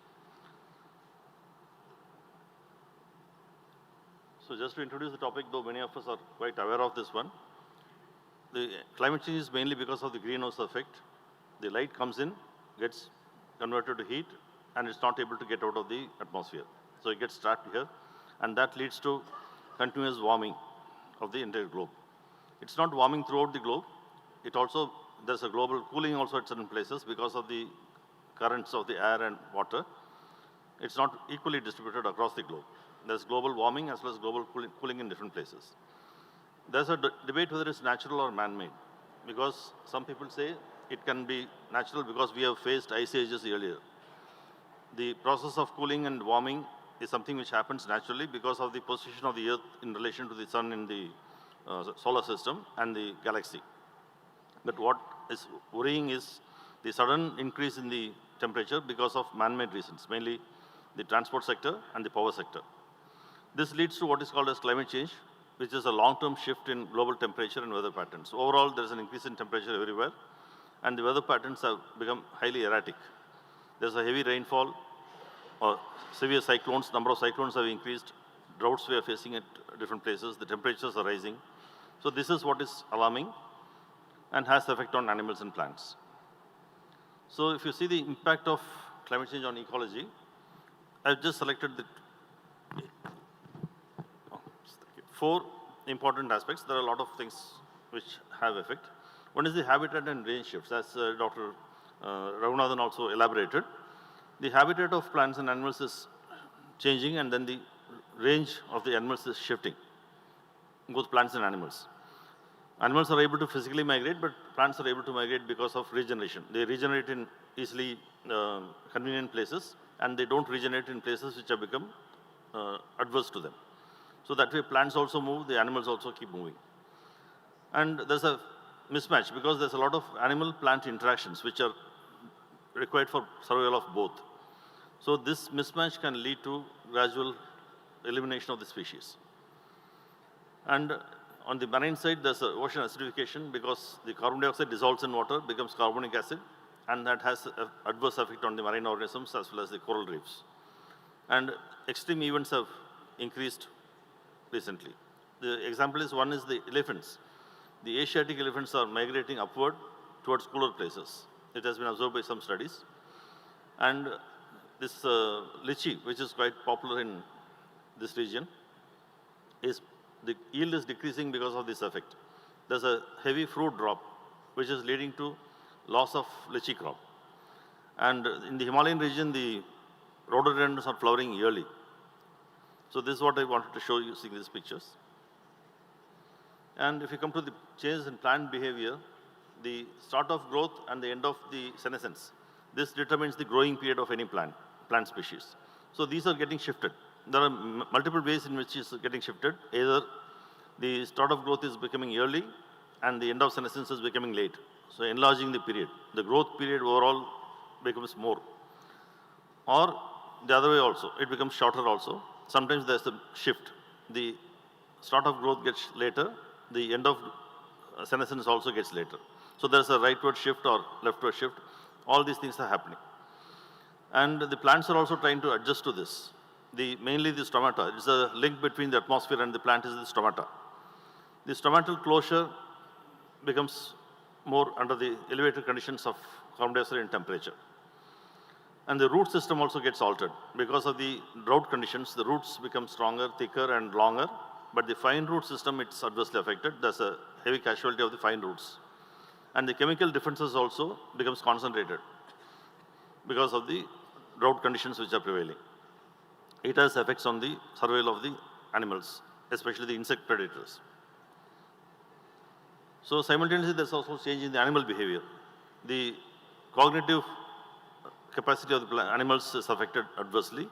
So just to introduce the topic, though many of us are quite aware of this one, the climate change is mainly because of the greenhouse effect. The light comes in, gets converted to heat, and it's not able to get out of the atmosphere. So it gets trapped here, and that leads to continuous warming of the entire globe. It's not warming throughout the globe. It also, there's a global cooling also at certain places because of the currents of the air and water. It's not equally distributed across the globe. There's global warming as well as global cooling in different places. There's a debate whether it's natural or man-made, because some people say it can be natural because we have faced ice ages earlier. The process of cooling and warming is something which happens naturally because of the position of the Earth in relation to the Sun in the solar system and the galaxy. But what is worrying is the sudden increase in the temperature because of man-made reasons, mainly the transport sector and the power sector. This leads to what is called as climate change, which is a long-term shift in global temperature and weather patterns. Overall, there is an increase in temperature everywhere, and the weather patterns have become highly erratic. There's a heavy rainfall or severe cyclones. Number of cyclones have increased. Droughts we are facing at different places. The temperatures are rising. So this is what is alarming and has effect on animals and plants. So if you see the impact of climate change on ecology, I've just selected the 4 important aspects. There are a lot of things which have effect. One is the habitat and range shifts, as Dr. Raghunathan also elaborated. The habitat of plants and animals is changing, and then the range of the animals is shifting, both plants and animals. Animals are able to physically migrate, but plants are able to migrate because of regeneration. They regenerate in easily convenient places, and they don't regenerate in places which have become adverse to them. So that way plants also move, the animals also keep moving. And there's a mismatch because there's a lot of animal-plant interactions which are required for survival of both. So this mismatch can lead to gradual elimination of the species. And on the marine side, there's ocean acidification because the carbon dioxide dissolves in water, becomes carbonic acid, and that has an adverse effect on the marine organisms as well as the coral reefs. And extreme events have increased recently. The example is one is the elephants. The Asiatic elephants are migrating upward towards cooler places. It has been observed by some studies. And this lychee, which is quite popular in this region, the yield is decreasing because of this effect. There's a heavy fruit drop, which is leading to loss of lychee crop. And in the Himalayan region, the rhododendrons are flowering yearly. So this is what I wanted to show you seeing these pictures. And if you come to the changes in plant behavior, the start of growth and the end of the senescence, this determines the growing period of any plant species. So these are getting shifted. There are multiple ways in which it's getting shifted. Either the start of growth is becoming early and the end of senescence is becoming late. So enlarging the period. The growth period overall becomes more. Or the other way also, it becomes shorter also. Sometimes there's a shift. The start of growth gets later, the end of senescence also gets later. So there's a rightward shift or leftward shift. All these things are happening. And the plants are also trying to adjust to this. Mainly the stomata. It's a link between the atmosphere and the plant is the stomata. The stomatal closure becomes more under the elevated conditions of carbon dioxide and temperature. And the root system also gets altered. Because of the drought conditions, the roots become stronger, thicker, and longer. But the fine root system, it's adversely affected. There's a heavy casualty of the fine roots. And the chemical differences also becomes concentrated because of the drought conditions which are prevailing. It has effects on the survival of the animals, especially the insect predators. So simultaneously, there's also change in the animal behavior. The cognitive capacity of the animals is affected adversely.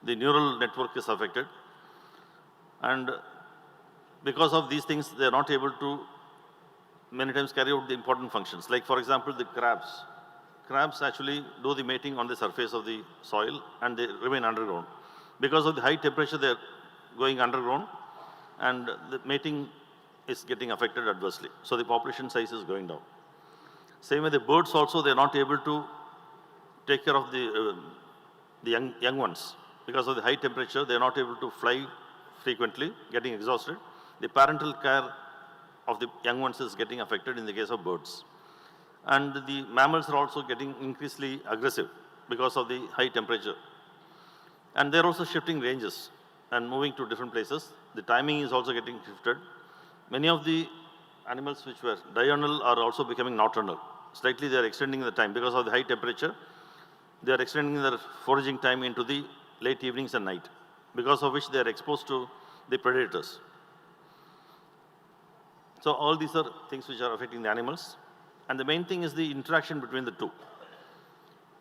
The neural network is affected. And because of these things, they are not able to many times carry out the important functions. Like, for example, the crabs. Crabs actually do the mating on the surface of the soil and they remain underground. Because of the high temperature, they are going underground and the mating is getting affected adversely. So the population size is going down. Same with the birds also, they are not able to take care of the young ones. Because of the high temperature, they are not able to fly frequently, getting exhausted. The parental care of the young ones is getting affected in the case of birds. And the mammals are also getting increasingly aggressive because of the high temperature. And they're also shifting ranges and moving to different places. The timing is also getting shifted. Many of the animals which were diurnal are also becoming nocturnal. Slightly they are extending the time because of the high temperature. They are extending their foraging time into the late evenings and night, because of which they are exposed to the predators. So all these are things which are affecting the animals. And the main thing is the interaction between the two.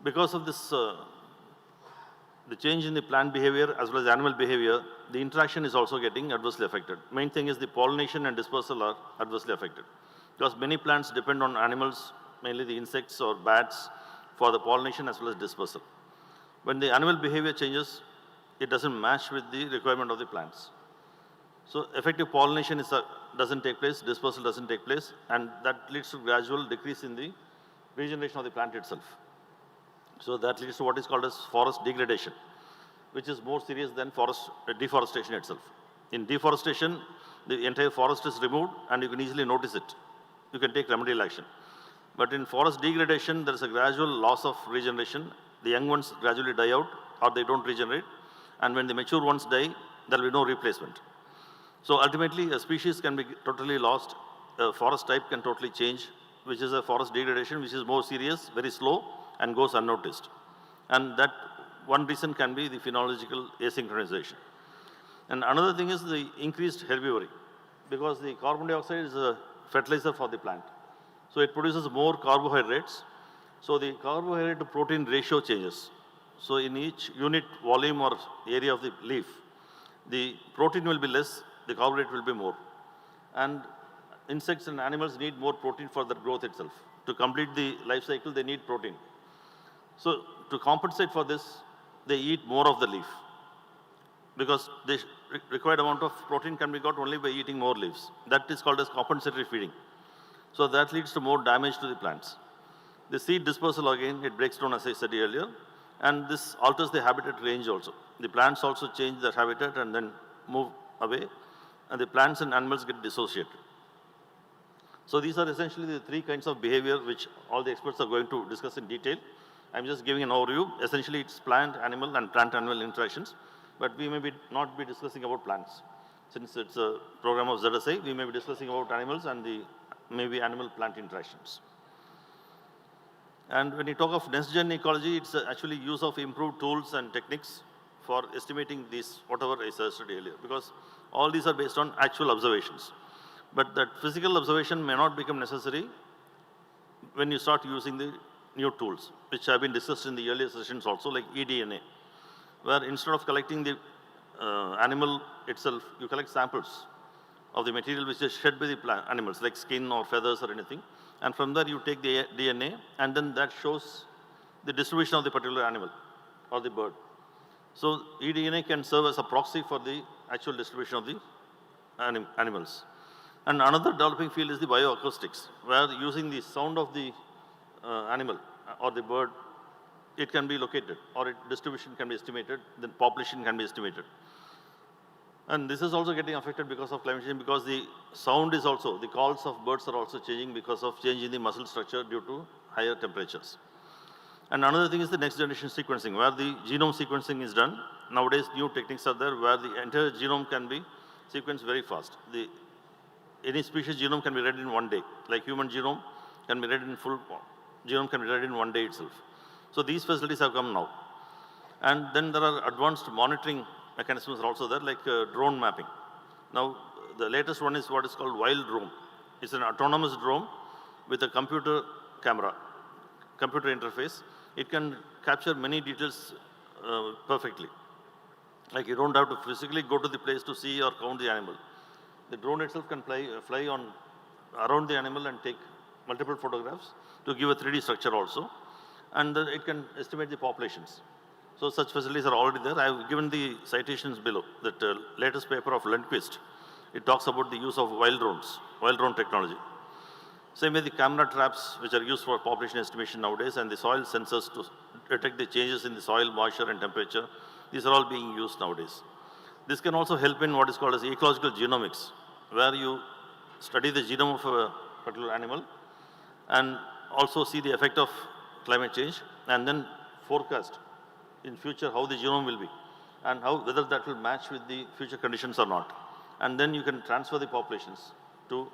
Because of this, the change in the plant behavior as well as animal behavior, the interaction is also getting adversely affected. Main thing is the pollination and dispersal are adversely affected. Because many plants depend on animals, mainly the insects or bats, for the pollination as well as dispersal. When the animal behavior changes, it doesn't match with the requirement of the plants. So effective pollination doesn't take place, dispersal doesn't take place, and that leads to gradual decrease in the regeneration of the plant itself. So that leads to what is called as forest degradation, which is more serious than deforestation itself. In deforestation, the entire forest is removed and you can easily notice it. You can take remedial action. But in forest degradation, there is a gradual loss of regeneration. The young ones gradually die out or they don't regenerate. And when the mature ones die, there will be no replacement. So ultimately, a species can be totally lost. A forest type can totally change, which is a forest degradation, which is more serious, very slow, and goes unnoticed. And that one reason can be the phenological asynchronization. And another thing is the increased herbivory, because the carbon dioxide is a fertilizer for the plant. So it produces more carbohydrates. So the carbohydrate to protein ratio changes. So in each unit volume or area of the leaf, the protein will be less, the carbohydrate will be more. And insects and animals need more protein for their growth itself. To complete the life cycle, they need protein. So to compensate for this, they eat more of the leaf, because the required amount of protein can be got only by eating more leaves. That is called as compensatory feeding. So that leads to more damage to the plants. The seed dispersal again, it breaks down as I said earlier, and this alters the habitat range also. The plants also change their habitat and then move away, and the plants and animals get dissociated. So these are essentially the three kinds of behavior which all the experts are going to discuss in detail. I'm just giving an overview. Essentially, it's plant-animal and plant-animal interactions, but we may not be discussing about plants. Since it's a program of ZSA, we may be discussing about animals and the maybe animal-plant interactions. And when you talk of next-gen ecology, it's actually use of improved tools and techniques for estimating these, whatever I suggested earlier, because all these are based on actual observations. But that physical observation may not become necessary when you start using the new tools, which have been discussed in the earlier sessions also, like eDNA. where instead of collecting the animal itself, you collect samples of the material which is shed by the animals, like skin or feathers or anything. And from there, you take the DNA, and then that shows the distribution of the particular animal or the bird. So eDNA can serve as a proxy for the actual distribution of the animals. And another developing field is the bioacoustics, where using the sound of the animal or the bird, it can be located, or distribution can be estimated, then population can be estimated. And this is also getting affected because of climate change, because the sound is also, the calls of birds are also changing because of change in the muscle structure due to higher temperatures. And another thing is the next generation sequencing, where the genome sequencing is done. Nowadays, new techniques are there where the entire genome can be sequenced very fast. Any species genome can be read in one day, like human genome can be read in full, genome can be read in one day itself. So these facilities have come now. And then there are advanced monitoring mechanisms are also there, like drone mapping. Now, the latest one is what is called wild drone. It's an autonomous drone with a computer camera, computer interface. It can capture many details perfectly. Like you don't have to physically go to the place to see or count the animal. The drone itself can fly on around the animal and take multiple photographs to give a 3D structure also. And it can estimate the populations. So such facilities are already there. I have given the citations below. That latest paper of Lundquist, it talks about the use of wild drones, wild drone technology. Same way the camera traps, which are used for population estimation nowadays, and the soil sensors to detect the changes in the soil moisture and temperature. These are all being used nowadays. This can also help in what is called as ecological genomics, where you study the genome of a particular animal and also see the effect of climate change, and then forecast in future how the genome will be and whether that will match with the future conditions or not. And then you can transfer the populations to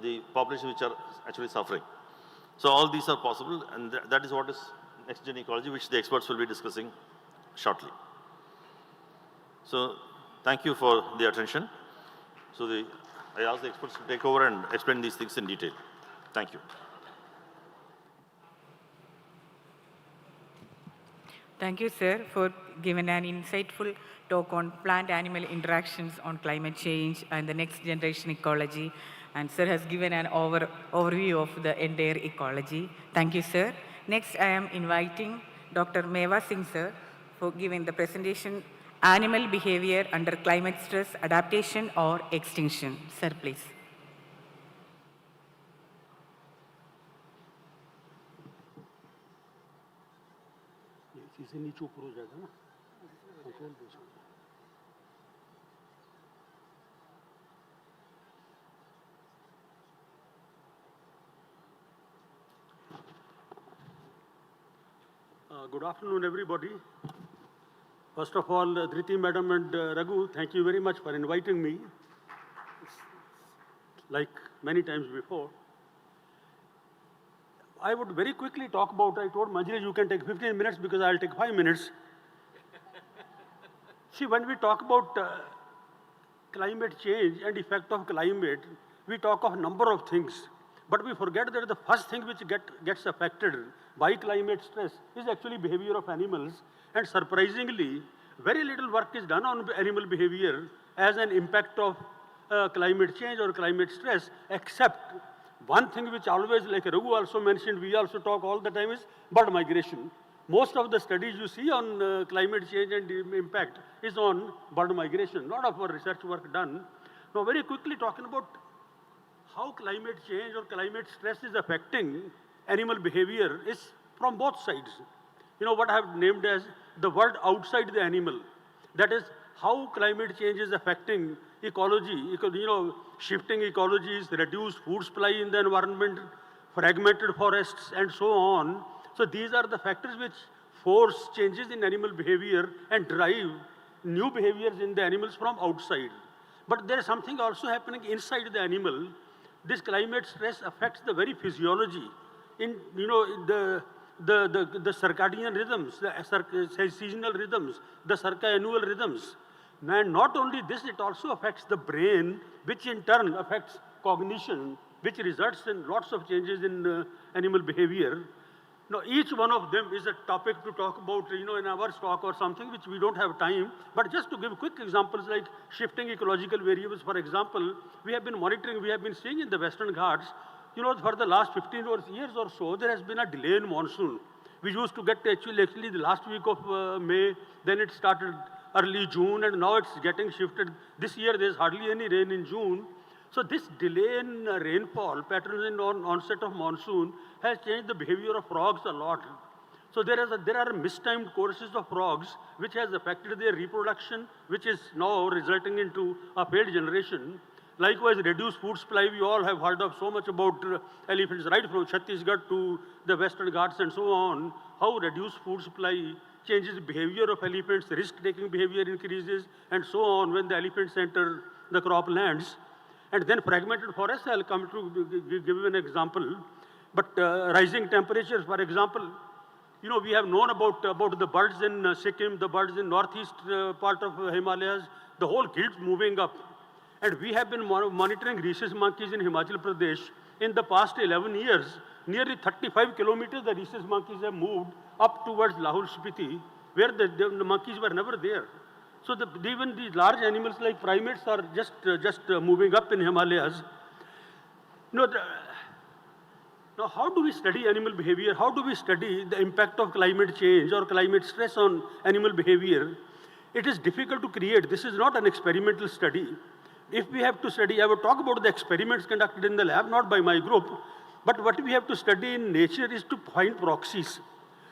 the populations which are actually suffering. So all these are possible, and that is what is next gen ecology, which the experts will be discussing shortly. So thank you for the attention. So I ask the experts to take over and explain these things in detail. Thank you. Thank you, sir, for giving an insightful talk on plant-animal interactions on climate change and the next generation ecology. And sir has given an overview of the entire ecology. Thank you, sir. Next, I am inviting Dr. Meva Singh, sir, for giving the presentation, Animal Behavior Under Climate Stress, Adaptation or Extinction. Sir, please. नीचे ऊपर हो जाएगा ना control दो Good afternoon, everybody. First of all, Dhriti Madam and Raghu, thank you very much for inviting me, like many times before. I would very quickly talk about, I told Manjari, you can take 15 minutes because I'll take 5 minutes. See, when we talk about climate change and effect of climate, we talk of a number of things. But we forget that the first thing which gets affected by climate stress is actually behavior of animals. And surprisingly, very little work is done on animal behavior as an impact of climate change or climate stress, except one thing which always, like Raghu also mentioned, we also talk all the time is bird migration. Most of the studies you see on climate change and impact is on bird migration. A lot of our research work done. Now, very quickly talking about how climate change or climate stress is affecting animal behavior is from both sides. You know what I have named as the world outside the animal. That is how climate change is affecting ecology, shifting ecologies, reduced food supply in the environment, fragmented forests, and so on. So these are the factors which force changes in animal behavior and drive new behaviors in the animals from outside. But there is something also happening inside the animal. This climate stress affects the very physiology in the circadian rhythms, the seasonal rhythms, the circannual rhythms. And not only this, it also affects the brain, which in turn affects cognition, which results in lots of changes in animal behavior. Now, each one of them is a topic to talk about, in our talk or something which we don't have time. But just to give quick examples like shifting ecological variables, for example, we have been monitoring, we have been seeing in the Western Ghats, for the last 15 years or so, there has been a delay in monsoon. We used to get actually the last week of May, then it started early June, and now it's getting shifted. This year, there's hardly any rain in June. So this delay in rainfall patterns in onset of monsoon has changed the behavior of frogs a lot. So there are mistimed courses of frogs which has affected their reproduction, which is now resulting into a failed generation. Likewise, reduced food supply, we all have heard of so much about elephants, right from Chhattisgarh to the Western Ghats and so on, how reduced food supply changes the behavior of elephants, risk-taking behavior increases, and so on when the elephants enter the croplands. And then fragmented forests, I'll come to give you an example. But rising temperatures, for example, we have known about the birds in Sikkim, the birds in northeast part of Himalayas, the whole guild moving up. And we have been monitoring rhesus monkeys in Himachal Pradesh. In the past 11 years, nearly 35 kilometers the rhesus monkeys have moved up towards Lahore Spiti, where the monkeys were never there. So even these large animals like primates are just moving up in Himalayas. Now, how do we study animal behavior? How do we study the impact of climate change or climate stress on animal behavior? It is difficult to create. This is not an experimental study. If we have to study, I would talk about the experiments conducted in the lab, not by my group, but what we have to study in nature is to find proxies.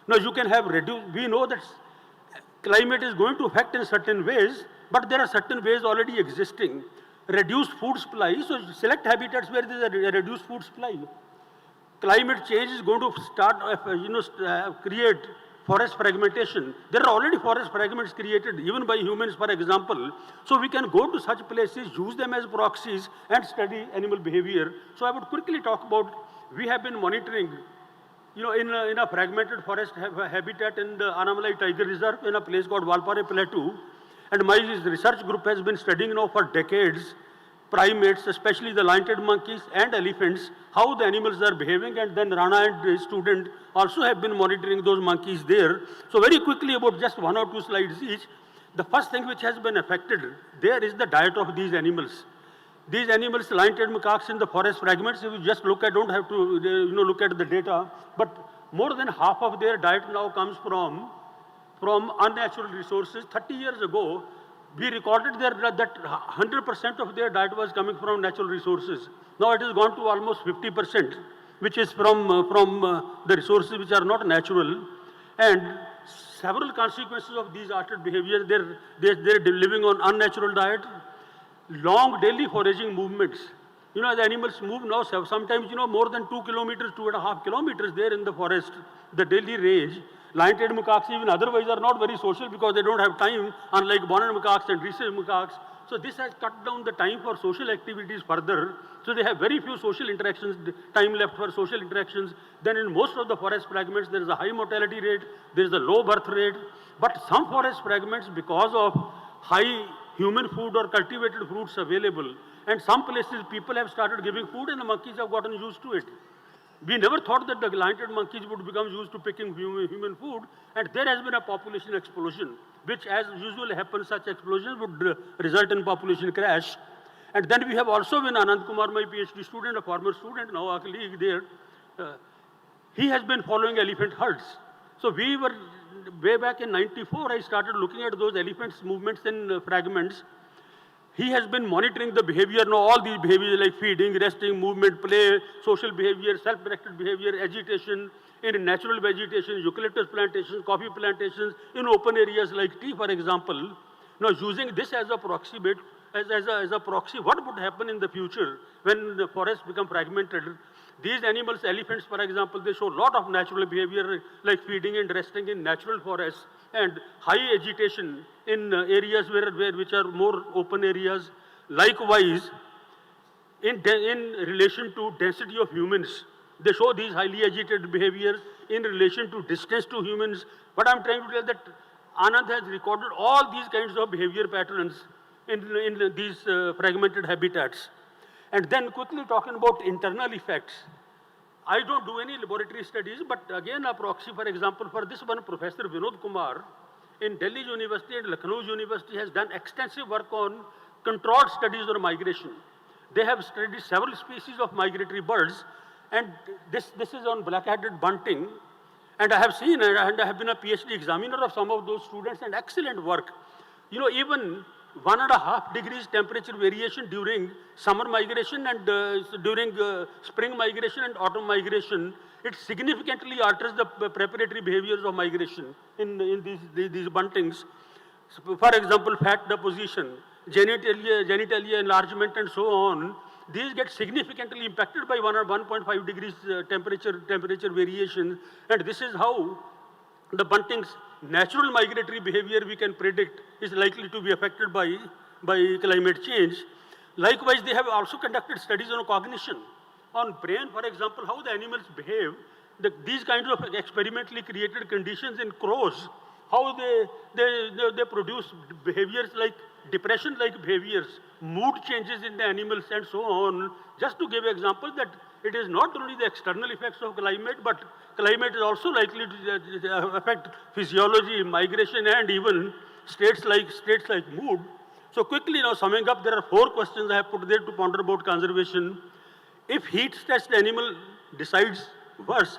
Now, you can have we know that climate is going to affect in certain ways, but there are certain ways already existing. Reduced food supply, so select habitats where there is a reduced food supply. Climate change is going to start, create forest fragmentation. There are already forest fragments created, even by humans, for example. So we can go to such places, use them as proxies, and study animal behavior. So I would quickly talk about, we have been monitoring in a fragmented forest habitat in the Anamalai Tiger Reserve in a place called Valpare Plateau. And my research group has been studying now for decades primates, especially the lion-tailed monkeys and elephants, how the animals are behaving. And then Rana and his student also have been monitoring those monkeys there. So very quickly, about just 1 or 2 slides each, the first thing which has been affected there is the diet of these animals. These animals, lion-tailed macaques in the forest fragments, if you just look at, don't have to look at the data, but more than half of their diet now comes from unnatural resources. 30 years ago, we recorded that 100% of their diet was coming from natural resources. Now it has gone to almost 50%, which is from the resources which are not natural. And several consequences of these altered behavior, they're living on unnatural diet. Long daily foraging movements. The animals move now sometimes, more than 2 kilometers, 2.5 kilometers there in the forest, the daily range. Lion-tailed macaques even otherwise are not very social because they don't have time, unlike bonnet macaques and rhesus macaques. So this has cut down the time for social activities further. So they have very few social interactions, time left for social interactions. Then in most of the forest fragments, there is a high mortality rate, there is a low birth rate. But some forest fragments, because of high human food or cultivated fruits available, and some places people have started giving food and the monkeys have gotten used to it. We never thought that the lion-tailed monkeys would become used to picking human food, and there has been a population explosion, which as usually happens, such explosions would result in population crash. And then we have also been Anand Kumar, my PhD student, a former student, now a colleague there. He has been following elephant herds. So we were, way back in '94, I started looking at those elephants' movements in fragments. He has been monitoring the behavior, now all these behaviors like feeding, resting, movement, play, social behavior, self-directed behavior, agitation, in natural vegetation, eucalyptus plantations, coffee plantations, in open areas like tea, for example. Now using this as a proxy, what would happen in the future when the forests become fragmented? These animals, elephants, for example, they show a lot of natural behavior like feeding and resting in natural forests, and high agitation in areas which are more open areas. Likewise, in relation to density of humans, they show these highly agitated behaviors in relation to distance to humans. But I'm trying to tell that Anand has recorded all these kinds of behavior patterns in these fragmented habitats. And then quickly talking about internal effects. I don't do any laboratory studies, but again, a proxy, for example, for this one, Professor Vinod Kumar in Delhi University and Lucknow University has done extensive work on controlled studies on migration. They have studied several species of migratory birds, and this is on black-headed bunting. And I have seen, and I have been a PhD examiner of some of those students, and excellent work. You know, even 1.5 degrees temperature variation during summer migration and during spring migration and autumn migration, it significantly alters the preparatory behaviors of migration in these buntings. So, for example, fat deposition, genitalia enlargement, and so on. These get significantly impacted by 1 or 1.5 degrees temperature variation, and this is how the bunting's natural migratory behavior we can predict is likely to be affected by climate change. Likewise, they have also conducted studies on cognition, on brain, for example, how the animals behave. These kinds of experimentally created conditions in crows, how they produce behaviors like depression-like behaviors, mood changes in the animals, and so on. Just to give examples that it is not only the external effects of climate, but climate is also likely to affect physiology, migration, and even states like mood. So quickly now summing up, there are 4 questions I have put there to ponder about conservation. If heat-stressed animal decides worse,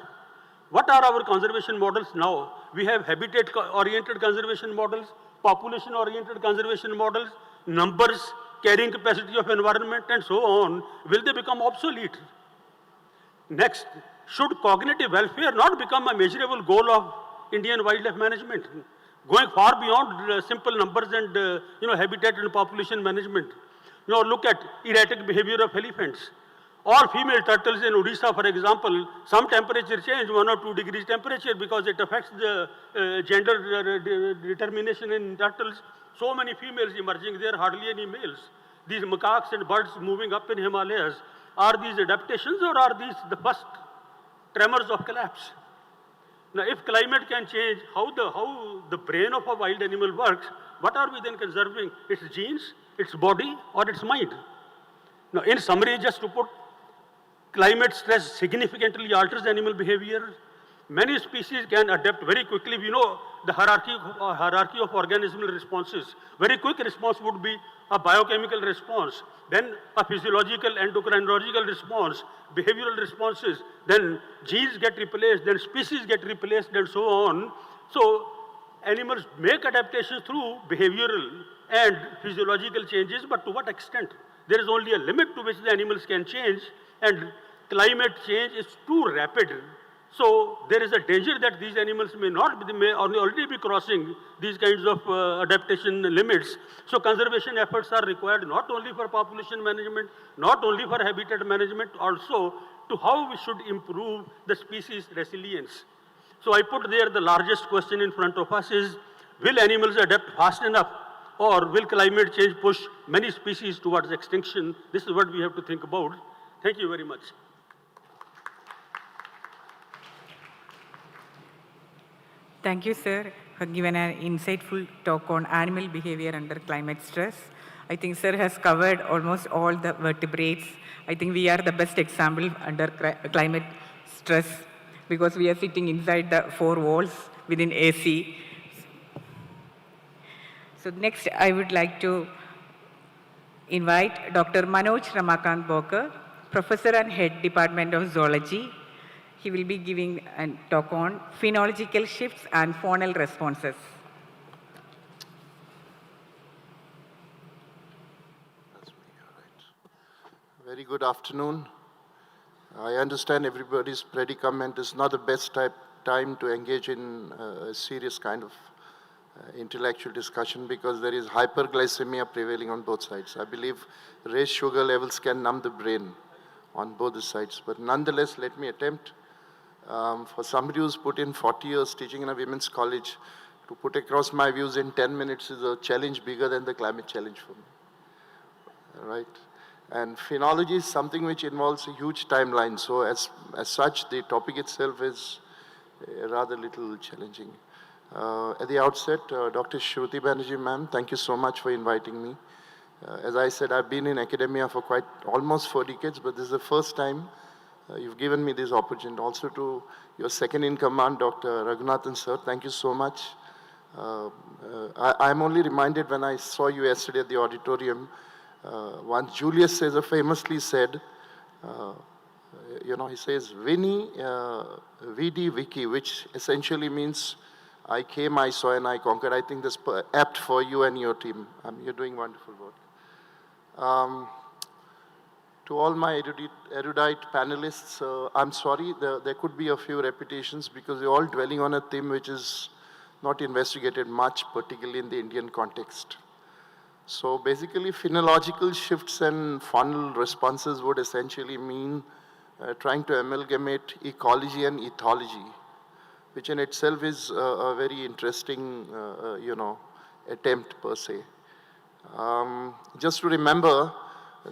what are our conservation models now? We have habitat-oriented conservation models, population-oriented conservation models, numbers, carrying capacity of environment, and so on. Will they become obsolete? Next, should cognitive welfare not become a measurable goal of Indian wildlife management, going far beyond simple numbers and habitat and population management? Now look at erratic behavior of elephants. Or female turtles in Odisha, for example, some temperature change, 1 or 2 degrees temperature, because it affects the gender determination in turtles. So many females emerging there, hardly any males. These macaques and birds moving up in Himalayas, are these adaptations or are these the first tremors of collapse? Now, if climate can change how the brain of a wild animal works, what are we then conserving? Its genes, its body, or its mind? Now, in summary, just to put, climate stress significantly alters animal behavior. Many species can adapt very quickly. We know the hierarchy of organismal responses. Very quick response would be a biochemical response, then a physiological endocrinological response, behavioral responses, then genes get replaced, then species get replaced, and so on. So animals make adaptations through behavioral and physiological changes, but to what extent? There is only a limit to which the animals can change, and climate change is too rapid. So there is a danger that these animals may already be crossing these kinds of adaptation limits. So conservation efforts are required not only for population management, not only for habitat management, also to how we should improve the species resilience. So I put there the largest question in front of us is, will animals adapt fast enough, or will climate change push many species towards extinction? This is what we have to think about. Thank you very much. Thank you, sir, for giving an insightful talk on animal behavior under climate stress. I think sir has covered almost all the vertebrates. I think we are the best example under climate stress because we are sitting inside the 4 walls within AC. So next, I would like to invite Dr. Manoj Ramakant Bokar, Professor and Head Department of Zoology. He will be giving a talk on phenological shifts and faunal responses. Very good afternoon. I understand everybody's predicament is not the best time to engage in a serious kind of intellectual discussion because there is hyperglycemia prevailing on both sides. I believe raised sugar levels can numb the brain on both the sides. But nonetheless, let me attempt. For somebody who's put in 40 years teaching in a women's college, to put across my views in 10 minutes is a challenge bigger than the climate challenge for me. Right? And phenology is something which involves a huge timeline. So as such, the topic itself is rather little challenging. At the outset, Dr. Shruti Banerjee, ma'am, thank you so much for inviting me. As I said, I've been in academia for almost 4 decades, but this is the first time you've given me this opportunity. Also to your second in command, Dr. Raghunathan sir, thank you so much. I'm only reminded when I saw you yesterday at the auditorium, once Julius Caesar famously said, he says, Vini, Vidi, Vici, which essentially means I came, I saw, and I conquered. I think that's apt for you and your team. You're doing wonderful work. To all my erudite panelists, I'm sorry, there could be a few repetitions because you're all dwelling on a theme which is not investigated much, particularly in the Indian context. So basically, phenological shifts and faunal responses would essentially mean trying to amalgamate ecology and ethology, which in itself is a very interesting, attempt per se. Just to remember,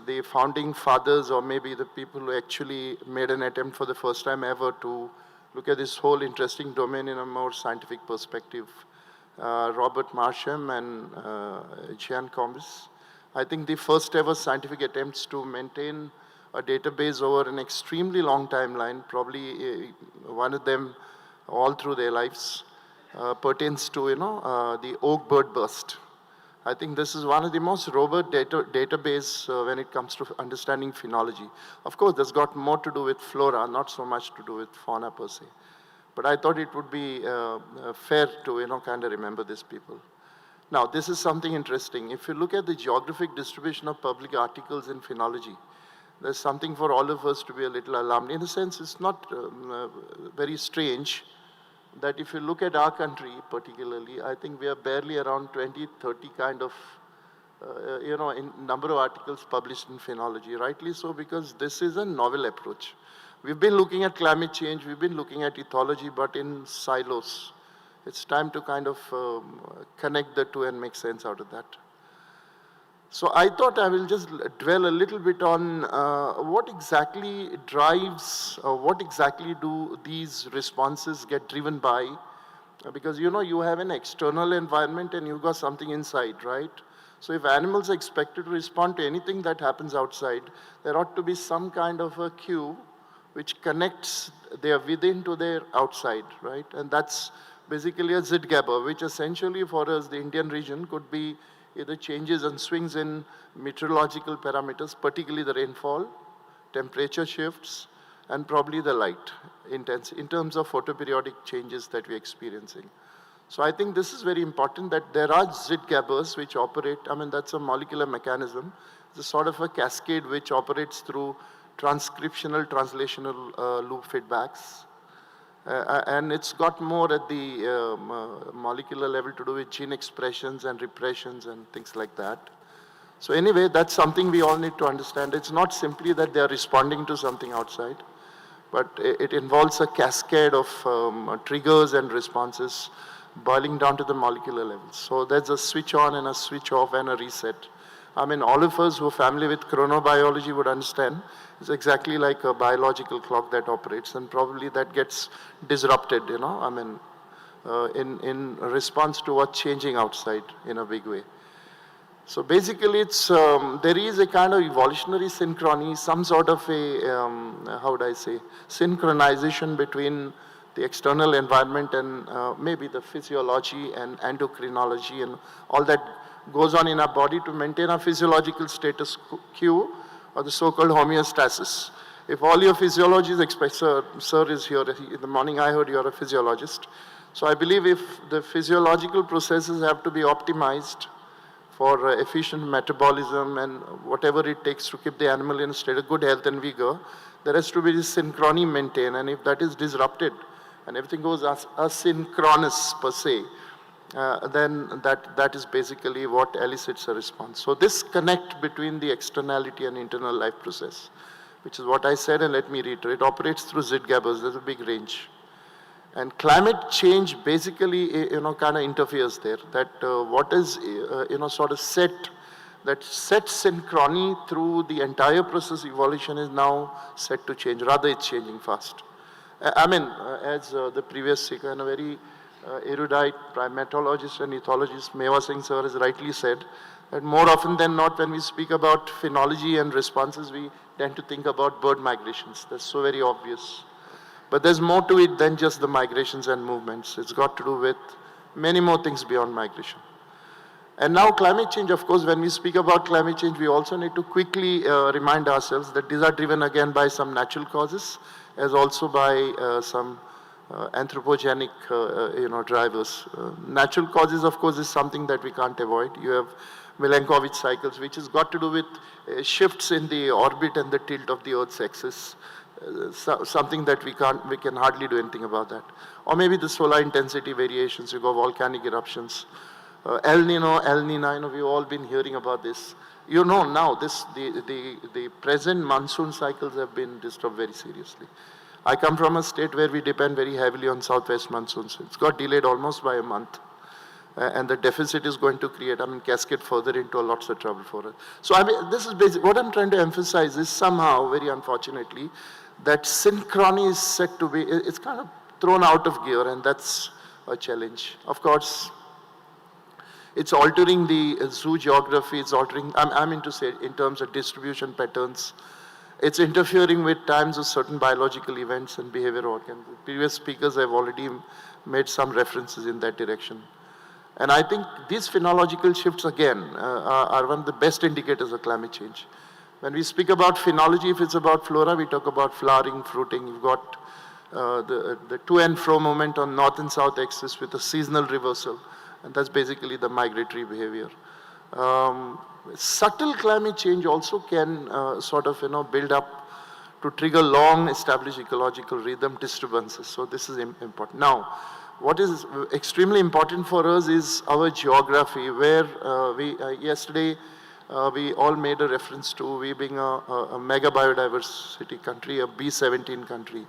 the founding fathers, or maybe the people who actually made an attempt for the first time ever to look at this whole interesting domain in a more scientific perspective, Robert Marsham and Jean Combes. I think the first ever scientific attempts to maintain a database over an extremely long timeline, probably one of them all through their lives, pertains to, the oak bird burst. I think this is one of the most robust database when it comes to understanding phenology. Of course, that's got more to do with flora, not so much to do with fauna per se. But I thought it would be fair to, kind of remember these people. Now, this is something interesting. If you look at the geographic distribution of public articles in phenology, there's something for all of us to be a little alarmed. In a sense, it's not very strange that if you look at our country particularly, I think we are barely around 20, 30 kind of, in number of articles published in phenology, rightly so, because this is a novel approach. We've been looking at climate change, we've been looking at ethology, but in silos. It's time to kind of connect the two and make sense out of that. So I thought I will just dwell a little bit on what exactly drives, what exactly do these responses get driven by? Because you have an external environment and you've got something inside, right? So if animals are expected to respond to anything that happens outside, there ought to be some kind of a cue which connects their within to their outside, right? And that's basically a Zidgabber, which essentially for us, the Indian region, could be either changes and swings in meteorological parameters, particularly the rainfall, temperature shifts, and probably the light intensity in terms of photoperiodic changes that we're experiencing. So I think this is very important that there are Zidgabbers which operate, that's a molecular mechanism. It's a sort of a cascade which operates through transcriptional, translational loop feedbacks. And it's got more at the molecular level to do with gene expressions and repressions and things like that. So anyway, that's something we all need to understand. It's not simply that they are responding to something outside, but it involves a cascade of triggers and responses boiling down to the molecular level. So there's a switch on and a switch off and a reset. All of us who are familiar with chronobiology would understand it's exactly like a biological clock that operates, and probably that gets disrupted, in response to what's changing outside in a big way. So basically it's, there is a kind of evolutionary synchrony, some sort of a, synchronization between the external environment and maybe the physiology and endocrinology and all that goes on in our body to maintain our physiological status quo, or the so-called homeostasis. If all your physiology is expected, sir is here, in the morning I heard you're a physiologist. So I believe if the physiological processes have to be optimized for efficient metabolism and whatever it takes to keep the animal in a state of good health and vigor, there has to be this synchrony maintained, and if that is disrupted and everything goes asynchronous per se, then that is basically what elicits a response. So this connect between the externality and internal life process, which is what I said, and let me reiterate, operates through Zidgabbers. There's a big range. And climate change basically, kind of interferes there. That what is, sort of set, that set synchrony through the entire process evolution is now set to change. Rather, it's changing fast. As the previous speaker, in a very erudite primatologist and ethologist Meva Singh sir has rightly said that more often than not when we speak about phenology and responses, we tend to think about bird migrations. That's so very obvious. But there's more to it than just the migrations and movements. It's got to do with many more things beyond migration. And now climate change, of course, when we speak about climate change, we also need to quickly remind ourselves that these are driven again by some natural causes, as also by some anthropogenic drivers. Natural causes, of course, is something that we can't avoid. You have Milankovitch cycles, which has got to do with shifts in the orbit and the tilt of the Earth's axis. Something that we can hardly do anything about that. Or maybe the solar intensity variations, you go volcanic eruptions. El Nina, we've all been hearing about this. You know now, the present monsoon cycles have been disturbed very seriously. I come from a state where we depend very heavily on southwest monsoons. It's got delayed almost by a month. And the deficit is going to create, cascade further into lots of trouble for us. So, this is basic. What I'm trying to emphasize is somehow, very unfortunately, that synchrony is said to be, it's kind of thrown out of gear, and that's a challenge. Of course, it's altering the zoo geography, it's altering, I'm into say, in terms of distribution patterns. It's interfering with times of certain biological events and behavioral organs. Previous speakers have already made some references in that direction. And I think these phenological shifts, again, are one of the best indicators of climate change. When we speak about phenology, if it's about flora, we talk about flowering, fruiting. You've got the to and fro movement on north and south axis with a seasonal reversal. And that's basically the migratory behavior. Subtle climate change also can build up to trigger long established ecological rhythm disturbances. So this is important. Now, what is extremely important for us is our geography, where yesterday we all made a reference to we being a mega biodiversity country, a B17 country.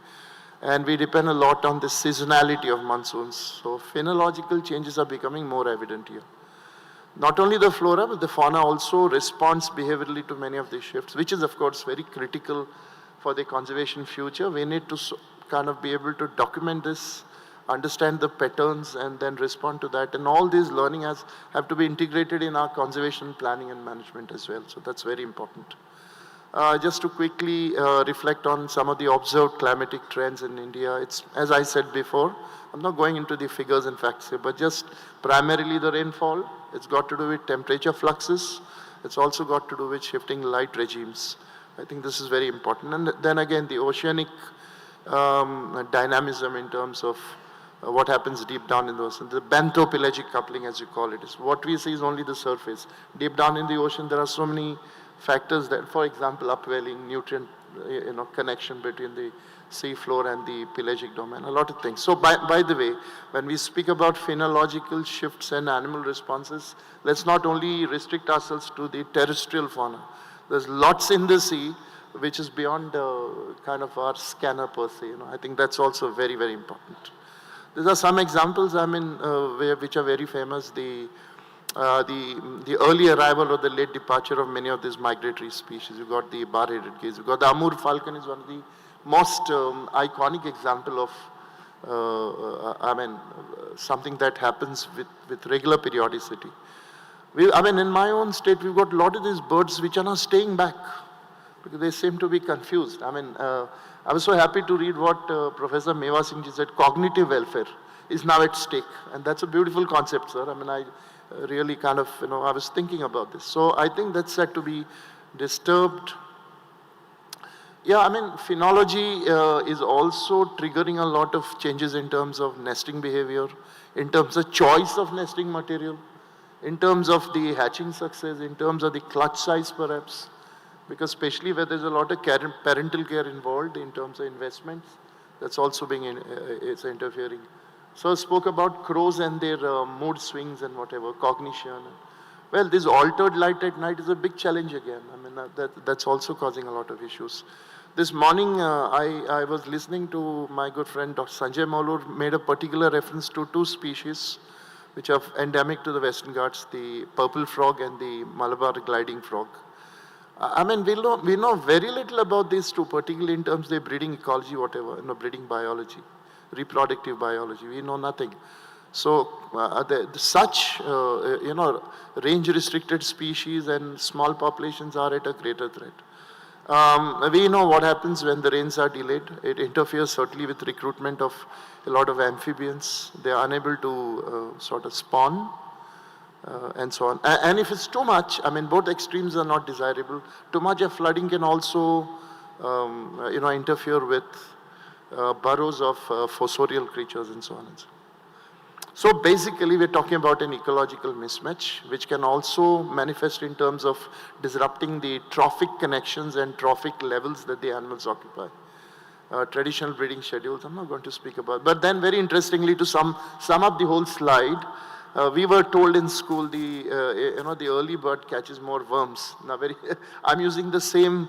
And we depend a lot on the seasonality of monsoons. So phenological changes are becoming more evident here. Not only the flora, but the fauna also responds behaviorally to many of these shifts, which is of course very critical for the conservation future. We need to kind of be able to document this, understand the patterns, and then respond to that. And all these learning have to be integrated in our conservation planning and management as well. So that's very important. Just to quickly reflect on some of the observed climatic trends in India, it's, as I said before, I'm not going into the figures and facts here, but just primarily the rainfall. It's got to do with temperature fluxes. It's also got to do with shifting light regimes. I think this is very important. And then again, the oceanic dynamism in terms of what happens deep down in the ocean. The bentho-pelagic coupling, as you call it, is what we see is only the surface. Deep down in the ocean, there are so many factors that, for example, upwelling, nutrient connection between the sea floor and the pelagic domain, a lot of things. So by the way, when we speak about phenological shifts and animal responses, let's not only restrict ourselves to the terrestrial fauna. There's lots in the sea which is beyond kind of our scanner per se. I think that's also very, very important. These are some examples, which are very famous. The early arrival or the late departure of many of these migratory species. You've got the bar-headed gaze. You've got the Amur falcon is one of the most iconic example of, something that happens with regular periodicity. In my own state, we've got a lot of these birds which are now staying back because they seem to be confused. I was so happy to read what Professor Meva Singh ji said, cognitive welfare is now at stake. And that's a beautiful concept, sir. I really kind of, I was thinking about this. So I think that's said to be disturbed. Yeah, phenology is also triggering a lot of changes in terms of nesting behavior, in terms of choice of nesting material, in terms of the hatching success, in terms of the clutch size perhaps, because especially where there's a lot of parental care involved in terms of investments, that's also being it's interfering. So I spoke about crows and their mood swings and whatever, cognition. Well, this altered light at night is a big challenge again. That's also causing a lot of issues. This morning, I was listening to my good friend Dr. Sanjay Maulur made a particular reference to two species which are endemic to the Western Ghats, the purple frog and the Malabar gliding frog. We know very little about these two, particularly in terms of their breeding ecology, whatever, breeding biology, reproductive biology. We know nothing. So such, range-restricted species and small populations are at a greater threat. We know what happens when the rains are delayed. It interferes certainly with recruitment of a lot of amphibians. They are unable to sort of spawn and so on. And if it's too much, I mean, both extremes are not desirable. Too much of flooding can also, interfere with burrows of fossorial creatures and so on and so on. So basically, we're talking about an ecological mismatch, which can also manifest in terms of disrupting the trophic connections and trophic levels that the animals occupy. Traditional breeding schedules, I'm not going to speak about. But then very interestingly, to sum up the whole slide, we were told in school the early bird catches more worms. Now I'm using the same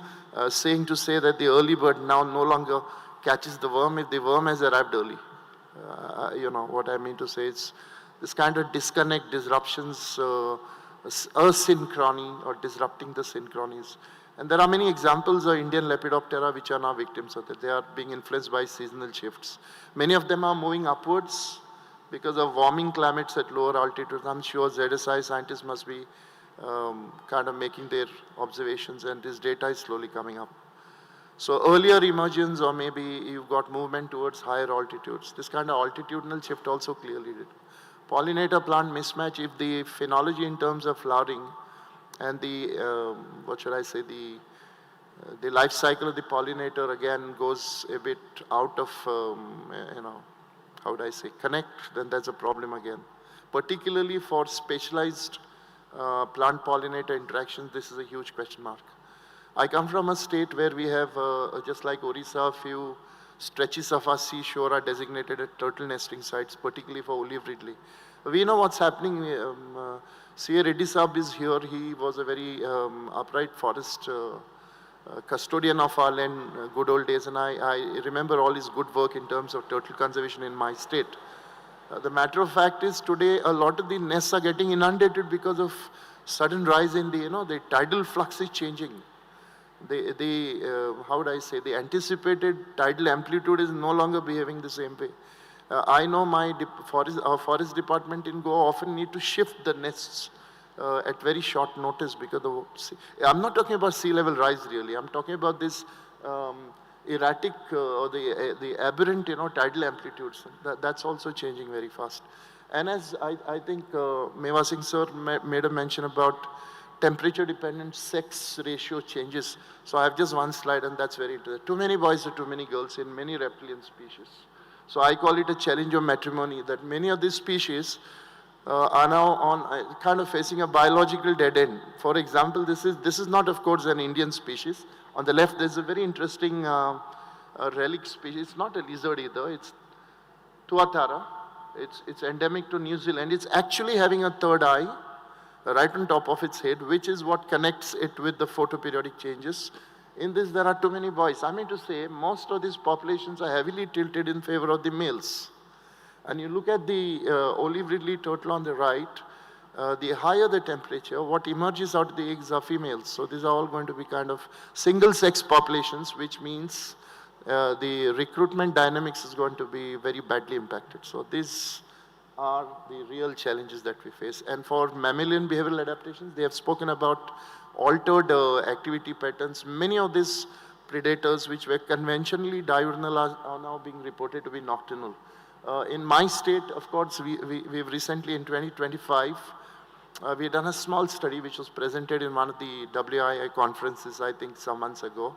saying to say that the early bird now no longer catches the worm if the worm has arrived early. What I mean to say is this kind of disconnect, disruptions, asynchrony or disrupting the synchronies. And there are many examples of Indian Lepidoptera which are now victims of that. They are being influenced by seasonal shifts. Many of them are moving upwards because of warming climates at lower altitudes. I'm sure ZSI scientists must be kind of making their observations, and this data is slowly coming up. So earlier emergence, or maybe you've got movement towards higher altitudes. This kind of altitudinal shift also clearly did. Pollinator plant mismatch, if the phenology in terms of flowering and the, the life cycle of the pollinator again goes a bit out of, connect, then that's a problem again. Particularly for specialized plant pollinator interactions, this is a huge question mark. I come from a state where we have, just like Orissa, a few stretches of our seashore are designated as turtle nesting sites, particularly for olive ridley. We know what's happening. C.A. Reddy Saab is here. He was a very upright forest custodian of our land, good old days, and I remember all his good work in terms of turtle conservation in my state. The matter of fact is today a lot of the nests are getting inundated because of sudden rise in the tidal flux is changing. The anticipated tidal amplitude is no longer behaving the same way. I know our forest department in Goa often need to shift the nests at very short notice because I'm not talking about sea level rise really. I'm talking about this erratic or the aberrant tidal amplitudes. That's also changing very fast. And as I think Meva Singh sir made a mention about temperature dependent sex ratio changes. So I have just one slide, and that's very interesting. Too many boys or too many girls in many reptilian species. So I call it a challenge of matrimony, that many of these species are now on kind of facing a biological dead end. For example, this is not of course an Indian species. On the left there's a very interesting relic species. It's not a lizard either, it's Tuatara. It's endemic to New Zealand. It's actually having a third eye right on top of its head, which is what connects it with the photoperiodic changes. In this, there are too many boys. I mean to say, most of these populations are heavily tilted in favor of the males. And you look at the olive ridley turtle on the right, the higher the temperature, what emerges out of the eggs are females. So these are all going to be kind of single-sex populations, which means the recruitment dynamics is going to be very badly impacted. So these are the real challenges that we face. And for mammalian behavioral adaptations, they have spoken about altered activity patterns. Many of these predators which were conventionally diurnal are now being reported to be nocturnal. In my state, of course, we've recently in 2025, we've done a small study which was presented in one of the WII conferences, I think some months ago.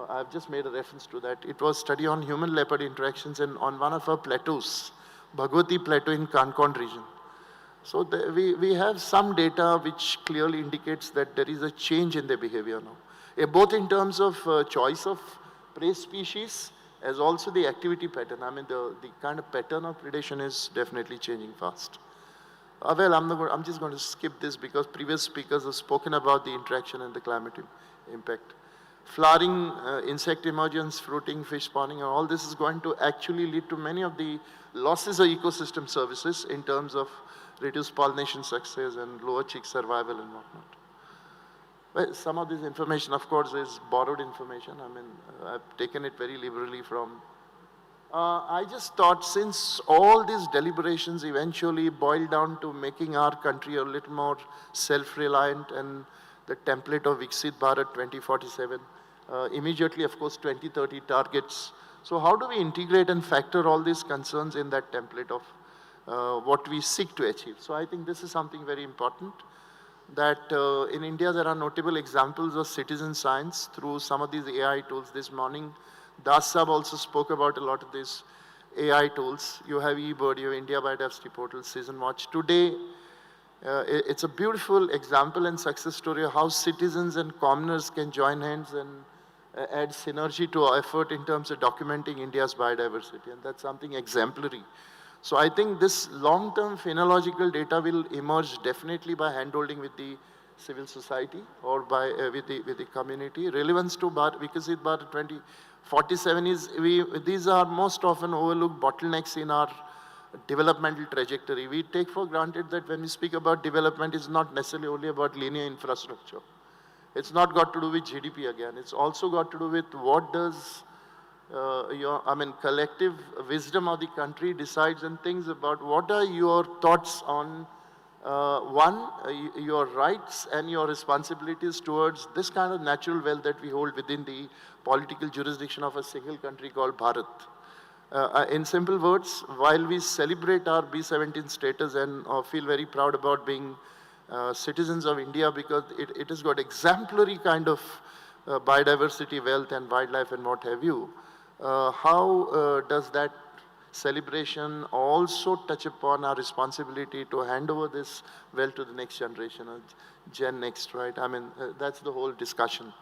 I've just made a reference to that. It was a study on human-leopard interactions and on one of our plateaus, Bhagwati Plateau in Kankon region. So we have some data which clearly indicates that there is a change in their behavior now, both in terms of choice of prey species as also the activity pattern. I mean, the kind of pattern of predation is definitely changing fast. Well, I'm just going to skip this because previous speakers have spoken about the interaction and the climate impact. Flowering, insect emergence, fruiting, fish spawning, and all this is going to actually lead to many of the losses of ecosystem services in terms of reduced pollination success and lower chick survival and whatnot. Well, some of this information, of course, is borrowed information. I mean, I've taken it very liberally from I just thought since all these deliberations eventually boil down to making our country a little more self-reliant and the template of Viksit Bharat 2047, immediately of course 2030 targets. So how do we integrate and factor all these concerns in that template of what we seek to achieve? So I think this is something very important, that in India there are notable examples of citizen science through some of these AI tools. This morning, Das Sab also spoke about a lot of these AI tools. You have eBird, you have India Biodiversity Portal, Season Watch. Today, it's a beautiful example and success story of how citizens and commoners can join hands and add synergy to our effort in terms of documenting India's biodiversity, and that's something exemplary. So I think this long-term phenological data will emerge definitely by handholding with the civil society or by with the community. Relevance to Viksit Bharat 2047 is, these are most often overlooked bottlenecks in our developmental trajectory. We take for granted that when we speak about development, it's not necessarily only about linear infrastructure. It's not got to do with GDP again. It's also got to do with what does collective wisdom of the country decides and things about what are your thoughts on your rights and your responsibilities towards this kind of natural wealth that we hold within the political jurisdiction of a single country called Bharat. In simple words, while we celebrate our B17 status and feel very proud about being citizens of India because it has got exemplary kind of biodiversity, wealth and wildlife and what have you, how does that celebration also touch upon our responsibility to hand over this wealth to the next generation, Gen Next, right? I mean, that's the whole discussion.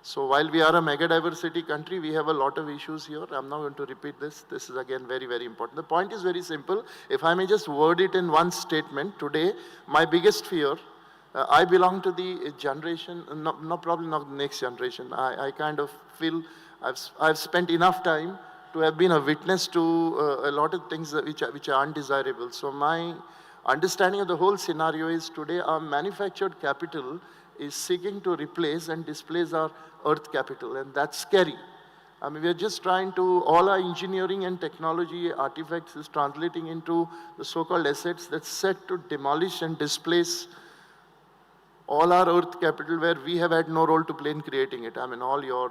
So while we are a mega diversity country, we have a lot of issues here. I'm not going to repeat this. This is again very, very important. The point is very simple. If I may just word it in one statement, today, my biggest fear, I belong to the generation, probably not the next generation. I kind of feel I've spent enough time to have been a witness to a lot of things which are undesirable. So my understanding of the whole scenario is today our manufactured capital is seeking to replace and displace our earth capital, and that's scary. I mean, we're just trying to, all our engineering and technology artifacts is translating into the so-called assets that's set to demolish and displace all our earth capital where we have had no role to play in creating it. I mean, all your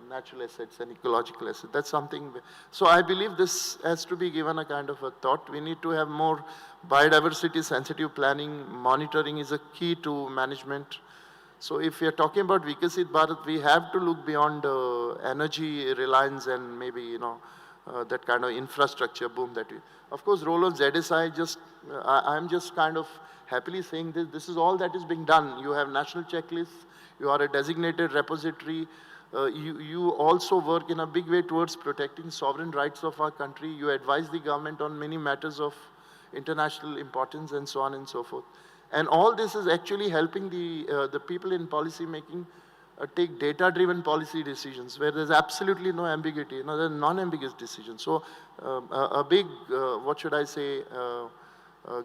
natural assets and ecological assets, that's something. So I believe this has to be given a kind of a thought. We need to have more biodiversity sensitive planning. Monitoring is a key to management. So if we are talking about Viksit Bharat, we have to look beyond energy reliance and maybe, that kind of infrastructure boom that we, of course, role of ZSI, I'm just kind of happily saying this is all that is being done. You have national checklists, you are a designated repository, you also work in a big way towards protecting sovereign rights of our country, you advise the government on many matters of international importance and so on and so forth. And all this is actually helping the people in policy making take data-driven policy decisions where there's absolutely no ambiguity, there's non-ambiguous decisions. So a big, what should I say,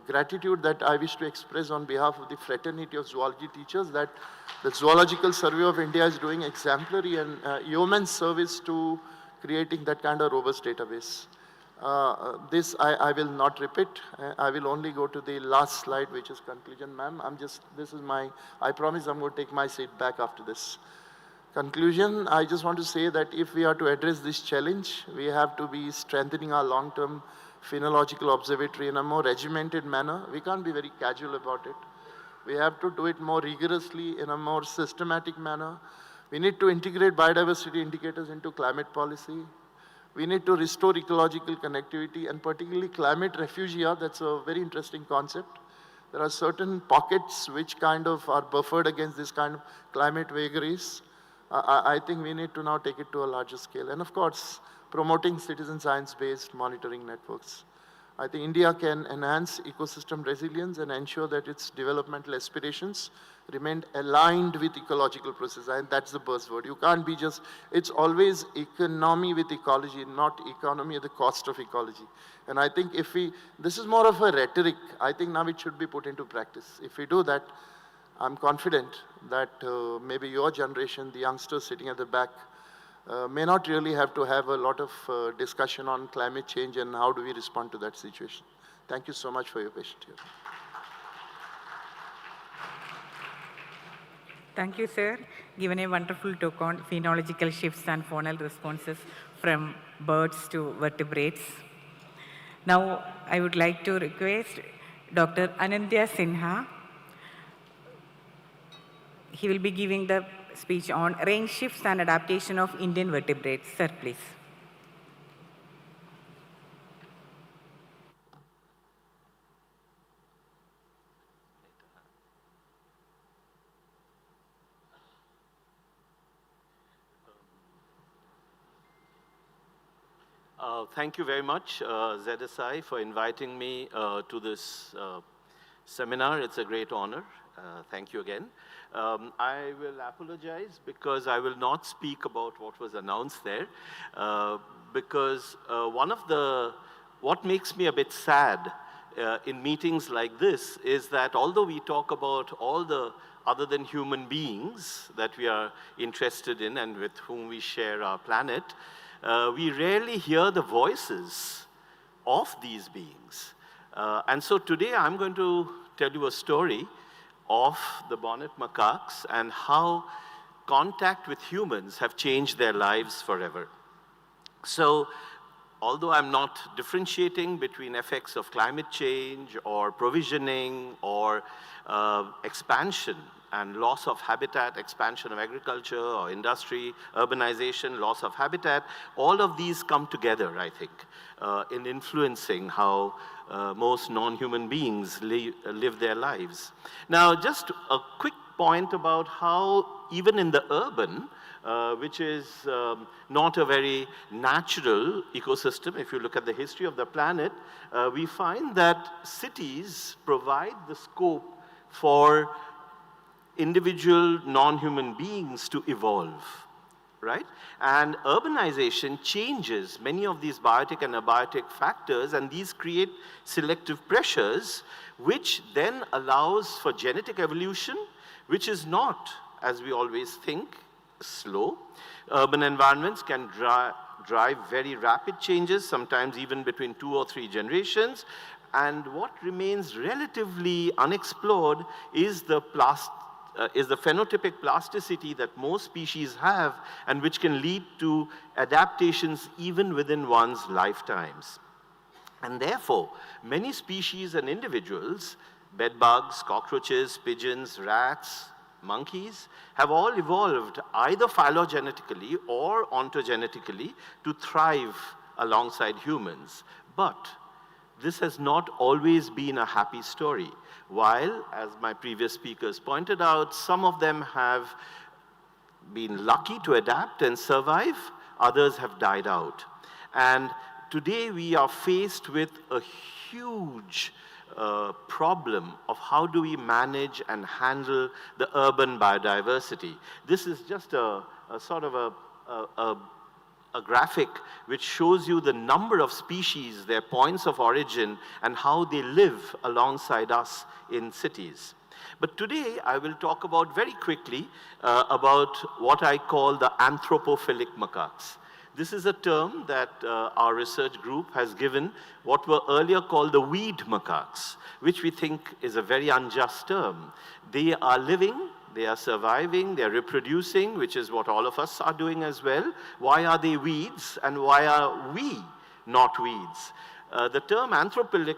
gratitude that I wish to express on behalf of the fraternity of zoology teachers that the Zoological Survey of India is doing exemplary and yeoman's service to creating that kind of robust database. This I will not repeat. I will only go to the last slide, which is conclusion, ma'am. I promise I'm going to take my seat back after this. Conclusion, I just want to say that if we are to address this challenge, we have to be strengthening our long-term phenological observatory in a more regimented manner. We can't be very casual about it. We have to do it more rigorously in a more systematic manner. We need to integrate biodiversity indicators into climate policy. We need to restore ecological connectivity and particularly climate refugia. That's a very interesting concept. There are certain pockets which kind of are buffered against this kind of climate vagaries. I think we need to now take it to a larger scale. And of course, promoting citizen science-based monitoring networks. I think India can enhance ecosystem resilience and ensure that its developmental aspirations remain aligned with ecological processes. And that's the buzzword. You can't be just, it's always economy with ecology, not economy at the cost of ecology. And I think if this is more of a rhetoric, I think now it should be put into practice. If we do that, I'm confident that maybe your generation, the youngsters sitting at the back, may not really have to have a lot of discussion on climate change and how do we respond to that situation. Thank you so much for your patience here. Thank you, sir. Given a wonderful talk on phenological shifts and faunal responses from birds to vertebrates. Now, I would like to request Dr. Anindya Sinha. He will be giving the speech on range shifts and adaptation of Indian vertebrates. Sir, please. Thank you very much, ZSI, for inviting me to this seminar. It's a great honor. Thank you again. I will apologize because I will not speak about what was announced there, because what makes me a bit sad in meetings like this is that although we talk about all the other than human beings that we are interested in and with whom we share our planet, we rarely hear the voices of these beings. And so today I'm going to tell you a story of the bonnet macaques and how contact with humans have changed their lives forever. So, although I'm not differentiating between effects of climate change or provisioning or expansion and loss of habitat, expansion of agriculture or industry, urbanization, loss of habitat, all of these come together, I think, in influencing how most non-human beings live their lives. Now, just a quick point about how even in the urban, which is not a very natural ecosystem, if you look at the history of the planet, we find that cities provide the scope for individual non-human beings to evolve, right? And urbanization changes many of these biotic and abiotic factors, and these create selective pressures, which then allows for genetic evolution, which is not, as we always think, slow. Urban environments can drive very rapid changes, sometimes even between 2 or 3 generations. And what remains relatively unexplored is the phenotypic plasticity that most species have and which can lead to adaptations even within one's lifetimes. And therefore, many species and individuals, bedbugs, cockroaches, pigeons, rats, monkeys, have all evolved either phylogenetically or ontogenetically to thrive alongside humans. But this has not always been a happy story. While, as my previous speakers pointed out, some of them have been lucky to adapt and survive, others have died out. And today we are faced with a huge problem of how do we manage and handle the urban biodiversity. This is just a sort of a graphic which shows you the number of species, their points of origin, and how they live alongside us in cities. But today I will talk about very quickly about what I call the anthropophilic macaques. This is a term that our research group has given what were earlier called the weed macaques, which we think is a very unjust term. They are living, they are surviving, they are reproducing, which is what all of us are doing as well. Why are they weeds and why are we not weeds? The term anthropophilic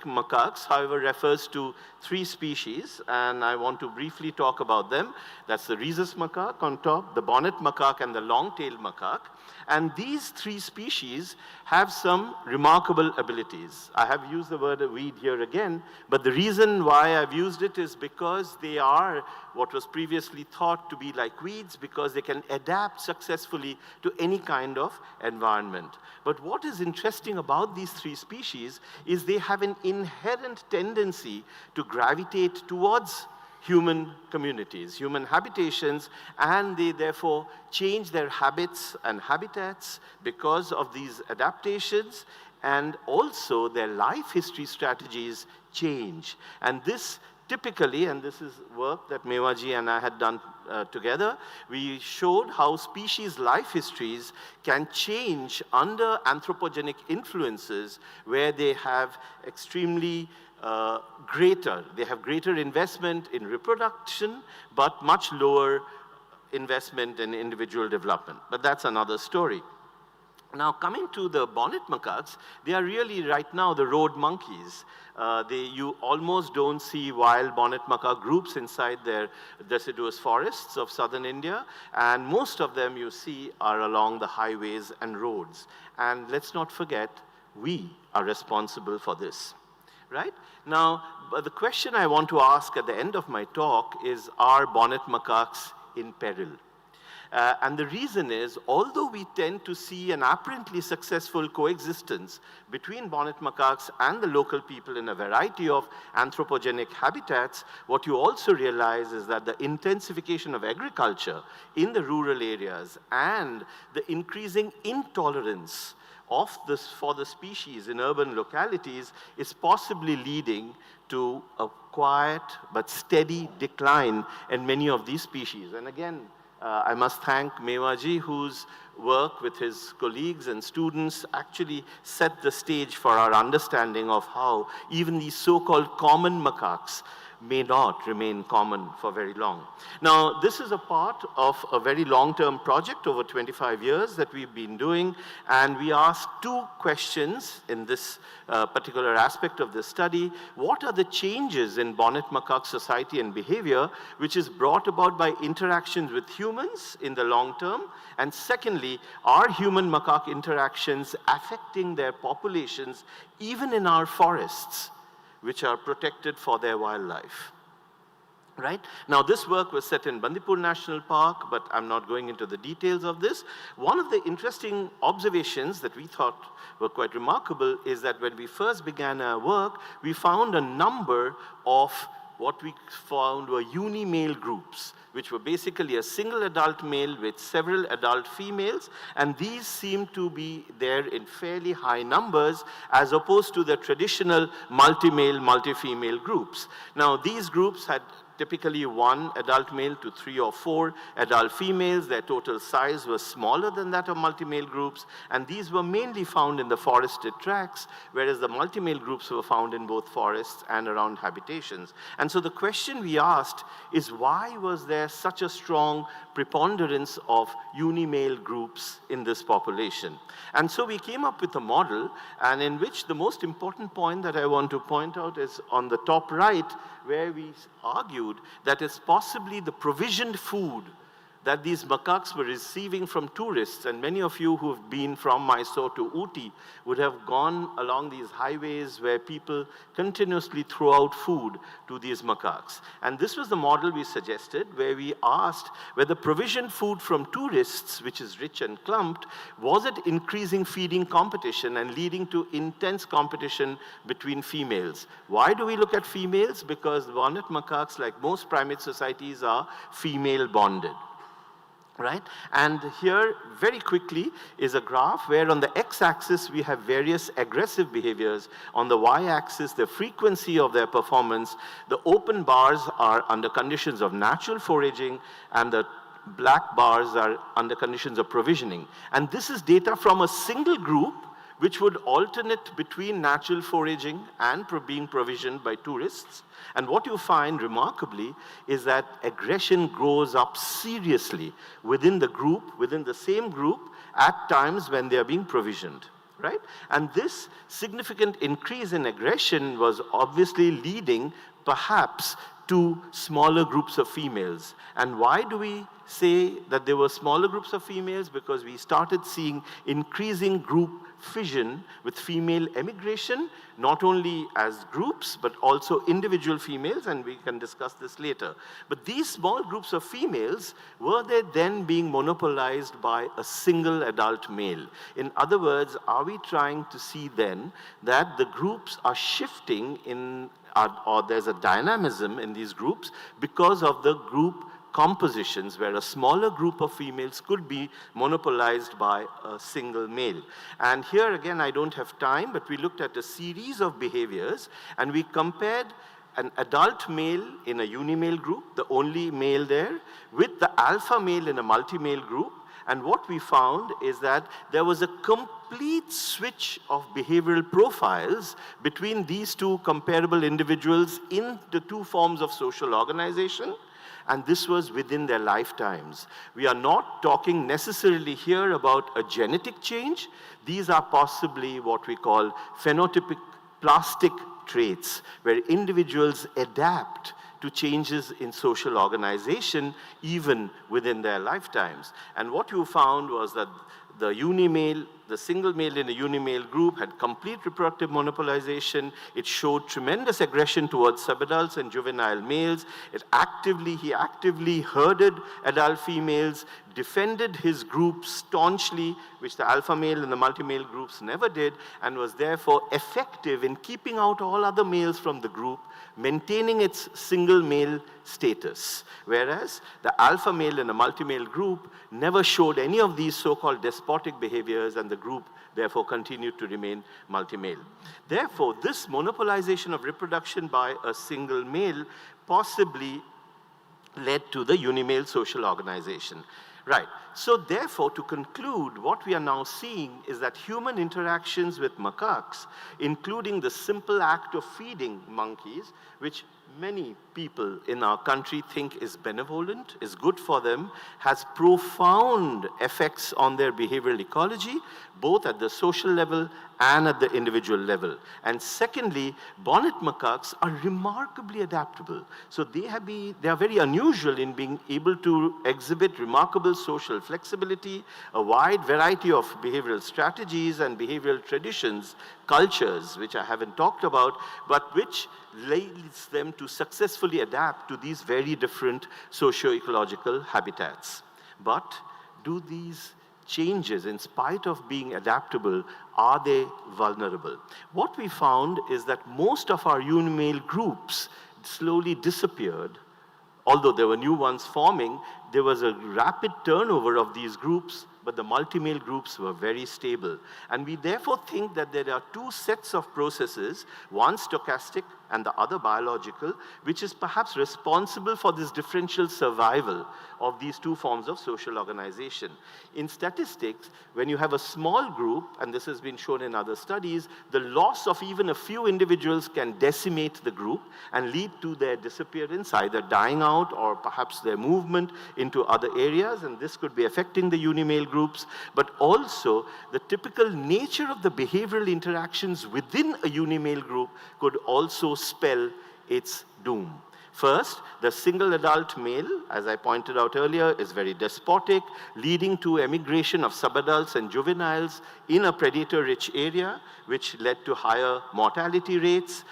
macaques, however, refers to 3 species, and I want to briefly talk about them. That's the rhesus macaque on top, the bonnet macaque, and the long-tailed macaque. And these 3 species have some remarkable abilities. I have used the word weed here again, but the reason why I've used it is because they are what was previously thought to be like weeds, because they can adapt successfully to any kind of environment. But what is interesting about these 3 species is they have an inherent tendency to gravitate towards human communities, human habitations, and they therefore change their habits and habitats because of these adaptations, and also their life history strategies change. And this Typically, and this is work that Mewaji and I had done together, we showed how species life histories can change under anthropogenic influences where they have extremely they have greater investment in reproduction, but much lower investment in individual development. But that's another story. Now, coming to the bonnet macaques, they are really right now the road monkeys. You almost don't see wild bonnet macaque groups inside their deciduous forests of southern India, and most of them you see are along the highways and roads. And let's not forget, we are responsible for this, right? Now, the question I want to ask at the end of my talk is, are bonnet macaques in peril? And the reason is, although we tend to see an apparently successful coexistence between bonnet macaques and the local people in a variety of anthropogenic habitats, what you also realize is that the intensification of agriculture in the rural areas and the increasing intolerance for the species in urban localities is possibly leading to a quiet but steady decline in many of these species. And again, I must thank Mewaji, whose work with his colleagues and students actually set the stage for our understanding of how even these so-called common macaques may not remain common for very long. Now, this is a part of a very long-term project over 25 years that we've been doing, and we asked two questions in this particular aspect of the study. What are the changes in bonnet macaque society and behavior which is brought about by interactions with humans in the long term? And secondly, are human macaque interactions affecting their populations even in our forests, which are protected for their wildlife, right? Now, this work was set in Bandipur National Park, but I'm not going into the details of this. One of the interesting observations that we thought were quite remarkable is that when we first began our work, we found a number of what we found were uni-male groups, which were basically a single adult male with several adult females, and these seem to be there in fairly high numbers as opposed to the traditional multi-male, multi-female groups. Now, these groups had typically one adult male to 3 or 4 adult females. Their total size was smaller than that of multi-male groups, and these were mainly found in the forested tracts, whereas the multi-male groups were found in both forests and around habitations. And so the question we asked is, why was there such a strong preponderance of uni-male groups in this population? And so we came up with a model, and in which the most important point that I want to point out is on the top right, where we argued that it's possibly the provisioned food that these macaques were receiving from tourists, and many of you who have been from Mysore to Ooty would have gone along these highways where people continuously throw out food to these macaques. And this was the model we suggested, where we asked whether provisioned food from tourists, which is rich and clumped, was it increasing feeding competition and leading to intense competition between females? Why do we look at females? Because the bonnet macaques, like most primate societies, are female bonded. Right? And here, very quickly, is a graph where on the x-axis we have various aggressive behaviors. On the y-axis, the frequency of their performance. The open bars are under conditions of natural foraging, and the black bars are under conditions of provisioning. And this is data from a single group which would alternate between natural foraging and being provisioned by tourists. And what you find remarkably is that aggression grows up seriously within the group, within the same group, at times when they are being provisioned, right? And this significant increase in aggression was obviously leading, perhaps, to smaller groups of females. And why do we say that there were smaller groups of females? Because we started seeing increasing group fission with female emigration, not only as groups, but also individual females, and we can discuss this later. But these small groups of females, were they then being monopolized by a single adult male? In other words, are we trying to see then that the groups are shifting in, or there's a dynamism in these groups because of the group compositions, where a smaller group of females could be monopolized by a single male? And here again, I don't have time, but we looked at a series of behaviors, and we compared an adult male in a unimale group, the only male there, with the alpha male in a multi-male group. And what we found is that there was a complete switch of behavioral profiles between these two comparable individuals in the two forms of social organization, and this was within their lifetimes. We are not talking necessarily here about a genetic change. These are possibly what we call phenotypic plastic traits, where individuals adapt to changes in social organization even within their lifetimes. And what you found was that the single male in a unimale group had complete reproductive monopolization. It showed tremendous aggression towards subadults and juvenile males. He actively herded adult females, defended his group staunchly, which the alpha male and the multi-male groups never did, and was therefore effective in keeping out all other males from the group, maintaining its single male status. Whereas the alpha male in a multi-male group never showed any of these so-called despotic behaviors, and the group therefore continued to remain multi-male. Therefore, this monopolization of reproduction by a single male possibly led to the unimale social organization. Right. So therefore, to conclude, what we are now seeing is that human interactions with macaques, including the simple act of feeding monkeys, which many people in our country think is benevolent, is good for them, has profound effects on their behavioral ecology, both at the social level and at the individual level. And secondly, bonnet macaques are remarkably adaptable. So they are very unusual in being able to exhibit remarkable social flexibility, a wide variety of behavioral strategies and behavioral traditions, cultures, which I haven't talked about, but which leads them to successfully adapt to these very different socio-ecological habitats. But do these changes, in spite of being adaptable, are they vulnerable? What we found is that most of our unimale groups slowly disappeared. Although there were new ones forming, there was a rapid turnover of these groups, but the multi-male groups were very stable. And we therefore think that there are two sets of processes, one stochastic and the other biological, which is perhaps responsible for this differential survival of these two forms of social organization. In statistics, when you have a small group, and this has been shown in other studies, the loss of even a few individuals can decimate the group and lead to their disappearance, either dying out or perhaps their movement into other areas, and this could be affecting the unimale groups, but also the typical nature of the behavioral interactions within a unimale group could also spell its doom. First, the single adult male, as I pointed out earlier, is very despotic, leading to emigration of subadults and juveniles in a predator-rich area, which led to higher mortality rates.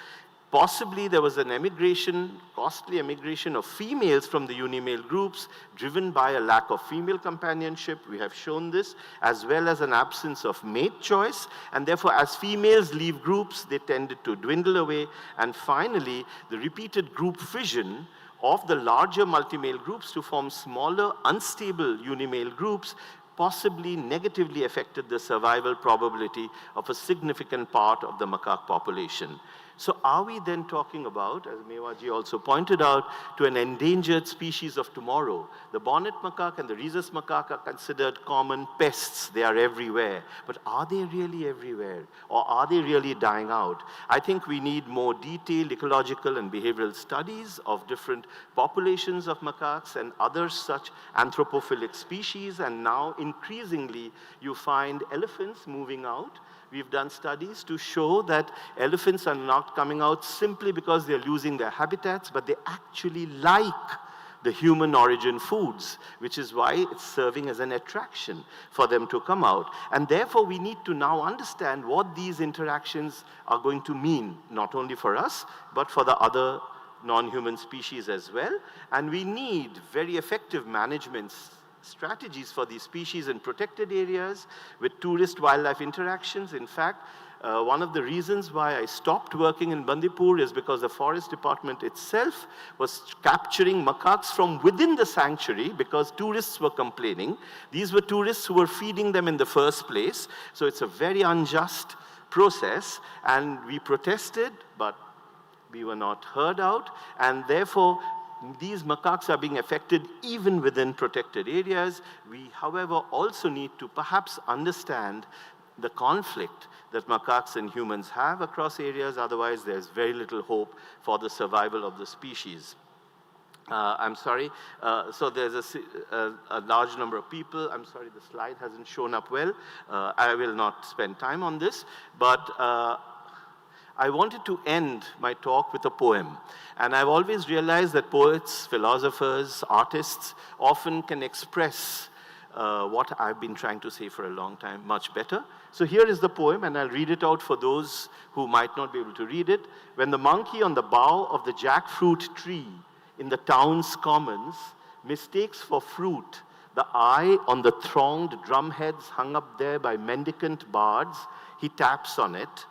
Possibly there was an emigration, costly emigration of females from the unimale groups, driven by a lack of female companionship. We have shown this, as well as an absence of mate choice. And therefore, as females leave groups, they tended to dwindle away. And finally, the repeated group fission of the larger multi-male groups to form smaller, unstable unimale groups possibly negatively affected the survival probability of a significant part of the macaque population. So are we then talking about, as Mewaji also pointed out, to an endangered species of tomorrow? The bonnet macaque and the rhesus macaque are considered common pests. They are everywhere. But are they really everywhere? Or are they really dying out? I think we need more detailed ecological and behavioral studies of different populations of macaques and other such anthropophilic species. And now, increasingly, you find elephants moving out. We've done studies to show that elephants are not coming out simply because they're losing their habitats, but they actually like the human origin foods, which is why it's serving as an attraction for them to come out. And therefore, we need to now understand what these interactions are going to mean, not only for us, but for the other non-human species as well. And we need very effective management strategies for these species in protected areas with tourist-wildlife interactions. In fact, one of the reasons why I stopped working in Bandipur is because the forest department itself was capturing macaques from within the sanctuary because tourists were complaining. These were tourists who were feeding them in the first place. So it's a very unjust process, and we protested, but we were not heard out, and therefore these macaques are being affected even within protected areas. We, however, also need to perhaps understand the conflict that macaques and humans have across areas, otherwise there's very little hope for the survival of the species. I'm sorry, so there's a large number of people. I'm sorry, the slide hasn't shown up well. I will not spend time on this, but I wanted to end my talk with a poem. And I've always realized that poets, philosophers, artists often can express what I've been trying to say for a long time much better. So here is the poem, and I'll read it out for those who might not be able to read it. When the monkey on the bough of the jackfruit tree in the town's commons mistakes for fruit the eye on the thronged drumheads hung up there by mendicant bards, he taps on it,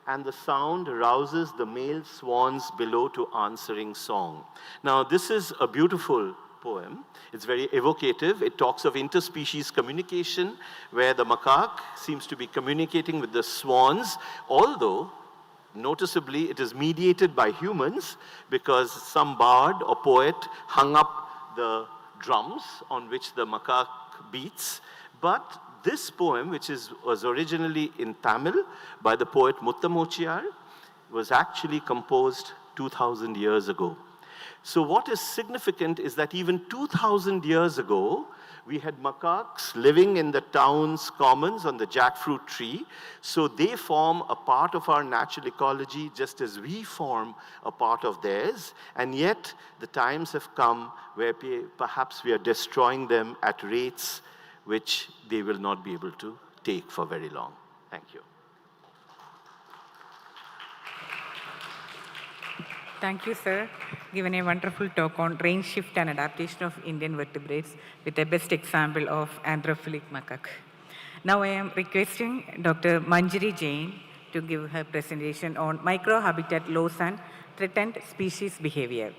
and the sound rouses the male swans below to answering song. Now, this is a beautiful poem. It's very evocative. It talks of interspecies communication, where the macaque seems to be communicating with the swans, although noticeably it is mediated by humans, because some bard or poet hung up the drums on which the macaque beats. But this poem, which was originally in Tamil by the poet Muttamochiyar, was actually composed 2,000 years ago. So what is significant is that even 2,000 years ago, we had macaques living in the town's commons on the jackfruit tree. So they form a part of our natural ecology just as we form a part of theirs. And yet the times have come where perhaps we are destroying them at rates which they will not be able to take for very long. Thank you. Thank you, sir. Given a wonderful talk on range shift and adaptation of Indian vertebrates with a best example of Anthropophilic macaque. Now I am requesting Dr. Manjari Jain to give her presentation on microhabitat laws and threatened species behavior.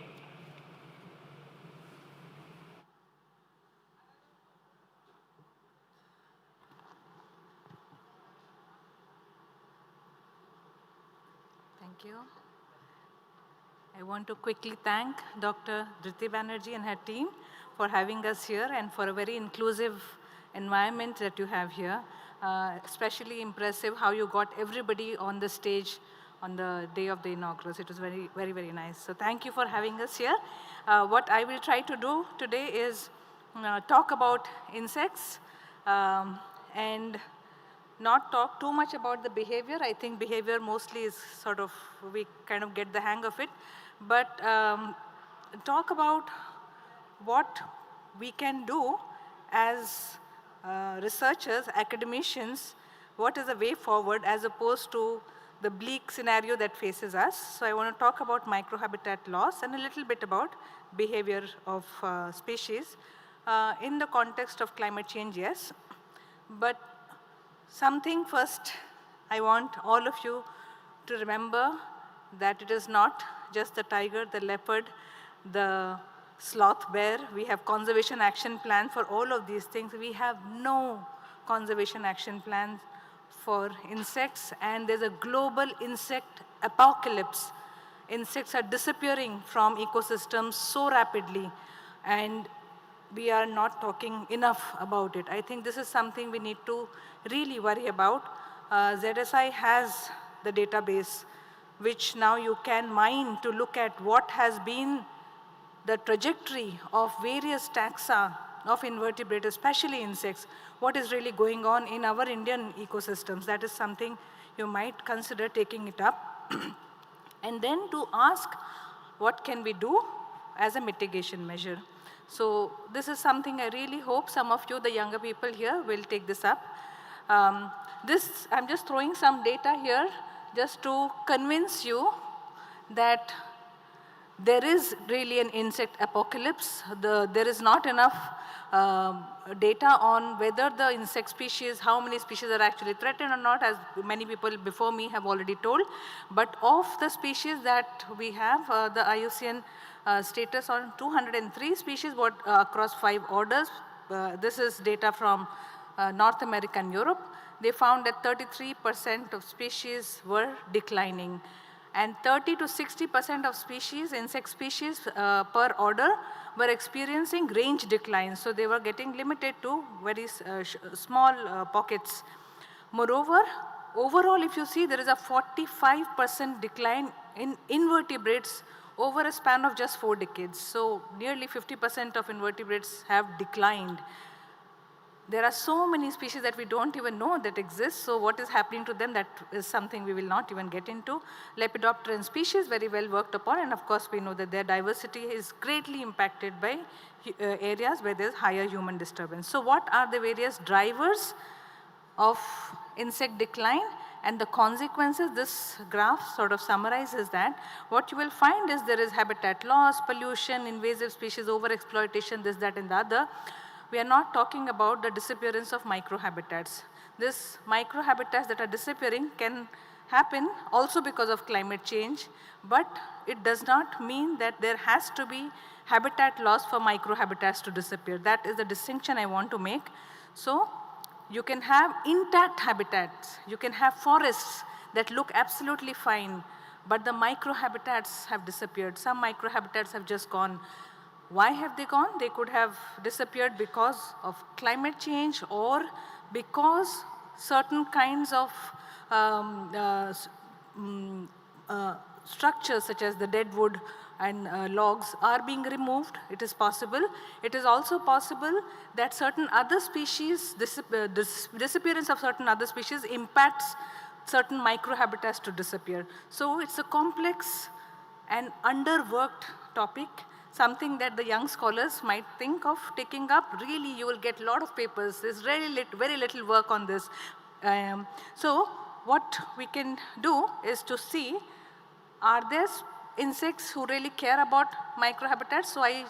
Thank you. I want to quickly thank Dr. Dhriti Banerjee and her team for having us here and for a very inclusive environment that you have here. Especially impressive how you got everybody on the stage on the day of the inaugurals. It was very, very, very nice. So thank you for having us here. What I will try to do today is talk about insects and not talk too much about the behavior. I think behavior mostly is sort of, we kind of get the hang of it. But talk about what we can do as researchers, academicians, what is the way forward as opposed to the bleak scenario that faces us. So I want to talk about microhabitat loss and a little bit about behavior of species in the context of climate change, yes. But something first, I want all of you to remember that it is not just the tiger, the leopard, the sloth bear. We have conservation action plans for all of these things. We have no conservation action plans for insects, and there's a global insect apocalypse. Insects are disappearing from ecosystems so rapidly, and we are not talking enough about it. I think this is something we need to really worry about. ZSI has the database, which now you can mine to look at what has been the trajectory of various taxa of invertebrate, especially insects, what is really going on in our Indian ecosystems. That is something you might consider taking it up. And then to ask, what can we do as a mitigation measure? So this is something I really hope some of you, the younger people here, will take this up. I'm just throwing some data here just to convince you that there is really an insect apocalypse. There is not enough data on whether the insect species, how many species are actually threatened or not, as many people before me have already told. But of the species that we have, the IUCN status on 203 species across 5 orders. This is data from North America and Europe. They found that 33% of species were declining. and 30 to 60% of species, insect species per order, were experiencing range decline. So they were getting limited to very small pockets. Moreover, overall, if you see, there is a 45% decline in invertebrates over a span of just 4 decades. So nearly 50% of invertebrates have declined. There are so many species that we don't even know that exist. So what is happening to them, that is something we will not even get into. Lepidopteran species, very well worked upon, and of course we know that their diversity is greatly impacted by areas where there is higher human disturbance. So what are the various drivers of insect decline and the consequences? This graph sort of summarizes that. What you will find is there is habitat loss, pollution, invasive species overexploitation, this, that and the other. We are not talking about the disappearance of microhabitats. These microhabitats that are disappearing can happen also because of climate change, but it does not mean that there has to be habitat loss for microhabitats to disappear. That is the distinction I want to make. So you can have intact habitats, you can have forests that look absolutely fine, but the microhabitats have disappeared. Some microhabitats have just gone. Why have they gone? They could have disappeared because of climate change or because certain kinds of structures such as the dead wood and logs are being removed. It is possible. It is also possible that certain other species, disappearance of certain other species impacts certain microhabitats to disappear. So it's a complex and underworked topic, something that the young scholars might think of taking up. Really, you will get a lot of papers. There's really very little work on this. So what we can do is to see, are there insects who really care about microhabitats? So I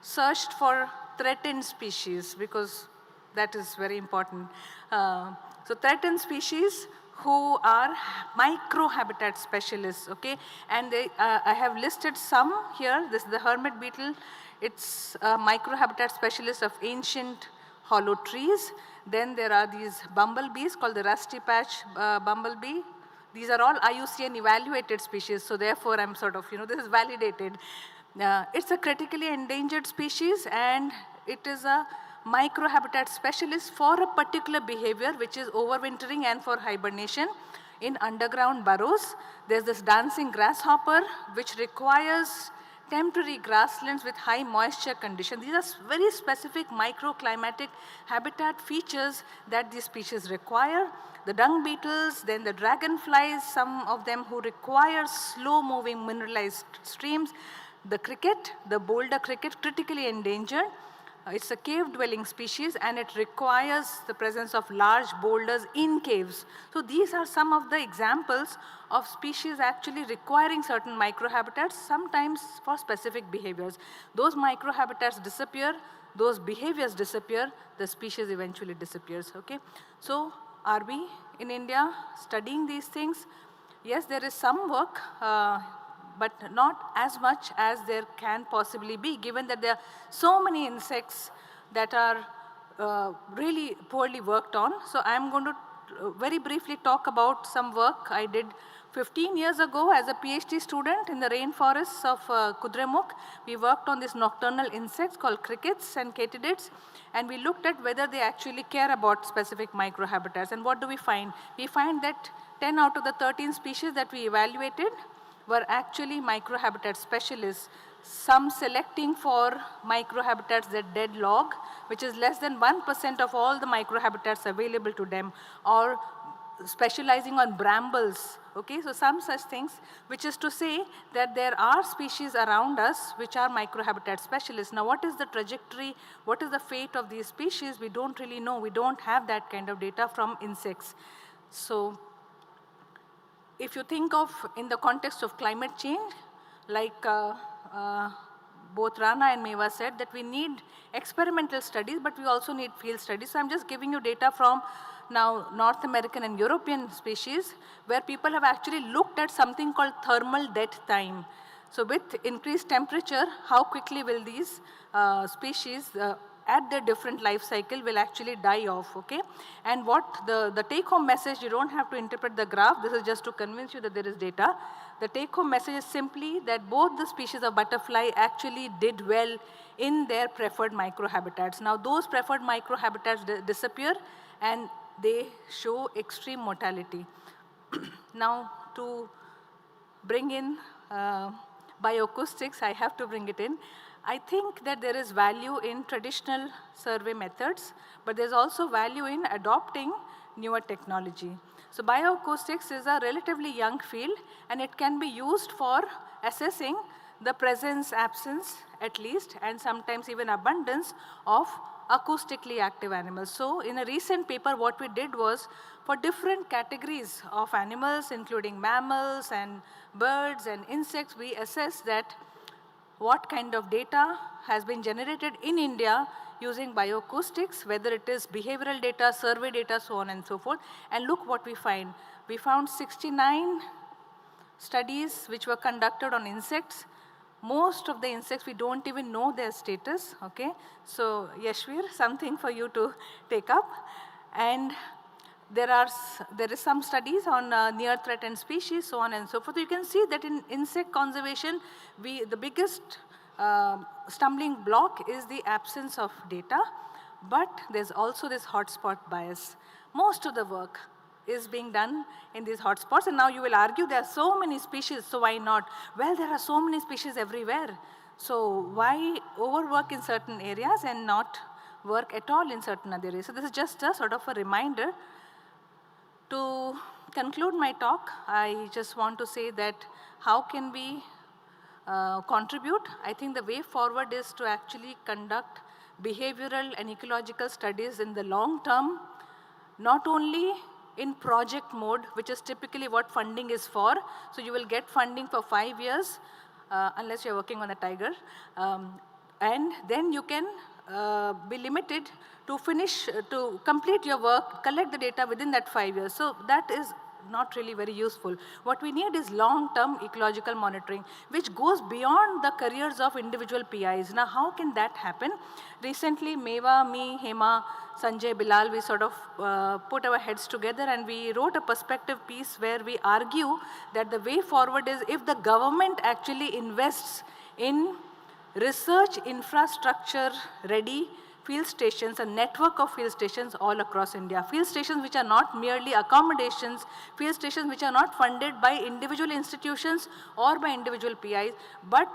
searched for threatened species because that is very important. So threatened species who are microhabitat specialists, okay? And I have listed some here. This is the hermit beetle. It's a microhabitat specialist of ancient hollow trees. Then there are these bumblebees called the rusty patch bumblebee. These are all IUCN evaluated species, so therefore I'm sort of, this is validated. It's a critically endangered species, and it is a microhabitat specialist for a particular behavior, which is overwintering and for hibernation in underground burrows. There's this dancing grasshopper, which requires temporary grasslands with high moisture conditions. These are very specific microclimatic habitat features that these species require. The dung beetles, then the dragonflies, some of them who require slow-moving mineralized streams. The cricket, the boulder cricket, critically endangered. It's a cave-dwelling species, and it requires the presence of large boulders in caves. So these are some of the examples of species actually requiring certain microhabitats, sometimes for specific behaviors. Those microhabitats disappear, those behaviors disappear, the species eventually disappears, okay? So are we in India studying these things? Yes, there is some work, but not as much as there can possibly be, given that there are so many insects that are really poorly worked on. So I'm going to very briefly talk about some work I did 15 years ago as a PhD student in the rainforests of Kudremukh. We worked on these nocturnal insects called crickets and katydids, and we looked at whether they actually care about specific microhabitats. And what do we find? We find that 10 out of the 13 species that we evaluated were actually microhabitat specialists, some selecting for microhabitats that dead log, which is less than 1% of all the microhabitats available to them, or specializing on brambles, okay? So some such things, which is to say that there are species around us which are microhabitat specialists. Now what is the trajectory, what is the fate of these species? We don't really know. We don't have that kind of data from insects. So if you think of in the context of climate change, like both Rana and Meva said, that we need experimental studies, but we also need field studies. So I'm just giving you data from now North American and European species, where people have actually looked at something called thermal death time. So with increased temperature, how quickly will these species at their different life cycle will actually die off, okay? And what the take-home message, you don't have to interpret the graph, this is just to convince you that there is data. The take-home message is simply that both the species of butterfly actually did well in their preferred microhabitats. Now those preferred microhabitats disappear and they show extreme mortality. Now to bring in bioacoustics, I have to bring it in. I think that there is value in traditional survey methods, but there's also value in adopting newer technology. So bioacoustics is a relatively young field, and it can be used for assessing the presence, absence at least, and sometimes even abundance of acoustically active animals. So in a recent paper, what we did was for different categories of animals, including mammals and birds and insects, we assessed that what kind of data has been generated in India using bioacoustics, whether it is behavioral data, survey data, so on and so forth. And look what we find. We found 69 studies which were conducted on insects. Most of the insects, we don't even know their status, okay? So Yashvir, something for you to take up. And there is some studies on near threatened species, so on and so forth. You can see that in insect conservation, the biggest stumbling block is the absence of data, but there's also this hotspot bias. Most of the work is being done in these hotspots, and now you will argue there are so many species, so why not? Well, there are so many species everywhere, so why overwork in certain areas and not work at all in certain other areas? So this is just a sort of a reminder. To conclude my talk, I just want to say that how can we contribute? I think the way forward is to actually conduct behavioral and ecological studies in the long term, not only in project mode, which is typically what funding is for. So you will get funding for 5 years, unless you're working on a tiger. And then you can be limited to complete your work, collect the data within that 5 years. So that is not really very useful. What we need is long-term ecological monitoring, which goes beyond the careers of individual PIs. Now, how can that happen? Recently, Meva, me, Hema, Sanjay, Bilal, we sort of put our heads together and we wrote a perspective piece where we argue that the way forward is if the government actually invests in research infrastructure ready field stations, a network of field stations all across India. Field stations which are not merely accommodations, field stations which are not funded by individual institutions or by individual PIs, but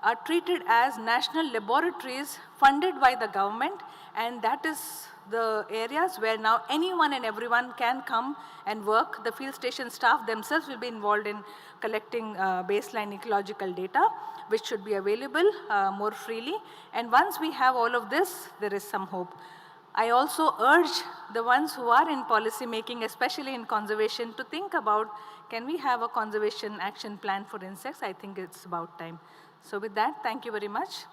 are treated as national laboratories funded by the government, and that is the areas where now anyone and everyone can come and work. The field station staff themselves will be involved in collecting baseline ecological data, which should be available more freely. And once we have all of this, there is some hope. I also urge the ones who are in policy making, especially in conservation, to think about, can we have a conservation action plan for insects? I think it's about time. So with that, thank you very much.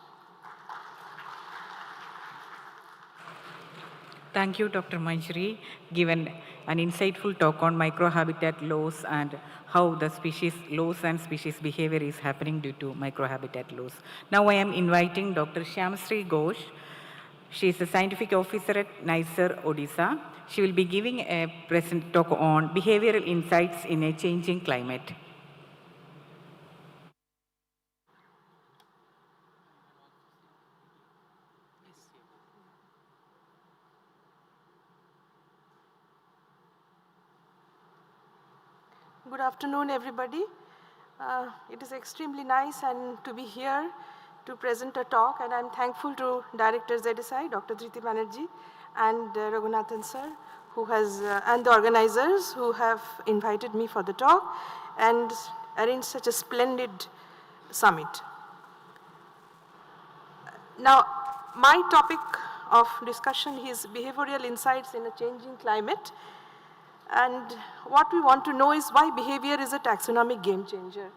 Thank you, Dr. Manjari, given an insightful talk on microhabitat loss and how the species loss and species behavior is happening due to microhabitat loss. Now I am inviting Dr. Shyamsri Ghosh. She is a scientific officer at NICER, Odisha. She will be giving a present talk on behavioral insights in a changing climate. Good afternoon, everybody. It is extremely nice and to be here to present a talk, and I'm thankful to Director ZSI, Dr. Dhriti Banerjee, and Raghunathan sir, who has, and the organizers who have invited me for the talk and arranged such a splendid summit. Now, my topic of discussion is behavioral insights in a changing climate. And what we want to know is why behavior is a taxonomic game changer,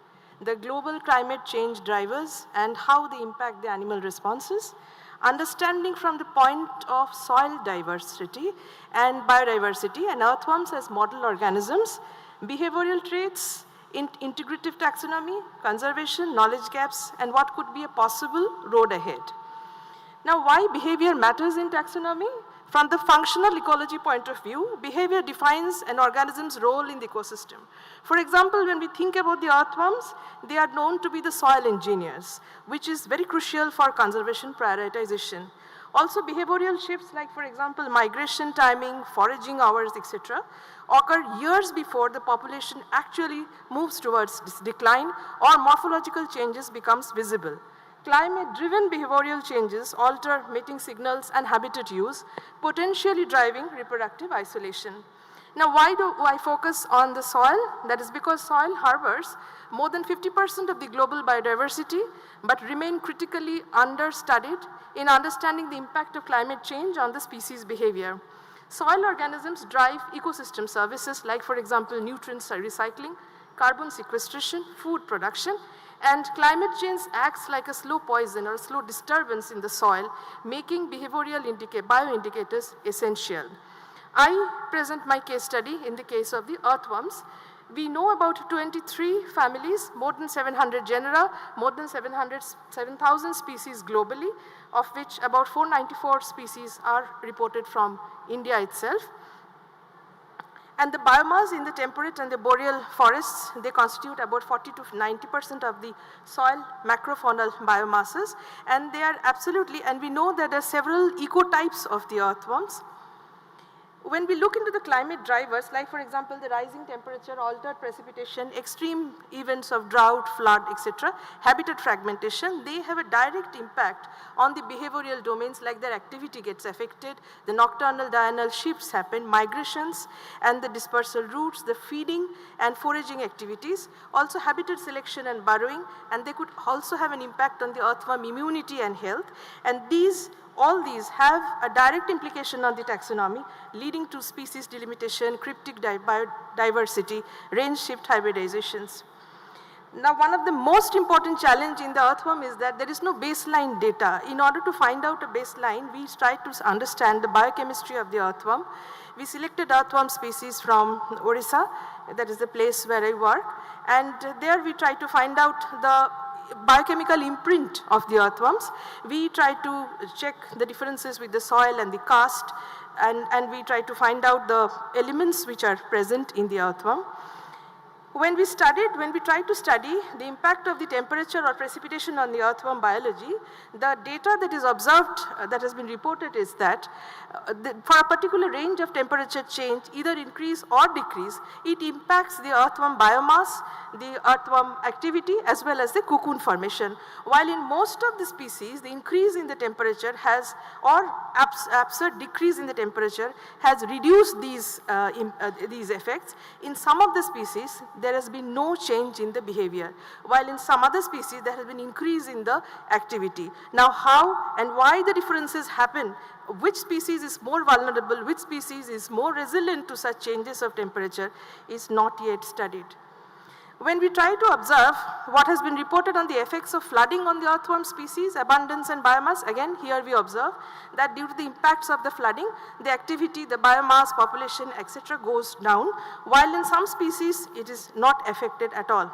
the global climate change drivers and how they impact the animal responses, understanding from the point of soil diversity and biodiversity and earthworms as model organisms, behavioral traits, integrative taxonomy, conservation, knowledge gaps, and what could be a possible road ahead. Now, why behavior matters in taxonomy? From the functional ecology point of view, behavior defines an organism's role in the ecosystem. For example, when we think about the earthworms, they are known to be the soil engineers, which is very crucial for conservation prioritization. Also, behavioral shifts like, for example, migration timing, foraging hours, etc., occur years before the population actually moves towards decline or morphological changes becomes visible. Climate-driven behavioral changes alter mating signals and habitat use, potentially driving reproductive isolation. Now, why do I focus on the soil? That is because soil harbors more than 50% of the global biodiversity, but remain critically understudied in understanding the impact of climate change on the species behavior. Soil organisms drive ecosystem services like, for example, nutrients recycling, carbon sequestration, food production, and climate change acts like a slow poison or a slow disturbance in the soil, making behavioral bioindicators essential. I present my case study in the case of the earthworms. We know about 23 families, more than 700 genera, more than 7,000 species globally, of which about 494 species are reported from India itself. And the biomass in the temperate and the boreal forests, they constitute about 40 to 90% of the soil macrofaunal biomasses. And they are absolutely, and we know that there are several ecotypes of the earthworms. When we look into the climate drivers, like for example, the rising temperature, altered precipitation, extreme events of drought, flood, etc., habitat fragmentation, they have a direct impact on the behavioral domains, like their activity gets affected, the nocturnal diurnal shifts happen, migrations and the dispersal routes, the feeding and foraging activities, also habitat selection and burrowing, and they could also have an impact on the earthworm immunity and health. And all these have a direct implication on the taxonomy, leading to species delimitation, cryptic biodiversity, range shift hybridizations. Now, one of the most important challenge in the earthworm is that there is no baseline data. In order to find out a baseline, we try to understand the biochemistry of the earthworm. We selected earthworm species from Orissa, that is the place where I work, and there we try to find out the biochemical imprint of the earthworms. We try to check the differences with the soil and the cast, and we try to find out the elements which are present in the earthworm. When we tried to study the impact of the temperature or precipitation on the earthworm biology, the data that is observed, that has been reported is that for a particular range of temperature change, either increase or decrease, it impacts the earthworm biomass, the earthworm activity, as well as the cocoon formation. While in most of the species, the increase in the temperature has, or absurd decrease in the temperature has reduced these effects. In some of the species, there has been no change in the behavior, while in some other species there has been increase in the activity. Now, how and why the differences happen, which species is more vulnerable, which species is more resilient to such changes of temperature is not yet studied. When we try to observe what has been reported on the effects of flooding on the earthworm species, abundance and biomass, again here we observe that due to the impacts of the flooding, the activity, the biomass, population, etc. goes down, while in some species it is not affected at all.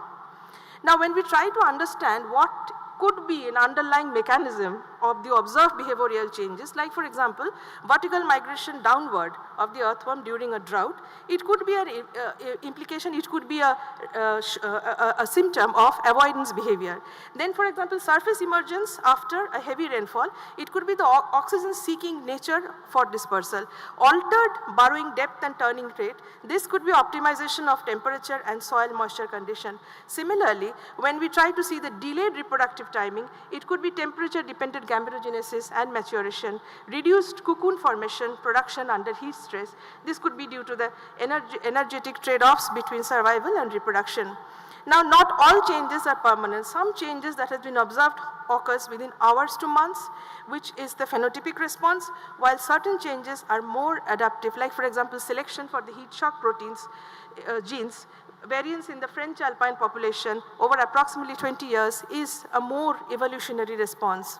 Now, when we try to understand what could be an underlying mechanism of the observed behavioral changes, like for example, vertical migration downward of the earthworm during a drought, it could be an implication, it could be a symptom of avoidance behavior. Then for example, surface emergence after a heavy rainfall, it could be the oxygen seeking nature for dispersal. Altered burrowing depth and turning rate, this could be optimization of temperature and soil moisture condition. Similarly, when we try to see the delayed reproductive timing, it could be temperature dependent gametogenesis and maturation, reduced cocoon formation, production under heat stress. This could be due to the energetic trade-offs between survival and reproduction. Now, not all changes are permanent. Some changes that have been observed occurs within hours to months, which is the phenotypic response, while certain changes are more adaptive, like for example, selection for the heat shock proteins, genes. Variance in the French alpine population over approximately 20 years is a more evolutionary response.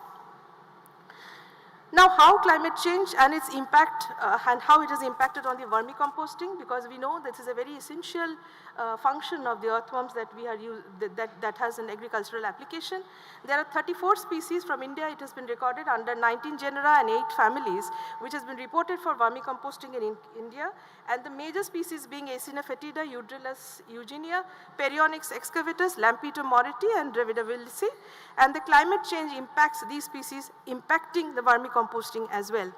Now, how climate change and its impact and how it has impacted on the vermicomposting, because we know this is a very essential function of the earthworms that we are that has an agricultural application. There are 34 species from India. It has been recorded under 19 genera and 8 families, which has been reported for vermicomposting in India. And the major species being Acina fetida, Eudrilus eugenia, Perionyx excavatus, Lampeter moriti, and Reproductive. And the climate change impacts these species, impacting the vermicomposting as well.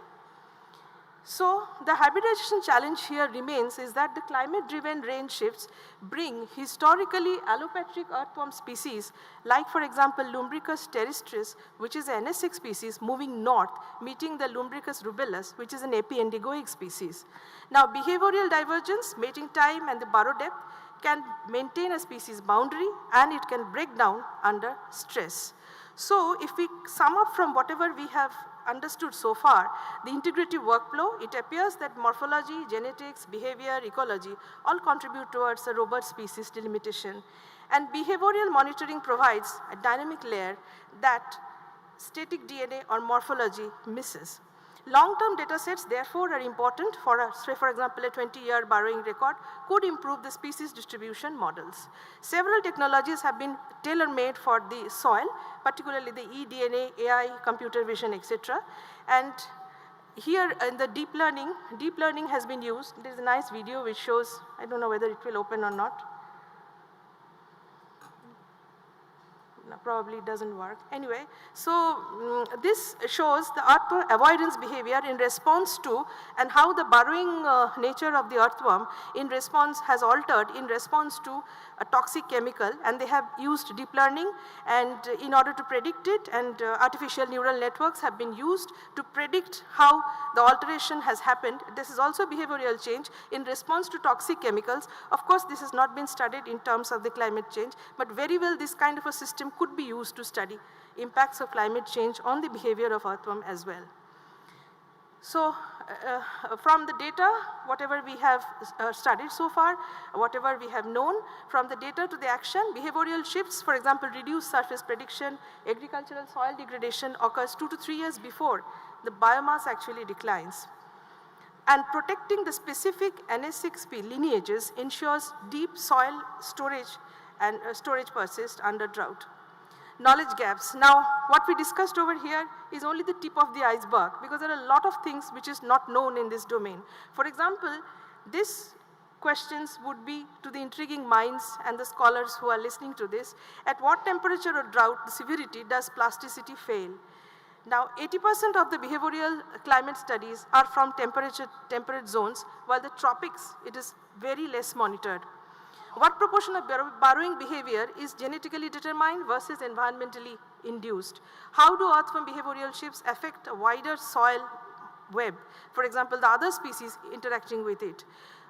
So the habitation challenge here remains is that the climate-driven range shifts bring historically allopatric earthworm species, like for example Lumbricus terrestris, which is an NS6 species, moving north, meeting the Lumbricus rubellus, which is an epiendigoic species. Now behavioral divergence, mating time, and the burrow depth can maintain a species boundary, and it can break down under stress. So if we sum up from whatever we have understood so far, the integrative workflow, it appears that morphology, genetics, behavior, ecology all contribute towards a robust species delimitation. And behavioral monitoring provides a dynamic layer that static DNA or morphology misses. Long-term data sets therefore are important for, say for example, a 20-year burrowing record could improve the species distribution models. Several technologies have been tailor-made for the soil, particularly the eDNA, AI, computer vision, etc. And here in the deep learning has been used. There is a nice video which shows, I don't know whether it will open or not. Probably doesn't work. Anyway, so this shows the earthworm avoidance behavior in response to, and how the burrowing nature of the earthworm has altered in response to a toxic chemical, and they have used deep learning and in order to predict it, and artificial neural networks have been used to predict how the alteration has happened. This is also behavioral change in response to toxic chemicals. Of course, this has not been studied in terms of the climate change, but very well this kind of a system could be used to study impacts of climate change on the behavior of earthworm as well. So from the data, whatever we have studied so far, whatever we have known, from the data to the action, behavioral shifts, for example, reduced surface prediction, agricultural soil degradation occurs 2 to 3 years before the biomass actually declines. And protecting the specific NS6P lineages ensures deep soil storage and storage persists under drought. Knowledge gaps. Now, what we discussed over here is only the tip of the iceberg, because there are a lot of things which is not known in this domain. For example, these questions would be to the intriguing minds and the scholars who are listening to this. At what temperature or drought, the severity, does plasticity fail? Now, 80% of the behavioral climate studies are from temperate zones, while the tropics, it is very less monitored. What proportion of burrowing behavior is genetically determined versus environmentally induced? How do earthworm behavioral shifts affect a wider soil web? For example, the other species interacting with it.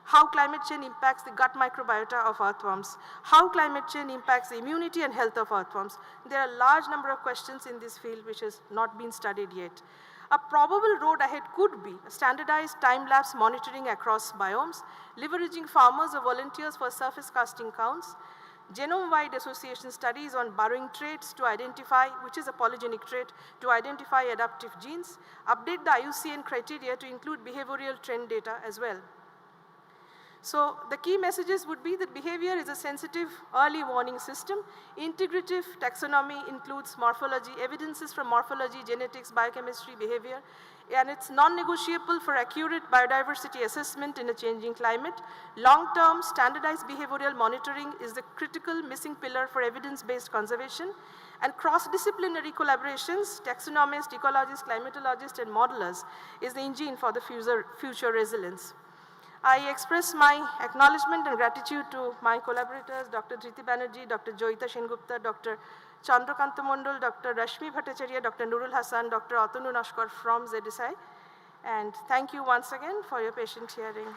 How climate change impacts the gut microbiota of earthworms? How climate change impacts the immunity and health of earthworms? There are a large number of questions in this field which has not been studied yet. A probable road ahead could be standardized time-lapse monitoring across biomes, leveraging farmers or volunteers for surface casting counts, genome-wide association studies on burrowing traits to identify, which is a polygenic trait, to identify adaptive genes, update the IUCN criteria to include behavioral trend data as well. So the key messages would be that behavior is a sensitive early warning system. Integrative taxonomy includes morphology, evidences from morphology, genetics, biochemistry, behavior, and it's non-negotiable for accurate biodiversity assessment in a changing climate. Long-term standardized behavioral monitoring is the critical missing pillar for evidence-based conservation. And cross-disciplinary collaborations, taxonomists, ecologists, climatologists, and modelers is the engine for the future resilience. I express my acknowledgement and gratitude to my collaborators, Dr. Dhriti Banerjee, Dr. Joyita Sengupta, Dr. Chandrakanta Mondal, Dr. Rashmi Bhattacharya, Dr. Nurul Hassan, Dr. Atanu Nashkar from ZSI. And thank you once again for your patient hearing.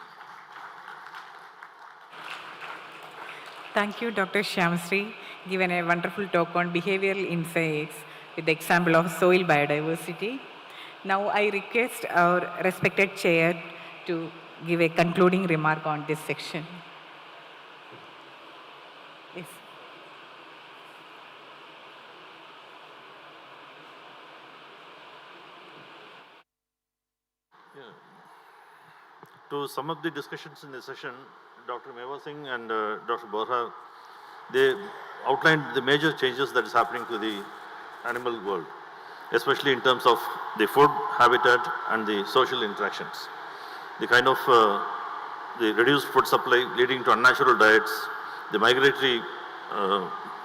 Thank you, Dr. Shyamsri, given a wonderful talk on behavioral insights with the example of soil biodiversity. Now I request our respected chair to give a concluding remark on this section. Yes. To sum up the discussions in this session, Dr. Meva Singh and Dr. Borha, they outlined the major changes that is happening to the animal world, especially in terms of the food, habitat, and the social interactions. The kind of the reduced food supply leading to unnatural diets, the migratory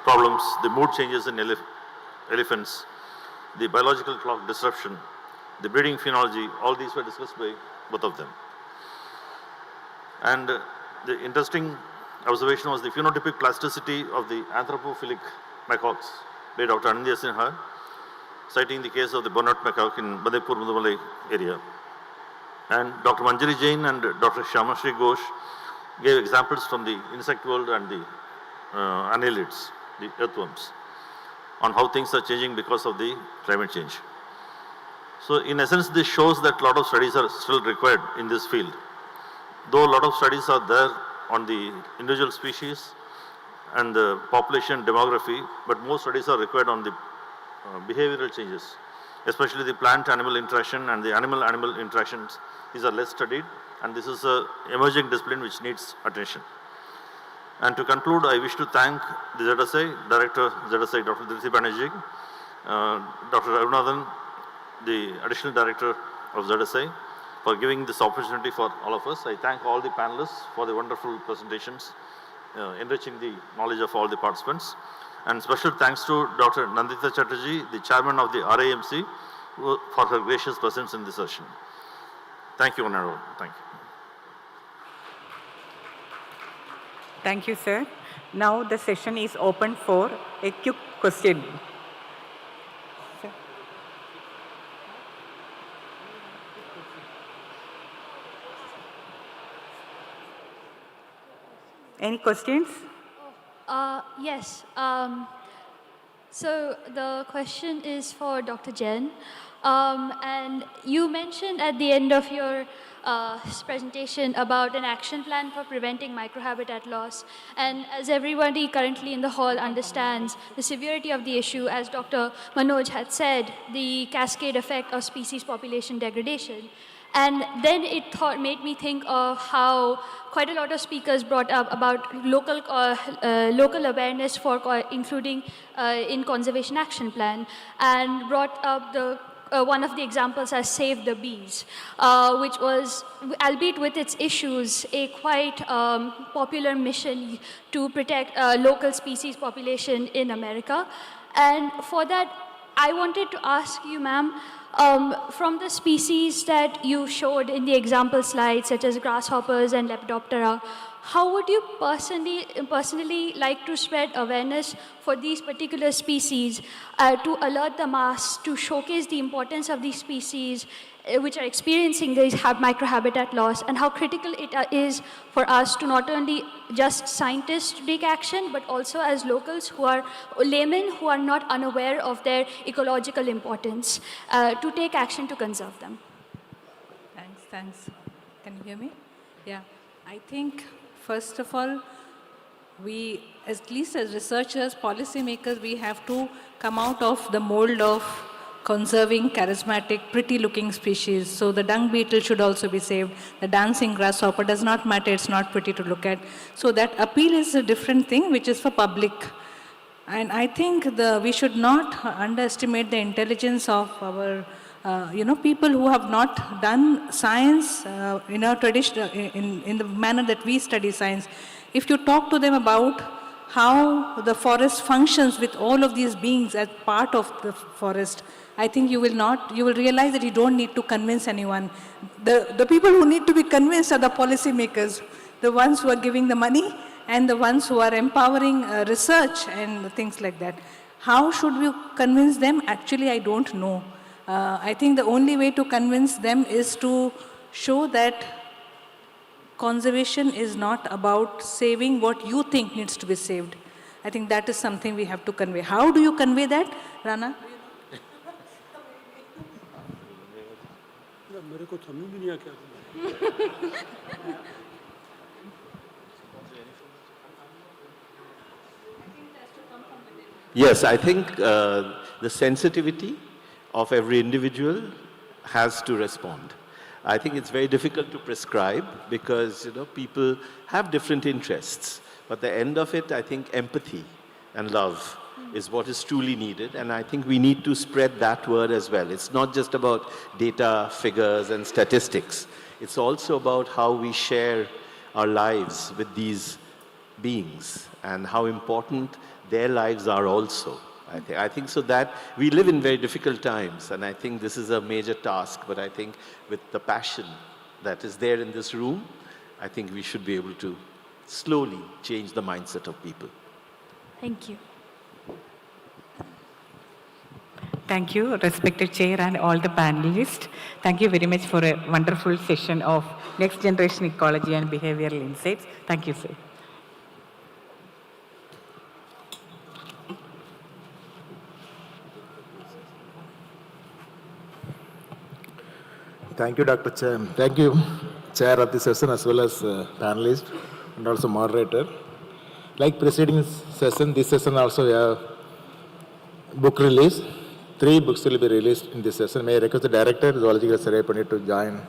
problems, the mood changes in elephants, the biological clock disruption, the breeding phenology, all these were discussed by both of them. And the interesting observation was the phenotypic plasticity of the anthropophilic macaques by Dr. Anindya Sinha, citing the case of the bonnet macaque in Bandepur Mudumalai area. And Dr. Manjari Jain and Dr. Shyamashri Ghosh gave examples from the insect world and the annelids, the earthworms, on how things are changing because of the climate change. So in essence, this shows that a lot of studies are still required in this field. Though a lot of studies are there on the individual species and the population demography, but more studies are required on the behavioral changes, especially the plant-animal interaction and the animal-animal interactions. These are less studied, and this is an emerging discipline which needs attention. And to conclude, I wish to thank the ZSI, Director ZSI, Dr. Dhriti Banerjee, Dr. Arunathan, the Additional Director of ZSI, for giving this opportunity for all of us. I thank all the panelists for the wonderful presentations, enriching the knowledge of all the participants. And special thanks to Dr. Nandita Chatterjee, the Chairman of the RAMC, for her gracious presence in this session. Thank you, Honorable. Thank you. Thank you, sir. Now the session is open for a quick question. Sir. Any questions? Yes. So the question is for Dr. Jain. And you mentioned at the end of your presentation about an action plan for preventing microhabitat loss. And as everybody currently in the hall understands the severity of the issue, as Dr. Manoj had said, the cascade effect of species population degradation. And then it made me think of how quite a lot of speakers brought up about local awareness for including in conservation action plan, and brought up the one of the examples as Save the Bees, which was, albeit with its issues, a quite popular mission to protect local species population in America. And for that, I wanted to ask you, ma'am, from the species that you showed in the example slides, such as grasshoppers and Lepidoptera, how would you personally like to spread awareness for these particular species to alert the mass, to showcase the importance of these species which are experiencing these microhabitat loss, and how critical it is for us to not only just scientists to take action, but also as locals who are laymen who are not unaware of their ecological importance to take action to conserve them. Thanks. Can you hear me? Yeah. I think, first of all, we, at least as researchers, policymakers, we have to come out of the mold of conserving charismatic, pretty-looking species. So the dung beetle should also be saved. The dancing grasshopper does not matter, it's not pretty to look at. So that appeal is a different thing, which is for public. And I think we should not underestimate the intelligence of our people who have not done science in our tradition, in the manner that we study science. If you talk to them about how the forest functions with all of these beings as part of the forest, I think you will realize that you don't need to convince anyone. The people who need to be convinced are the policymakers, the ones who are giving the money and the ones who are empowering research and things like that. How should we convince them? Actually, I don't know. I think the only way to convince them is to show that conservation is not about saving what you think needs to be saved. I think that is something we have to convey. How do you convey that, Rana? Yes, I think the sensitivity of every individual has to respond. I think it's very difficult to prescribe because, people have different interests. But at the end of it, I think empathy and love is what is truly needed. And I think we need to spread that word as well. It's not just about data, figures, and statistics. It's also about how we share our lives with these beings and how important their lives are also. I think so that we live in very difficult times, and I think this is a major task, but I think with the passion that is there in this room, I think we should be able to slowly change the mindset of people. Thank you. Thank you, respected chair and all the panelists. Thank you very much for a wonderful session of next generation ecology and behavioral insights. Thank you, sir. Thank you, Dr. Chair. Thank you, Chair of the session, as well as panelist and also moderator. Like preceding session, this session also we have book release. 3 books will be released in this session. May I request the Director, Zoological Survey Pandit, to join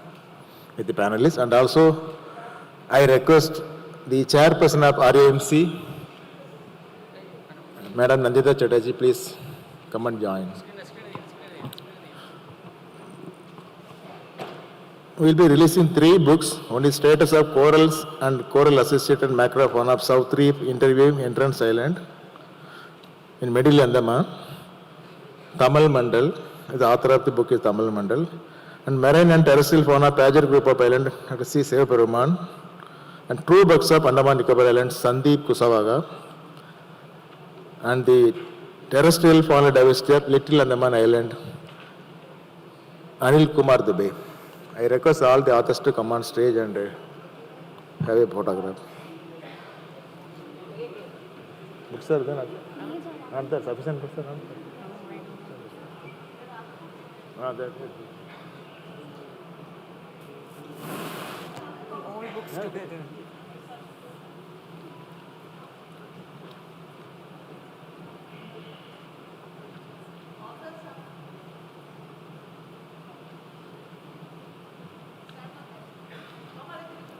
with the panelists. And also, I request the Chairperson of RAMC, Madam Nandita Chatterjee, please come and join. We will be releasing 3 books. One is Status of Corals and Coral Associated Macrofauna of South Reef Interview Entrance Island in Middle Andaman. Tamal Mandal, the author of the book is Tamal Mandal. And Marine and Terrestrial Fauna Pager Group of Island, Dr. C. Sevaperuman. And 2 books of Andaman Nicobar Islands, Sandeep Kusavaga. And the Terrestrial Faunal Diversity of Little Andaman Island, Anil Kumar Dubey. I request all the authors to come on stage and have a photograph. Books are there? Not there. Sufficient books are not there. All books together.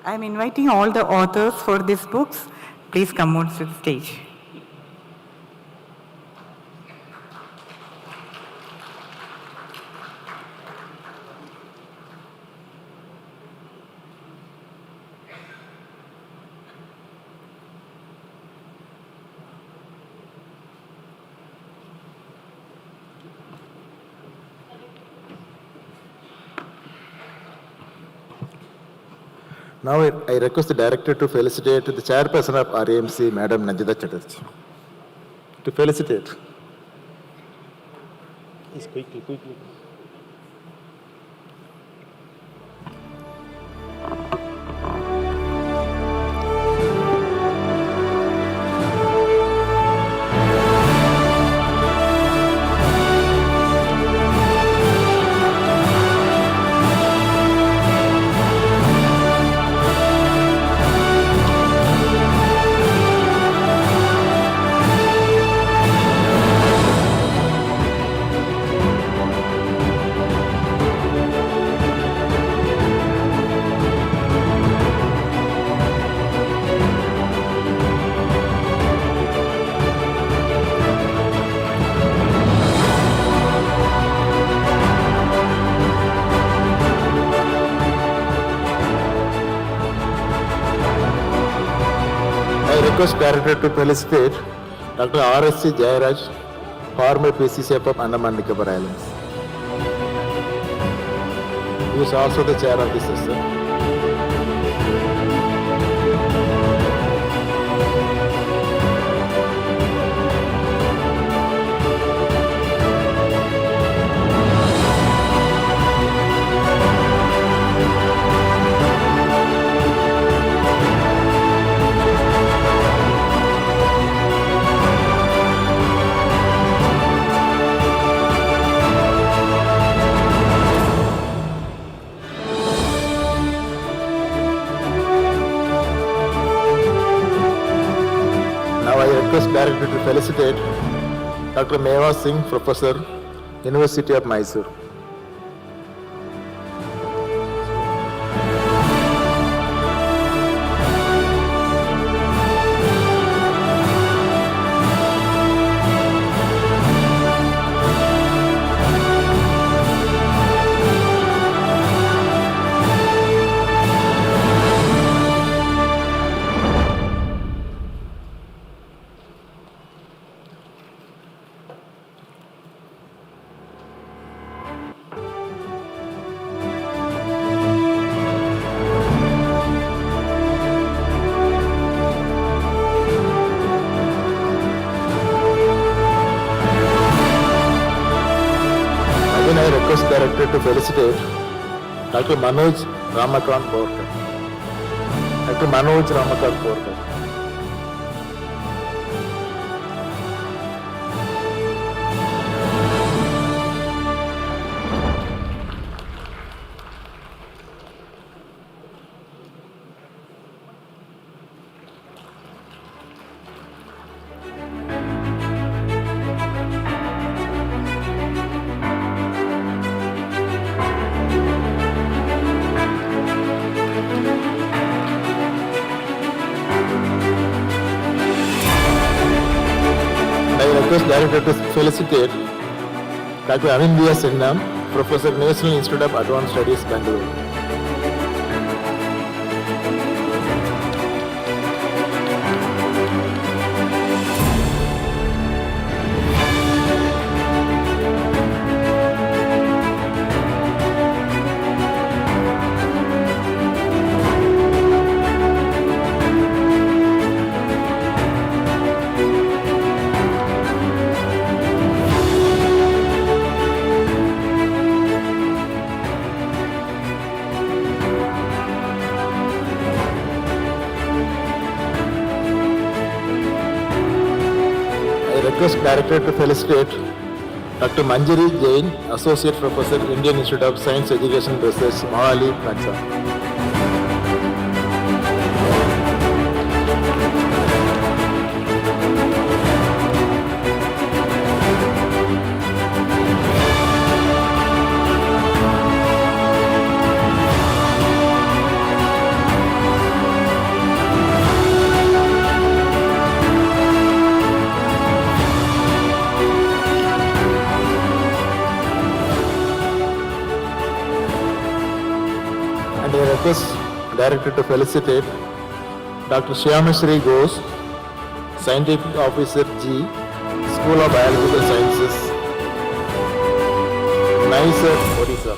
I'm inviting all the authors for these books. Please come on to the stage. Now I request the Director to felicitate the Chairperson of RAMC, Madam Nandita Chatterjee. To felicitate. Please quickly. Request Director to felicitate Dr. R.S.C. Jayaraj, former PCC of Andaman Nicobar Islands. He is also the chair of this session. Request Director to felicitate Dr. Meva Singh, Professor, University of Mysore. Again, I request Director to felicitate Dr. Manoj Ramakant Borkar. Dr. Manoj Ramakant Borkar. Request Director to felicitate Dr. Anindya Sinnam, Professor, National Institute of Advanced Studies, Bangalore. Request Director to felicitate Dr. Manjari Jain, Associate Professor, Indian Institute of Science Education and Research, Mohali, Mansa. Request Director to felicitate Dr. Shyamashri Ghosh, Scientific Officer G, School of Biological Sciences, Mysore, Odisha.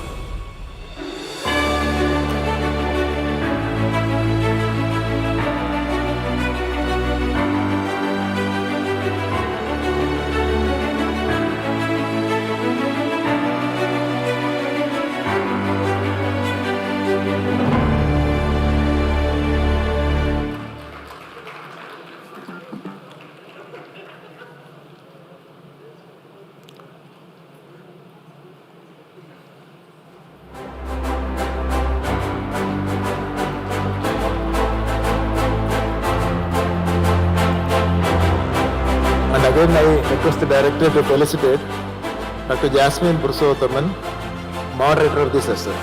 Again, I request the Director to felicitate Dr. Jasmine Purushothaman, Moderator of this session.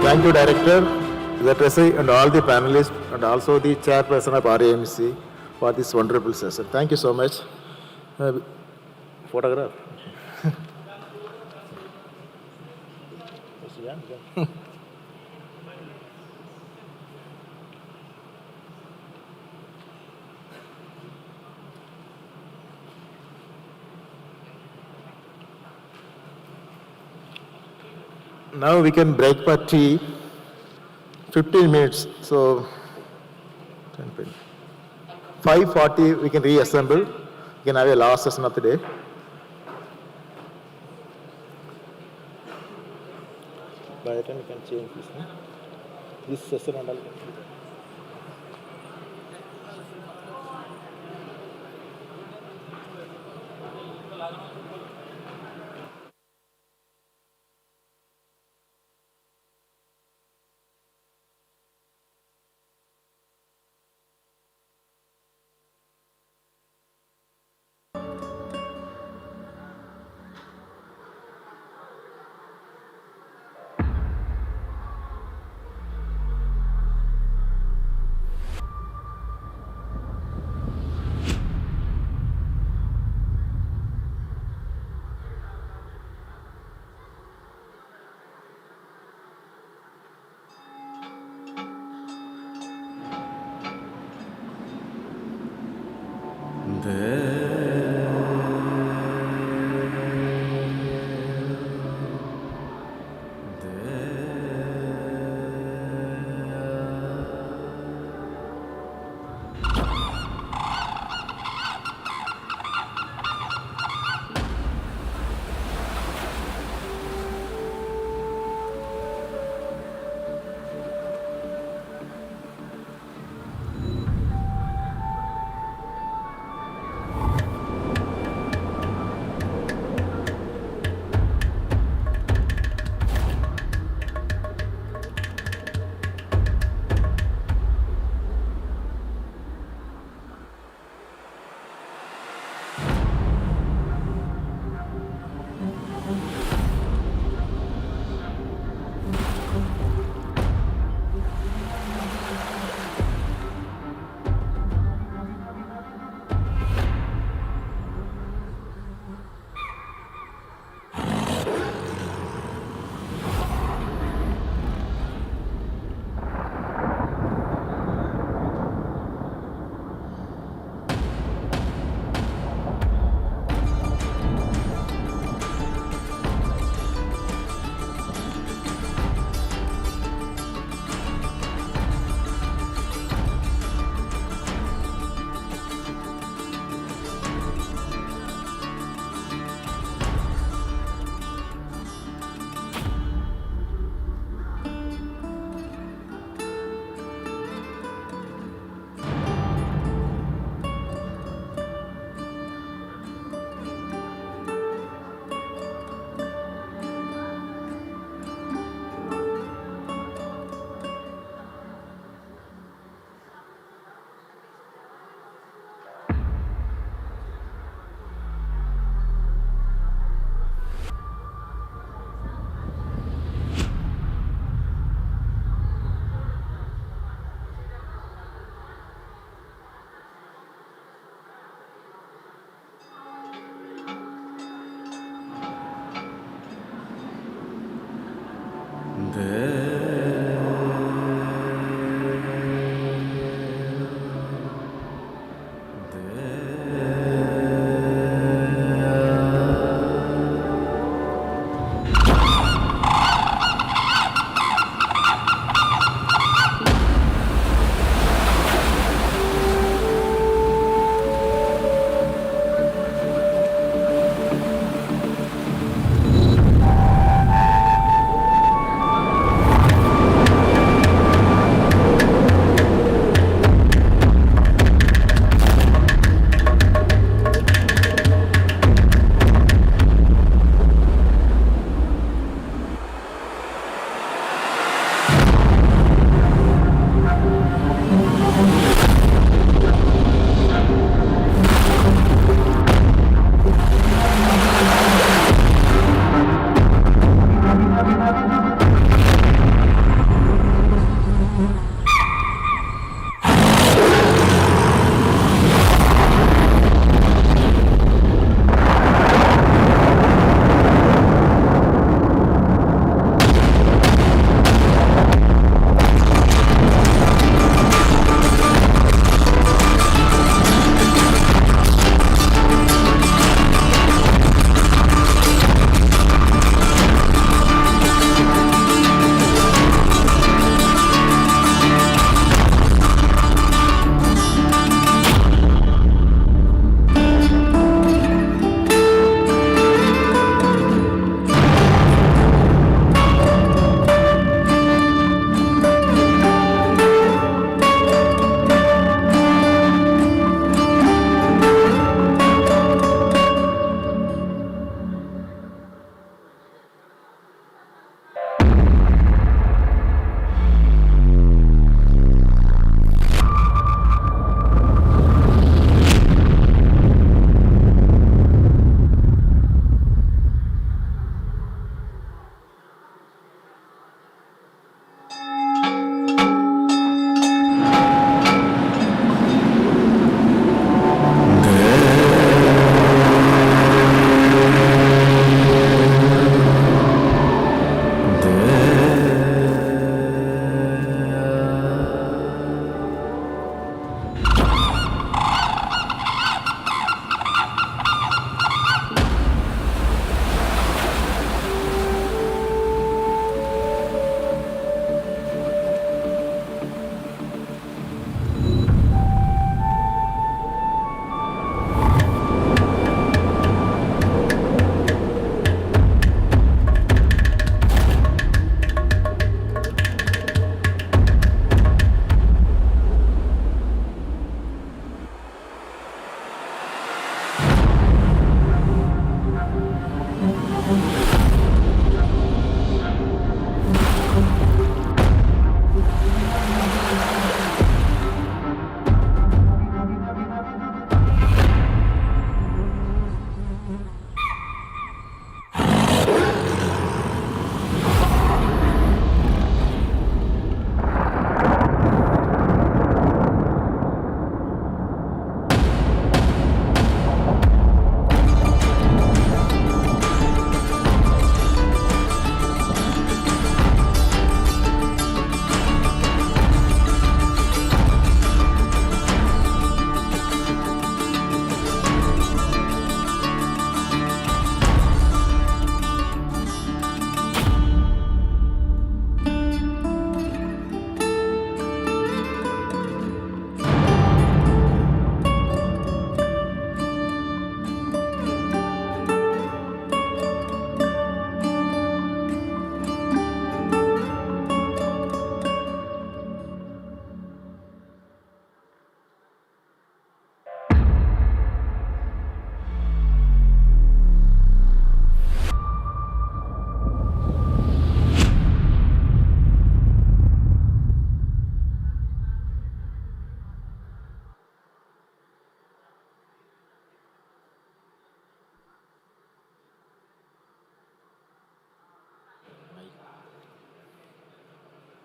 Thank you, Director, ZSI, and all the panelists, and also the chairperson of RAMC for this wonderful session. Thank you so much. Photograph. Now we can break for tea, 15 minutes, so 5:40 we can reassemble, we can have a last session of the day. By the time we can change this, no? This session and all.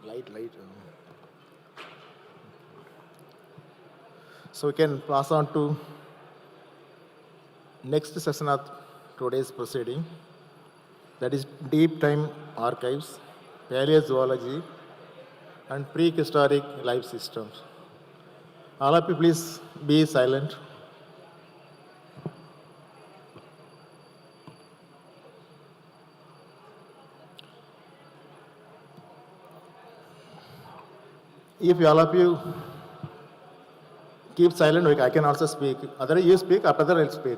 light. So we can pass on to next session of today's proceeding. That is deep time archives, paleozoology, and prehistoric life systems. All of you please be silent. If all of you keep silent, I can also speak. Otherwise you speak, after that I'll speak.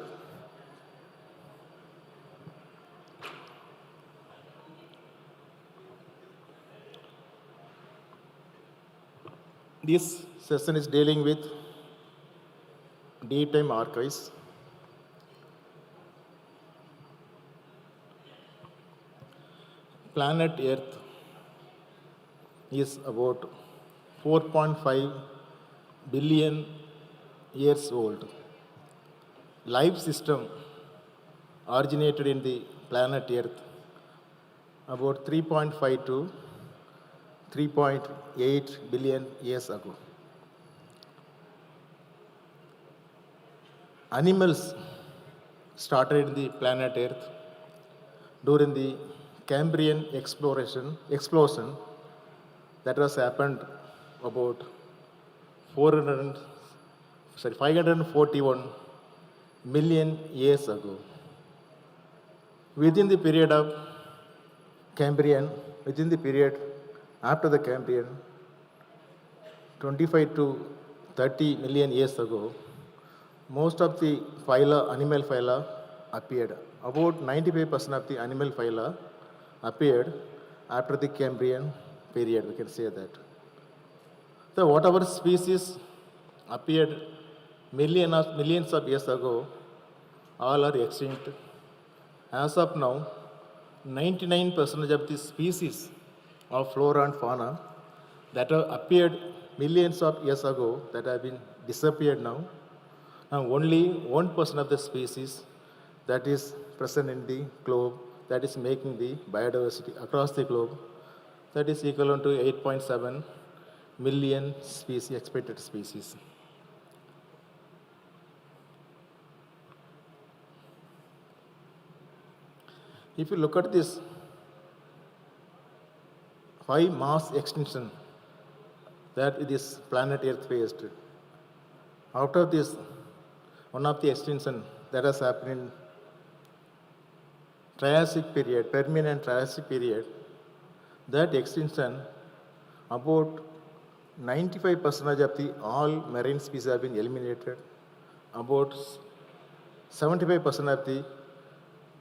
This session is dealing with deep time archives. Planet Earth is about 4.5 billion years old. Life system originated in the planet Earth about 3.5 to 3.8 billion years ago. Animals started in the planet Earth during the Cambrian explosion that was happened about 541 million years ago. Within the period of Cambrian, within the period after the Cambrian, 25 to 30 million years ago, most of the animal phyla appeared. About 95% of the animal phyla appeared after the Cambrian period, we can say that. So whatever species appeared millions of years ago, all are extinct. As of now, 99% of the species of flora and fauna that have appeared millions of years ago that have been disappeared now, and only 1% of the species that is present in the globe, that is making the biodiversity across the globe, that is equivalent to 8.7 million species, expected species. If you look at this 5 mass extinction that this planet Earth faced, out of this, one of the extinction that has happened in Triassic period, Permian and Triassic period, that extinction, about 95% of the all marine species have been eliminated. About 75% of the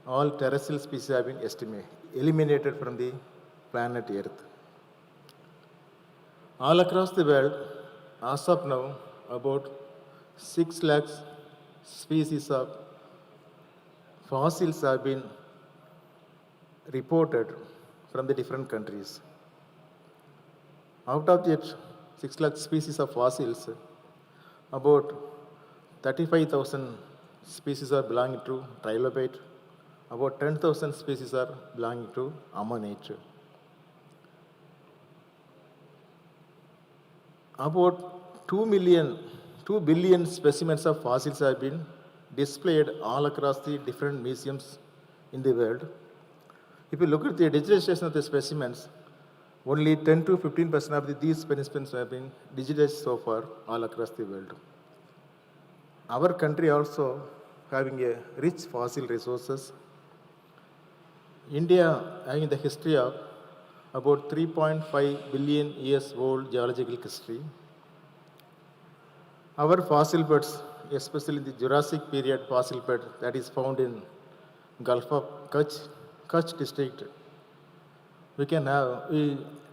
all terrestrial species have been eliminated from the planet Earth. All across the world, as of now, about 6 lakhs species of fossils have been reported from the different countries. Out of that 6 lakh species of fossils, about 35,000 species are belonging to trilobite, about 10,000 species are belonging to ammonite. About 2 billion specimens of fossils have been displayed all across the different museums in the world. If you look at the digitization of the specimens, only 10 to 15% of these specimens have been digitized so far all across the world. Our country also having a rich fossil resources. India having the history of about 3.5 billion years old geological history. Our fossil beds, especially in the Jurassic period fossil bed that is found in Gulf of Kutch district, we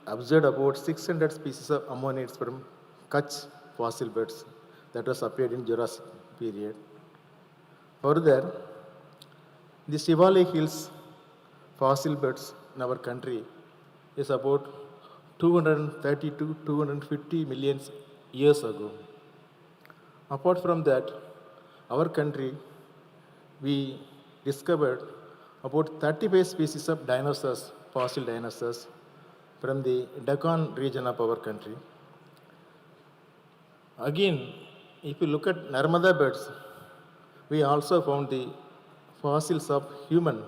observed about 600 species of ammonites from Kutch fossil beds that was appeared in Jurassic period. Further, the Shivali Hills fossil beds in our country is about 230 to 250 million years ago. Apart from that, our country, we discovered about 35 species of dinosaurs, fossil dinosaurs, from the Deccan region of our country. Again, if you look at Narmada beds, we also found the fossils of human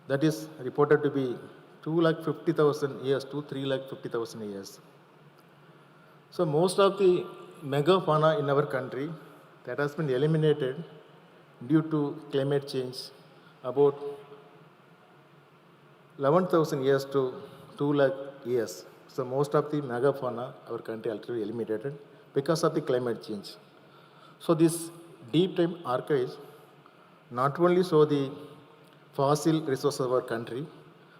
that is reported to be 250,000 years to 350,000 years. So most of the megafauna in our country that has been eliminated due to climate change about 11,000 years to 2 lakh years. So most of the megafauna our country already eliminated because of the climate change. So this deep time archives not only show the fossil resources of our country,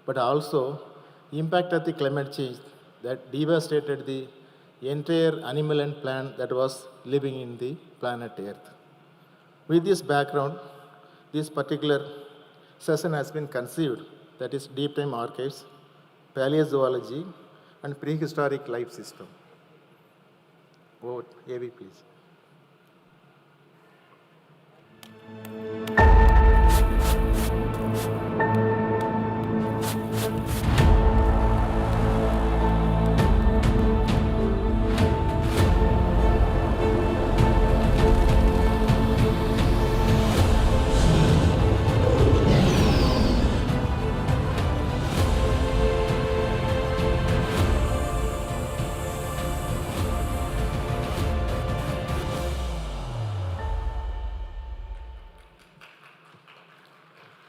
but also impact of the climate change that devastated the entire animal and plant that was living in the planet Earth. With this background, this particular session has been conceived, that is Deep Time Archives, Paleozoology, and Prehistoric Life System. Vote, AV, please.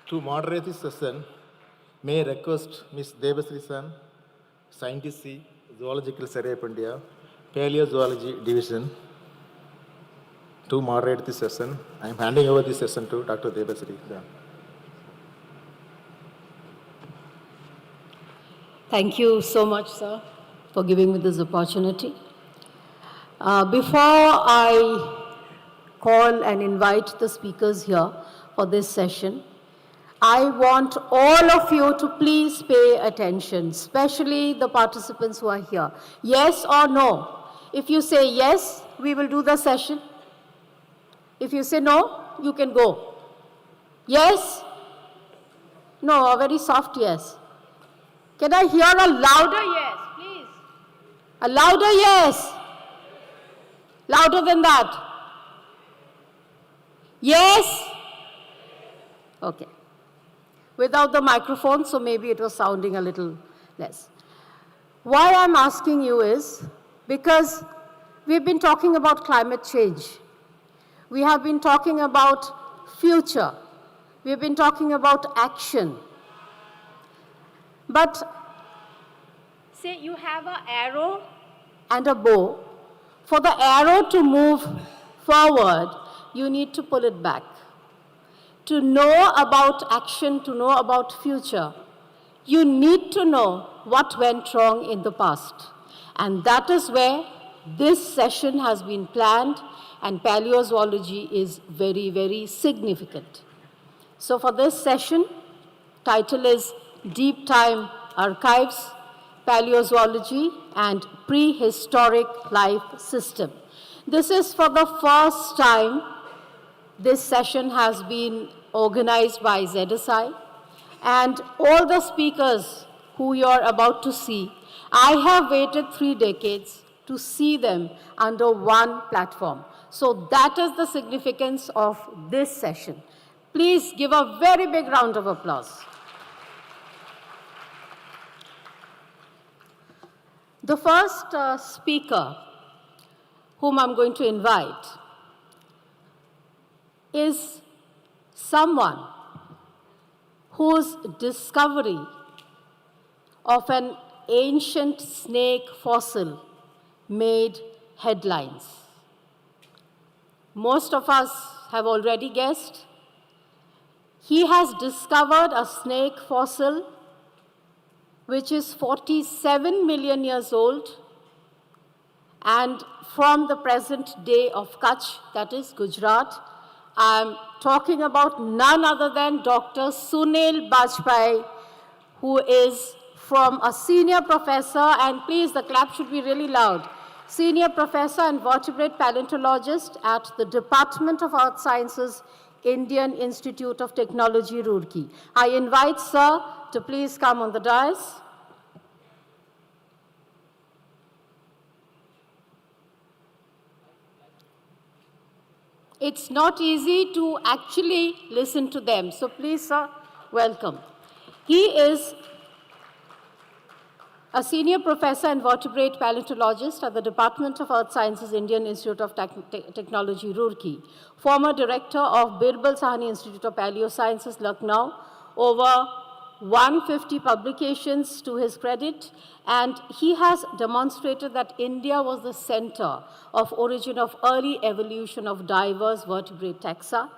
To moderate this session, may I request Ms. Devasri-san, Scientist C, Zoological Survey of India, Paleozoology Division, to moderate this session. I am handing over this session to Dr. Devasri. Thank you so much, sir, for giving me this opportunity. Before I call and invite the speakers here for this session, I want all of you to please pay attention, especially the participants who are here. Yes or no? If you say yes, we will do the session. If you say no, you can go. Yes? No, a very soft yes. Can I hear a louder yes, please? A louder yes. Louder than that. Yes? Okay. Without the microphone, so maybe it was sounding a little less. Why I'm asking you is because we've been talking about climate change. We have been talking about future. We've been talking about action. But say you have an arrow and a bow. For the arrow to move forward, you need to pull it back. To know about action, to know about future, you need to know what went wrong in the past. And that is where this session has been planned, and paleozoology is very, very significant. So for this session, title is Deep Time Archives, Paleozoology and Prehistoric Life System. This is for the first time this session has been organized by ZSI, and all the speakers who you are about to see, I have waited 3 decades to see them under one platform. So that is the significance of this session. Please give a very big round of applause. The first speaker whom I'm going to invite is someone whose discovery of an ancient snake fossil made headlines. Most of us have already guessed. He has discovered a snake fossil which is 47 million years old and from the present day of Kutch, that is Gujarat. I'm talking about none other than Dr. Sunil Bajpai, who is from a senior professor, and please, the clap should be really loud, senior professor and vertebrate paleontologist at the Department of Earth Sciences, Indian Institute of Technology, Roorkee. I invite Sir to please come on the dais. It's not easy to actually listen to them. So please, sir, welcome. He is a senior professor and vertebrate paleontologist at the Department of Earth Sciences, Indian Institute of Technology, Roorkee, former director of Birbal Sahni Institute of Paleosciences, Lucknow, over 150 publications to his credit, and he has demonstrated that India was the center of origin of early evolution of diverse vertebrate taxa,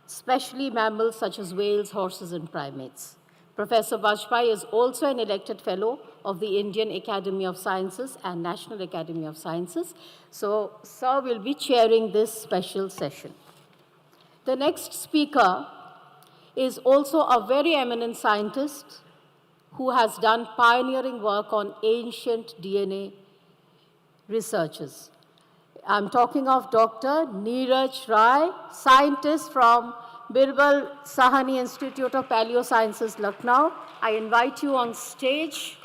especially mammals such as whales, horses, and primates. Professor Vajpayee is also an elected fellow of the Indian Academy of Sciences and National Academy of Sciences. So, sir will be chairing this special session. The next speaker is also a very eminent scientist who has done pioneering work on ancient DNA researches. I'm talking of Dr. Neeraj Rai, scientist from Birbal Sahni Institute of Paleosciences, Lucknow. I invite you on stage.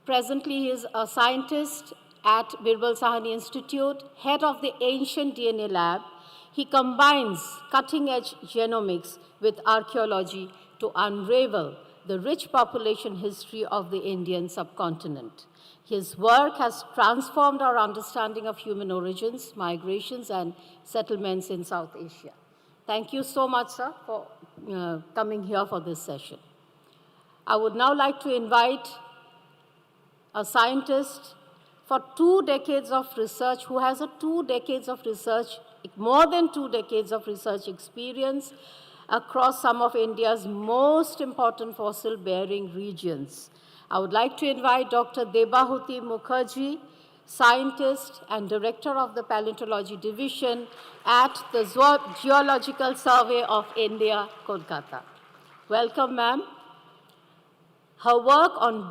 Presently, he is a scientist at Birbal Sahni Institute, head of the Ancient DNA Lab. He combines cutting-edge genomics with archaeology to unravel the rich population history of the Indian subcontinent. His work has transformed our understanding of human origins, migrations, and settlements in South Asia. Thank you so much, sir, for coming here for this session. I would now like to invite a scientist for 2 decades of research, who has more than 2 decades of research experience across some of India's most important fossil-bearing regions. I would like to invite Dr. Debahuti Mukherjee, scientist and director of the Paleontology Division at the Geological Survey of India, Kolkata. Welcome, ma'am. Her work on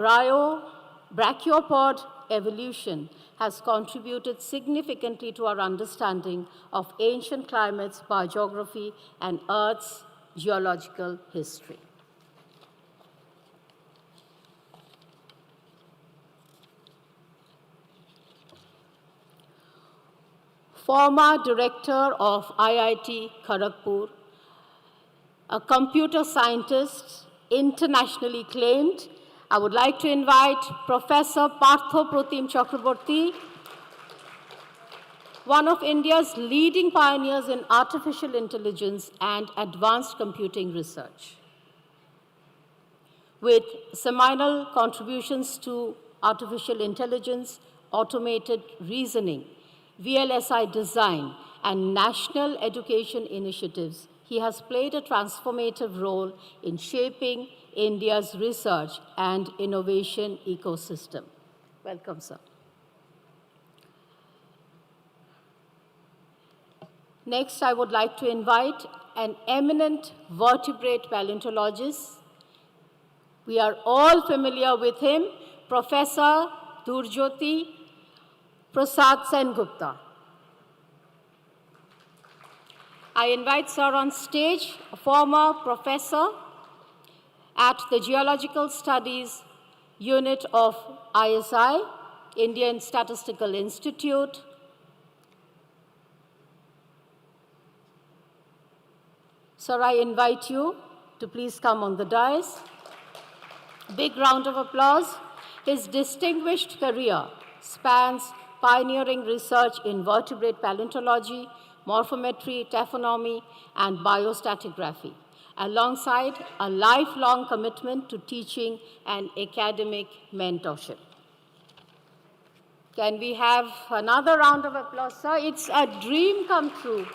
brachiopod evolution has contributed significantly to our understanding of ancient climates, biogeography, and Earth's geological history. Former director of IIT Kharagpur, a computer scientist internationally acclaimed, I would like to invite Professor Partho Pratim Chakraborty, one of India's leading pioneers in artificial intelligence and advanced computing research. With seminal contributions to artificial intelligence, automated reasoning, VLSI design, and national education initiatives, he has played a transformative role in shaping India's research and innovation ecosystem. Welcome, sir. Next, I would like to invite an eminent vertebrate paleontologist. We are all familiar with him, Professor Durjyoti Prasad Sengupta. I invite sir on stage, a former professor at the Geological Studies Unit of ISI, Indian Statistical Institute. Sir, I invite you to please come on the dais. Big round of applause. His distinguished career spans pioneering research in vertebrate paleontology, morphometry, taphonomy, and biostratigraphy, alongside a lifelong commitment to teaching and academic mentorship. Can we have another round of applause, sir? It's a dream come true,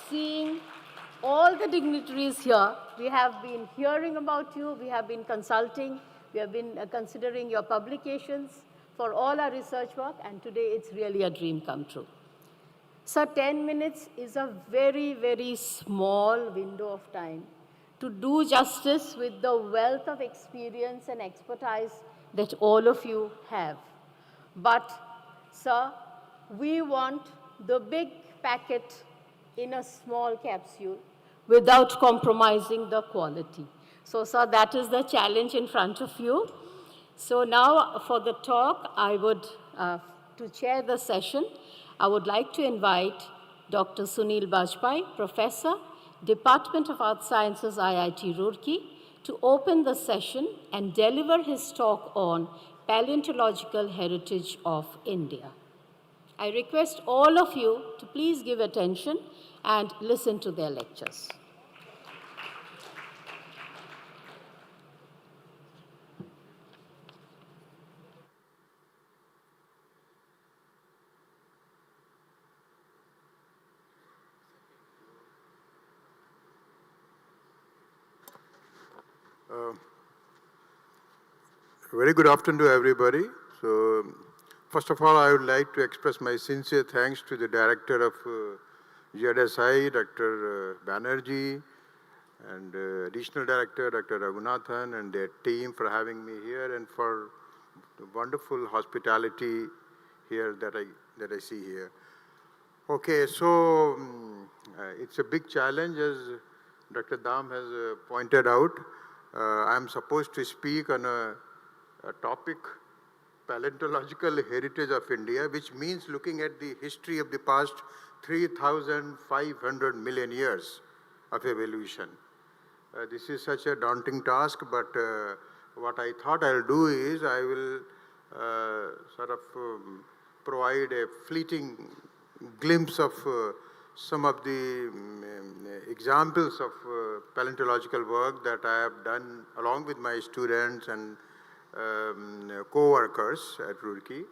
seeing all the dignitaries here. We have been hearing about you, we have been consulting, we have been considering your publications for all our research work, and today it's really a dream come true. Sir, 10 minutes is a very, very small window of time to do justice with the wealth of experience and expertise that all of you have. But, sir, we want the big packet in a small capsule without compromising the quality. So, sir, that is the challenge in front of you. So now, for the talk, I would, to chair the session, I would like to invite Dr. Sunil Bajpai, Professor, Department of Earth Sciences, IIT Roorkee, to open the session and deliver his talk on Paleontological Heritage of India. I request all of you to please give attention and listen to their lectures. Very good afternoon to everybody. So, first of all, I would like to express my sincere thanks to the director of ZSI, Dr. Banerjee, and additional director, Dr. Raghunathan, and their team for having me here and for the wonderful hospitality here that I see here. Okay, so it's a big challenge, as Dr. Dam has pointed out. I'm supposed to speak on a topic, paleontological heritage of India, which means looking at the history of the past 3,500 million years of evolution. This is such a daunting task, but what I thought I'll do is I will provide a fleeting glimpse of some of the examples of paleontological work that I have done along with my students and co-workers at Roorkee.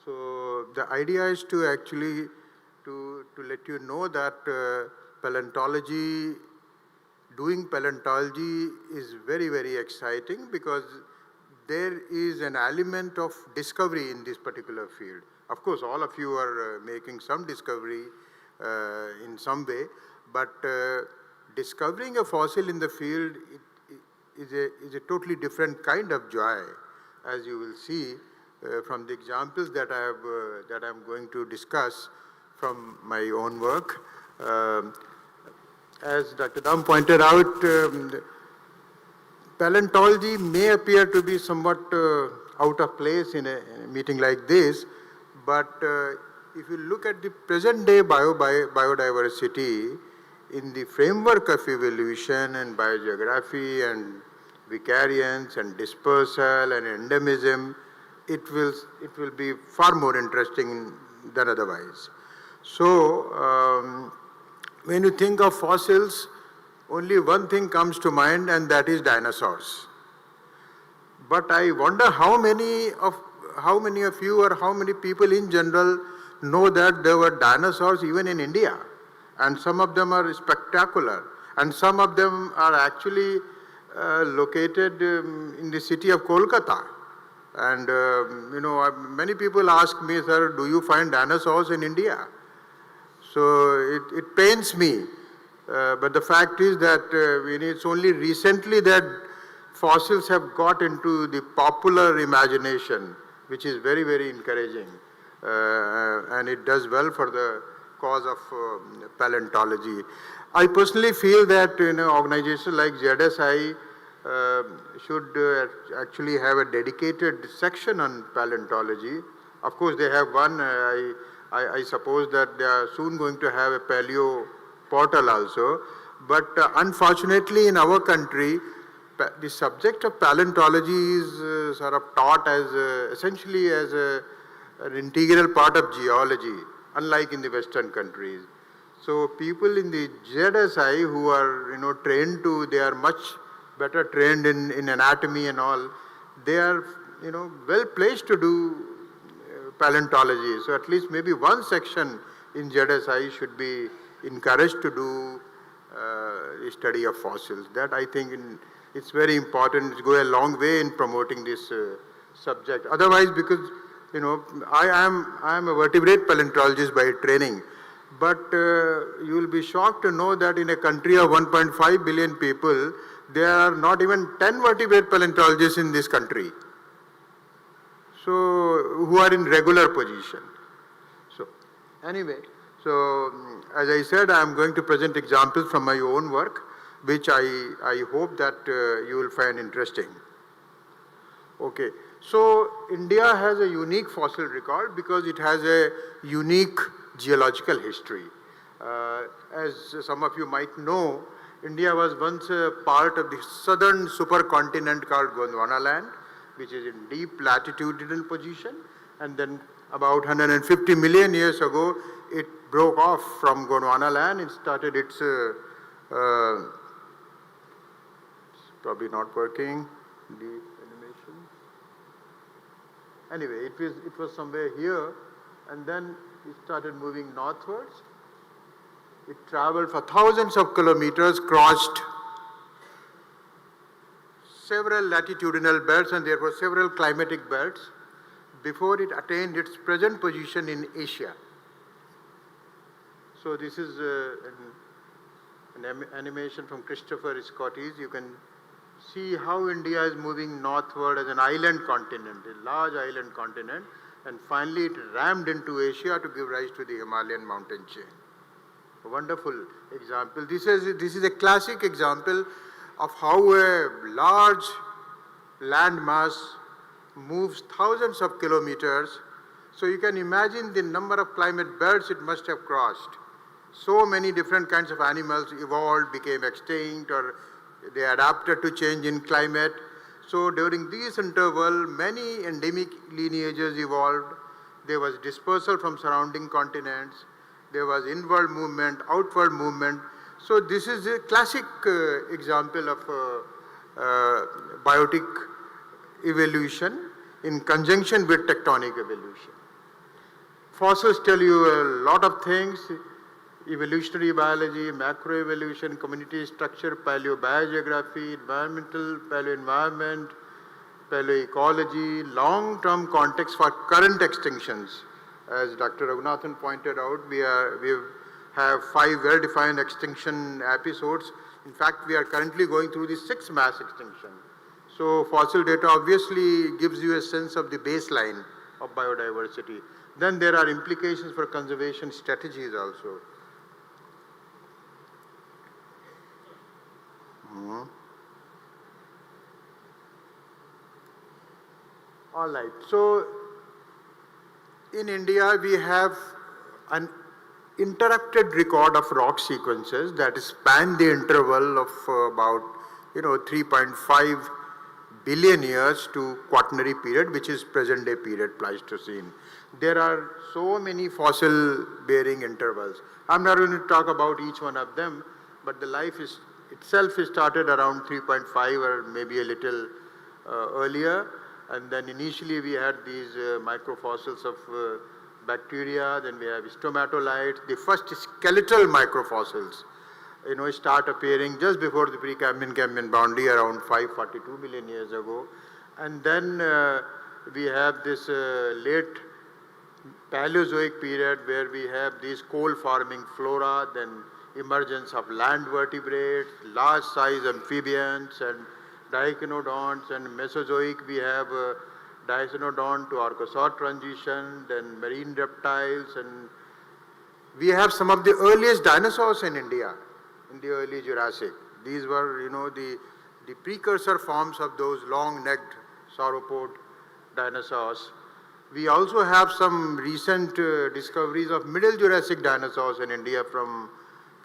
So the idea is to actually to let you know that doing paleontology is very, very exciting because there is an element of discovery in this particular field. Of course, all of you are making some discovery in some way, but discovering a fossil in the field is a totally different kind of joy, as you will see from the examples that I'm going to discuss from my own work. As Dr. Dam pointed out, paleontology may appear to be somewhat out of place in a meeting like this, but if you look at the present day biodiversity in the framework of evolution and biogeography and vicariance and dispersal and endemism, it will be far more interesting than otherwise. So, when you think of fossils, only one thing comes to mind, and that is dinosaurs. But I wonder how many of you or how many people in general know that there were dinosaurs even in India, and some of them are spectacular, and some of them are actually located in the city of Kolkata. And many people ask me, sir, do you find dinosaurs in India? So it pains me, but the fact is that it's only recently that fossils have got into the popular imagination, which is very, very encouraging. And it does well for the cause of paleontology. I personally feel that organizations like ZSI should actually have a dedicated section on paleontology. Of course, they have one. I suppose that they are soon going to have a paleo portal also. But unfortunately, in our country, the subject of paleontology is sort of taught as essentially as an integral part of geology, unlike in the Western countries. So people in the ZSI who are trained they are much better trained in anatomy and all. They are well placed to do paleontology. So at least maybe one section in ZSI should be encouraged to do the study of fossils. That I think it's very important. It goes a long way in promoting this subject. Otherwise, because I am a vertebrate paleontologist by training, but you will be shocked to know that in a country of 1.5 billion people, there are not even 10 vertebrate paleontologists in this country. So, who are in regular position. So, anyway, as I said, I am going to present examples from my own work, which I hope that you will find interesting. Okay, so India has a unique fossil record because it has a unique geological history. As some of you might know, India was once a part of the southern supercontinent called Gondwana land, which is in deep latitudinal position, and then about 150 million years ago, it broke off from Gondwana land and started its, it's probably not working, the animation. Anyway, it was somewhere here, and then it started moving northwards. It traveled for thousands of kilometers, crossed several latitudinal belts, and there were several climatic belts before it attained its present position in Asia. So this is an animation from Christopher Scottis. You can see how India is moving northward as an island continent, a large island continent, and finally it rammed into Asia to give rise to the Himalayan mountain chain. A wonderful example. This is a classic example of how a large land mass moves thousands of kilometers. So you can imagine the number of climate belts it must have crossed. So many different kinds of animals evolved, became extinct, or they adapted to change in climate. So during this interval, many endemic lineages evolved. There was dispersal from surrounding continents. There was inward movement, outward movement. So this is a classic example of biotic evolution in conjunction with tectonic evolution. Fossils tell you a lot of things: evolutionary biology, macroevolution, community structure, paleobiogeography, environmental, paleoenvironment, paleoecology, long-term context for current extinctions. As Dr. Raghunathan pointed out, we have 5 well-defined extinction episodes. In fact, we are currently going through the 6th mass extinction. So fossil data obviously gives you a sense of the baseline of biodiversity. Then there are implications for conservation strategies also. All right, so in India we have an interrupted record of rock sequences that span the interval of about 3.5 billion years to Quaternary period, which is present day period, Pleistocene. There are so many fossil bearing intervals. I'm not going to talk about each one of them, but the life itself started around 3.5 or maybe a little earlier. And then initially we had these microfossils of bacteria, then we have stomatolites. The first skeletal microfossils, start appearing just before the Precambrian-Cambrian boundary around 542 million years ago. And then we have this late Paleozoic period where we have these coal-forming flora, then emergence of land vertebrates, large size amphibians, and dichynodonts, and Mesozoic we have Dicenodont to Archosaur transition, then marine reptiles, and we have some of the earliest dinosaurs in India in the early Jurassic. These were, the precursor forms of those long-necked sauropod dinosaurs. We also have some recent discoveries of Middle Jurassic dinosaurs in India from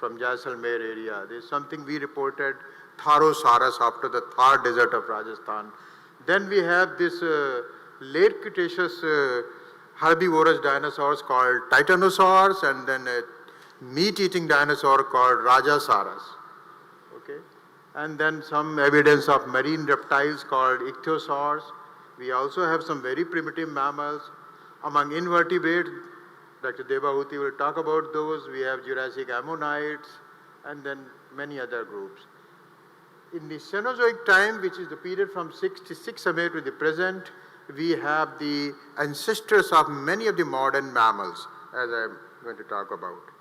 Jaisalmer area. There's something we reported, Tharosaurus, after the Thar desert of Rajasthan. Then we have this late Cretaceous herbivorous dinosaurs called Titanosaurs, and then a meat-eating dinosaur called Rajasaurus. Okay? And then some evidence of marine reptiles called ichthyosaurs. We also have some very primitive mammals. Among invertebrates, Dr. Debahuti will talk about those. We have Jurassic ammonites, and then many other groups. In the Cenozoic time, which is the period from 66 MA to the present, we have the ancestors of many of the modern mammals, as I'm going to talk about.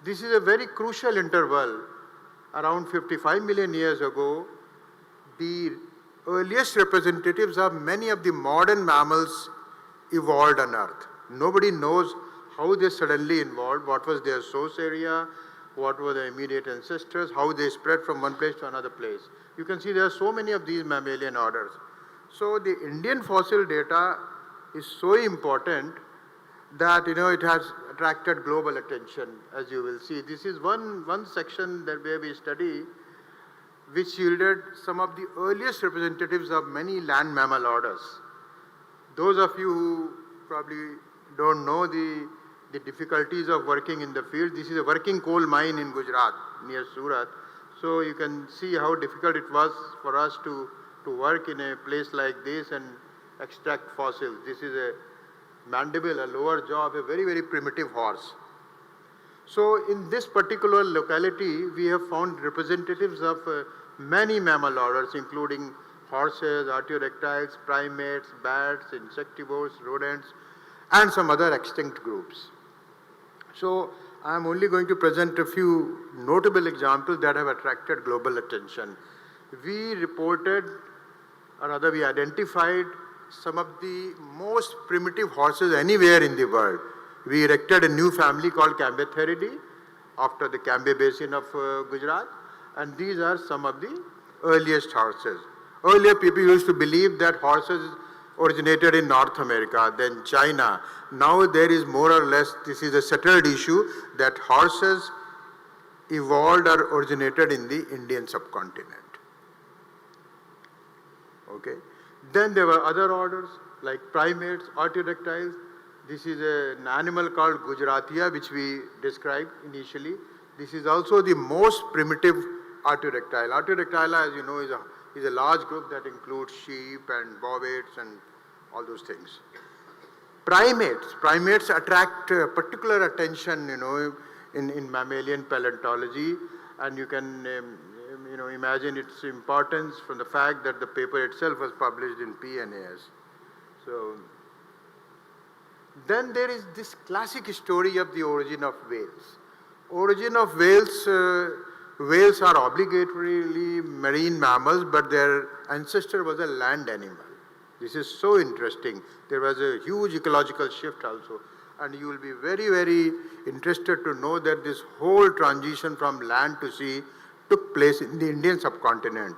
This is a very crucial interval. Around 55 million years ago, the earliest representatives of many of the modern mammals evolved on Earth. Nobody knows how they suddenly evolved, what was their source area, what were the immediate ancestors, how they spread from one place to another place. You can see there are so many of these mammalian orders. So the Indian fossil data is so important that it has attracted global attention, as you will see. This is one section that where we study, which yielded some of the earliest representatives of many land mammal orders. Those of you who probably don't know the difficulties of working in the field, this is a working coal mine in Gujarat, near Surat. So you can see how difficult it was for us to work in a place like this and extract fossils. This is a mandible, a lower jaw of a very, very primitive horse. So in this particular locality, we have found representatives of many mammal orders, including horses, artiodactyls, primates, bats, insectivores, rodents, and some other extinct groups. So I am only going to present a few notable examples that have attracted global attention. We reported, or rather we identified some of the most primitive horses anywhere in the world. We erected a new family called Cambeatheridae after the Cambe Basin of Gujarat, and these are some of the earliest horses. Earlier people used to believe that horses originated in North America, then China. Now there is more or less, this is a settled issue, that horses evolved or originated in the Indian subcontinent. Okay. Then there were other orders like primates, artiodactyls. This is an animal called Gujaratia, which we described initially. This is also the most primitive artiodactyl. Artiodactyla, as you know, is a large group that includes sheep and bovets and all those things. Primates attract particular attention, in mammalian paleontology, and you can, imagine its importance from the fact that the paper itself was published in PNAS. So, then there is this classic story of the origin of whales. Origin of whales, whales are obligatorily marine mammals, but their ancestor was a land animal. This is so interesting. There was a huge ecological shift also. And you will be very, very interested to know that this whole transition from land to sea took place in the Indian subcontinent,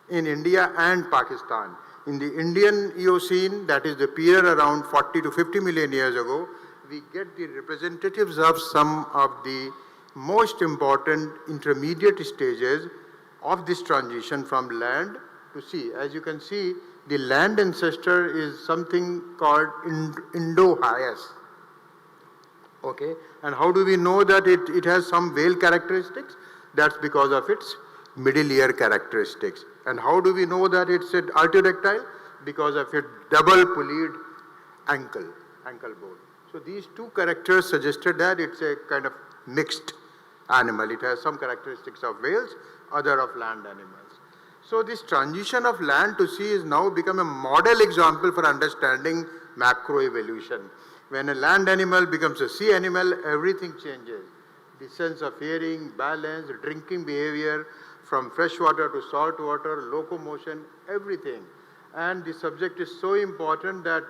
in India and Pakistan. In the Indian Eocene, that is the period around 40 to 50 million years ago, we get the representatives of some of the most important intermediate stages of this transition from land to sea. As you can see, the land ancestor is something called Indo-Hyas. Okay, and how do we know that it has some whale characteristics? That's because of its middle ear characteristics. And how do we know that it's an artiodactyl? Because of its double pulleyed ankle bone. So these two characters suggested that it's a kind of mixed animal. It has some characteristics of whales, other of land animals. So this transition of land to sea is now become a model example for understanding macroevolution. When a land animal becomes a sea animal, everything changes. The sense of hearing, balance, drinking behavior, from freshwater to saltwater, locomotion, everything. And the subject is so important that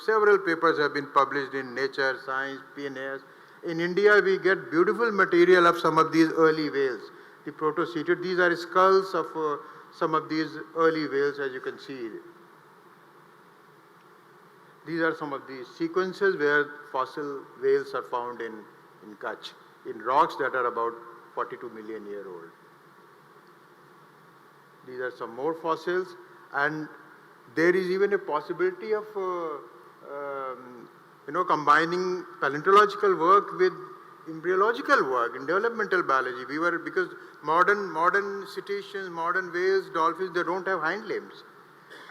several papers have been published in Nature, Science, PNAS. In India, we get beautiful material of some of these early whales. The proto-seated, these are skulls of some of these early whales, as you can see. These are some of the sequences where fossil whales are found in Kutch, in rocks that are about 42 million year old. These are some more fossils, and there is even a possibility of combining paleontological work with embryological work in developmental biology. Because modern cetaceans, modern whales, dolphins, they don't have hind limbs.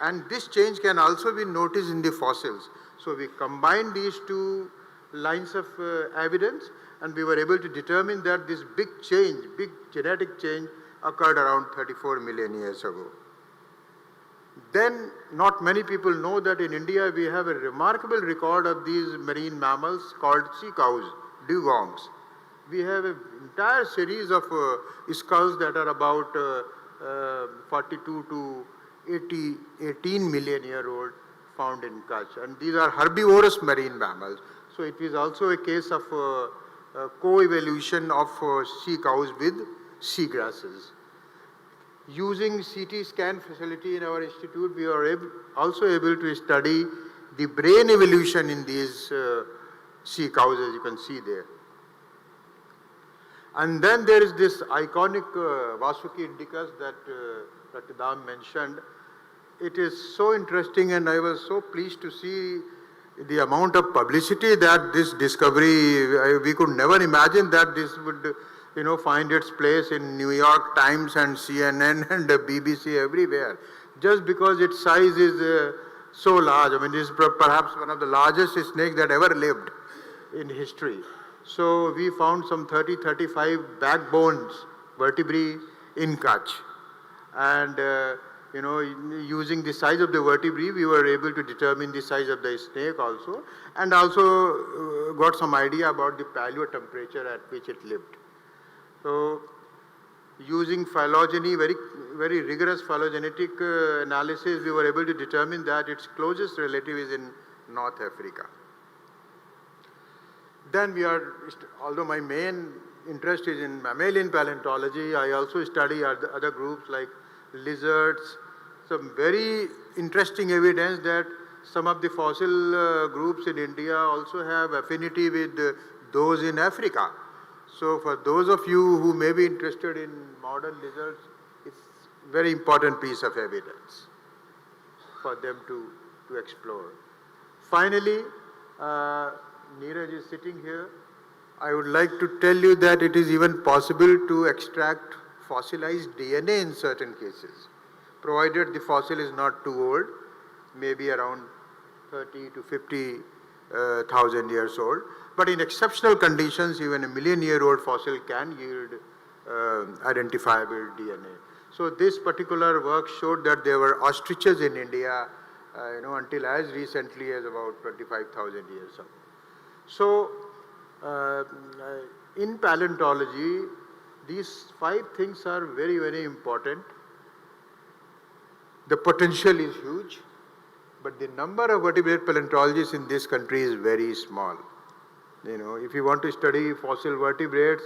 And this change can also be noticed in the fossils. So we combined these two lines of evidence, and we were able to determine that this big change, big genetic change, occurred around 34 million years ago. Then, not many people know that in India we have a remarkable record of these marine mammals called sea cows, dugongs. We have an entire series of skulls that are about 42 to 18 million year old found in Kutch. And these are herbivorous marine mammals. So it is also a case of co-evolution of sea cows with seagrasses. Using CT scan facility in our institute, we are also able to study the brain evolution in these sea cows, as you can see there. And then there is this iconic Vasuki indicus that Dr. Dam mentioned. It is so interesting, and I was so pleased to see the amount of publicity that this discovery, we could never imagine that this would, find its place in New York Times and CNN and BBC everywhere, just because its size is so large. I mean, it is perhaps one of the largest snakes that ever lived in history. So we found some 30-35 backbones, vertebrae in Kutch. And, using the size of the vertebrae, we were able to determine the size of the snake also, and also got some idea about the paleo temperature at which it lived. So using phylogeny, very rigorous phylogenetic analysis, we were able to determine that its closest relative is in North Africa. Then although my main interest is in mammalian paleontology, I also study other groups like lizards. Some very interesting evidence that some of the fossil groups in India also have affinity with those in Africa. So for those of you who may be interested in modern lizards, it's a very important piece of evidence for them to explore. Finally, Neeraj is sitting here. I would like to tell you that it is even possible to extract fossilized DNA in certain cases, provided the fossil is not too old, maybe around 30 to 50,000 years old. But in exceptional conditions, even a million-year-old fossil can yield identifiable DNA. So this particular work showed that there were ostriches in India, until as recently as about 25,000 years ago. So in paleontology, these 5 things are very, very important. The potential is huge, but the number of vertebrate paleontologists in this country is very small. If you want to study fossil vertebrates,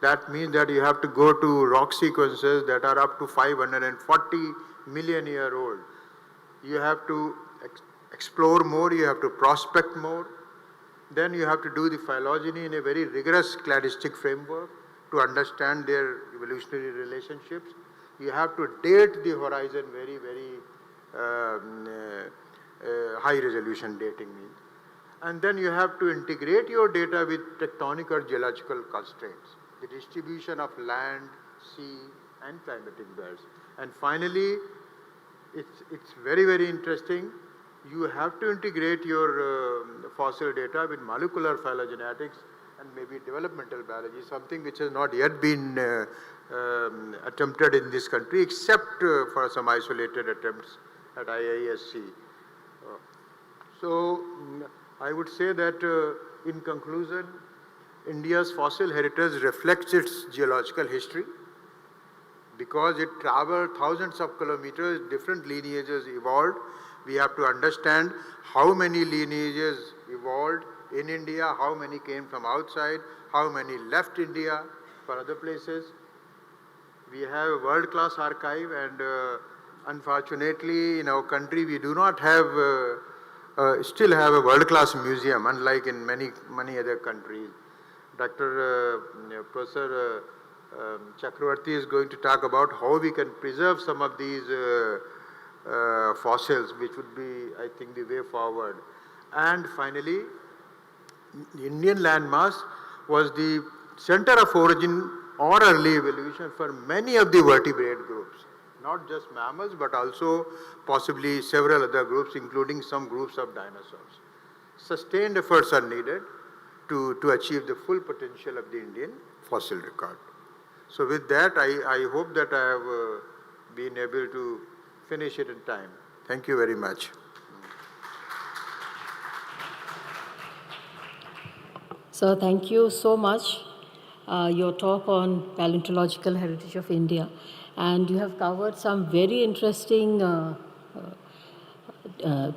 that means that you have to go to rock sequences that are up to 540 million year old. You have to explore more, you have to prospect more. Then you have to do the phylogeny in a very rigorous cladistic framework to understand their evolutionary relationships. You have to date the horizon very, very high resolution dating means. And then you have to integrate your data with tectonic or geological constraints, the distribution of land, sea, and climatic belts. And finally, it's very, very interesting. You have to integrate your fossil data with molecular phylogenetics and maybe developmental biology, something which has not yet been attempted in this country, except for some isolated attempts at IISc. So I would say that in conclusion, India's fossil heritage reflects its geological history. Because it traveled thousands of kilometers, different lineages evolved. We have to understand how many lineages evolved in India, how many came from outside, how many left India for other places. We have a world-class archive, and unfortunately in our country we do not have, still have a world-class museum, unlike in many other countries. Professor Chakravarti is going to talk about how we can preserve some of these fossils, which would be, I think, the way forward. And finally, the Indian landmass was the center of origin or early evolution for many of the vertebrate groups, not just mammals, but also possibly several other groups, including some groups of dinosaurs. Sustained efforts are needed to achieve the full potential of the Indian fossil record. So with that, I hope that I have been able to finish it in time. Thank you very much. So thank you so much. Your talk on paleontological heritage of India, and you have covered some very interesting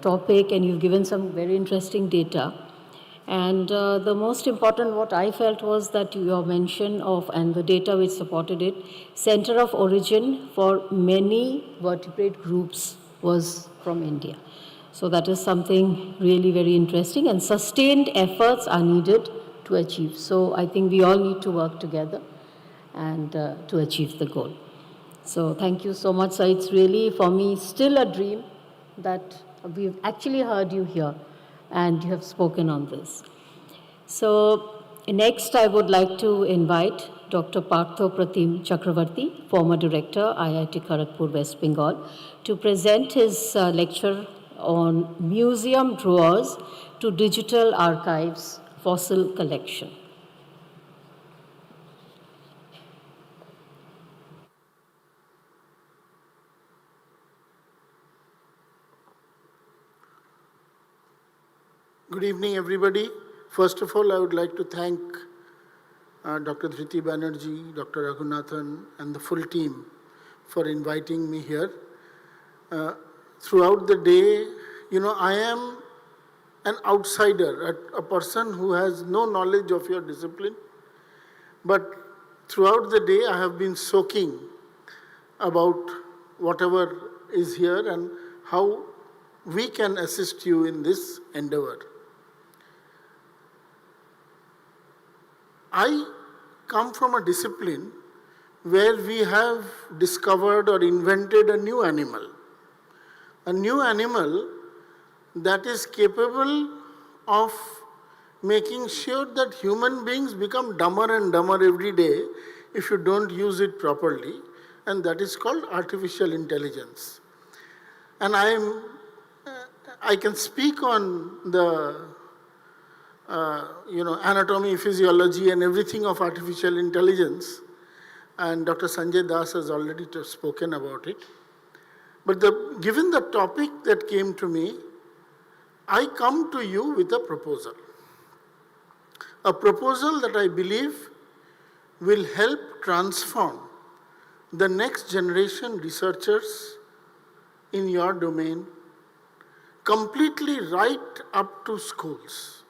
topic, and you've given some very interesting data. And the most important what I felt was that your mention of, and the data which supported it, center of origin for many vertebrate groups was from India. So that is something really very interesting, and sustained efforts are needed to achieve. So I think we all need to work together and to achieve the goal. So thank you so much, sir. It's really, for me, still a dream that we've actually heard you here and you have spoken on this. So next I would like to invite Dr. Partho Pratim Chakravarti, former director, IIT Kharagpur, West Bengal, to present his lecture on museum drawers to digital archives, fossil collection. Good evening, everybody. First of all, I would like to thank Dr. Dhriti Banerjee, Dr. Raghunathan, and the full team for inviting me here. Throughout the day, I am an outsider, a person who has no knowledge of your discipline. But throughout the day, I have been soaking about whatever is here and how we can assist you in this endeavor. I come from a discipline where we have discovered or invented a new animal that is capable of making sure that human beings become dumber and dumber every day if you don't use it properly, and that is called artificial intelligence. And I can speak on the anatomy, physiology, and everything of artificial intelligence, and Dr. Sanjay Das has already spoken about it. But given the topic that came to me, I come to you with a proposal that I believe will help transform the next generation researchers in your domain, completely right up to schools.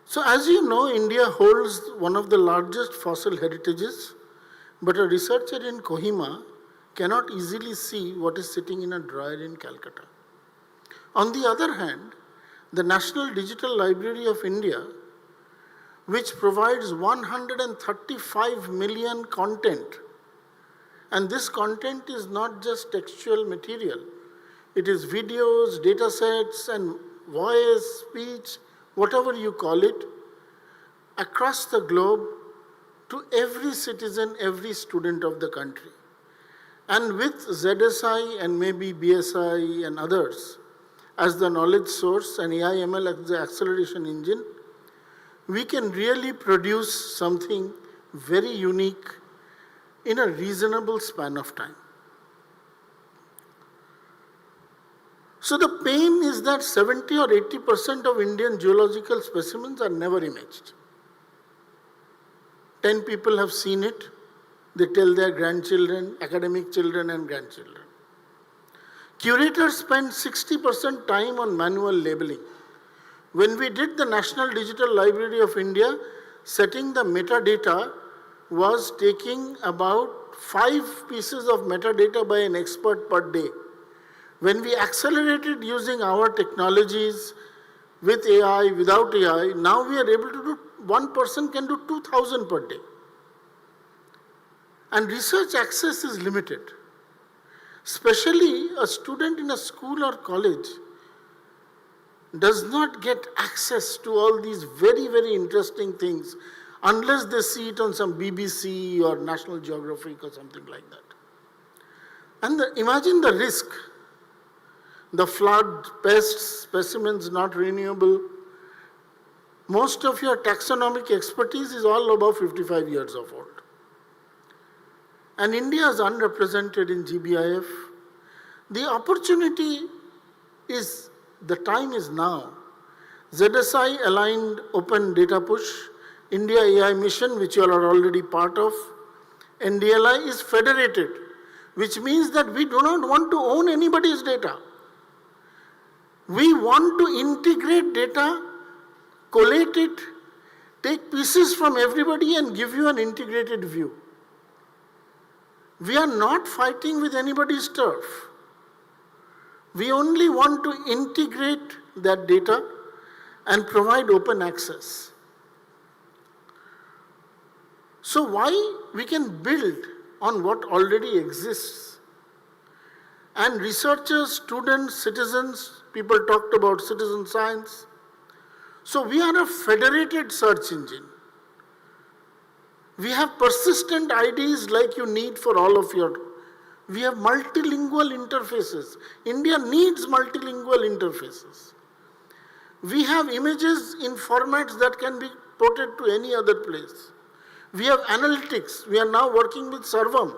So as you know, India holds one of the largest fossil heritages, but a researcher in Kohima cannot easily see what is sitting in a drawer in Calcutta. On the other hand, the National Digital Library of India, which provides 135 million content, and this content is not just textual material, it is videos, data sets, and voice, speech, whatever you call it, across the globe to every citizen, every student of the country. And with ZSI and maybe BSI and others as the knowledge source and AI/ML as the acceleration engine, we can really produce something very unique in a reasonable span of time. So the pain is that 70 or 80% of Indian geological specimens are never imaged. 10 people have seen it. They tell their grandchildren, academic children and grandchildren. Curators spend 60% time on manual labeling. When we did the National Digital Library of India, setting the metadata was taking about 5 pieces of metadata by an expert per day. When we accelerated using our technologies with AI, without AI, now we are able to do, one person can do 2,000 per day. And research access is limited. Especially a student in a school or college does not get access to all these very, very interesting things unless they see it on some BBC or National Geographic or something like that. And imagine the risk. The flood, pests, specimens not renewable. Most of your taxonomic expertise is all above 55 years of old. And India is unrepresented in GBIF. The opportunity is, the time is now. ZSI aligned open data push, India AI mission, which you are already part of. NDLI is federated, which means that we do not want to own anybody's data. We want to integrate data, collate it, take pieces from everybody and give you an integrated view. We are not fighting with anybody's turf. We only want to integrate that data and provide open access. So why we can build on what already exists? And researchers, students, citizens, people talked about citizen science. So we are a federated search engine. We have persistent IDs like you need for all of your. We have multilingual interfaces. India needs multilingual interfaces. We have images in formats that can be ported to any other place. We have analytics. We are now working with Sarvam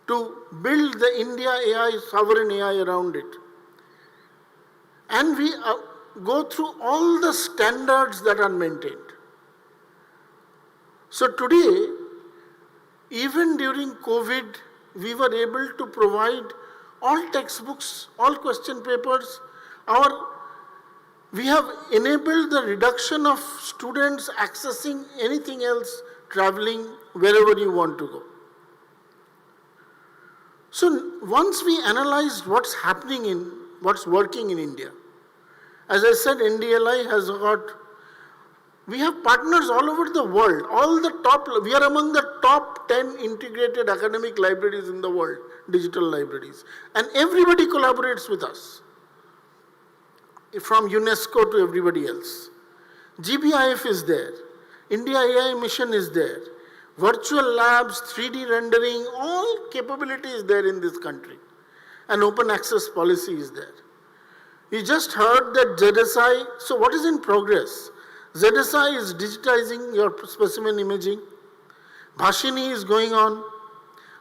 to build the India AI, sovereign AI around it. And we go through all the standards that are maintained. So today, even during COVID, we were able to provide all textbooks, all question papers. We have enabled the reduction of students accessing anything else, traveling wherever you want to go. So once we analyzed what's happening what's working in India, as I said, NDLI has we have partners all over the world. We are among the top 10 integrated academic libraries in the world, digital libraries. And everybody collaborates with us, from UNESCO to everybody else. GBIF is there. India AI Mission is there. Virtual labs, 3D rendering, all capability is there in this country. And open access policy is there. We just heard that ZSI, so what is in progress? ZSI is digitizing your specimen imaging. Bhashini is going on.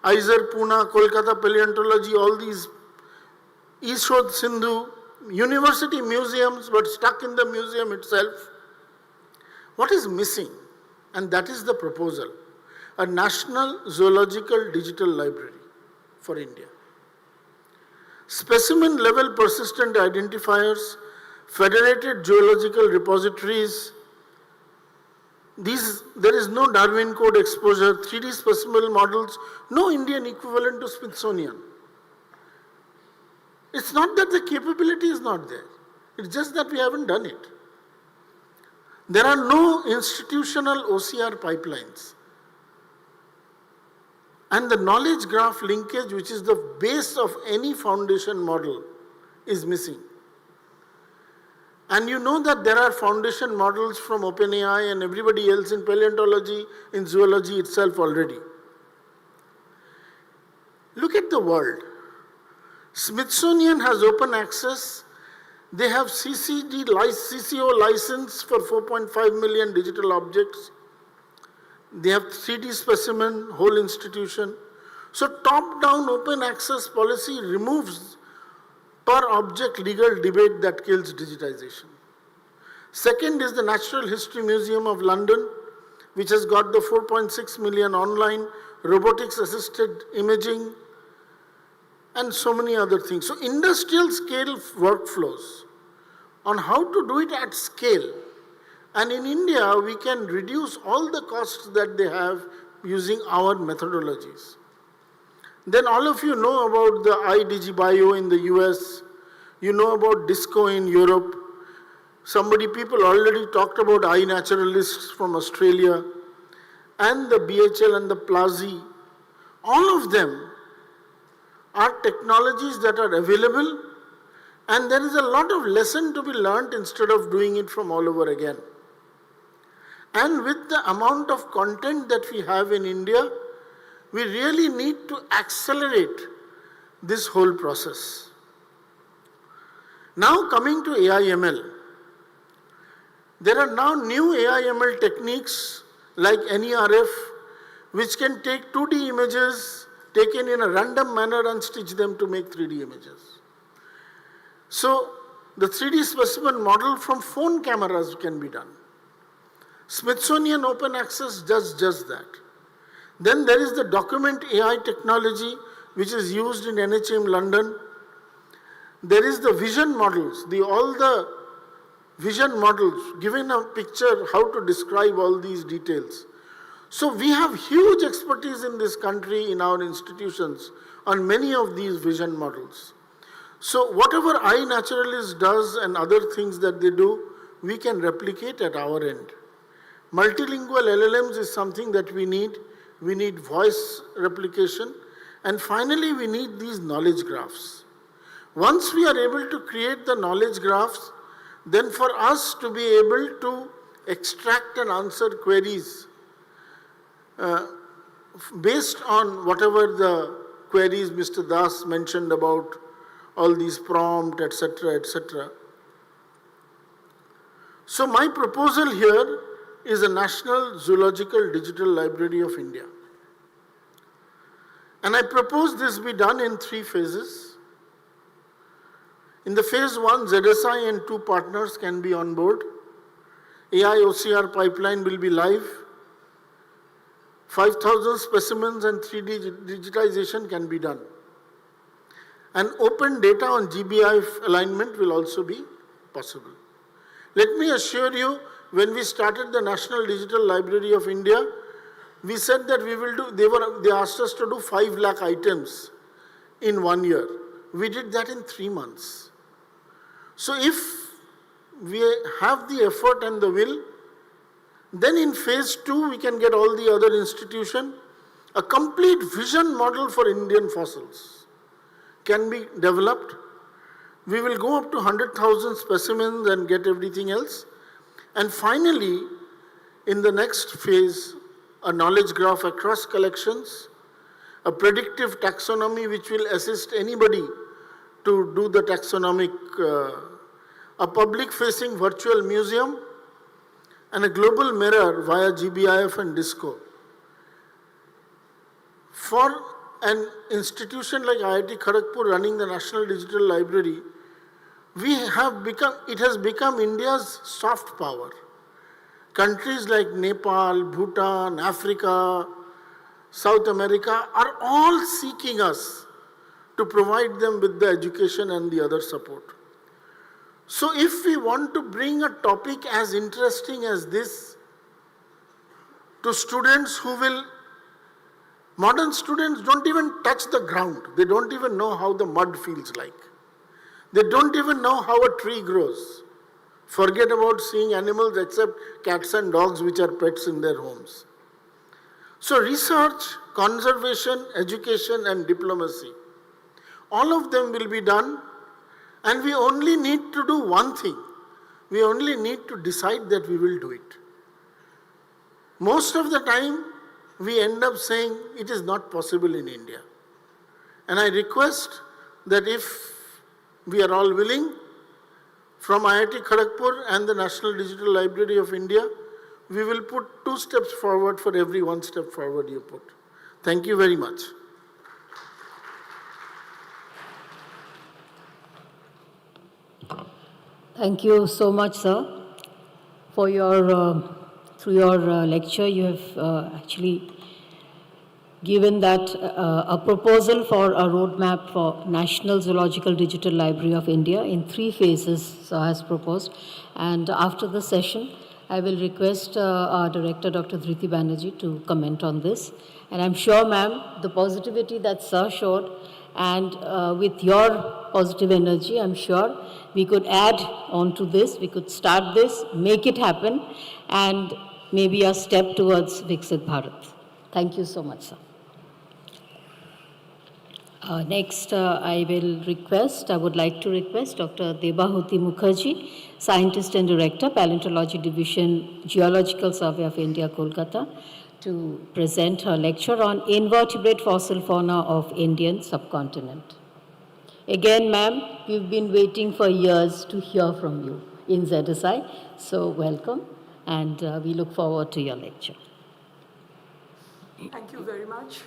Aizer, Pune, Kolkata Paleontology, all these, Ishod, Sindhu, university museums, but stuck in the museum itself. What is missing? And that is the proposal. A national zoological digital library for India. Specimen level persistent identifiers, federated geological repositories. There is no Darwin code exposure, 3D specimen models, no Indian equivalent to Smithsonian. It's not that the capability is not there. It's just that we haven't done it. There are no institutional OCR pipelines. And the knowledge graph linkage, which is the base of any foundation model, is missing. And you know that there are foundation models from OpenAI and everybody else in paleontology, in zoology itself already. Look at the world. Smithsonian has open access. They have CCO license for 4.5 million digital objects. They have 3D specimen, whole institution. So top-down open access policy removes per object legal debate that kills digitization. Second is the Natural History Museum of London, which has got the 4.6 million online, robotics-assisted imaging, and so many other things. So industrial scale workflows on how to do it at scale. And in India, we can reduce all the costs that they have using our methodologies. Then all of you know about the iDigiBio in the US. You know about DISCO in Europe. People already talked about iNaturalists from Australia. And the BHL and the Plazi. All of them are technologies that are available. And there is a lot of lesson to be learned instead of doing it from all over again. And with the amount of content that we have in India, we really need to accelerate this whole process. Now coming to AI/ML. There are now new AI/ML techniques like NERF, which can take 2D images taken in a random manner and stitch them to make 3D images. So the 3D specimen model from phone cameras can be done. Smithsonian Open Access does just that. Then there is the document AI technology, which is used in NHM London. There is the vision models, all the vision models, given a picture, how to describe all these details. So we have huge expertise in this country, in our institutions, on many of these vision models. So whatever iNaturalist does and other things that they do, we can replicate at our end. Multilingual LLMs is something that we need. We need voice replication. And finally, we need these knowledge graphs. Once we are able to create the knowledge graphs, then for us to be able to extract and answer queries based on whatever the queries Mr. Das mentioned about all these prompt, etc., etc. So my proposal here is a National Zoological Digital Library of India. And I propose this be done in 3 phases. In the phase 1, ZSI and 2 partners can be on board. AI OCR pipeline will be live. 5,000 specimens and 3D digitization can be done. And open data on GBI alignment will also be possible. Let me assure you, when we started the National Digital Library of India, we said that we will do, they asked us to do 5 lakh items in 1 year. We did that in 3 months. So if we have the effort and the will, then in phase 2 we can get all the other institutions. A complete vision model for Indian fossils can be developed. We will go up to 100,000 specimens and get everything else. And finally, in the next phase, a knowledge graph across collections, a predictive taxonomy which will assist anybody to do the taxonomic, a public-facing virtual museum, and a global mirror via GBIF and DISCO. For an institution like IIT Kharagpur running the National Digital Library, it has become India's soft power. Countries like Nepal, Bhutan, Africa, South America are all seeking us to provide them with the education and the other support. So if we want to bring a topic as interesting as this to students who will, modern students don't even touch the ground. They don't even know how the mud feels like. They don't even know how a tree grows. Forget about seeing animals except cats and dogs which are pets in their homes. So research, conservation, education and diplomacy, all of them will be done, and we only need to do one thing. We only need to decide that we will do it. Most of the time, we end up saying it is not possible in India. And I request that if we are all willing, from IIT Kharagpur and the National Digital Library of India, we will put 2 steps forward for every 1 step forward you put. Thank you very much. Thank you so much, sir, for your, through your lecture. You have actually given that a proposal for a roadmap for National Zoological Digital Library of India in 3 phases, sir has proposed. And after the session, I will request our Director, Dr. Dhriti Banerjee, to comment on this. And I'm sure, ma'am, the positivity that sir showed, and with your positive energy, I'm sure we could add on to this, we could start this, make it happen, and maybe a step towards Viksit Bharat. Thank you so much, sir. Next, I would like to request Dr. Debahuti Mukherjee, Scientist and Director, Paleontology Division, Geological Survey of India, Kolkata, to present her lecture on invertebrate fossil fauna of Indian subcontinent. Again, ma'am, we've been waiting for years to hear from you in ZSI, so welcome, and we look forward to your lecture. Thank you very much.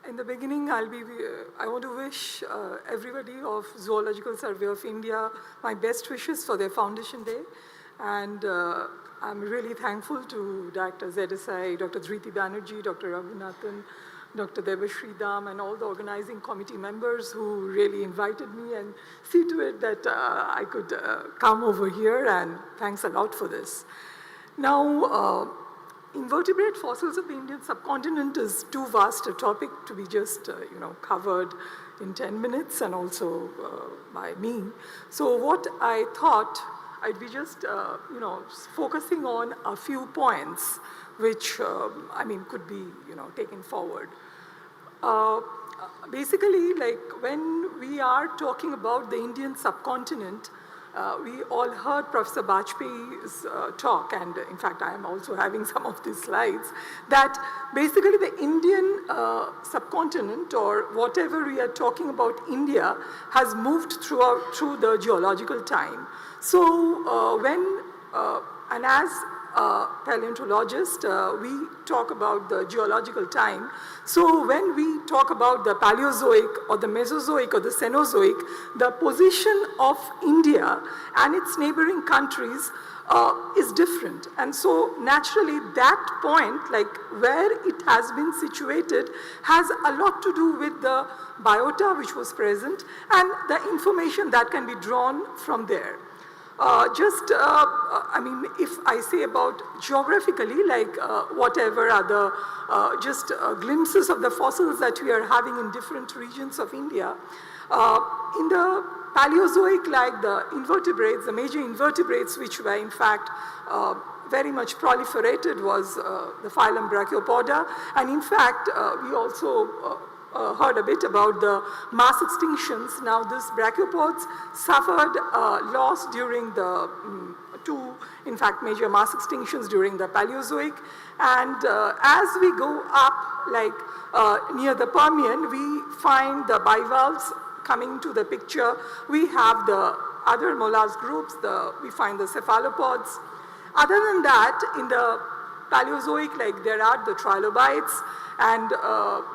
In the beginning, I want to wish everybody of Zoological Survey of India my best wishes for their Foundation Day. And I'm really thankful to Director ZSI, Dr. Dhriti Banerjee, Dr. Raghunathan, Dr. Debashri Dam, and all the organizing committee members who really invited me and see to it that I could come over here, and thanks a lot for this. Now, invertebrate fossils of the Indian subcontinent is too vast a topic to be just covered in 10 minutes and also by me. So what I thought, I'd be just, focusing on a few points which, could be, taken forward. Basically, like when we are talking about the Indian subcontinent, we all heard Professor Bajpayee's talk, and in fact, I am also having some of these slides, that basically the Indian subcontinent, or whatever we are talking about India, has moved through the geological time. So and as paleontologist, we talk about the geological time. So when we talk about the Paleozoic or the Mesozoic or the Cenozoic, the position of India and its neighboring countries is different. And so naturally that point, like where it has been situated, has a lot to do with the biota which was present and the information that can be drawn from there. If I say about geographically, like whatever are the just glimpses of the fossils that we are having in different regions of India, in the Paleozoic, like the invertebrates, the major invertebrates which were in fact very much proliferated was the phylum Brachiopoda, and in fact we also heard a bit about the mass extinctions. Now, these brachiopods suffered loss during the two, in fact, major mass extinctions during the Paleozoic. And as we go up, like near the Permian, we find the bivalves coming to the picture. We have the other mollusk groups, we find the cephalopods. Other than that, in the Paleozoic, like there are the trilobites, and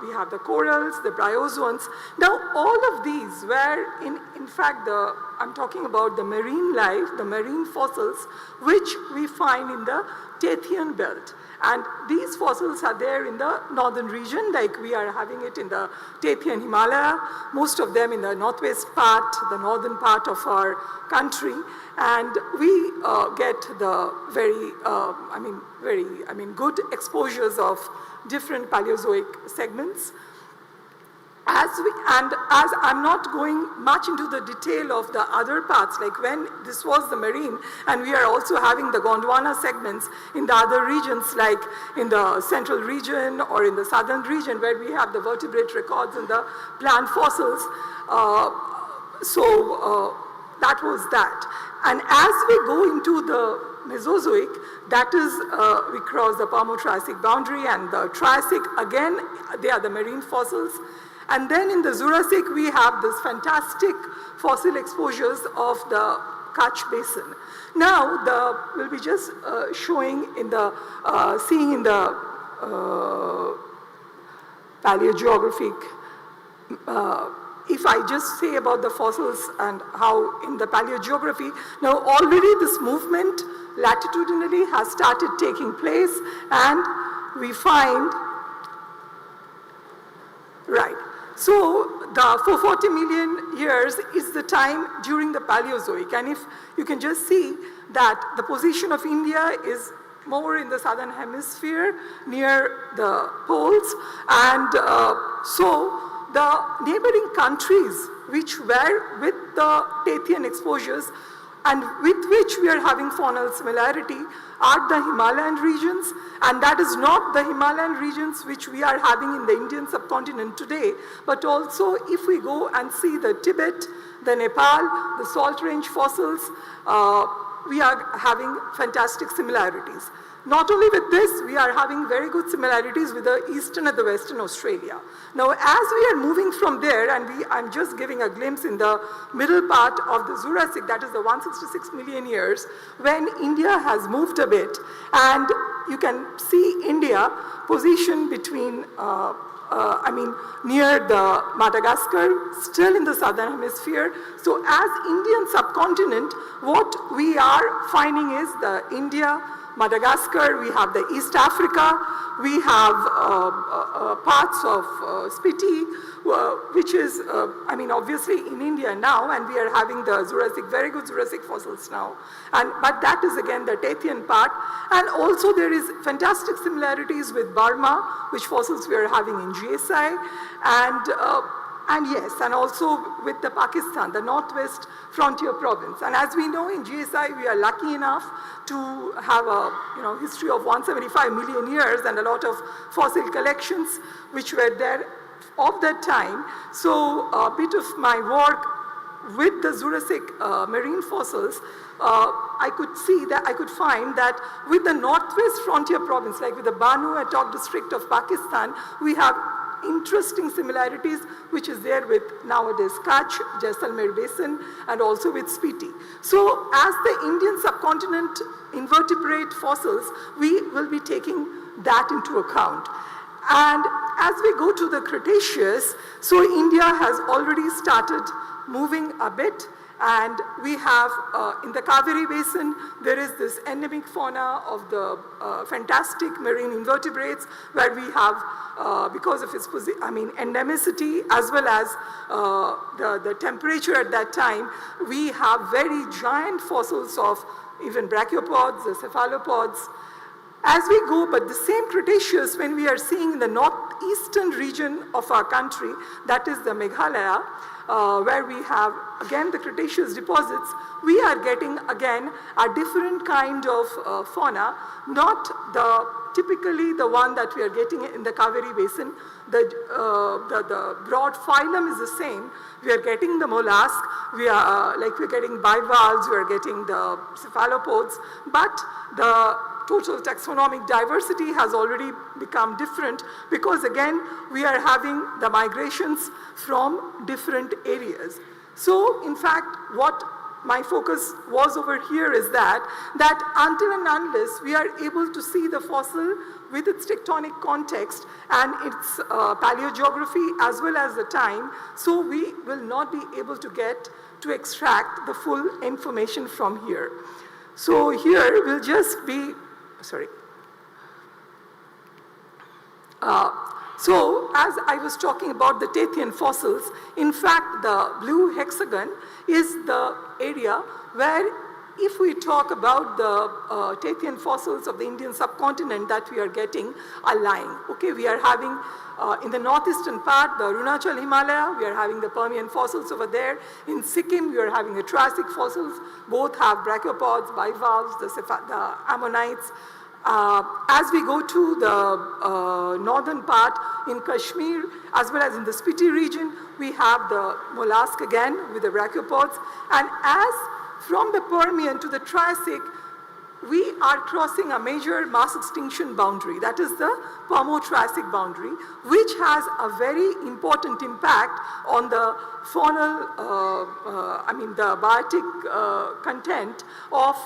we have the corals, the bryozoans. Now, all of these were, in fact, I'm talking about the marine life, the marine fossils, which we find in the Tethyan belt. And these fossils are there in the northern region, like we are having it in the Tethyan Himalaya, most of them in the northwest part, the northern part of our country. And we get the very good exposures of different Paleozoic segments. As I'm not going much into the detail of the other parts, like when this was the marine, and we are also having the Gondwana segments in the other regions, like in the central region or in the southern region, where we have the vertebrate records and the plant fossils. That was that. And as we go into the Mesozoic, that is, we cross the Permo-Triassic boundary, and the Triassic, again, they are the marine fossils. And then in the Jurassic, we have this fantastic fossil exposures of the Kutch Basin. Now, we'll be just showing in the, seeing in the paleogeographic, if I just say about the fossils and how in the paleogeography, now already this movement latitudinally has started taking place, and we find, right. So the 440 million years is the time during the Paleozoic, and if you can just see that the position of India is more in the southern hemisphere near the poles, and so the neighboring countries which were with the Tethyan exposures and with which we are having faunal similarity are the Himalayan regions, and that is not the Himalayan regions which we are having in the Indian subcontinent today, but also if we go and see the Tibet, the Nepal, the salt range fossils, we are having fantastic similarities. Not only with this, we are having very good similarities with the eastern and the western Australia. Now, as we are moving from there, and I'm just giving a glimpse in the middle part of the Jurassic, that is the 166 million years, when India has moved a bit, and you can see India positioned between, near the Madagascar, still in the southern hemisphere. So as Indian subcontinent, what we are finding is the India, Madagascar, we have the East Africa, we have parts of Spiti, which is, obviously in India now, and we are having the Jurassic, very good Jurassic fossils now. But that is again the Tethyan part. And also there is fantastic similarities with Burma, which fossils we are having in GSI. And And yes, and also with the Pakistan, the Northwest Frontier Province. And as we know, in GSI, we are lucky enough to have a history of 175 million years and a lot of fossil collections which were there of that time. So a bit of my work with the Jurassic marine fossils, I could find that with the Northwest Frontier Province, like with the Banu Attock district of Pakistan, we have interesting similarities which is there with nowadays Kutch, Jaisalmer Basin, and also with Spiti. So as the Indian subcontinent invertebrate fossils, we will be taking that into account. And as we go to the Cretaceous, so India has already started moving a bit, and we have in the Kaveri Basin, there is this endemic fauna of the fantastic marine invertebrates, where we have, because of its endemicity as well as the temperature at that time, we have very giant fossils of even brachiopods, the cephalopods. As we go, but the same Cretaceous, when we are seeing in the northeastern region of our country, that is the Meghalaya, where we have, again, the Cretaceous deposits, we are getting, again, a different kind of fauna, not typically the one that we are getting in the Kaveri Basin. The broad phylum is the same. We are getting the mollusk, we're getting bivalves, we are getting the cephalopods, but the total taxonomic diversity has already become different because, again, we are having the migrations from different areas. So, in fact, what my focus was over here is that until and unless we are able to see the fossil with its tectonic context and its paleogeography as well as the time, so we will not be able to extract the full information from here. So here will just be, sorry. So as I was talking about the Tathian fossils, in fact, the blue hexagon is the area where, if we talk about the Tathian fossils of the Indian subcontinent that we are getting, are lying. Okay, we are having in the northeastern part, the Arunachal Himalaya, we are having the Permian fossils over there. In Sikkim, we are having the Triassic fossils. Both have brachiopods, bivalves, the ammonites. As we go to the northern part in Kashmir, as well as in the Spiti region, we have the mollusk again with the brachiopods. And as from the Permian to the Triassic, we are crossing a major mass extinction boundary. That is the Permo-Triassic boundary, which has a very important impact on the faunal, the biotic content of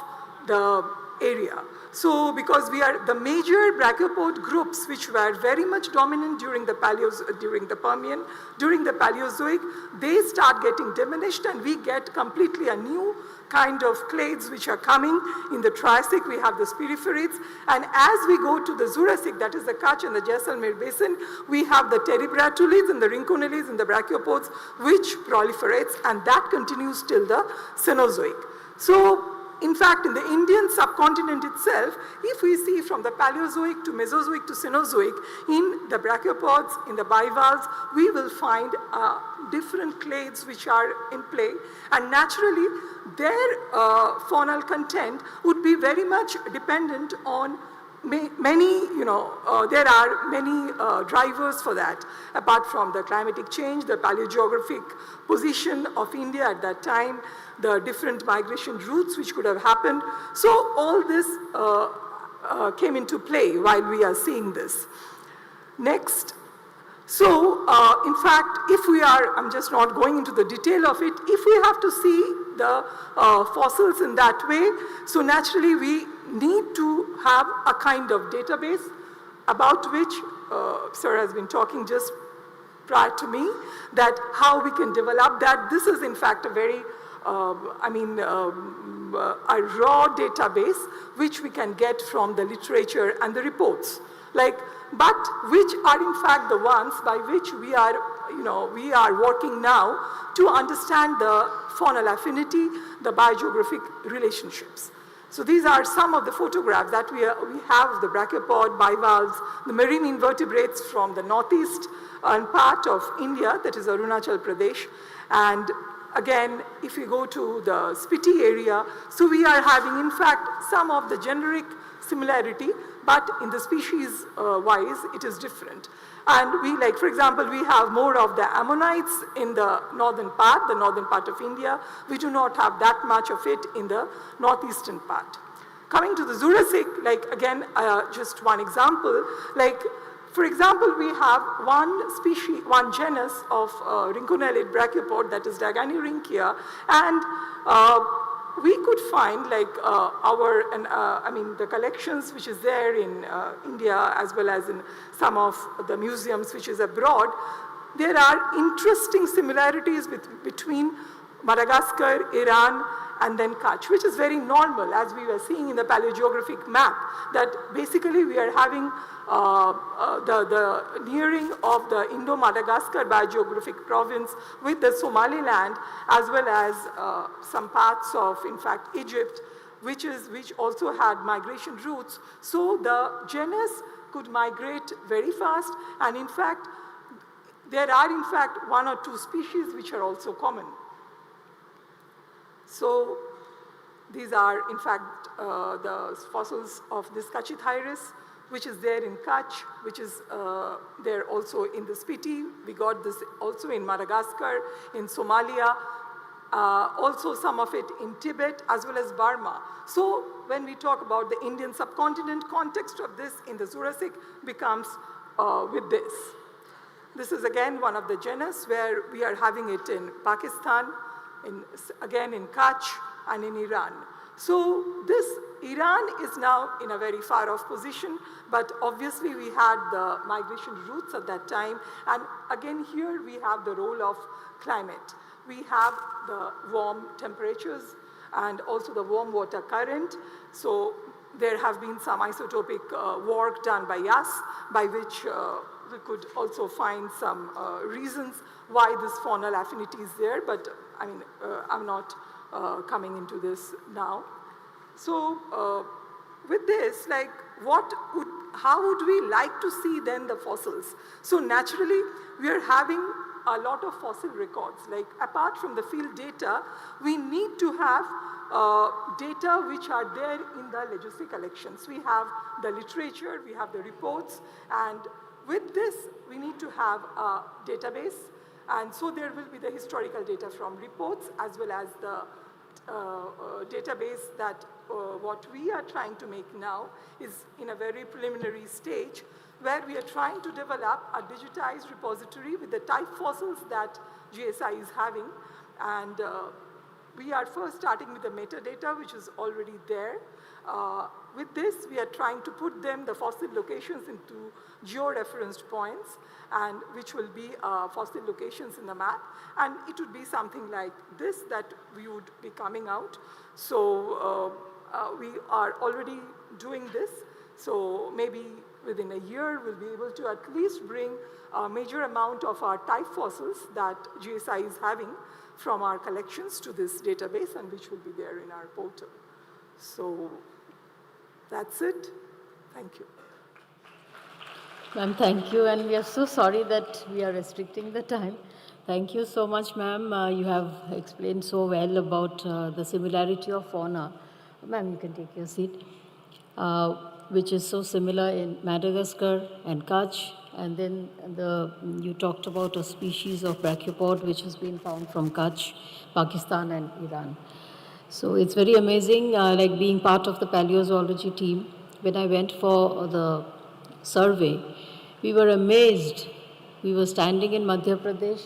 the area. So, because we are the major brachiopod groups which were very much dominant during the Permian, during the Paleozoic, they start getting diminished, and we get completely a new kind of clades which are coming. In the Triassic, we have the spiriferates, and as we go to the Jurassic, that is the Kutch and the Jaisalmer Basin, we have the terebratulids and the rhynchonelids and the brachiopods, which proliferates, and that continues till the Cenozoic. So, in fact, in the Indian subcontinent itself, if we see from the Paleozoic to Mesozoic to Cenozoic, in the brachiopods, in the bivalves, we will find different clades which are in play, and naturally, their faunal content would be very much dependent on many, there are many drivers for that, apart from the climatic change, the paleogeographic position of India at that time, the different migration routes which could have happened. So all this came into play while we are seeing this. Next. So, in fact, if we are, I'm just not going into the detail of it, if we have to see the fossils in that way, so naturally we need to have a kind of database about which Sir has been talking just prior to me, that how we can develop that. This is in fact a very, a raw database which we can get from the literature and the reports. But which are in fact the ones by which we are, we are working now to understand the faunal affinity, the biogeographic relationships. So these are some of the photographs that we have of the brachiopods, bivalves, the marine invertebrates from the northeast and part of India, that is Arunachal Pradesh. And again, if you go to the Spiti area, so we are having, in fact, some of the generic similarity, but in the species wise, it is different. And we, like, for example, we have more of the ammonites in the northern part of India. We do not have that much of it in the northeastern part. Coming to the Jurassic, like, again, just one example, like, for example, we have one species, one genus of rinconellid brachiopod, that is Daganirhynchia, and we could find, like, the collections which is there in India as well as in some of the museums which is abroad, there are interesting similarities between Madagascar, Iran, and then Kutch, which is very normal, as we were seeing in the paleogeographic map, that basically we are having the nearing of the Indo-Madagascar biogeographic province with the Somaliland, as well as some parts of, in fact, Egypt, which also had migration routes. So the genus could migrate very fast, and in fact, there are, in fact, 1 or 2 species which are also common. So these are, in fact, the fossils of this Kachithyrus, which is there in Kutch, which is there also in the Spiti. We got this also in Madagascar, in Somalia, also some of it in Tibet, as well as Burma. So when we talk about the Indian subcontinent, context of this in the Jurassic becomes with this. This is again one of the genus where we are having it in Pakistan, again in Kutch, and in Iran. So this Iran is now in a very far off position, but obviously we had the migration routes at that time. And again here we have the role of climate. We have the warm temperatures and also the warm water current. So there have been some isotopic work done by us, by which we could also find some reasons why this faunal affinity is there, but I mean, I'm not coming into this now. So with this, like, how would we like to see then the fossils? So naturally, we are having a lot of fossil records. Like, apart from the field data, we need to have data which are there in the legacy collections. We have the literature, we have the reports, and with this, we need to have a database. And so there will be the historical data from reports as well as the database that what we are trying to make now is in a very preliminary stage where we are trying to develop a digitized repository with the type fossils that GSI is having. And we are first starting with the metadata, which is already there. With this, we are trying to put them, the fossil locations, into geo-referenced points, and which will be fossil locations in the map. And it would be something like this that we would be coming out. So we are already doing this. So maybe within a year, we'll be able to at least bring a major amount of our type fossils that GSI is having from our collections to this database, and which will be there in our portal. So that's it. Thank you. Ma'am, thank you. And we are so sorry that we are restricting the time. Thank you so much, ma'am. You have explained so well about the similarity of fauna. Ma'am, you can take your seat. Which is so similar in Madagascar and Kutch. And then you talked about a species of brachiopod which has been found from Kutch, Pakistan, and Iran. So it's very amazing, like being part of the paleozoology team. When I went for the survey, we were amazed. We were standing in Madhya Pradesh,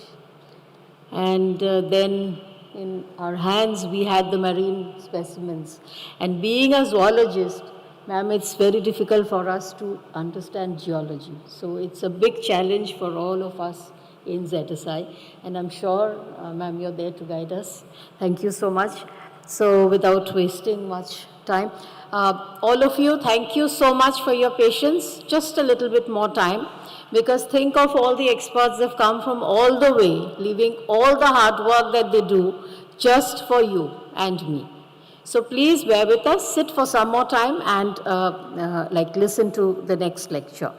and then in our hands we had the marine specimens. And being a zoologist, ma'am, it's very difficult for us to understand geology. So it's a big challenge for all of us in ZSI. And I'm sure, ma'am, you're there to guide us. Thank you so much. So without wasting much time, all of you, thank you so much for your patience. Just a little bit more time, because think of all the experts that have come from all the way, leaving all the hard work that they do just for you and me. So please bear with us, sit for some more time and listen to the next lecture.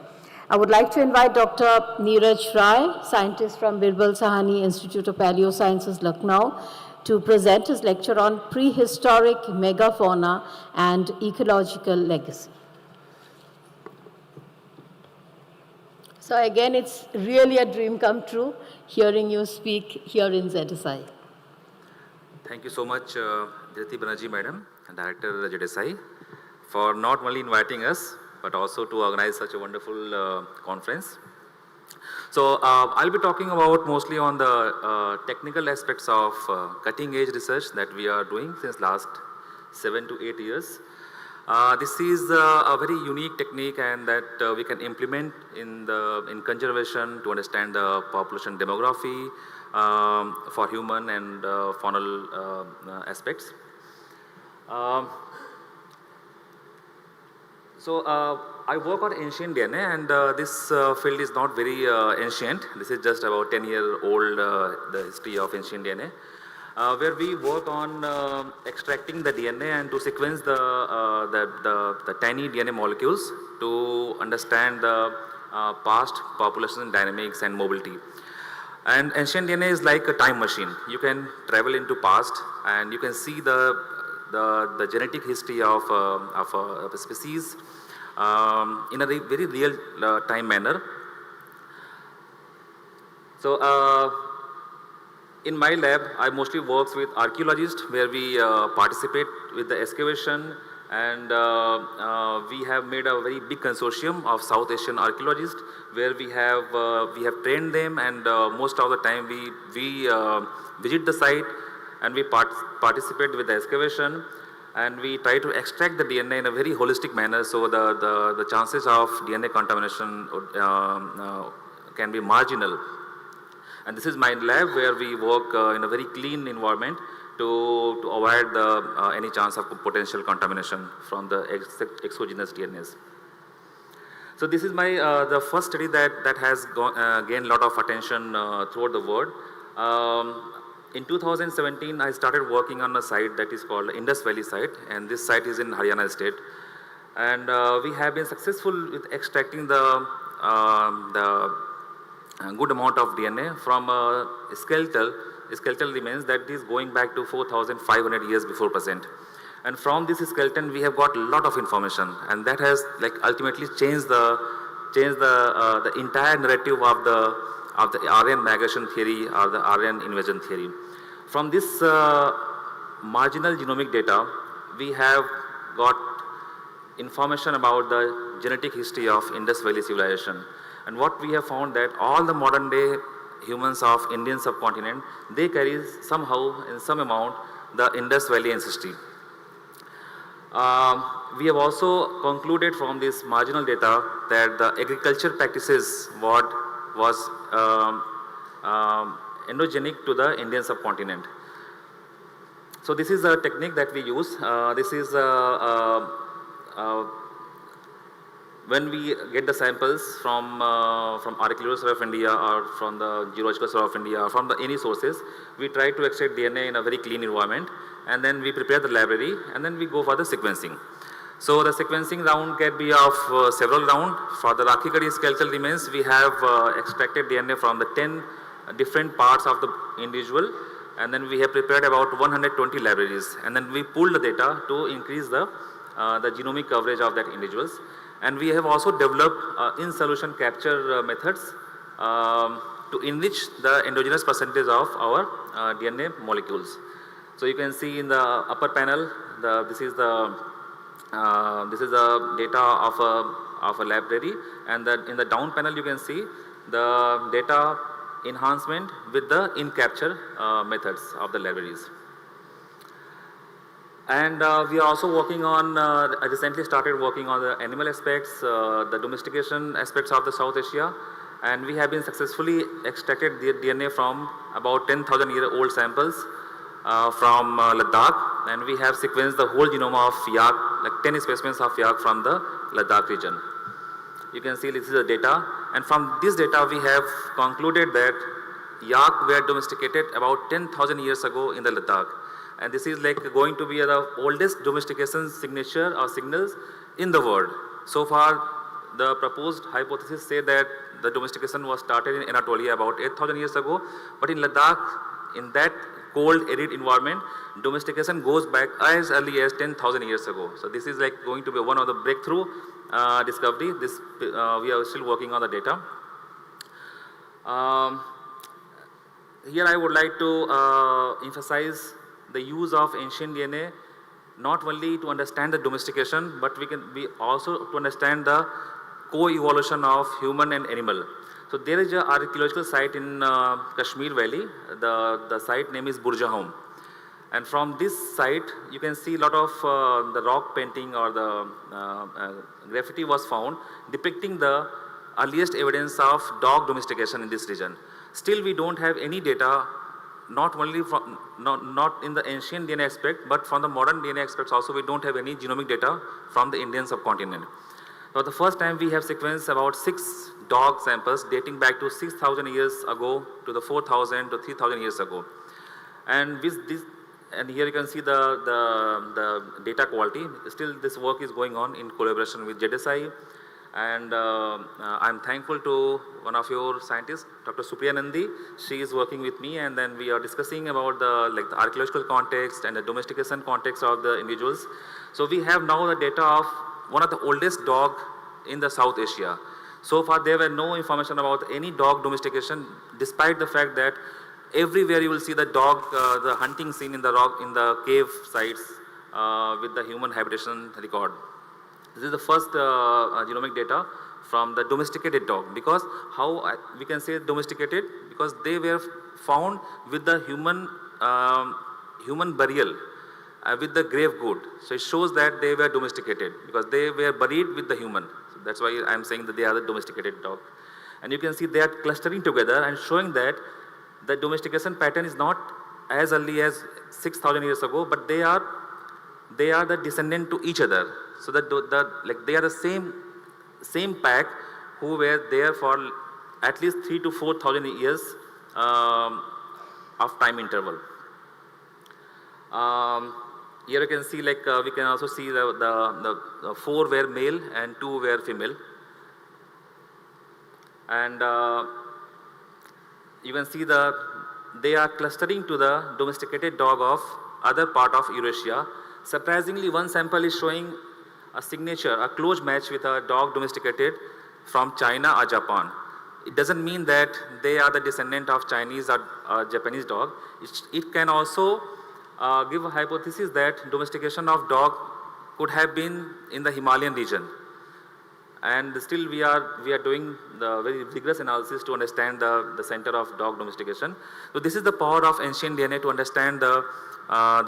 I would like to invite Dr. Neeraj Rai, scientist from Birbal Sahani Institute of Paleosciences, Lucknow, to present his lecture on prehistoric megafauna and ecological legacy. So again, it's really a dream come true hearing you speak here in ZSI. Thank you so much, Dhriti Banerjee Madam and Director ZSI, for not only inviting us, but also to organize such a wonderful conference. So I'll be talking about mostly on the technical aspects of cutting edge research that we are doing since last 7 to 8 years. This is a very unique technique and that we can implement in conservation to understand the population demography for human and faunal aspects. So I work on ancient DNA, and this field is not very ancient. This is just about 10-year-old, the history of ancient DNA, where we work on extracting the DNA and to sequence the tiny DNA molecules to understand the past population dynamics and mobility. And ancient DNA is like a time machine. You can travel into past and you can see the genetic history of a species in a very real time manner. So in my lab, I mostly work with archaeologists where we participate with the excavation, and we have made a very big consortium of South Asian archaeologists where we have trained them, and most of the time we visit the site and we participate with the excavation, and we try to extract the DNA in a very holistic manner, so the chances of DNA contamination can be marginal. And this is my lab where we work in a very clean environment to avoid any chance of potential contamination from the exogenous DNAs. So this is my the first study that has gained a lot of attention throughout the world. In 2017, I started working on a site that is called Indus Valley site, and this site is in Haryana state. And we have been successful with extracting the good amount of DNA from skeletal remains that is going back to 4,500 years before present. And from this skeleton, we have got a lot of information, and that has ultimately changed the entire narrative of the Aryan migration theory or the Aryan invasion theory. From this marginal genomic data, we have got information about the genetic history of Indus Valley civilization. And what we have found that all the modern day humans of Indian subcontinent, they carry somehow in some amount the Indus Valley ancestry. We have also concluded from this marginal data that the agriculture practices what was endogenic to the Indian subcontinent. So this is a technique that we use. This is when we get the samples from Archaeological Survey of India or from the Geological Survey of India or from any sources, we try to extract DNA in a very clean environment, and then we prepare the library, and then we go for the sequencing. So the sequencing round can be of several rounds. For the Rakhi skeletal remains, we have extracted DNA from the 10 different parts of the individual, and then we have prepared about 120 libraries, and then we pull the data to increase the genomic coverage of that individuals. And we have also developed in-solution capture methods to enrich the endogenous percentage of our DNA molecules. So you can see in the upper panel, this is the data of a library, and in the down panel you can see the data enhancement with the in-capture methods of the libraries. And we are also working on, I recently started working on the animal aspects, the domestication aspects of the South Asia, and we have been successfully extracted the DNA from about 10,000-year-old samples from Ladakh, and we have sequenced the whole genome of yak, like 10 specimens of yak from the Ladakh region. You can see this is the data, and from this data we have concluded that yak were domesticated about 10,000 years ago in the Ladakh. and this is like going to be the oldest domestication signature or signals in the world. So far, the proposed hypothesis say that the domestication was started in Anatolia about 8,000 years ago, but in Ladakh, in that cold, arid environment, domestication goes back as early as 10,000 years ago. So this is like going to be one of the breakthrough discovery. This we are still working on the data. Here I would like to emphasize the use of ancient DNA not only to understand the domestication, but we also to understand the co-evolution of human and animal. So there is an archaeological site in Kashmir Valley. The site name is Burjahom. And from this site, you can see a lot of the rock painting or the graffiti was found depicting the earliest evidence of dog domestication in this region. Still, we don't have any data, not only from, not in the ancient DNA aspect, but from the modern DNA aspects also, we don't have any genomic data from the Indian subcontinent. For the first time, we have sequenced about 6 dog samples dating back to 6,000 years ago to the 4,000 to 3,000 years ago. And with this, and here you can see the data quality. Still, this work is going on in collaboration with JDSI. And I'm thankful to one of your scientists, Dr. Supriya Nandi. She is working with me, and then we are discussing about the archaeological context and the domestication context of the individuals. So we have now the data of one of the oldest dog in the South Asia. So far, there were no information about any dog domestication, despite the fact that everywhere you will see the dog, the hunting scene in the cave sites with the human habitation record. This is the first genomic data from the domesticated dog. Because how we can say domesticated? Because they were found with the human burial, with the grave good. So it shows that they were domesticated because they were buried with the human. So that's why I'm saying that they are the domesticated dog. And you can see they are clustering together and showing that the domestication pattern is not as early as 6,000 years ago, but they are the descendant to each other. So that they are the same pack who were there for at least 3,000 to 4,000 years of time interval. Here you can see we can also see the 4 were male and 2 were female. And you can see they are clustering to the domesticated dog of other part of Eurasia. Surprisingly, one sample is showing a signature, a close match with a dog domesticated from China or Japan. It doesn't mean that they are the descendant of Chinese or Japanese dog. It can also give a hypothesis that domestication of dog could have been in the Himalayan region. And still we are doing the very rigorous analysis to understand the center of dog domestication. So this is the power of ancient DNA to understand the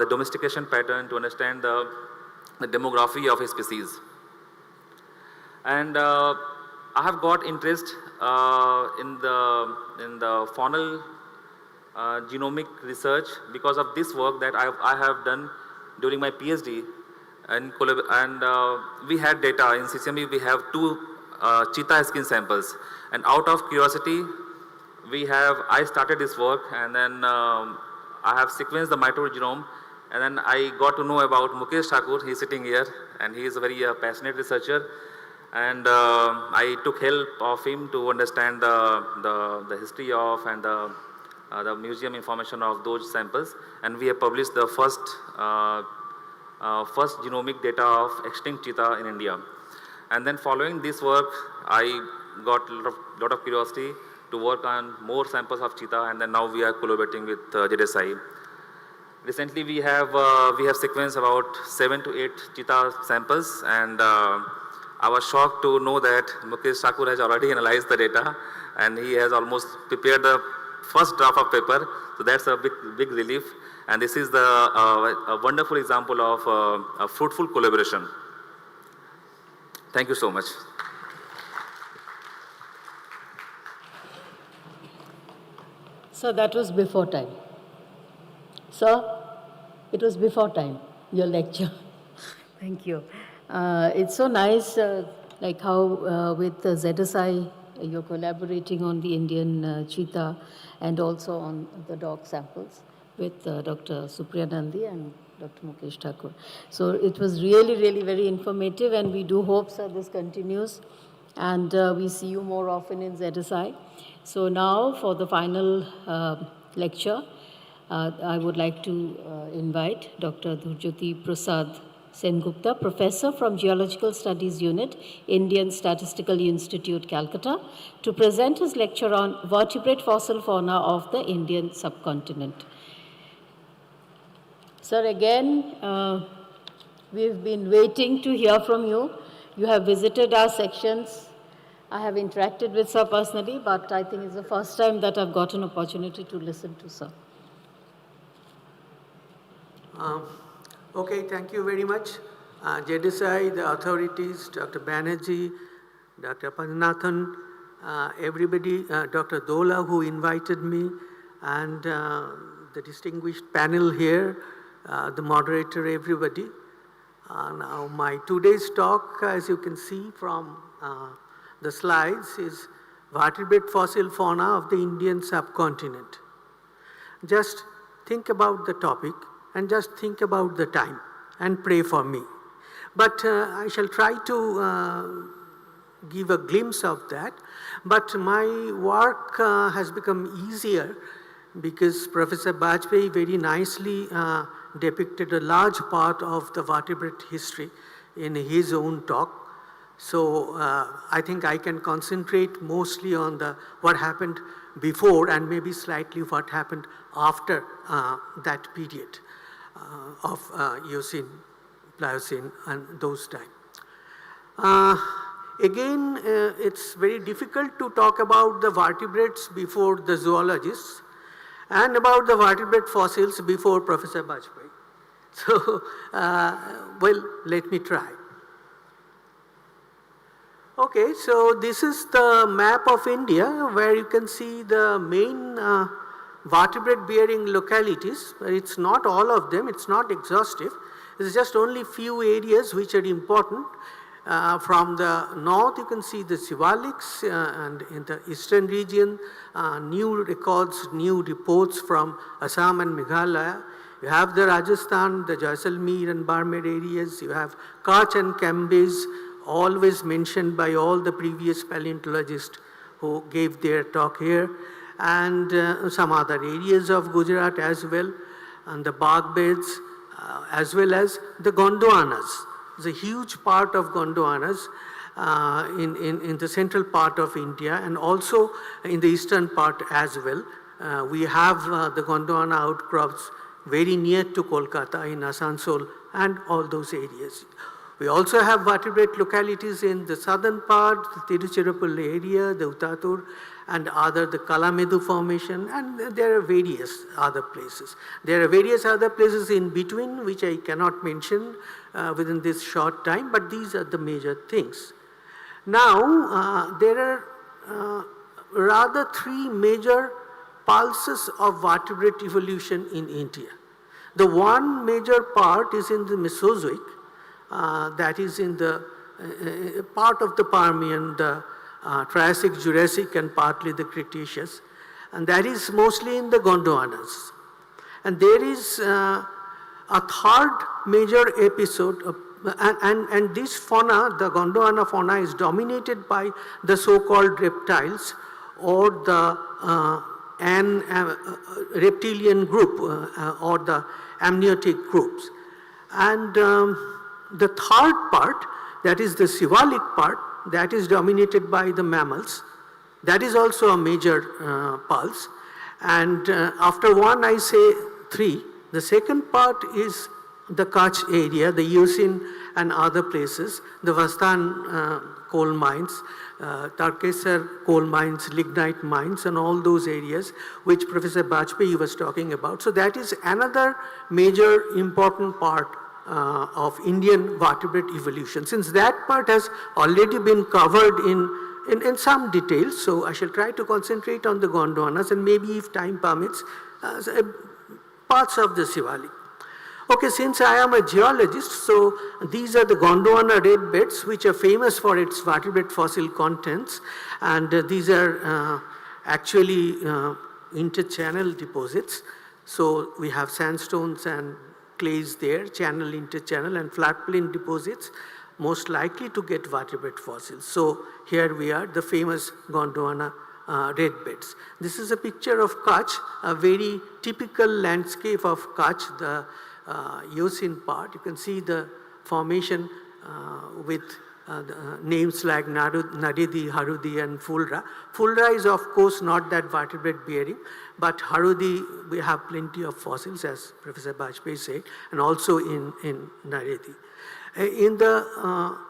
domestication pattern, to understand the demography of a species. And I have got interest in the faunal genomic research because of this work that I have done during my PhD. And we had data in CCMB. We have 2 cheetah skin samples, and out of curiosity, I started this work, and then I have sequenced the mitogenome, and then I got to know about Mukesh Thakur. He's sitting here, and he is a very passionate researcher, and I took help of him to understand the history of and the museum information of those samples, and we have published the first genomic data of extinct cheetah in India. And then following this work, I got a lot of curiosity to work on more samples of cheetah, and then now we are collaborating with JDSI. Recently, we have sequenced about 7 to 8 cheetah samples, and I was shocked to know that Mukesh Thakur has already analyzed the data, and he has almost prepared the first draft of paper. So that's a big relief. And this is a wonderful example of a fruitful collaboration. Thank you so much. So that was before time. Sir, it was before time, your lecture. Thank you. It's so nice, like how with ZSI, you're collaborating on the Indian cheetah and also on the dog samples. with Dr. Supriya Nandi and Dr. Mukesh Thakur. So it was really, really very informative, and we do hope, sir, this continues. And we see you more often in ZSI. So now for the final lecture, I would like to invite Dr. Dhurjyoti Prasad Sengupta, Professor from Geological Studies Unit, Indian Statistical Institute, Calcutta, to present his lecture on vertebrate fossil fauna of the Indian subcontinent. Sir, again, we've been waiting to hear from you. You have visited our sections. I have interacted with sir personally, but I think it's the first time that I've got an opportunity to listen to sir. Okay, thank you very much. JDSI, the authorities, Dr. Banerjee, Dr. Padmanathan, everybody, Dr. Dola, who invited me, and the distinguished panel here, the moderator, everybody. Now, my today's talk, as you can see from the slides, is vertebrate fossil fauna of the Indian subcontinent. Just think about the topic and just think about the time and pray for me. But I shall try to give a glimpse of that. But my work has become easier because Professor Bajpayee very nicely depicted a large part of the vertebrate history in his own talk. So I think I can concentrate mostly on what happened before and maybe slightly what happened after that period of Eocene, Pliocene and those times. Again, it's very difficult to talk about the vertebrates before the zoologists and about the vertebrate fossils before Professor Bajpayee. So, well, let me try. Okay, so this is the map of India where you can see the main vertebrate bearing localities. It's not all of them, it's not exhaustive. It's just only few areas which are important. From the north you can see the Shivaliks, and in the eastern region new records, new reports from Assam and Meghalaya. You have the Rajasthan, the Jaisalmer and Barmer areas. You have Kutch and Cambridge, always mentioned by all the previous paleontologists who gave their talk here, and some other areas of Gujarat as well, and the bark beds, as well as the Gondwanas. There's a huge part of Gondwanas in the central part of India and also in the eastern part as well. We have the Gondwana outcrops very near to Kolkata in Asansol and all those areas. We also have vertebrate localities in the southern part, the Tiruchirappalli area, the Uttatur, and the Kalamedu formation, and there are various other places. There are various other places in between which I cannot mention within this short time, but these are the major things. Now, there are rather three major pulses of vertebrate evolution in India. The one major part is in the Mesozoic, that is in the part of the Permian, the Triassic, Jurassic and partly the Cretaceous, and that is mostly in the Gondwanas. And there is a third major episode of, and this fauna, the Gondwana fauna, is dominated by the so-called reptiles or the reptilian group or the amniotic groups. And the third part, that is the Shivalik part, that is dominated by the mammals. That is also a major pulse. And after one, I say three. The second part is the Kutch area, the Eocene and other places, the Vastan coal mines, Tarkesar coal mines, lignite mines, and all those areas which Professor Bajpayee was talking about. So that is another major important part of Indian vertebrate evolution. Since that part has already been covered in some detail, so I shall try to concentrate on the Gondwanas and maybe if time permits, parts of the Shivalik. Okay, since I am a geologist, so these are the Gondwana red beds which are famous for its vertebrate fossil contents, and these are actually interchannel deposits. So we have sandstones and clays there, channel, interchannel, and flat plain deposits, most likely to get vertebrate fossils. So here we are, the famous Gondwana red beds. This is a picture of Kutch, a very typical landscape of Kutch, the Eocene part. You can see the formation with names like Nadedi, Harudi, and Fulra. Fulra is of course not that vertebrate bearing, but Harudi we have plenty of fossils, as Professor Bajpayee said, and also in Nadedi. In the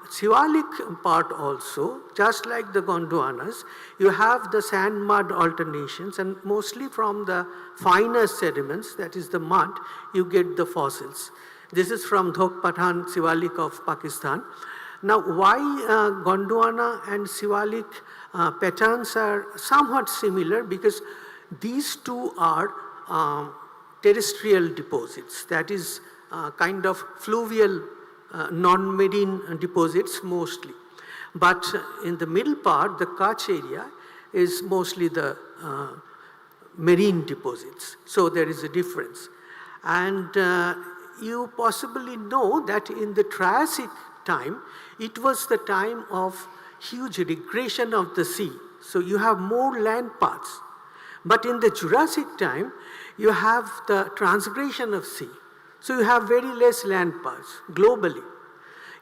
Siwalik part also, just like the Gondwanas, you have the sand mud alternations, and mostly from the finer sediments, that is the mud, you get the fossils. This is from Dhok Pathan Siwalik of Pakistan. Now, why Gondwana and Siwalik patterns are somewhat similar? Because these two are terrestrial deposits, that is kind of fluvial non-marine deposits mostly. But in the middle part, the Kutch area is mostly the marine deposits. So there is a difference. And you possibly know that in the Triassic time, it was the time of huge regression of the sea. So you have more land parts. But in the Jurassic time, you have the transgression of sea. So you have very less land parts globally.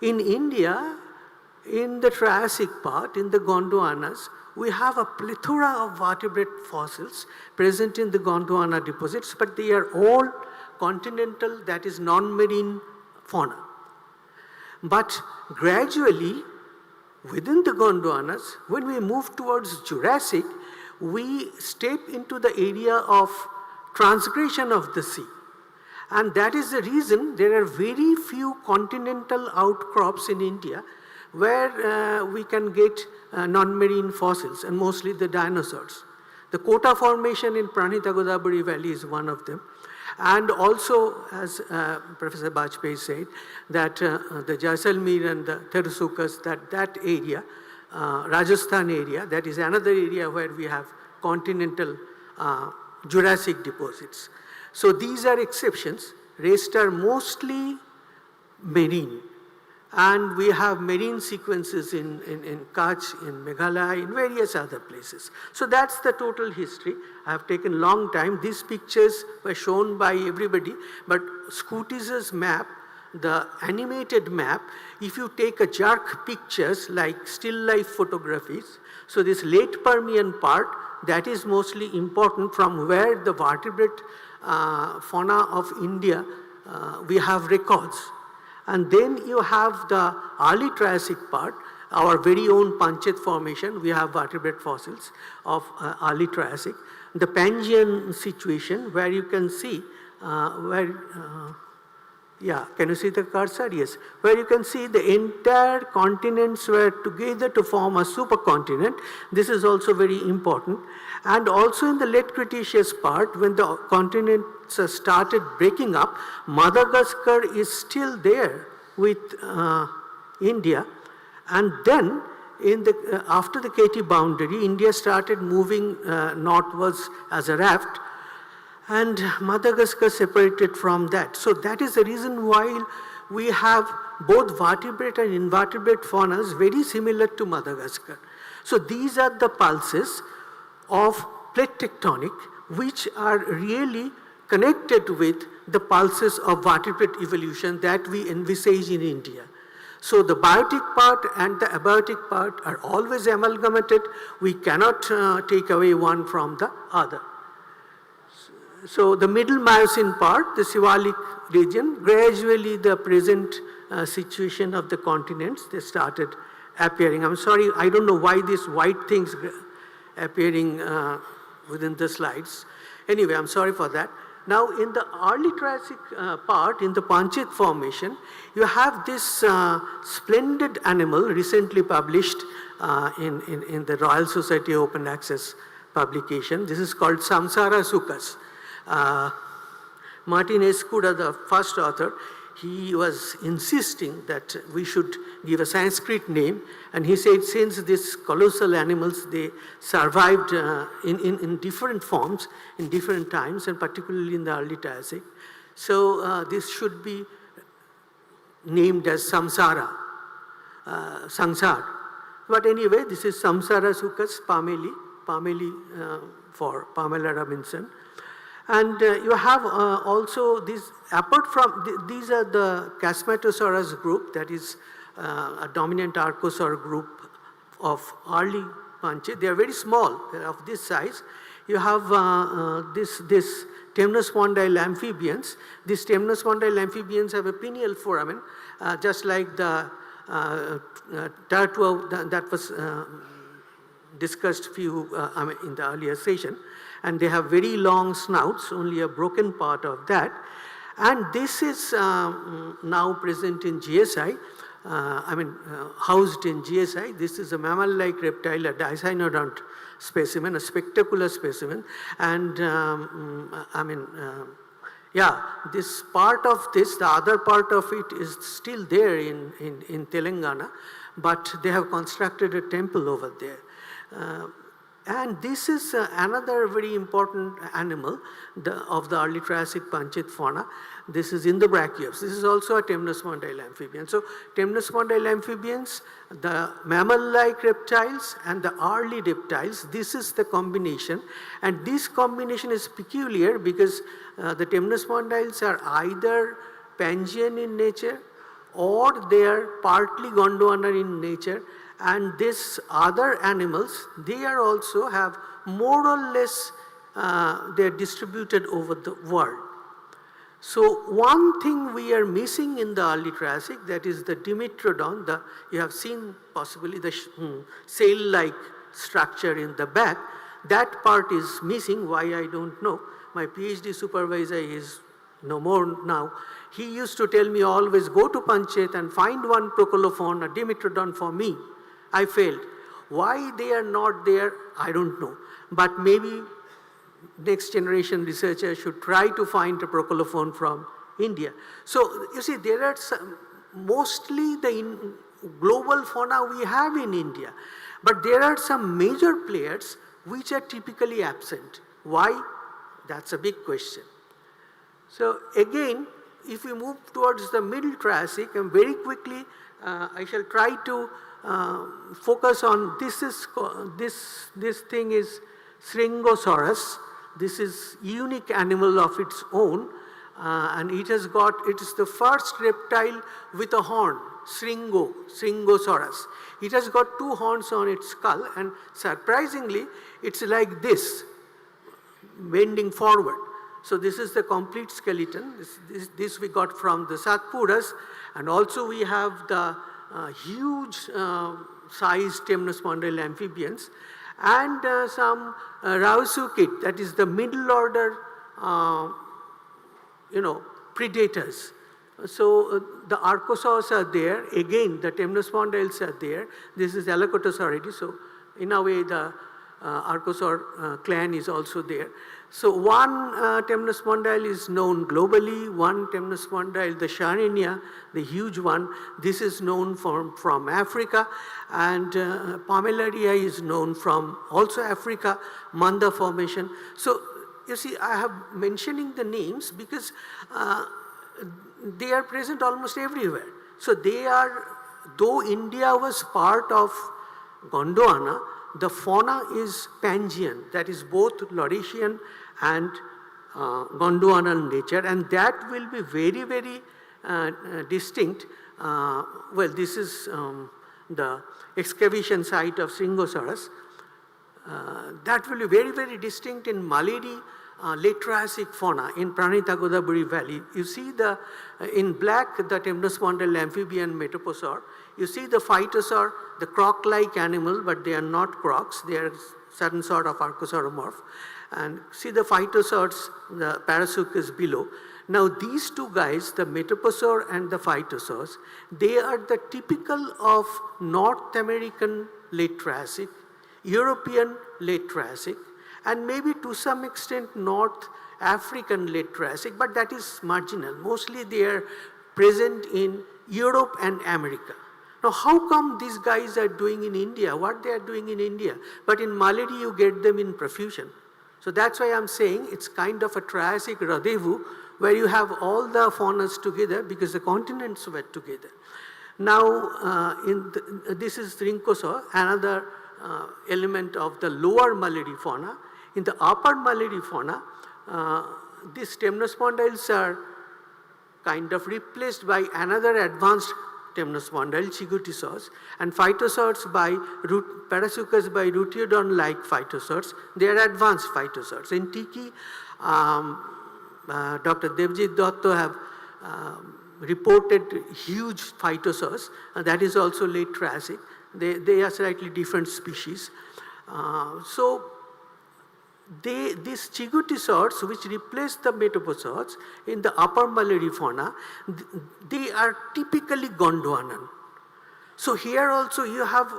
In India, in the Triassic part, in the Gondwanas, we have a plethora of vertebrate fossils present in the Gondwana deposits, but they are all continental, that is non-marine fauna. But gradually, within the Gondwanas, when we move towards Jurassic, we step into the area of transgression of the sea. And that is the reason there are very few continental outcrops in India where we can get non-marine fossils, and mostly the dinosaurs. The Kota Formation in Pranita Godavari Valley is one of them. And also, as Professor Bajpayee said, that the Jaisalmer and the Therusukas, that area, Rajasthan area, that is another area where we have continental Jurassic deposits. So these are exceptions. Rest are mostly marine. And we have marine sequences in Kutch, in Meghalaya, in various other places. So that's the total history. I have taken long time. These pictures were shown by everybody, but Scootis's map, the animated map, if you take a jerk pictures like still life photographies, so this late Permian part, that is mostly important from where the vertebrate fauna of India, we have records. And then you have the early Triassic part, our very own Panchet Formation, we have vertebrate fossils of early Triassic. The Pangean situation where you can see, can you see the cursor? Yes. Where you can see the entire continents were together to form a supercontinent. This is also very important. And also in the late Cretaceous part, when the continents started breaking up, Madagascar is still there with India. And then after the KT boundary, India started moving northwards as a raft, and Madagascar separated from that. So that is the reason why we have both vertebrate and invertebrate faunas very similar to Madagascar. So these are the pulses of plate tectonic which are really connected with the pulses of vertebrate evolution that we envisage in India. So the biotic part and the abiotic part are always amalgamated. We cannot take away one from the other. So the middle Miocene part, the Siwalik region, gradually the present situation of the continents, they started appearing. I'm sorry, I don't know why these white things appearing within the slides. Anyway, I'm sorry for that. Now in the early Triassic part, in the Panchet Formation, you have this splendid animal recently published in the Royal Society Open Access publication. This is called Samsara Sukas. Martin Escuda, the first author, he was insisting that we should give a Sanskrit name, and he said since these colossal animals, they survived in different forms, in different times, and particularly in the early Triassic. So this should be named as Samsara, Sangsar. But anyway, this is Samsara sucus Pameli for Pamela Robinson. And you have also this, apart from, these are the Chasmatosaurus group, that is a dominant Archosaur group of early Panchid. They are very small, they are of this size. You have this temnospondyle amphibians. These temnospondyle amphibians have a pineal foramen, just like the Tartua that was discussed in the earlier session. And they have very long snouts, only a broken part of that. And this is now present in GSI, housed in GSI. This is a mammal-like reptile, a dicynodont specimen, a spectacular specimen. And this part of this, the other part of it is still there in Telangana, but they have constructed a temple over there. And this is another very important animal of the early Triassic Panchid fauna. This is in the Brachiops. This is also a temnospondyle amphibian. So temnospondyle amphibians, the mammal-like reptiles and the early reptiles, this is the combination. And this combination is peculiar because the temnospondyles are either Pangean in nature or they are partly Gondwana in nature. And these other animals, they are also have more or less, they are distributed over the world. So one thing we are missing in the early Triassic, that is the Dimetrodon, you have seen possibly the sail-like structure in the back. That part is missing, why I don't know. My PhD supervisor is no more now. He used to tell me always go to Panchayat and find one Procolophone, a Dimetrodon for me. I failed. Why they are not there, I don't know. But maybe next generation researchers should try to find a Procolophone from India. So you see, there are some, mostly the global fauna we have in India. But there are some major players which are typically absent. Why? That's a big question. So again, if we move towards the middle Triassic, and very quickly I shall try to focus on this thing is Shringosaurus. This is unique animal of its own, and it is the first reptile with a horn, Shringosaurus. It has got two horns on its skull, and surprisingly, it's like this, bending forward. So this is the complete skeleton. This we got from the Satpuras, and also we have the huge sized temnospondyle amphibians, and some Rausuchid, that is the middle order predators. So the Archosaurs are there, again the temnospondyles are there. This is Elacotosauridae, so in a way the Archosaur clan is also there. So one temnospondyle is known globally, one temnospondyle, the Sharinia, the huge one, this is known from Africa, and Pamelaria is known from also Africa, Manda Formation. So you see, I have mentioning the names because they are present almost everywhere. So they are, though India was part of Gondwana, the fauna is Pangean, that is both Laurentian and Gondwanan nature, and that will be very, very distinct. Well, this is the excavation site of Shringosaurus. That will be very, very distinct in Maliri late Triassic fauna in Pranita Godavari Valley. You see in black the temnospondyle amphibian metaposaur. You see the phytosaur, the croc-like animal, but they are not crocs, they are certain sort of archosauromorph. And see the phytosaurs, the Parasuchus below. Now these two guys, the metaposaur and the phytosaurs, they are the typical of North American late Triassic, European late Triassic, and maybe to some extent North African late Triassic, but that is marginal. Mostly they are present in Europe and America. Now, how come these guys are doing in India what they are doing in India, but in Malady you get them in profusion? So that's why I'm saying it's kind of a Triassic rendezvous where you have all the faunas together because the continents were together. Now, this is Trincosaur, another element of the lower Malady fauna. In the upper Malady fauna, these temnospondyles are kind of replaced by another advanced temnospondyle, Chigutosaurs, and phytosaurs by Parasuchus by Rutiodon-like phytosaurs. They are advanced phytosaurs. In Tiki, Dr. Devjit Dotto have reported huge phytosaurs, that is also late Triassic. They are slightly different species. These Chigutosaurs, which replace the metaposaurs in the upper Malady fauna, they are typically Gondwanan. So here also you have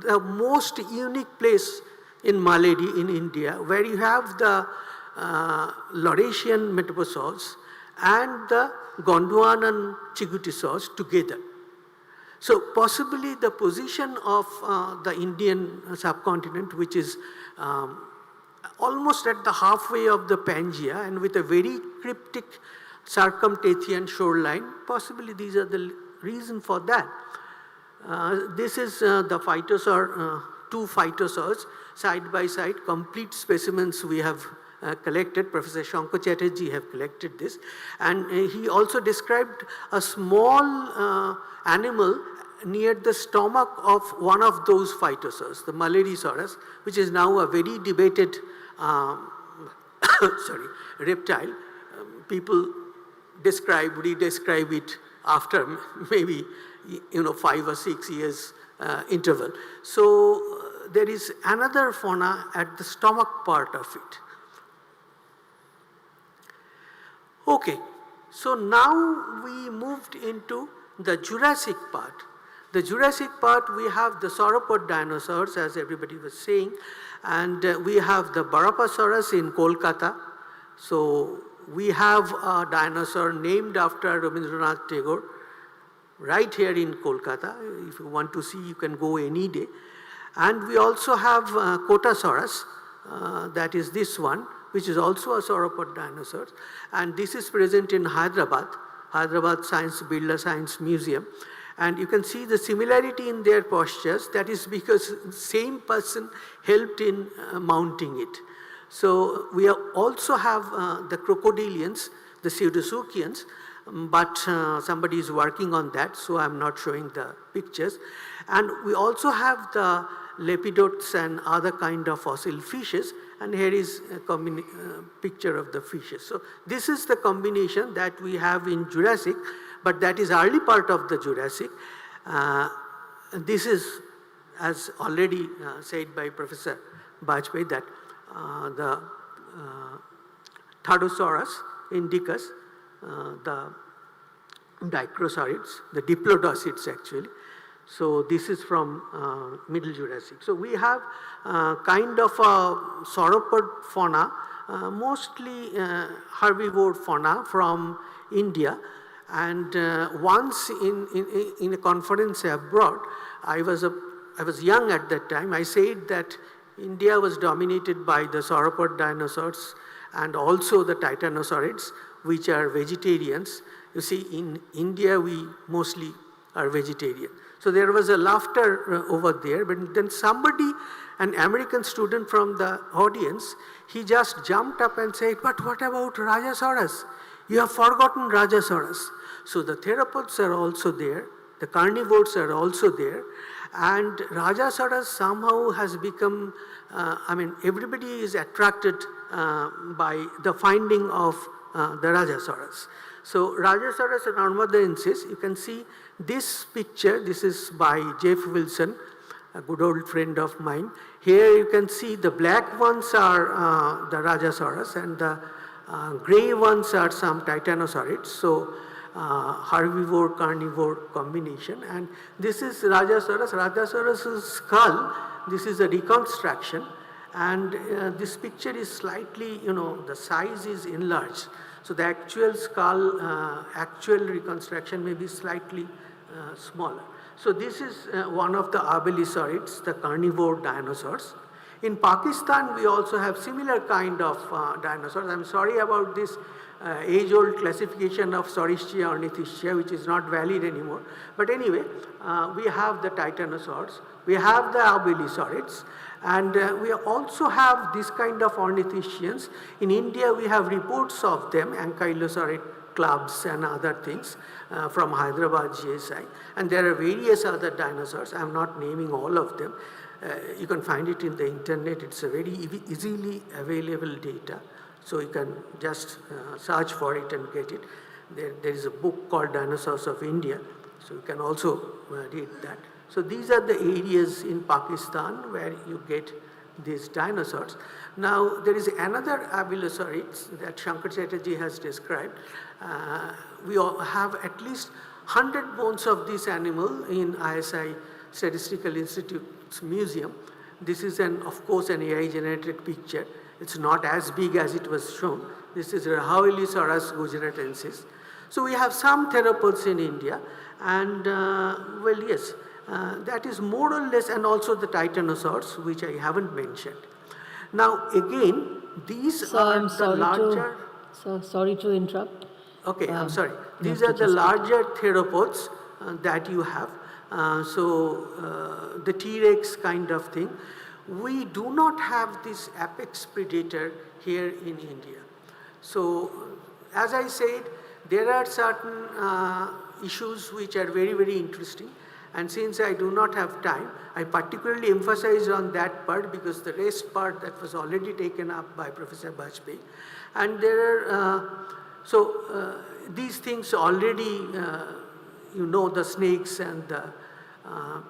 the most unique place in Malady in India, where you have the Laurasian metaposaurs and the Gondwanan Chigutosaurs together. So possibly the position of the Indian subcontinent, which is almost at the halfway of the Pangaea and with a very cryptic circumtathian shoreline, possibly these are the reason for that. This is the phytosaur, two phytosaurs side by side, complete specimens we have collected. Professor Shankar Chatterjee have collected this, and he also described a small animal near the stomach of one of those phytosaurs, the Maladisaurus, which is now a very debated reptile. People redescribe it after maybe 5 or 6 years interval. So there is another fauna at the stomach part of it. Okay, so now we moved into the Jurassic part. The Jurassic part, we have the sauropod dinosaurs, as everybody was saying, and we have the Barapasaurus in Kolkata. So we have a dinosaur named after Rabindranath Tagore right here in Kolkata. If you want to see, you can go any day. And we also have Kotasaurus, that is this one, which is also a sauropod dinosaur. And this is present in Hyderabad Birla Science Museum. And you can see the similarity in their postures. That is because same person helped in mounting it. So we also have the crocodilians, the pseudosocians, but somebody is working on that, so I'm not showing the pictures. And we also have the lepidotes and other kind of fossil fishes, and here is a picture of the fishes. So this is the combination that we have in Jurassic, but that is early part of the Jurassic. This is, as already said by Professor Bajpai, that the Tardosaurus indicus, the Dicrosaurids, the Diplodocids actually. So this is from Middle Jurassic. So we have kind of a sauropod fauna, mostly herbivore fauna from India. And once in a conference abroad, I was young at that time, I said that India was dominated by the sauropod dinosaurs and also the titanosaurids, which are vegetarians. You see, in India, we mostly are vegetarian. So there was a laughter over there, but then somebody, an American student from the audience, he just jumped up and said, but what about Rajasaurus? You have forgotten Rajasaurus. So the theropods are also there, the carnivores are also there, and Rajasaurus somehow has become, everybody is attracted by the finding of the Rajasaurus. So Rajasaurus normadensis, you can see this picture, this is by Jeff Wilson, a good old friend of mine. Here you can see the black ones are the Rajasaurus and the gray ones are some titanosaurids. So herbivore carnivore combination, and this is Rajasaurus. Rajasaurus' skull, this is a reconstruction, and this picture is slightly, the size is enlarged. So the actual skull, actual reconstruction may be slightly smaller. So this is one of the abelisaurids, the carnivore dinosaurs. In Pakistan, we also have similar kind of dinosaurs. I'm sorry about this age-old classification of Saurischia ornithischia, which is not valid anymore. But anyway, we have the titanosaurs, we have the abelisaurids, and we also have this kind of ornithischians. In India, we have reports of them, ankylosaurid clubs and other things from Hyderabad GSI. And there are various other dinosaurs. I'm not naming all of them. You can find it in the internet. It's a very easily available data. So you can just search for it and get it. There is a book called Dinosaurs of India. So you can also read that. So these are the areas in Pakistan where you get these dinosaurs. Now there is another abelisaurid that Shankar Chatterjee has described. We all have at least 100 bones of this animal in ISI Statistical Institute's museum. This is of course an AI generated picture. It's not as big as it was shown. This is Rahaulisaurus gujaratensis. So we have some theropods in India, and well, yes, that is more or less, and also the titanosaurs, which I haven't mentioned. Now again, these are the larger... sorry to interrupt. Okay, I'm sorry. These are the larger theropods that you have. The T-Rex kind of thing. We do not have this apex predator here in India. So, as I said, there are certain issues which are very, very interesting. And since I do not have time, I particularly emphasize on that part because the rest part that was already taken up by Professor Bajpayee. And there are, these things already, you know, the snakes and the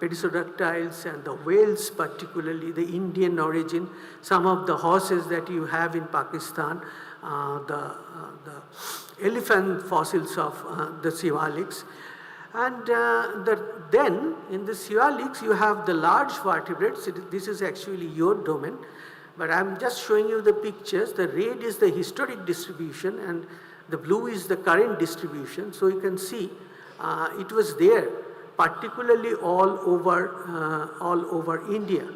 pedicodactyls and the whales, particularly the Indian origin, some of the horses that you have in Pakistan, the elephant fossils of the Sivaliks. And then in the Sivaliks you have the large vertebrates. This is actually your domain, but I'm just showing you the pictures. The red is the historic distribution and the blue is the current distribution. So you can see it was there, particularly all over India.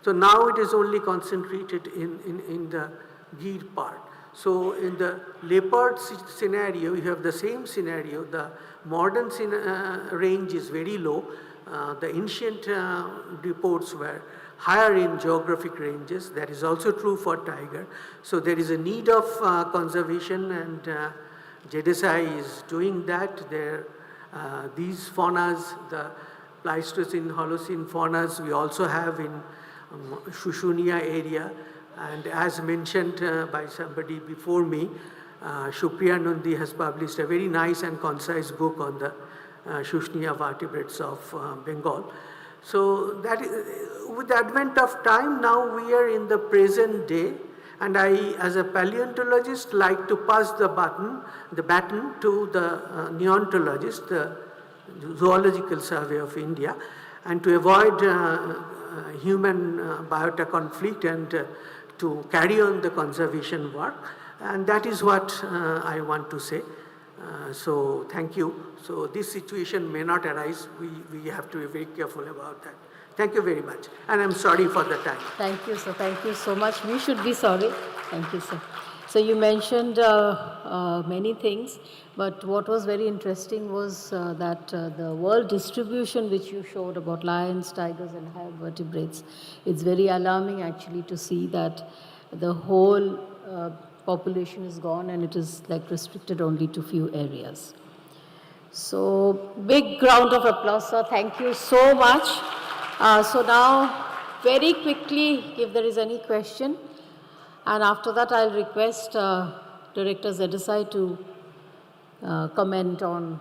So now it is only concentrated in the Gir part. So in the leopard scenario, you have the same scenario. The modern range is very low. The ancient reports were higher in geographic ranges. That is also true for tiger. So there is a need of conservation, and JDSI is doing that. These faunas, the Pleistocene, Holocene faunas, we also have in Shushunia area. And as mentioned by somebody before me, Shupriya Nundi has published a very nice and concise book on the Shushunia vertebrates of Bengal. So that is, with the advent of time, now we are in the present day, and I, as a paleontologist, like to pass the baton to the neontologist, the Zoological Survey of India, and to avoid human biota conflict and to carry on the conservation work. And that is what I want to say. So thank you. So this situation may not arise. We have to be very careful about that. Thank you very much. And I'm sorry for the time. Thank you, sir. Thank you so much. We should be sorry. Thank you, sir. So you mentioned many things, but what was very interesting was that the world distribution which you showed about lions, tigers and higher vertebrates, it's very alarming actually to see that the whole population is gone and it is like restricted only to few areas. So big round of applause, sir. Thank you so much. So now very quickly, if there is any question, and after that I'll request Director ZSI to comment on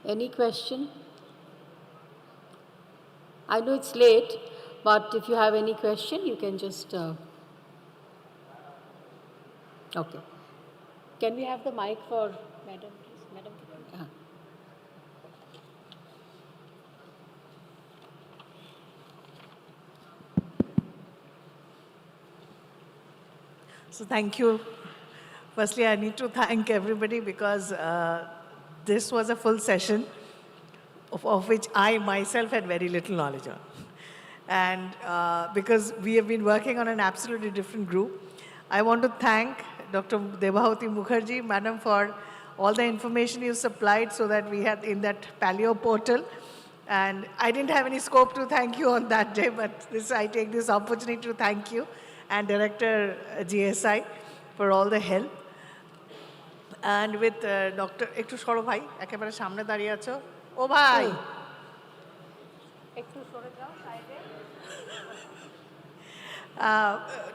any question. I know it's late, but if you have any question, you can just... Okay. Can we have the mic for Madam, please? Madam. So thank you. Firstly, I need to thank everybody because this was a full session of which I myself had very little knowledge on. And because we have been working on an absolutely different group, I want to thank Dr. Debahoti Mukherjee, Madam, for all the information you supplied so that we had in that paleo portal. And I didn't have any scope to thank you on that day, but I take this opportunity to thank you and Director GSI for all the help. And with Dr. Ektu Shoro Bhai, ekebare samne dariye acho. O bhai. Ektu sore jao side.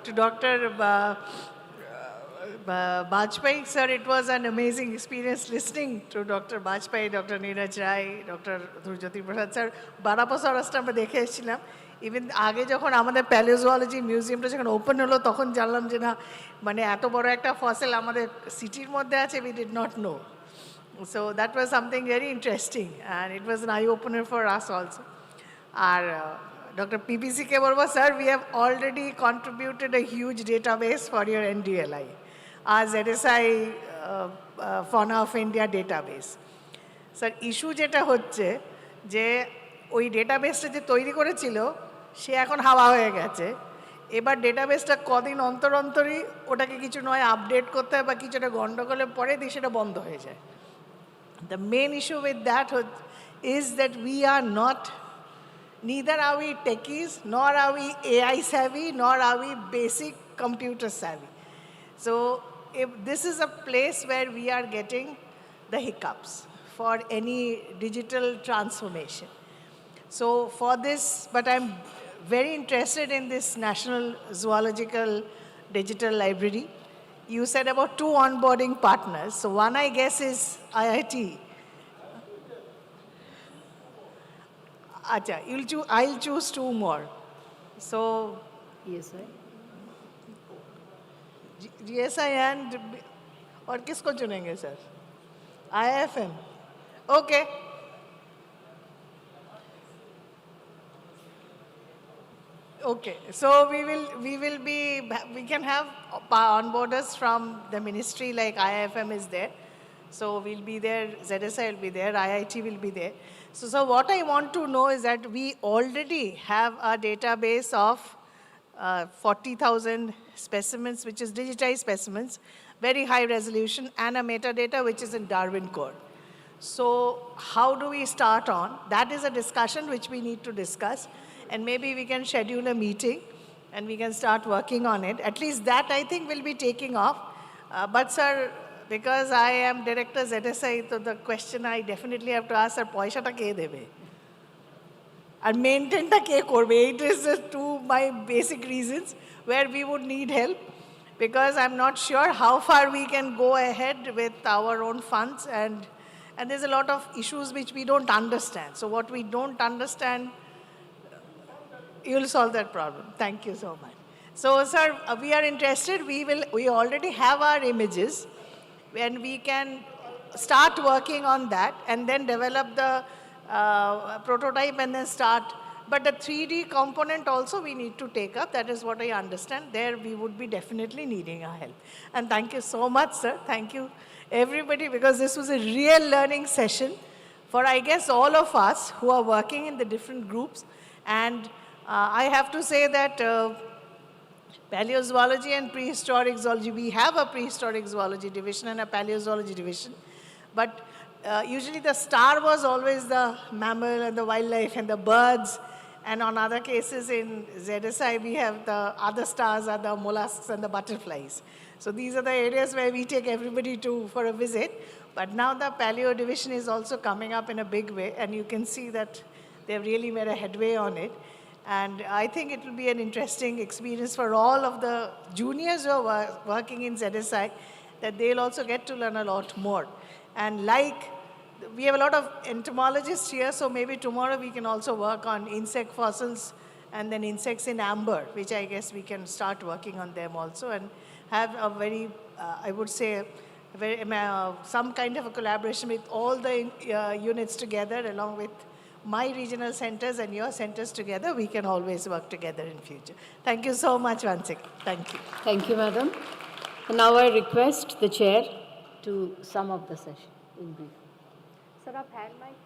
To Dr. Bajpai, sir, it was an amazing experience listening to Dr. Bajpai, Dr. Neeraj Rai, Dr. Dhurjyoti Prasad, sir. Barapaso rasta আমরা দেখে এসেছিলাম। Even আগে যখন আমাদের প্যালিওজুওলজি মিউজিয়ামটা যখন open হলো তখন জানলাম যে না মানে এত বড় একটা ফসিল আমাদের সিটির মধ্যে আছে, we did not know. So that was something very interesting and it was an eye opener for us also. R Dr. PPC কে বলবো, sir, we have already contributed a huge database for your NDLI. Our ZSI Fauna of India database. Sir, issue যেটা হচ্ছে যে ওই ডেটাবেসটা যে তৈরি করেছিল সে এখন হাওয়া হয়ে গেছে। এবার ডেটাবেসটা কদিন অন্তর অন্তরই ওটাকে কিছু নয় আপডেট করতে হয় বা কিছুটা গন্ডগোলে পরে দিয়ে সেটা বন্ধ হয়ে যায়। The main issue with that is that we are not, neither are we techies, nor are we AI savvy, nor are we basic computer savvy. So if this is a place where we are getting the hiccups for any digital transformation. So for this, but I'm very interested in this National Zoological Digital Library. You said about 2 onboarding partners. So one, I guess, is IIT. Acha, I'll choose 2 more. So ESI. GSI and और किसको चुनेंगे sir? IFM. Okay. Okay, so we can have onboarders from the ministry like IFM is there. So we'll be there, ZSI will be there, IIT will be there. So what I want to know is that we already have a database of 40,000 specimens, which is digitized specimens, very high resolution, and a metadata which is in Darwin code. So how do we start on? That is a discussion which we need to discuss. And maybe we can schedule a meeting and we can start working on it. At least that, I think, will be taking off. But sir, because I am Director ZSI, so the question I definitely have to ask, sir, paisa ta ke debe? And maintain ta ke korbe? It is 2 my basic reasons where we would need help, because I'm not sure how far we can go ahead with our own funds, and there's a lot of issues which we don't understand. So what we don't understand, you'll solve that problem. Thank you so much. So, sir, we are interested. We already have our images, and we can start working on that, and then develop the prototype, and then start. But the 3D component also we need to take up. That is what I understand. There we would be definitely needing our help. And thank you so much, sir. Thank you, everybody, because this was a real learning session for, I guess, all of us who are working in the different groups. And I have to say that paleozoology and prehistoric zoology, we have a prehistoric zoology division and a paleozoology division, but usually the star was always the mammal and the wildlife and the birds, and on other cases in ZSI we have the other stars are the mollusks and the butterflies. So these are the areas where we take everybody for a visit, but now the paleo division is also coming up in a big way, and you can see that they've really made a headway on it. And I think it will be an interesting experience for all of the juniors who are working in ZSI, that they'll also get to learn a lot more. And like, we have a lot of entomologists here, so maybe tomorrow we can also work on insect fossils and then insects in amber, which I guess we can start working on them also, and have a very, I would say, some kind of a collaboration with all the units together, along with my regional centers and your centers together. We can always work together in future. Thank you so much once again. Thank you. Thank you, madam. And now I request the chair to sum up the session in brief. Sir, आप hand mic.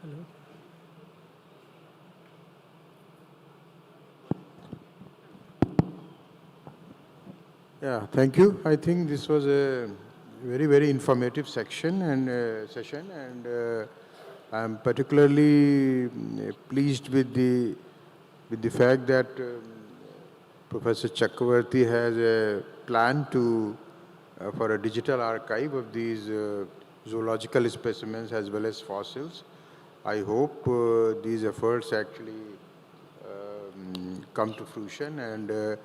Hello. Yeah, thank you. I think this was a very, very informative section and session, and I'm particularly pleased with the fact that Professor Chakravarti has a plan to for a digital archive of these zoological specimens as well as fossils. I hope these efforts actually come to fruition, and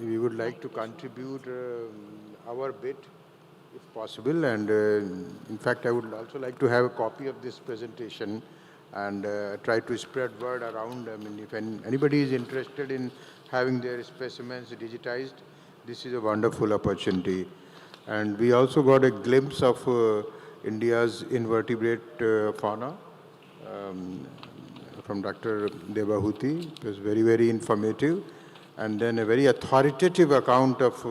we would like to contribute our bit if possible. And in fact, I would also like to have a copy of this presentation and try to spread word around. I mean, if anybody is interested in having their specimens digitized, this is a wonderful opportunity. And we also got a glimpse of India's invertebrate fauna from Dr. Debahuti. It was very, very informative. And then a very authoritative account of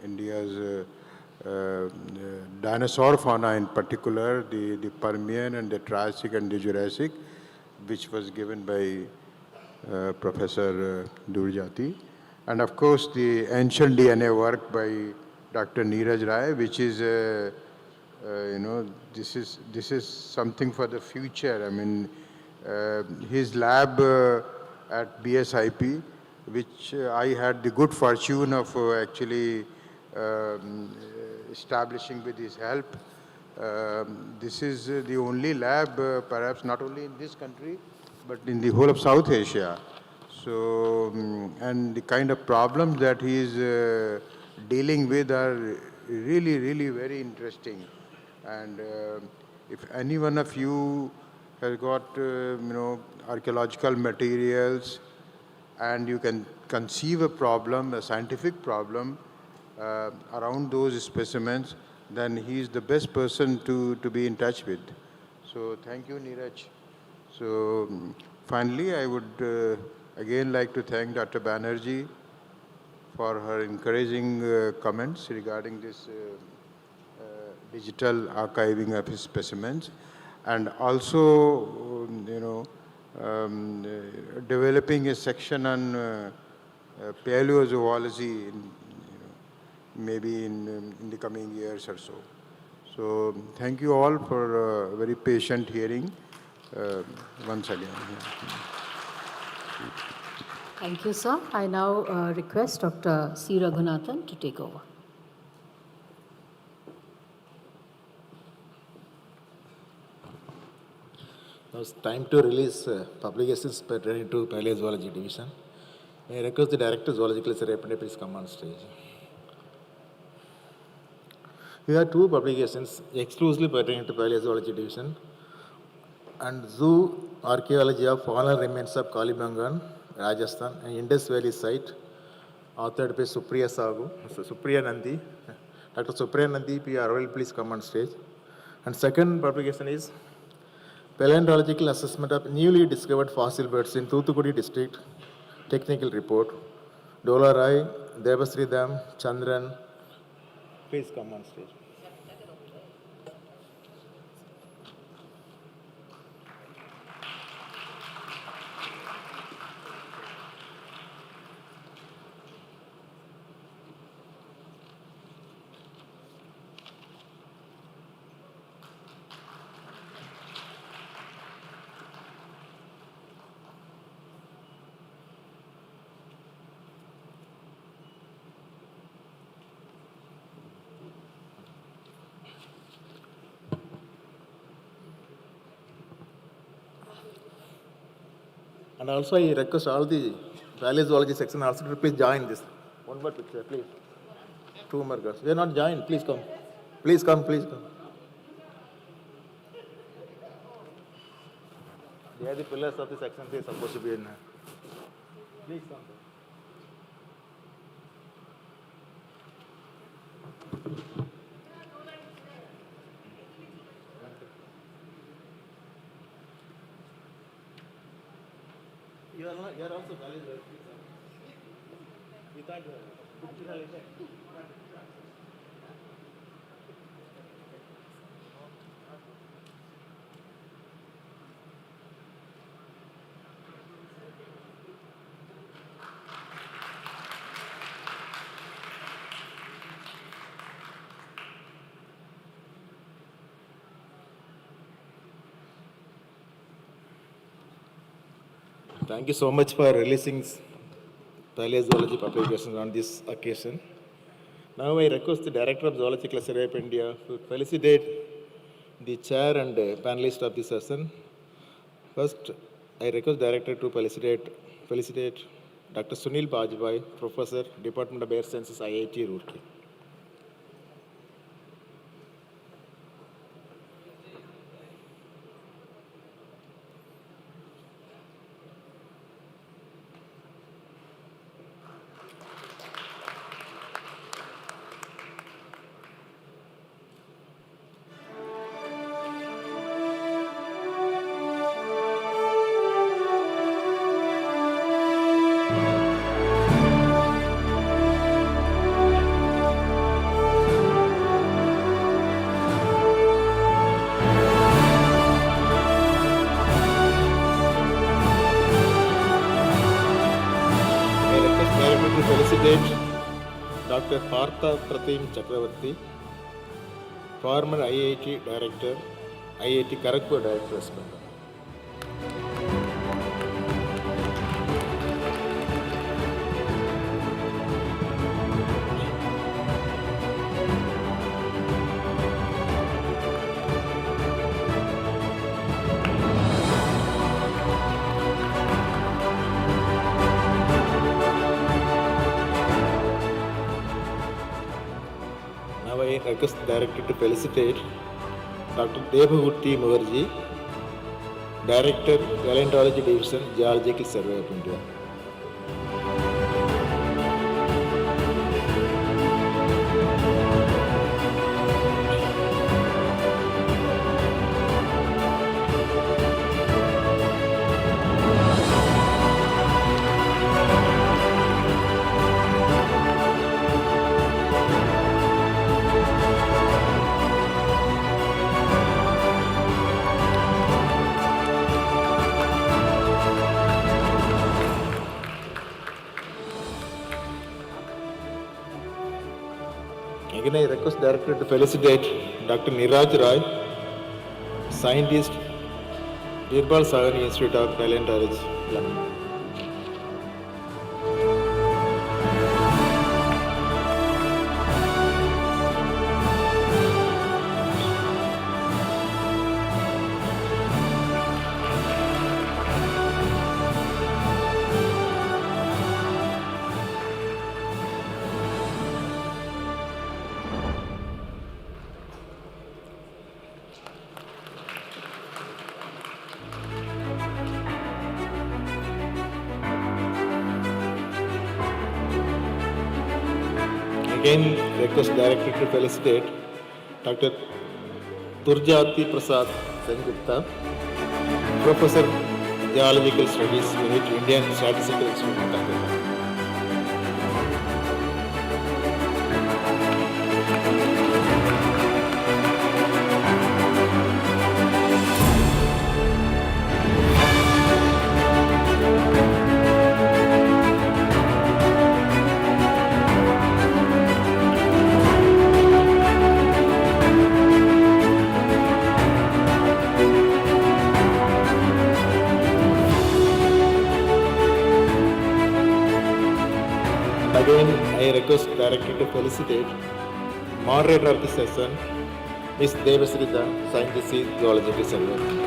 India's dinosaur fauna in particular, the Permian and the Triassic and the Jurassic, which was given by Professor Durjati. And of course, the ancient DNA work by Dr. Neeraj Rai, which is, this is something for the future. I mean, his lab at BSIP, which I had the good fortune of actually establishing with his help. This is the only lab, perhaps not only in this country, but in the whole of South Asia. So, and the kind of problems that he is dealing with are really, really very interesting. And if any one of you has got, archaeological materials, and you can conceive a problem, a scientific problem around those specimens, then he is the best person to be in touch with. So thank you, Neeraj. So finally, I would again like to thank Dr. Banerjee for her encouraging comments regarding this digital archiving of his specimens, and also, developing a section on paleozoology, maybe in the coming years or so. So thank you all for very patient hearing once again. Thank you, sir. I now request Dr. C. Raghunathan to take over. Now it's time to release publications pertaining to Paleozoology Division. May I request the Director of Zoological Survey, please come on stage. We have two publications exclusively pertaining to Paleozoology Division and Zoo Archaeology of Faunal Remains of Kalibangan, Rajasthan, and Indus Valley Site, authored by Supriya Nandi. Dr. Supriya Nandi, PR, please come on stage. And second publication is Paleontological Assessment of Newly Discovered Fossil Birds in Thoothukudi District, Technical Report. Dola Rai, Devasridham, Chandran, please come on stage. And also I request all the paleozoology section also to please join this. One more picture, please. Two more girls. They are not joined. Please come. Please come, please come. They are the pillars of the section. They are supposed to be in. Please come. are also valid. Thank you so much for releasing paleozoology publications on this occasion. Now I request the Director of Zoological Survey of India to felicitate the chair and panelists of this session. First, I request Director to felicitate Dr. Sunil Bajpai, Professor, Department of Air Sciences, IIT Roorkee. Dr. Partha Pratim Chakravarti, former IIT Director, IIT Kharagpur Director, respectively. I request the Director to felicitate Dr. Devhuti Mukherjee, Director, Paleontology Division, Geological Survey of India. Again, I request the Director to felicitate Dr. Niraj Rai, Scientist, Birbal Sahani Institute of Paleontology, London. Again, request Director to felicitate Dr. Turjati Prasad Sengupta, Professor, Geological Studies Unit, Indian Statistical Institute, Calcutta. Again, I request Director to felicitate moderator of the session, Ms. Devasrita, Scientist, Zoological Survey.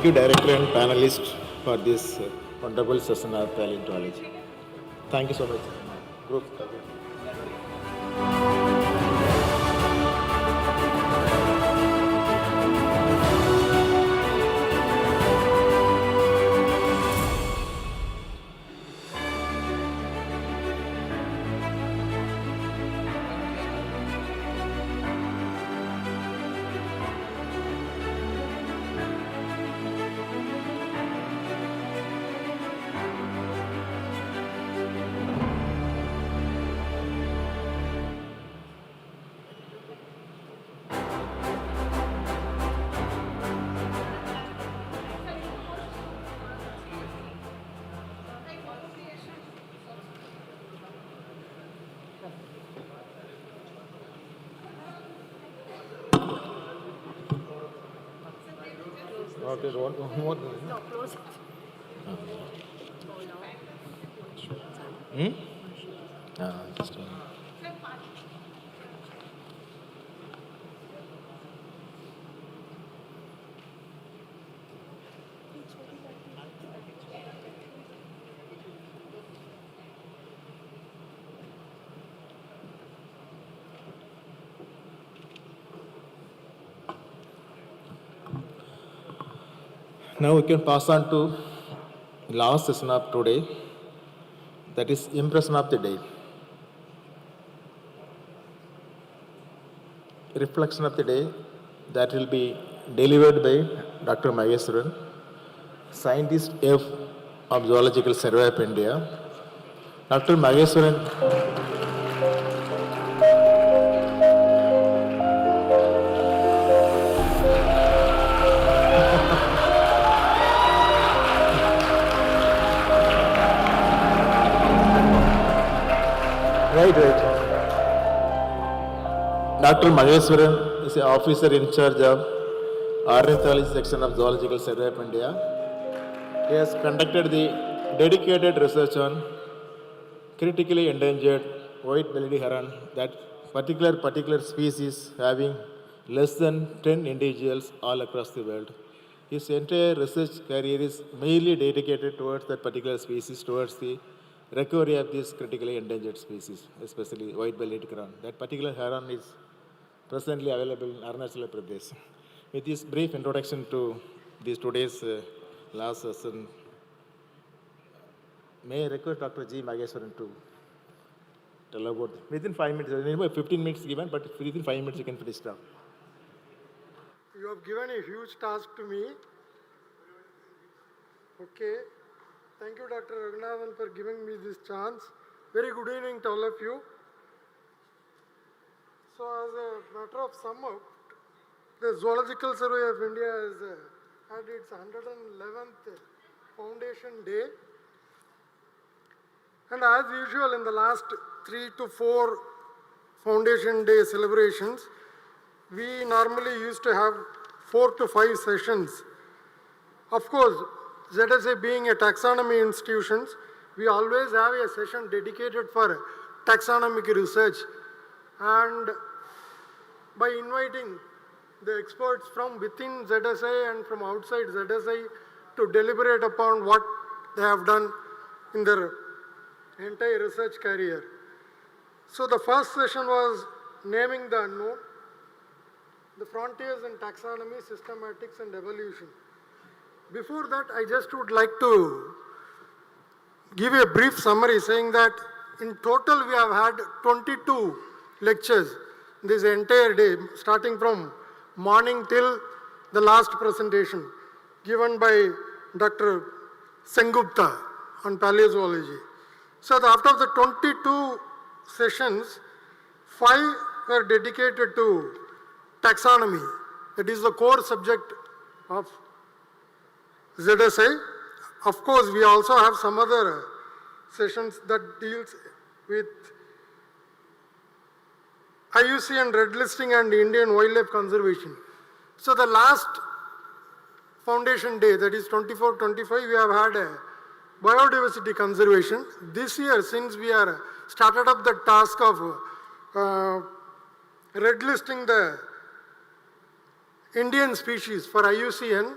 thank you, Director and panelists, for this wonderful session of paleontology. Thank you so much. Group. Okay, one more. No, close it. Just Now we can pass on to the last session of today, that is impression of the day. Reflection of the day that will be delivered by Dr. Maheshwaran, Scientist F of Zoological Survey of India. Dr. Maheshwaran. Right. Dr. Maheshwaran is an officer in charge of ornithology section of Zoological Survey of India. He has conducted the dedicated research on critically endangered white-bellied heron, that particular species having less than 10 individuals all across the world. His entire research career is mainly dedicated towards that particular species, towards the recovery of these critically endangered species, especially white-bellied heron. That particular heron is presently available in Arunachal Pradesh. With this brief introduction to this today's last session, may I request Dr. G. Maheshwaran to tell about within 5 minutes, 15 minutes given, but within 5 minutes you can finish it up. You have given a huge task to me. Okay. Thank you, Dr. Raghunathan, for giving me this chance. Very good evening to all of you. So, as a matter of sum up, the Zoological Survey of India has had its 111th Foundation Day. And as usual, in the last 3 to 4 Foundation Day celebrations, we normally used to have 4 to 5 sessions. Of course, ZSA being a taxonomy institution, we always have a session dedicated for taxonomic research. And by inviting the experts from within ZSA and from outside ZSA to deliberate upon what they have done in their entire research career. So the first session was naming the unknown, the frontiers in taxonomy, systematics and evolution. Before that, I just would like to give a brief summary saying that in total we have had 22 lectures this entire day, starting from morning till the last presentation given by Dr. Sengupta on paleozoology. So out of the 22 sessions, 5 were dedicated to taxonomy. That is the core subject of ZSA. Of course, we also have some other sessions that deals with IUCN red listing and Indian wildlife conservation. So the last Foundation Day, that is 24-25, we have had a biodiversity conservation. This year, since we are started up the task of red listing the Indian species for IUCN,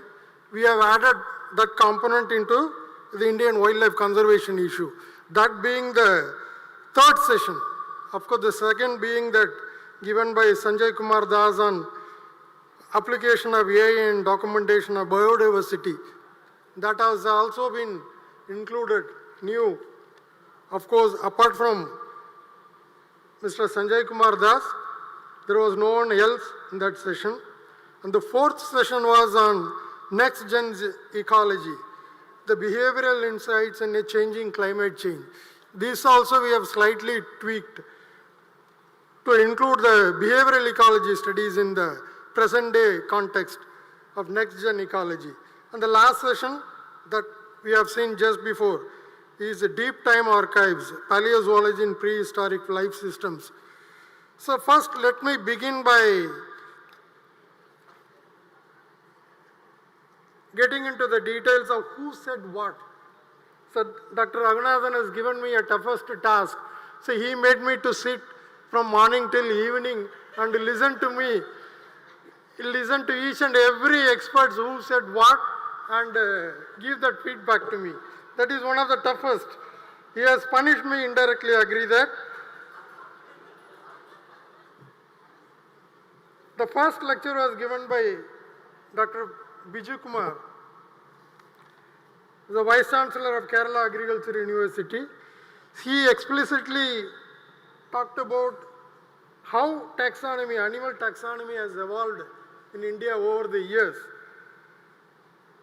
we have added that component into the Indian wildlife conservation issue. That being the third session. Of course, the second being that given by Sanjay Kumar Das on application of AI and documentation of biodiversity. That has also been included new. Of course, apart from Mr. Sanjay Kumar Das, there was no one else in that session. And the fourth session was on next gen ecology, the behavioral insights in a changing climate change. This also we have slightly tweaked to include the behavioral ecology studies in the present day context of next gen ecology. And the last session that we have seen just before is deep time archives, paleozoology in prehistoric life systems. So first let me begin by getting into the details of who said what. So Dr. Raghunathan has given me a toughest task. So he made me to sit from morning till evening and listen to me, listen to each and every expert who said what and give that feedback to me. That is one of the toughest. He has punished me indirectly, I agree that. The first lecture was given by Dr. Biju Kumar, the Vice Chancellor of Kerala Agriculture University. He explicitly talked about how taxonomy, animal taxonomy has evolved in India over the years.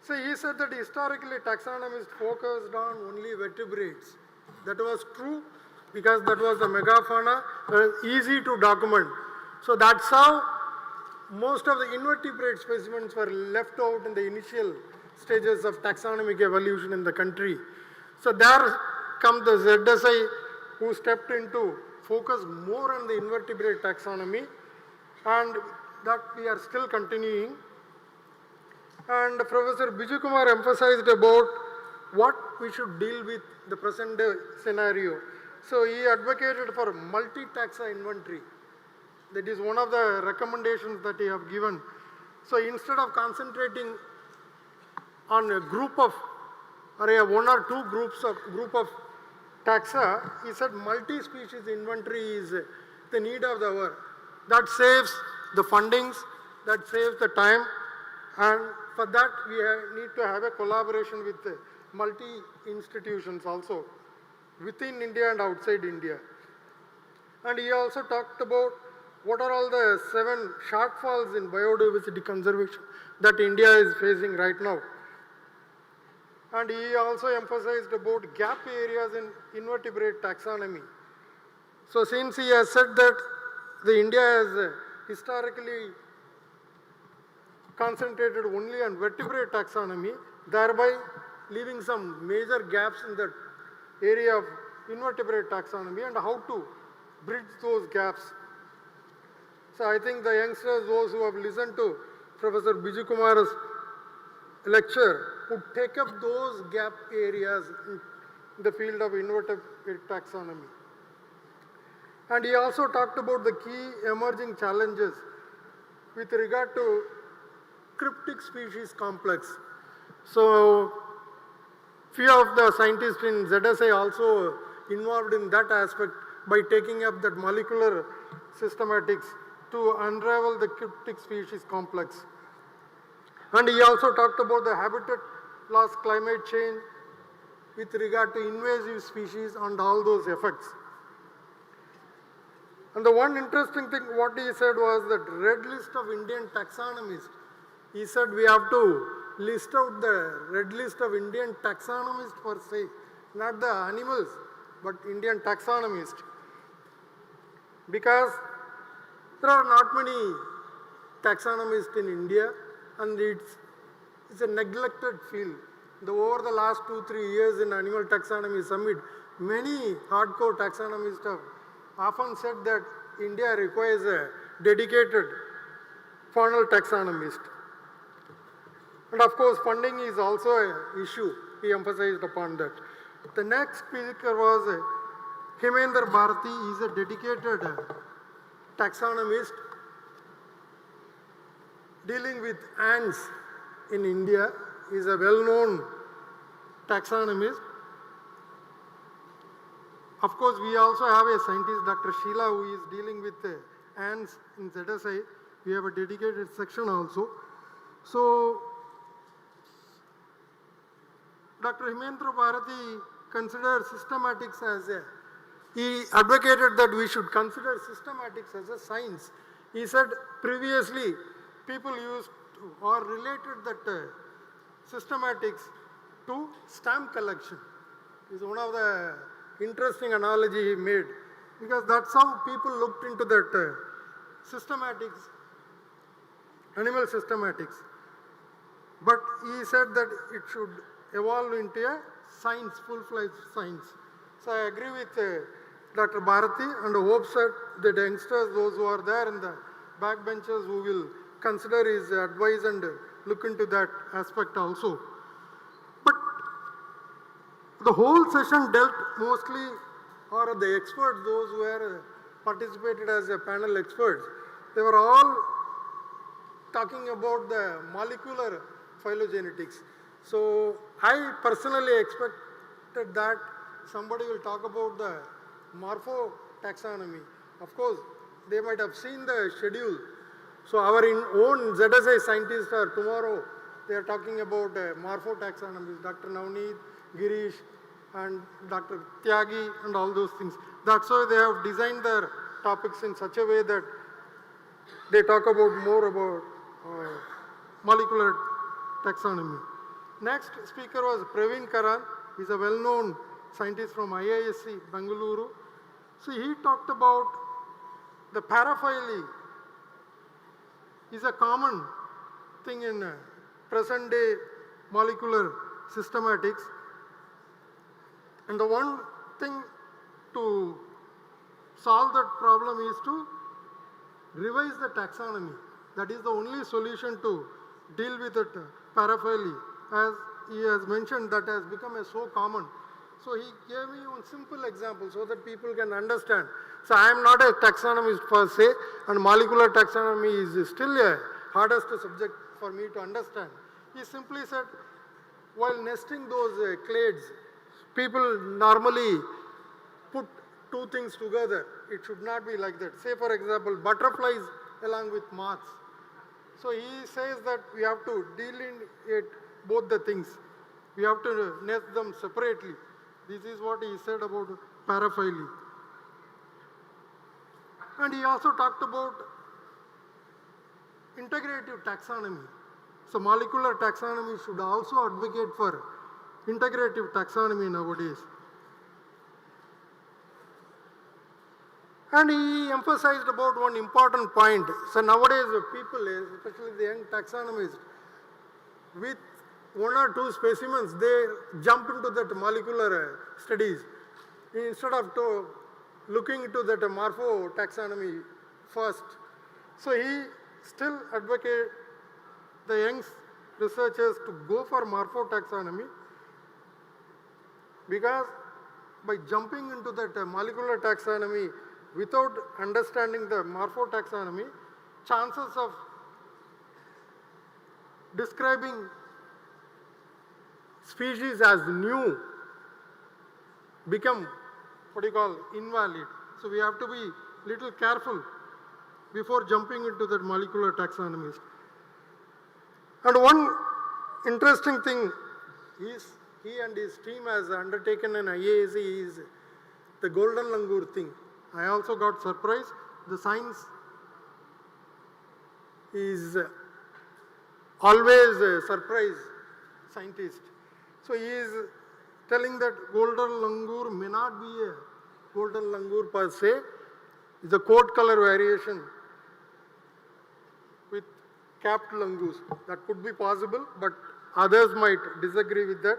So he said that historically taxonomists focused on only vertebrates. That was true because that was the megafauna, easy to document. So that's how most of the invertebrate specimens were left out in the initial stages of taxonomic evolution in the country. So there comes the ZSI who stepped into focus more on the invertebrate taxonomy, and that we are still continuing. And Professor Biju Kumar emphasized about what we should deal with the present day scenario. So he advocated for multi-taxa inventory. That is one of the recommendations that he have given. So instead of concentrating on a group of, or a one or two group of taxa, he said multi-species inventory is the need of the hour. That saves the fundings, that saves the time, and for that we need to have a collaboration with multi-institutions also, within India and outside India. And he also talked about what are all the 7 shortfalls in biodiversity conservation that India is facing right now. And he also emphasized about gap areas in invertebrate taxonomy. So since he has said that India has historically concentrated only on vertebrate taxonomy, thereby leaving some major gaps in the area of invertebrate taxonomy and how to bridge those gaps. So I think the youngsters, those who have listened to Professor Biju Kumar's lecture, would take up those gap areas in the field of invertebrate taxonomy. And he also talked about the key emerging challenges with regard to cryptic species complex. So few of the scientists in ZSI also involved in that aspect by taking up that molecular systematics to unravel the cryptic species complex. And he also talked about the habitat loss, climate change with regard to invasive species and all those effects. And the one interesting thing what he said was that red list of Indian taxonomists. He said we have to list out the red list of Indian taxonomists per se, not the animals, but Indian taxonomists. Because there are not many taxonomists in India, and it's a neglected field. Over the last 2-3 years in Animal Taxonomy Summit, many hardcore taxonomists have often said that India requires a dedicated faunal taxonomist. And of course, funding is also an issue. He emphasized upon that. The next speaker was Hemendra Bharati. He is a dedicated taxonomist dealing with ants in India. is a well-known taxonomist. Of course, we also have a scientist, Dr. Sheila, who is dealing with ants in ZSI. We have a dedicated section also. So, Dr. Himendra Bharati considered systematics as a, he advocated that we should consider systematics as a science. He said previously people used to, or related that systematics to stamp collection. Is one of the interesting analogy he made, because that's how people looked into that systematics, animal systematics. But he said that it should evolve into a science, full-fledged science. So I agree with Dr. Bharati and hope that the youngsters, those who are there in the backbenchers, who will consider his advice and look into that aspect also. But the whole session dealt mostly, or the experts, those who were participated as a panel experts, they were all talking about the molecular phylogenetics. So I personally expected that somebody will talk about the morphotaxonomy. Of course, they might have seen the schedule. So our own ZSI scientists are tomorrow, they are talking about morphotaxonomy. Dr. Navneet, Girish, and Dr. Tyagi, and all those things. That's why they have designed their topics in such a way that they talk about more about molecular taxonomy. Next speaker was Praveen Karan. He's a well-known scientist from IISc, Bengaluru. So he talked about the paraphyly is a common thing in present-day molecular systematics. And the one thing to solve that problem is to revise the taxonomy. That is the only solution to deal with that paraphyly. As he has mentioned, that has become so common. So he gave me one simple example so that people can understand. So I am not a taxonomist per se, and molecular taxonomy is still a hardest subject for me to understand. He simply said, while nesting those clades, people normally put two things together. It should not be like that. Say for example, butterflies along with moths. So he says that we have to delineate both the things. We have to nest them separately. This is what he said about paraphyly. And he also talked about integrative taxonomy. So molecular taxonomy should also advocate for integrative taxonomy nowadays. And he emphasized about one important point. So nowadays people, especially the young taxonomists, with one or two specimens, they jump into that molecular studies instead of looking into that morphotaxonomy first. So he still advocates the young researchers to go for morphotaxonomy, because by jumping into that molecular taxonomy without understanding the morphotaxonomy, chances of describing species as new become invalid. So we have to be little careful before jumping into that molecular taxonomy. And one interesting thing is he and his team has undertaken in IASC is the golden langur thing. I also got surprised. The science is always a surprise scientist. So he is telling that golden langur may not be a golden langur per se. It's a coat color variation with capped langurs. That could be possible, but others might disagree with that.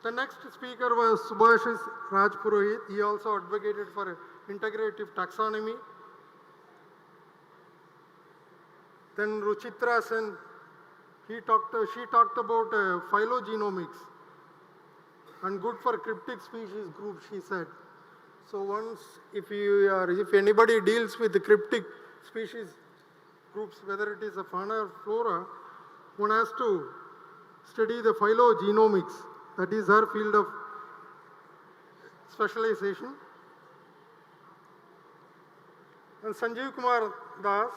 The next speaker was Subhashis Rajpurohit. He also advocated for integrative taxonomy. Then Ruchitra Sen, she talked about phylogenomics and good for cryptic species group, she said. So once, if anybody deals with the cryptic species groups, whether it is a fauna or flora, one has to study the phylogenomics. That is her field of specialization. And Sanjeev Kumar Das,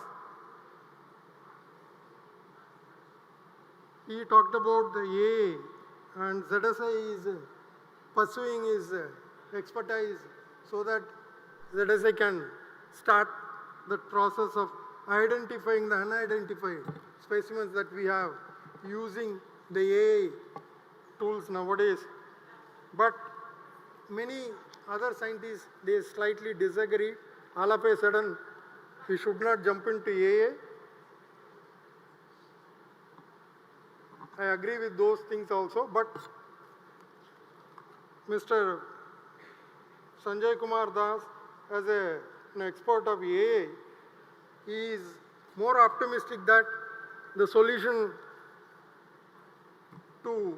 he talked about the AA, and ZSI is pursuing his expertise so that ZSI can start the process of identifying the unidentified specimens that we have using the AI tools nowadays. But many other scientists, they slightly disagree. All of a sudden, we should not jump into AA. I agree with those things also, but Mr. Sanjay Kumar Das, as an expert of AA, he is more optimistic that the solution to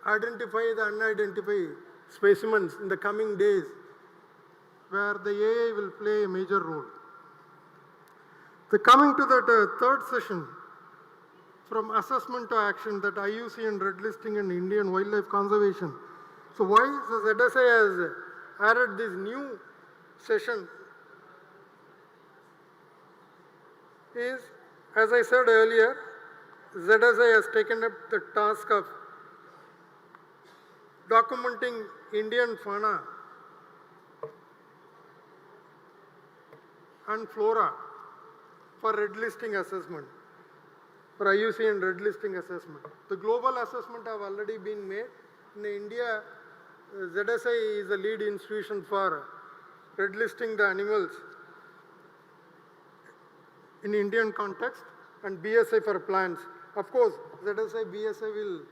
identify the unidentified specimens in the coming days, where the AI will play a major role. Coming to that third session, from assessment to action, that IUCN red listing and Indian wildlife conservation. So why the ZSI has added this new session is, as I said earlier, ZSI has taken up the task of documenting Indian fauna and flora for red listing assessment, for IUCN red listing assessment. The global assessment have already been made. In India, ZSI is the lead institution for red listing the animals in Indian context, and BSI for plants. Of course, ZSI, BSI will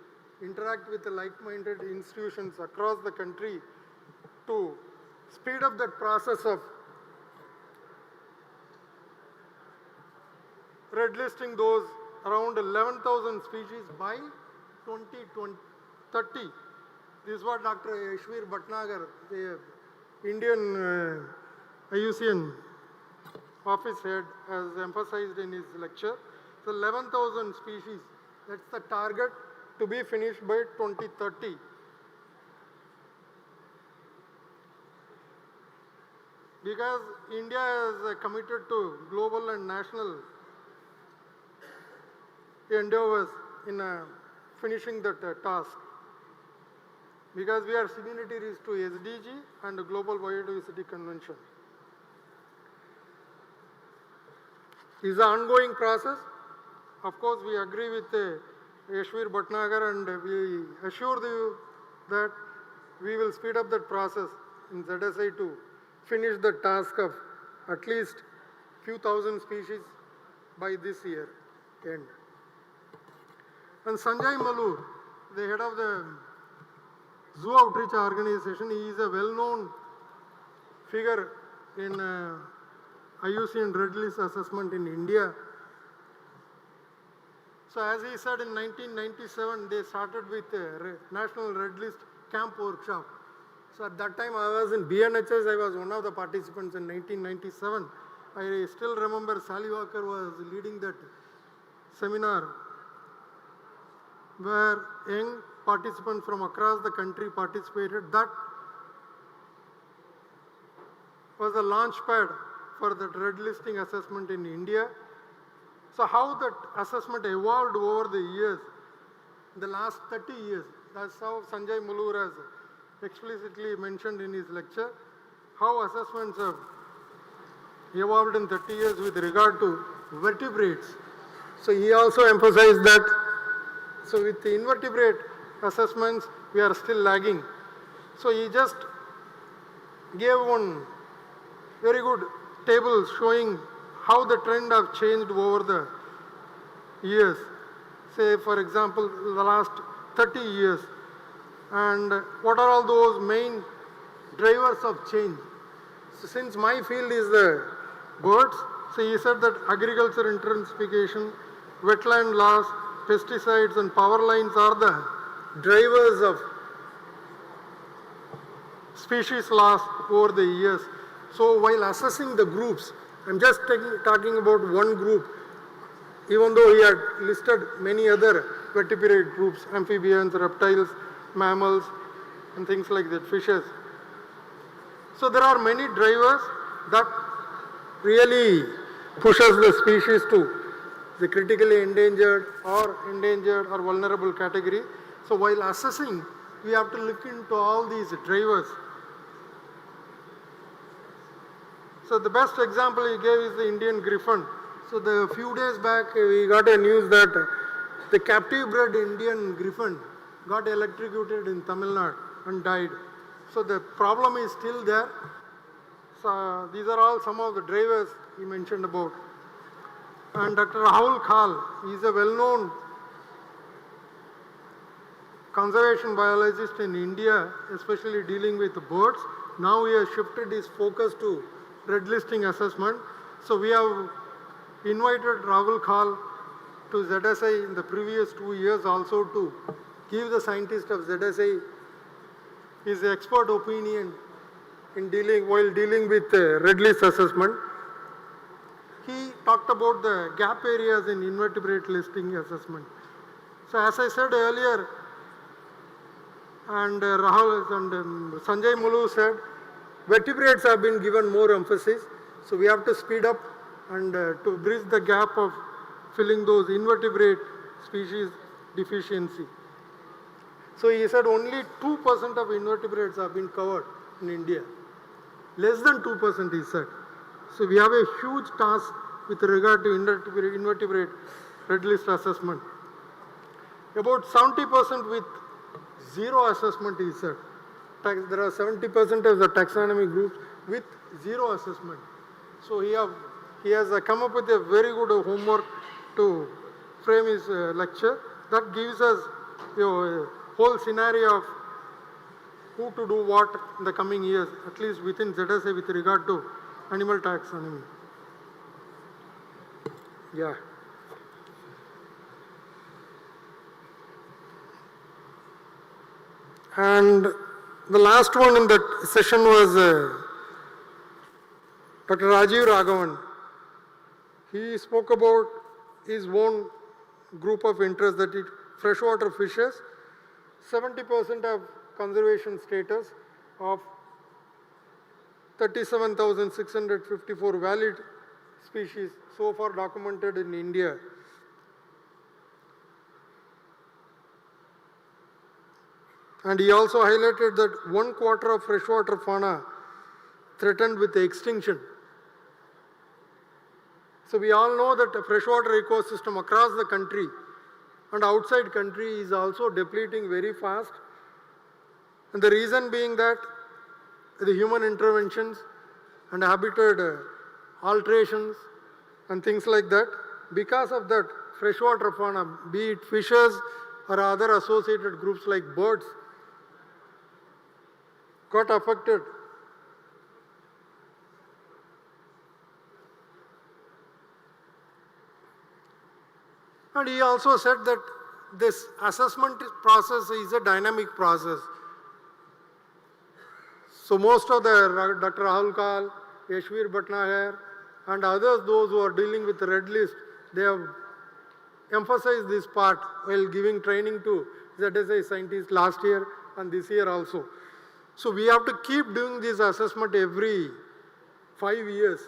interact with the like-minded institutions across the country to speed up that process of red listing those around 11,000 species by 2030. This is what Dr. Yashvir Bhatnagar, the Indian IUCN office head, has emphasized in his lecture. So 11,000 species, that's the target to be finished by 2030. Because India is committed to global and national endeavors in finishing that task. Because we are signatories to SDG and the Global Biodiversity Convention. It is an ongoing process. Of course, we agree with Yashvir Bhatnagar, and we assure you that we will speed up that process in ZSI to finish the task of at least few thousand species by this year end. And Sanjay Malur, the head of the Zoo Outreach Organization, he is a well-known figure in IUCN Red List assessment in India. So as he said, in 1997, they started with a National Red List Camp Workshop. So at that time, I was in BNHS, I was one of the participants in 1997. I still remember Sally Walker was leading that seminar, where young participants from across the country participated. That was a launch pad for the red listing assessment in India. So how that assessment evolved over the years, the last 30 years, that's how Sanjay Mulur has explicitly mentioned in his lecture, how assessments have evolved in 30 years with regard to vertebrates. So he also emphasized that, so with the invertebrate assessments, we are still lagging. So he just gave one very good table showing how the trend have changed over the years. Say, for example, the last 30 years. And what are all those main drivers of change? So since my field is the birds, so he said that agriculture intensification, wetland loss, pesticides and power lines are the drivers of species loss over the years. So while assessing the groups, I'm just talking about one group, even though he had listed many other vertebrate groups, amphibians, reptiles, mammals, and things like that, fishes. So there are many drivers that really pushes the species to the critically endangered or vulnerable category. So while assessing, we have to look into all these drivers. So the best example he gave is the Indian griffon. So the few days back, we got a news that the captive bred Indian griffon got electrocuted in Tamil Nadu and died. So the problem is still there. So these are all some of the drivers he mentioned about. And Dr. Rahul Kal is a well-known conservation biologist in India, especially dealing with birds. Now he has shifted his focus to red listing assessment. So we have invited Rahul Kal to ZSI in the previous 2 years also to give the scientist of ZSI his expert opinion in while dealing with red list assessment. He talked about the gap areas in invertebrate listing assessment. So as I said earlier, and Rahul and Sanjay Mulu said, vertebrates have been given more emphasis. So we have to speed up and to bridge the gap of filling those invertebrate species deficiency. So he said only 2% of invertebrates have been covered in India. Less than 2% he said. So we have a huge task with regard to invertebrate red list assessment. About 70% with zero assessment he said. There are 70% of the taxonomy groups with zero assessment. So he has come up with a very good homework to frame his lecture. That gives us a whole scenario of who to do what in the coming years, at least within ZSA with regard to animal taxonomy. Yeah. And the last one in that session was Dr. Rajiv Raghavan. He spoke about his own group of interest, that is freshwater fishes. 70% of conservation status of 37,654 valid species so far documented in India. And he also highlighted that 1/4 of freshwater fauna threatened with extinction. So we all know that the freshwater ecosystem across the country and outside country is also depleting very fast. And the reason being that the human interventions and habitat alterations and things like that. Because of that, freshwater fauna, be it fishes or other associated groups like birds, got affected. And he also said that this assessment process is a dynamic process. So most of the Dr. Rahul Kal, Yashvir Bhatnagar and others, those who are dealing with the red list, they have emphasized this part while giving training to ZSI scientists last year and this year also. So we have to keep doing this assessment every 5 years.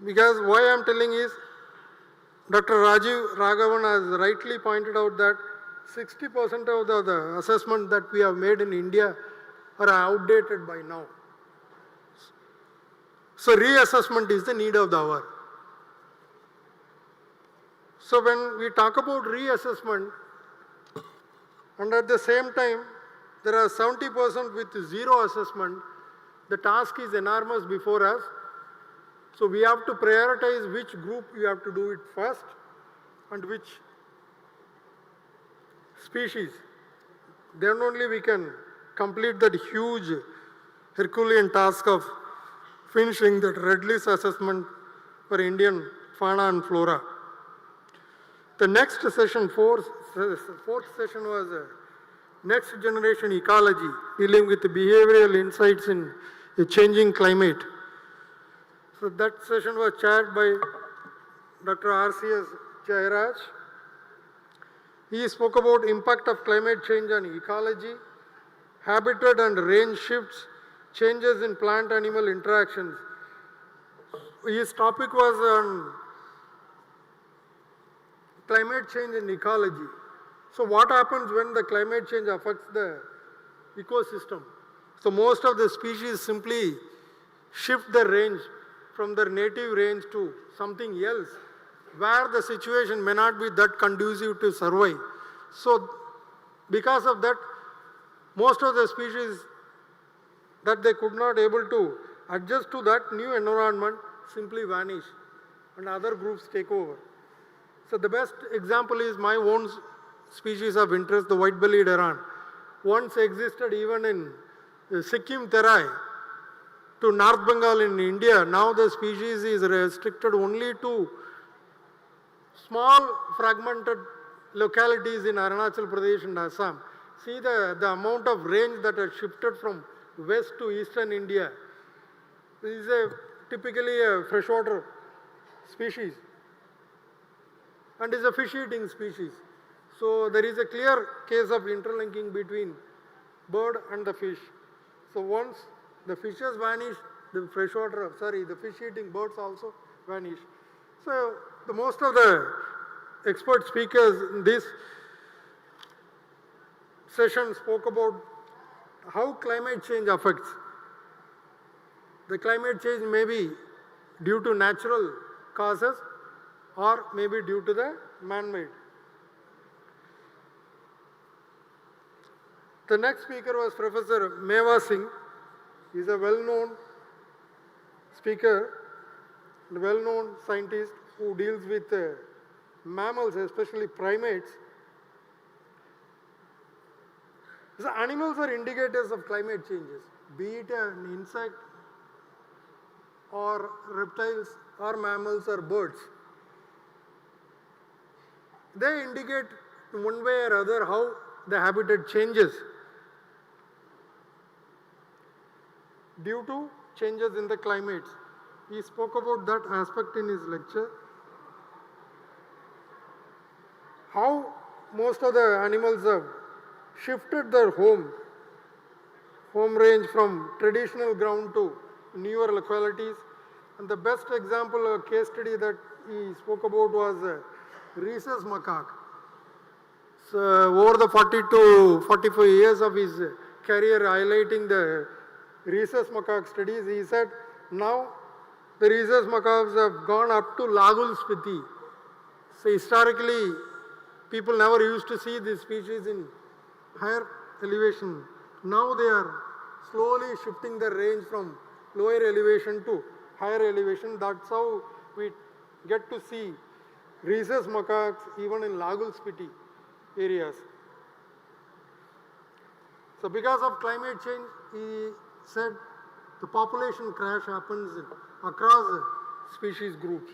Because why I am telling is, Dr. Rajiv Raghavan has rightly pointed out that 60% of the assessment that we have made in India are outdated by now. So reassessment is the need of the hour. So when we talk about reassessment, and at the same time, there are 70% with zero assessment, the task is enormous before us. So we have to prioritize which group we have to do it first and which species. Then only we can complete that huge Herculean task of finishing that red list assessment for Indian fauna and flora. The next session, fourth session was next generation ecology, dealing with the behavioral insights in a changing climate. So that session was chaired by Dr. R.C.S. Jairaj. He spoke about impact of climate change on ecology, habitat and range shifts, changes in plant-animal interactions. His topic was on climate change in ecology. So what happens when the climate change affects the ecosystem? So most of the species simply shift their range from their native range to something else, where the situation may not be that conducive to survive. So because of that, most of the species that they could not able to adjust to that new environment simply vanish and other groups take over. So the best example is my own species of interest, the white-bellied heron. Once existed even in Sikkim Terai to North Bengal in India. Now the species is restricted only to small fragmented localities in Arunachal Pradesh and Assam. See the amount of range that has shifted from west to eastern India. This is typically a freshwater species and is a fish-eating species. So there is a clear case of interlinking between bird and the fish. So once the fishes vanish, the fish-eating birds also vanish. So the most of the expert speakers in this session spoke about how climate change affects. The climate change may be due to natural causes or maybe due to the man-made. The next speaker was Professor Meva Singh. He is a well-known speaker, a well-known scientist who deals with mammals, especially primates. So animals are indicators of climate changes, be it an insect or reptiles or mammals or birds. They indicate in one way or other how the habitat changes due to changes in the climates. He spoke about that aspect in his lecture. How most of the animals have shifted their home range from traditional ground to newer localities. And the best example or case study that he spoke about was rhesus macaque. So over the 40 to 45 years of his career highlighting the rhesus macaque studies, he said now the rhesus macaques have gone up to Lagul Spiti. So historically, people never used to see this species in higher elevation. Now they are slowly shifting their range from lower elevation to higher elevation. That's how we get to see rhesus macaques even in Lagul Spiti areas. So because of climate change, he said the population crash happens across species groups.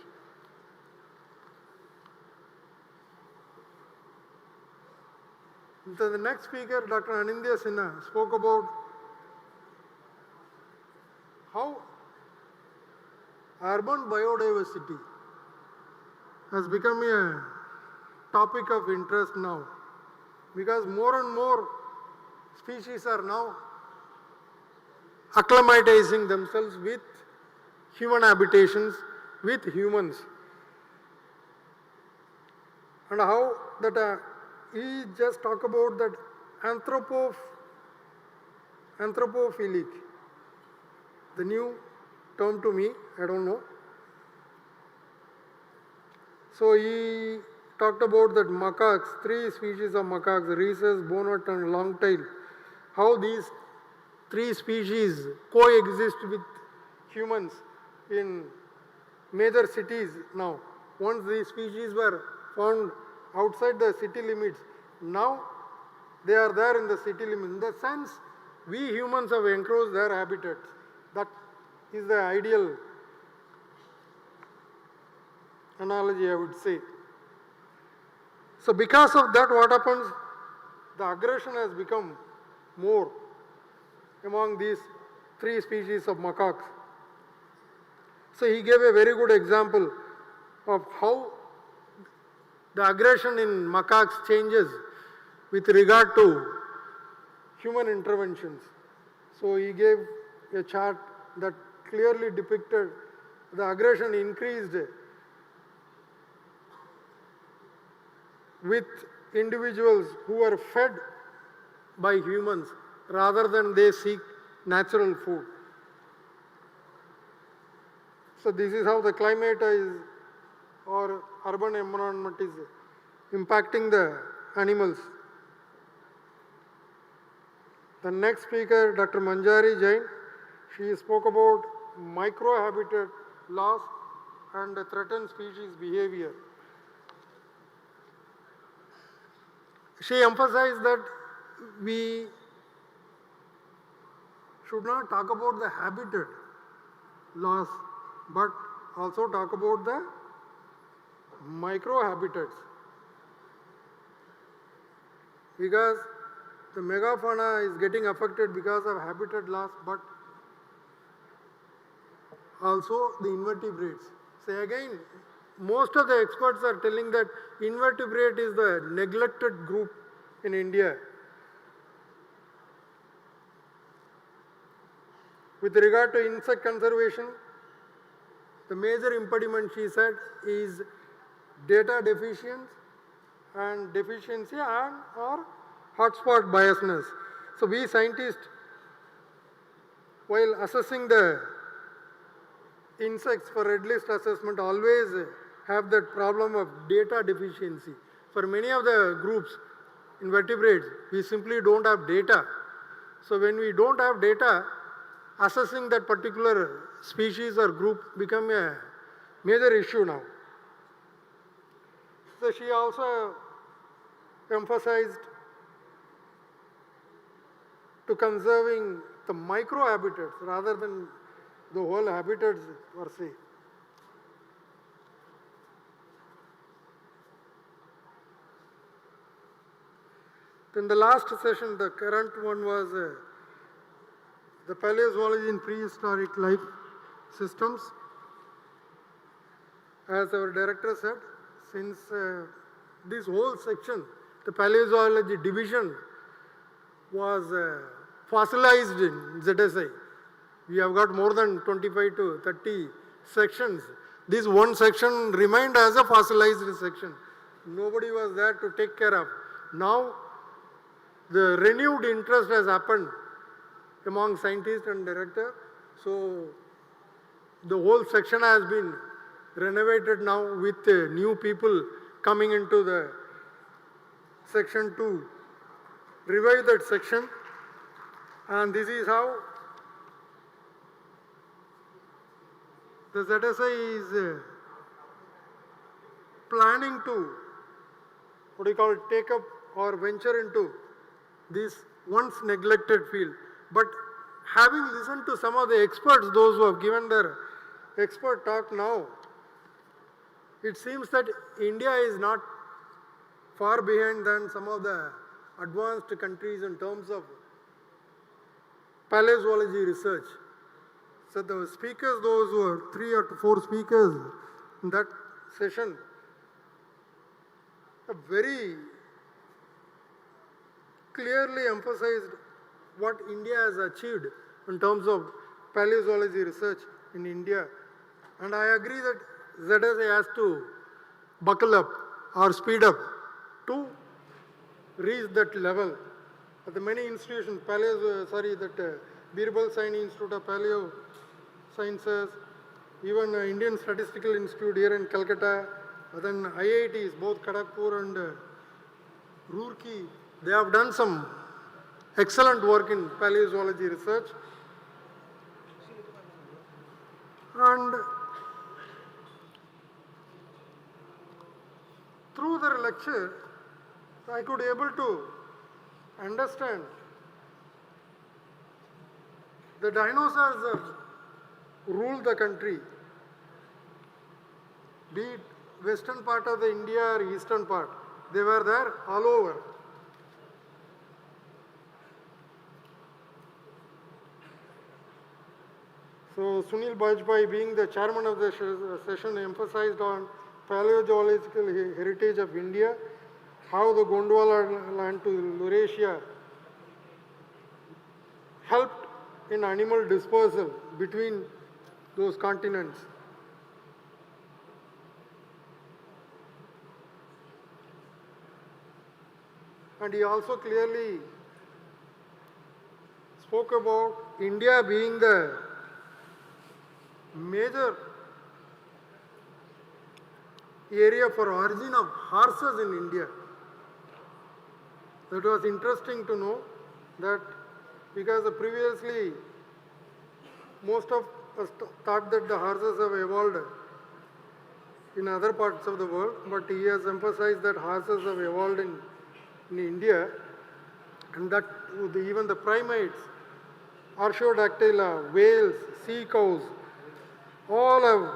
So the next speaker, Dr. Anindya Sinha, spoke about how urban biodiversity has become a topic of interest now, because more and more species are now acclimatizing themselves with human habitations, with humans. And how that he just talked about that anthropophilic, the new term to me, I don't know. So he talked about that macaques, 3 species of macaques, rhesus, bonnet and longtail, how these 3 species coexist with humans in major cities now. Once these species were found outside the city limits, now they are there in the city limits. In the sense, we humans have encroached their habitats. That is the ideal analogy, I would say. So because of that, what happens? The the aggression has become more among these 3 species of macaques. So he gave a very good example of how the aggression in macaques changes with regard to human interventions. So he gave a chart that clearly depicted the aggression increased with individuals who are fed by humans rather than they seek natural food. So this is how the climate is or urban environment is impacting the animals. The next speaker, Dr. Manjari Jain, she spoke about microhabitat loss and threatened species behavior. She emphasized that we should not talk about the habitat loss, but also talk about the microhabitats. Because the megafauna is getting affected because of habitat loss, but also the invertebrates. So again, most of the experts are telling that invertebrate is the neglected group in India. With regard to insect conservation, the major impediment, she said, is data deficiency and or hotspot biasness. So we scientists, while assessing the insects for red list assessment, always have that problem of data deficiency. For many of the groups in vertebrates, we simply don't have data. So when we don't have data, assessing that particular species or group become a major issue now. So she also emphasized to conserving the microhabitats rather than the whole habitats per se. Then the last session, the current one, was the paleozoology in prehistoric life systems. As our director said, since this whole section, the paleozoology division, was fossilized in ZSI. We have got more than 25 to 30 sections. This one section remained as a fossilized section. Nobody was there to take care of. Now, the renewed interest has happened among scientists and director. So, the whole section has been renovated now with new people coming into the section to revive that section. And this is how the ZSI is planning to, take up or venture into this once neglected field. But having listened to some of the experts, those who have given their expert talk now, it seems that India is not far behind than some of the advanced countries in terms of paleozoology research. So the speakers, those who are 3 or 4 speakers in that session, have very clearly emphasized what India has achieved in terms of paleozoology research in India. And I agree that ZSA has to buckle up or speed up to reach that level. At the many institutions, Birbal Saini Institute of Paleo Sciences, even Indian Statistical Institute here in Calcutta, then IITs, both Kharagpur and Roorkee, they have done some excellent work in paleozoology research. And through their lecture, I could able to understand the dinosaurs have ruled the country, be it western part of the India or eastern part. They were there all over. So Sunil Bajpai, being the chairman of the session, emphasized on paleogeological heritage of India, how the Gondwana land to Laurasia helped in animal dispersal between those continents. And he also clearly spoke about India being the major area for origin of horses in India. It was interesting to know that because previously most of us thought that the horses have evolved in other parts of the world, but he has emphasized that horses have evolved in India, and that even the primates, Artiodactyla, whales, sea cows, all have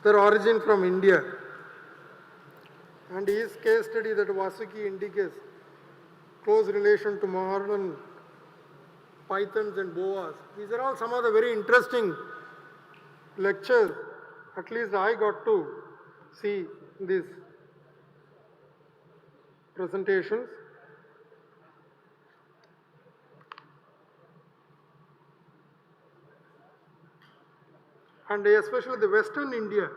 their origin from India. And his case study that Vasuki indicates close relation to modern pythons and boas. These are all some of the very interesting lectures, at least I got to see these presentations. And especially the Western India,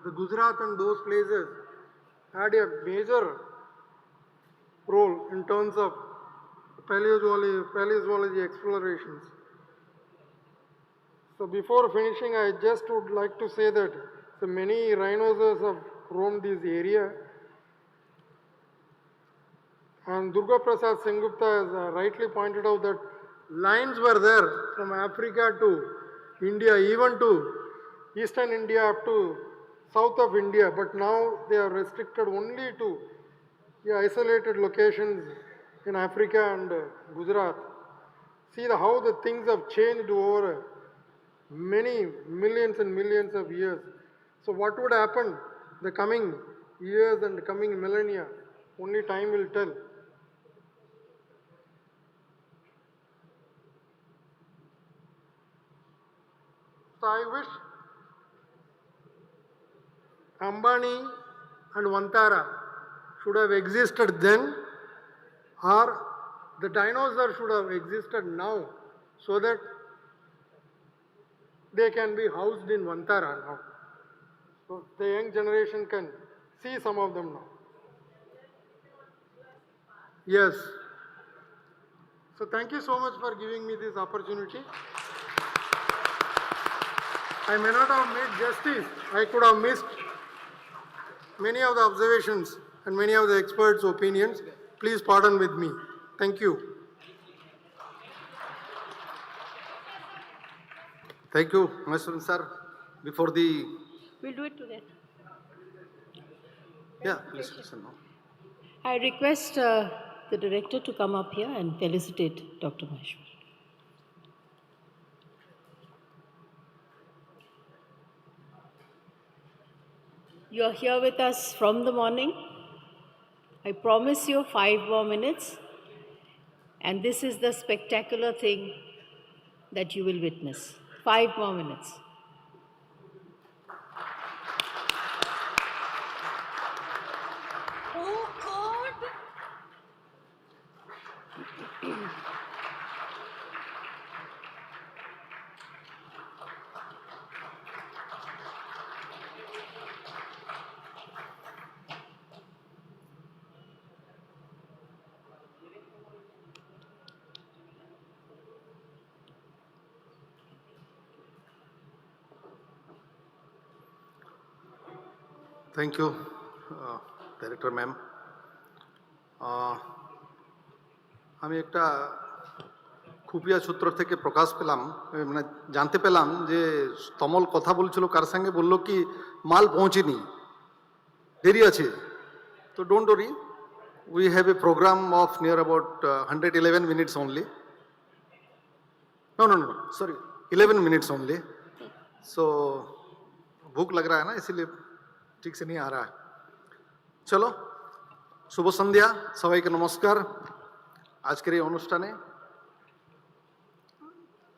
the Gujarat and those places had a major role in terms of paleozoology explorations. So before finishing, I just would like to say that so many rhinoceros have roamed this area. And Durga Prasad Sengupta has rightly pointed out that lines were there from Africa to India, even to Eastern India up to south of India, but now they are restricted only to isolated locations in Africa and Gujarat. See how the things have changed over many millions and millions of years. So what would happen the coming years and the coming millennia? Only time will tell. So I wish Ambani and Vantara should have existed then, or the dinosaurs should have existed now, so that they can be housed in Vantara now. So the young generation can see some of them now. Yes. So thank you so much for giving me this opportunity. I may not have made justice. I could have missed many of the observations and many of the experts' opinions. Please pardon with me. Thank you. Thank you, Mr. Sir. Before the... We'll do it together. Yeah, please listen now. I request the director to come up here and felicitate Dr. Maheshwar. You are here with us from the morning. I promise you 5 more minutes, and this is the spectacular thing that you will witness. 5 more minutes. Oh God! Thank you, Director Ma'am. আমি একটা খুপিয়া সূত্র থেকে প্রকাশ পেলাম, মানে জানতে পেলাম যে তমল কথা বলছিল, কার সঙ্গে বললো কি মাল পৌঁছেনি, দেরি আছে। তো don't worry, we have a program of near about 111 minutes only. No, sorry, 11 minutes only. So भूख लग रहा है ना, इसीलिए ठीक से नहीं आ रहा है। चलो, शुभ संध्या, সবাইকে নমস্কার। আজকের এই অনুষ্ঠানে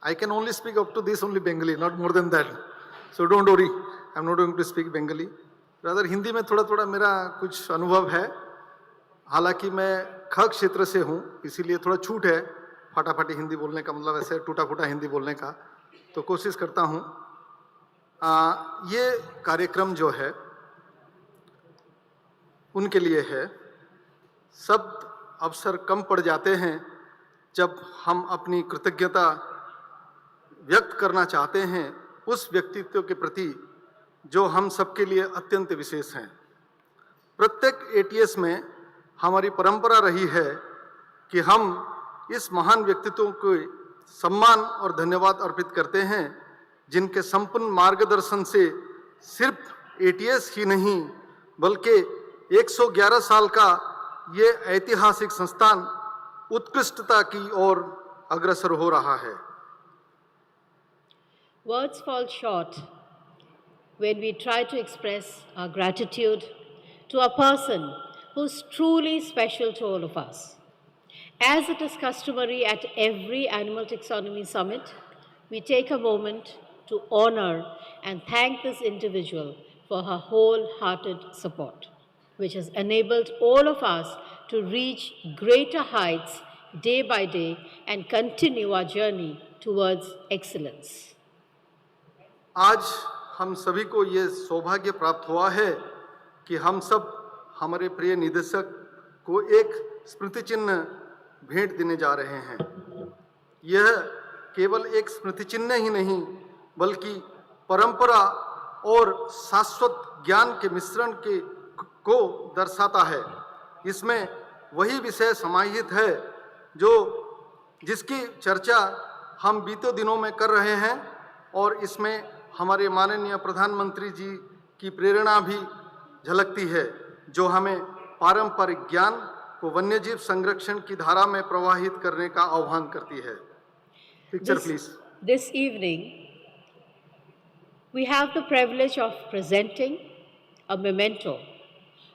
I can only speak up to this only Bengali, not more than that. So don't worry, I'm not going to speak Bengali. Rather Hindi में थोड़ा थोड़ा मेरा कुछ अनुभव है. हालांकि मैं ख क्षेत्र से हूँ, इसीलिए थोड़ा छूट है फटाफटी हिंदी बोलने का, मतलब ऐसे टूटा फूटा हिंदी बोलने का, तो कोशिश करता हूँ. ये कार्यक्रम जो है उनके लिए है. शब्द अवसर कम पड़ जाते हैं जब हम अपनी कृतज्ञता व्यक्त करना चाहते हैं उस व्यक्तित्व के प्रति जो हम सबके लिए अत्यंत विशेष हैं. प्रत्येक एटीएस में हमारी परंपरा रही है कि हम इस महान व्यक्तित्वों को सम्मान और धन्यवाद अर्पित करते हैं जिनके संपूर्ण मार्गदर्शन से सिर्फ एटीएस ही नहीं बल्कि 111 साल का ये ऐतिहासिक संस्थान उत्कृष्टता की ओर अग्रसर हो रहा है. Words fall short when we try to express our gratitude to a person who's truly special to all of us. As it is customary at every Animal Taxonomy Summit, we take a moment to honor and thank this individual for her wholehearted support, which has enabled all of us to reach greater heights day by day and continue our journey towards excellence. आज हम सभी को ये सौभाग्य प्राप्त हुआ है कि हम सब हमारे प्रिय निदेशक को एक स्मृति चिन्ह भेंट देने जा रहे हैं. यह केवल एक स्मृति चिन्ह ही नहीं बल्कि परंपरा और शाश्वत ज्ञान के मिश्रण को दर्शाता है. इसमें वही विषय समाहित है जिसकी चर्चा हम बीते दिनों में कर रहे हैं और इसमें हमारे माननीय प्रधानमंत्री जी की प्रेरणा भी झलकती है जो हमें पारंपरिक ज्ञान को वन्यजीव संरक्षण की धारा में प्रवाहित करने का आह्वान करती है. Picture please. This evening, we have the privilege of presenting a memento,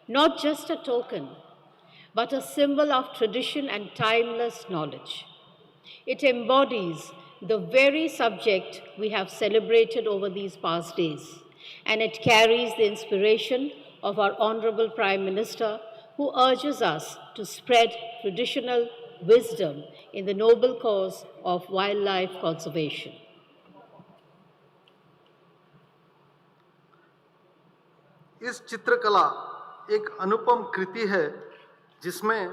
not just a token, but a symbol of tradition and timeless knowledge. It embodies the very subject we have celebrated over these past days, and it carries the inspiration of our Honorable Prime Minister, who urges us to spread traditional wisdom in the noble cause of wildlife conservation. इस चित्रकला एक अनुपम कृति है जिसमें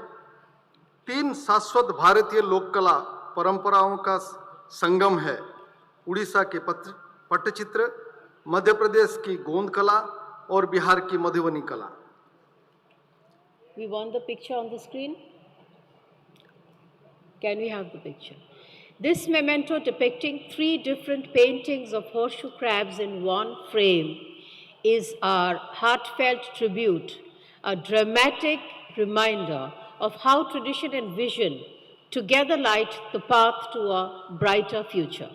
3 शाश्वत भारतीय लोक कला परंपराओं का संगम है. उड़ीसा के पट्टचित्र, मध्य प्रदेश की गोंद कला और बिहार की मधुबनी कला. We want the picture on the screen. Can we have the picture? This memento depicting 3 different paintings of horseshoe crabs in one frame is our heartfelt tribute, a dramatic reminder of how tradition and vision together light the path to a brighter future.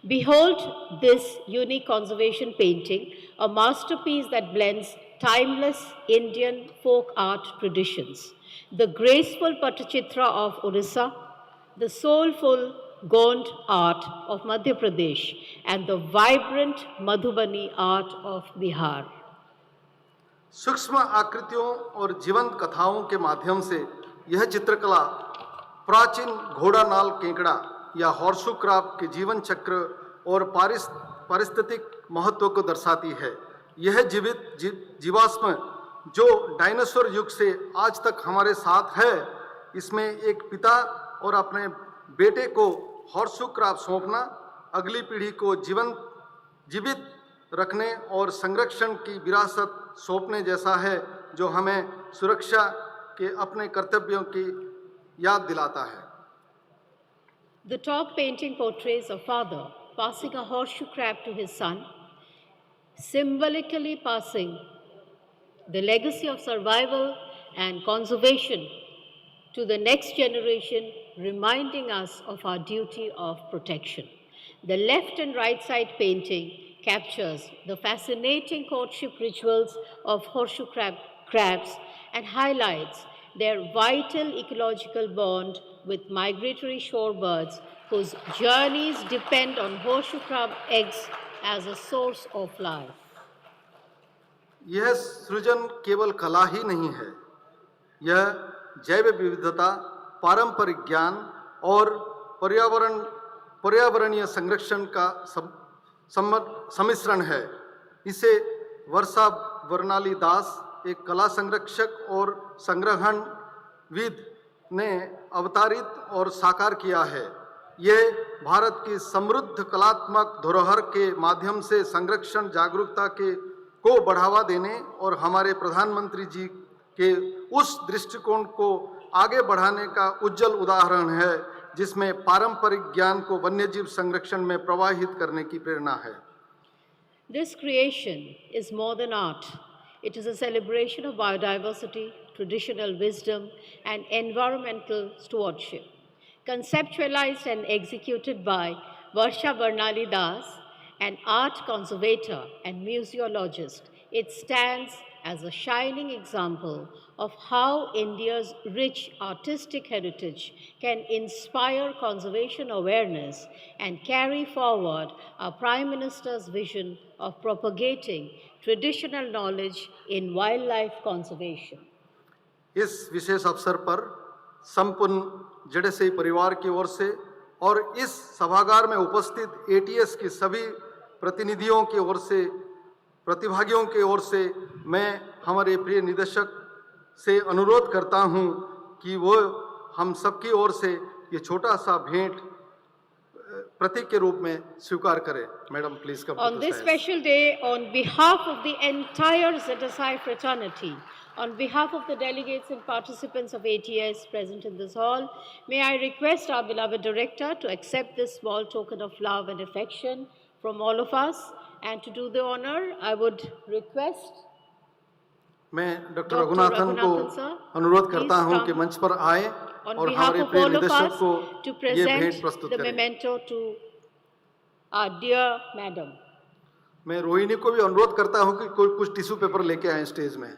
Behold this unique conservation painting, a masterpiece that blends timeless Indian folk art traditions, the graceful Pattachitra of Orissa, the soulful Gond art of Madhya Pradesh, and the vibrant Madhubani art of Bihar. सूक्ष्म आकृतियों और जीवंत कथाओं के माध्यम से यह चित्रकला प्राचीन घोड़ा नाल केकड़ा या हॉर्सू क्रैब के जीवन चक्र और पारिस्थितिक महत्व को दर्शाती है. यह जीवाश्म जो डायनासोर युग से आज तक हमारे साथ है, इसमें एक पिता और अपने बेटे को हॉर्सू क्रैब सौंपना अगली पीढ़ी को जीवित रखने और संरक्षण की विरासत सौंपने जैसा है जो हमें सुरक्षा के अपने कर्तव्यों की याद दिलाता है. The top painting portrays a father passing a horseshoe crab to his son, symbolically passing the legacy of survival and conservation to the next generation, reminding us of our duty of protection. The left and right side painting captures the fascinating courtship rituals of horseshoe crabs and highlights their vital ecological bond with migratory shorebirds whose journeys depend on horseshoe crab eggs as a source of life. यह सृजन केवल कला ही नहीं है, यह जैव विविधता, पारंपरिक ज्ञान और पर्यावरणीय संरक्षण का सम्मिश्रण है। इसे वर्षा वर्णाली दास, एक कला संरक्षक और संग्रहणविद ने अवतारित और साकार किया है। यह भारत की समृद्ध कलात्मक धरोहर के माध्यम से संरक्षण जागरूकता को बढ़ावा देने और हमारे प्रधानमंत्री जी के उस दृष्टिकोण को आगे बढ़ाने का उज्जवल उदाहरण है, जिसमें पारंपरिक ज्ञान को वन्यजीव संरक्षण में प्रवाहित करने की प्रेरणा है। This creation is more than art. It is a celebration of biodiversity, traditional wisdom, and environmental stewardship. Conceptualized and executed by Varsha Varnali Das, an art conservator and museologist, it stands as a shining example of how India's rich artistic heritage can inspire conservation awareness and carry forward our Prime Minister's vision of propagating traditional knowledge in wildlife conservation. इस विशेष अवसर पर संपूर्ण जेडेसई परिवार की ओर से और इस सभागार में उपस्थित एटीएस की सभी प्रतिनिधियों की ओर से, प्रतिभागियों की ओर से मैं हमारे प्रिय निदेशक से अनुरोध करता हूं कि वो हम सबकी ओर से ये छोटा सा भेंट प्रतीक के रूप में स्वीकार करें। Madam please come. On this special day, on behalf of the entire ZSI fraternity, on behalf of the delegates and participants of ATS present in this hall, may I request our beloved director to accept this small token of love and affection from all of us, and to do the honor, I would request मैं doctor Raghunathan को अनुरोध करता हूं कि मंच पर आए और हमारे प्रिय निदेशक को ये भेंट प्रस्तुत करें। memento to our dear madam. मैं रोहिणी को भी अनुरोध करता हूं कि कोई कुछ टिश्यू पेपर लेके आए स्टेज में।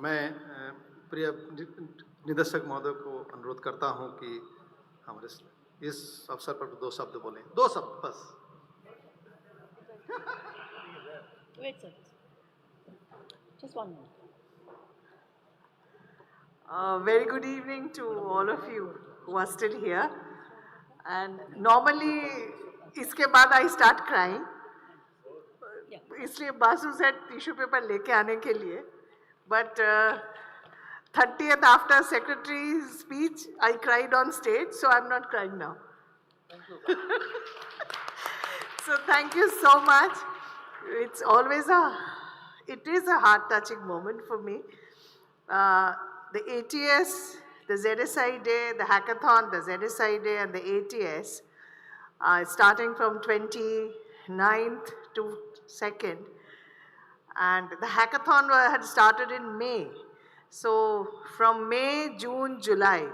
मैं प्रिय निदेशक महोदय को अनुरोध करता हूं कि हमारे इस अवसर पर दो शब्द बोलें। दो शब्द बस। Wait, sir. Just 1 minute. Very good evening to all of you who are still here. And normally, इसके बाद I start crying. इसलिए बासु said टिश्यू पेपर लेके आने के लिए. But 30th after secretary's speech, I cried on stage, so I'm not crying now. So thank you so much. It's always it is a heart-touching moment for me. The ATS, the ZSI Day, the Hackathon, the ZSI Day and the ATS, starting from 29th to 2nd. And the hackathon had started in May. So from May, June, July,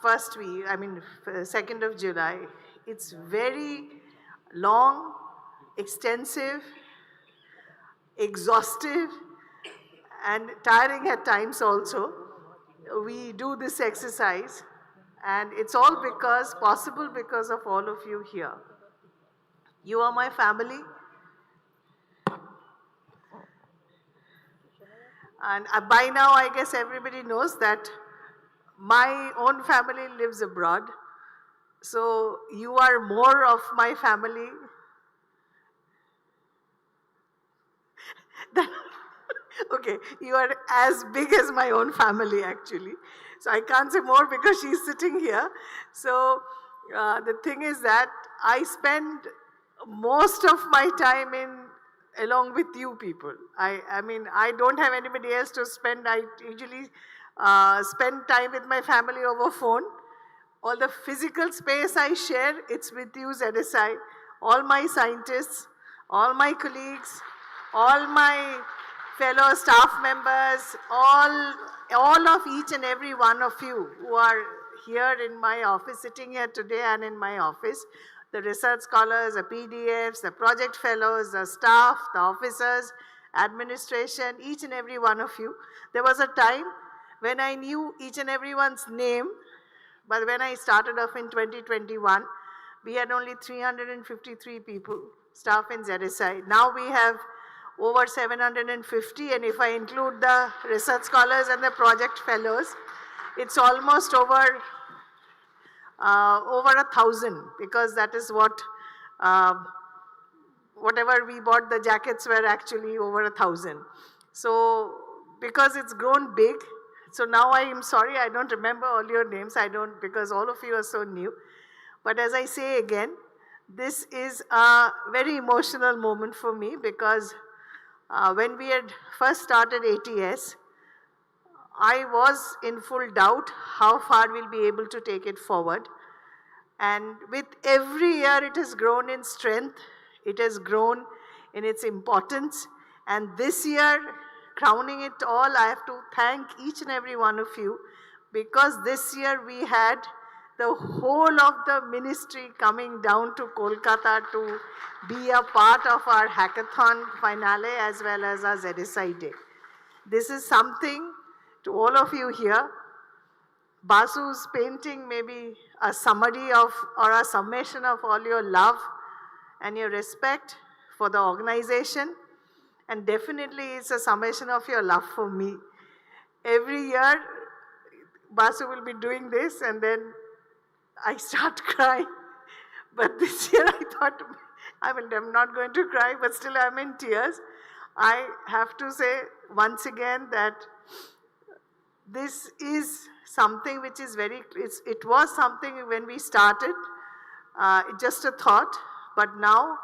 first week, 2nd of July, it's very long, extensive, exhaustive, and tiring at times also. We do this exercise, and it's all possible because of all of you here. You are my family. And by now, I guess everybody knows that my own family lives abroad. So you are more of my family. Okay, you are as big as my own family actually. So I can't say more because she's sitting here. So the thing is that I spend most of my time along with you people. I mean, I don't have anybody else to spend. I usually spend time with my family over phone. All the physical space I share, it's with you, ZSI, all my scientists, all my colleagues, all my fellow staff members, all of each and every one of you who are here in my office, sitting here today and in my office, the research scholars, the PDFs, the project fellows, the staff, the officers, administration, each and every one of you. There was a time when I knew each and everyone's name, but when I started off in 2021, we had only 353 people, staff in ZSI. Now we have over 750, and if I include the research scholars and the project fellows, it's almost over 1,000, because that is what, whatever we bought, the jackets were actually over 1,000. So because it's grown big, so now I am sorry, I don't remember all your names, because all of you are so new. But as I say again, this is a very emotional moment for me, because when we had first started ATS, I was in full doubt how far we'll be able to take it forward. And with every year it has grown in strength, it has grown in its importance. And this year, crowning it all, I have to thank each and every one of you, because this year we had the whole of the ministry coming down to Kolkata to be a part of our hackathon finale as well as our ZSI Day. This is something to all of you here. Basu's painting may be a summary of or a summation of all your love and your respect for the organization, and definitely it's a summation of your love for me. Every year, Basu will be doing this and then I start crying. But this year I thought, I'm not going to cry, but still I'm in tears. I have to say once again that this is something which is it was something when we started, just a thought, but now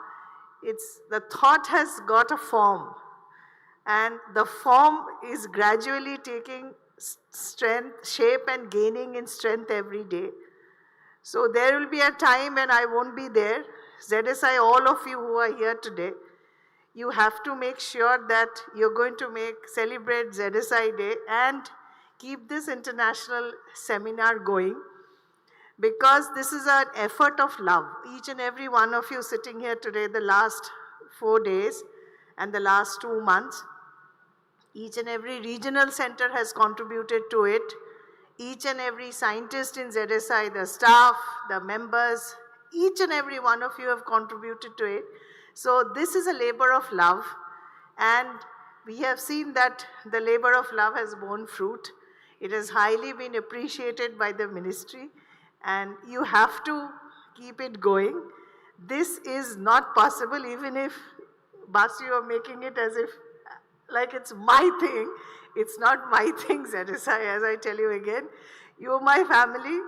the thought has got a form, and the form is gradually taking strength, shape and gaining in strength every day. So there will be a time when I won't be there. ZSI, all of you who are here today, you have to make sure that you're going to celebrate ZSI Day and keep this international seminar going, because this is an effort of love. Each and every one of you sitting here today, the last 4 days and the last 2 months, each and every regional center has contributed to it. Each and every scientist in ZSI, the staff, the members, each and every one of you have contributed to it. So this is a labor of love, and we have seen that the labor of love has borne fruit. It has highly been appreciated by the ministry, and you have to keep it going. This is not possible, even if, Basu, you are making it as if like it's my thing. It's not my thing, ZSI, as I tell you again. You are my family.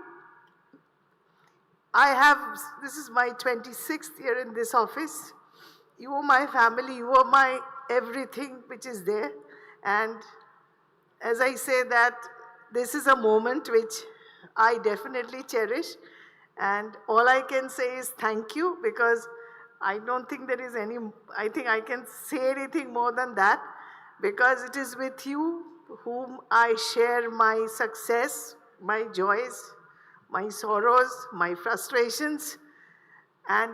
This is my 26th year in this office. You are my family, you are my everything which is there. And as I say that, this is a moment which I definitely cherish. And all I can say is thank you, because I don't think there is I think I can say anything more than that, because it is with you whom I share my success, my joys, my sorrows, my frustrations, and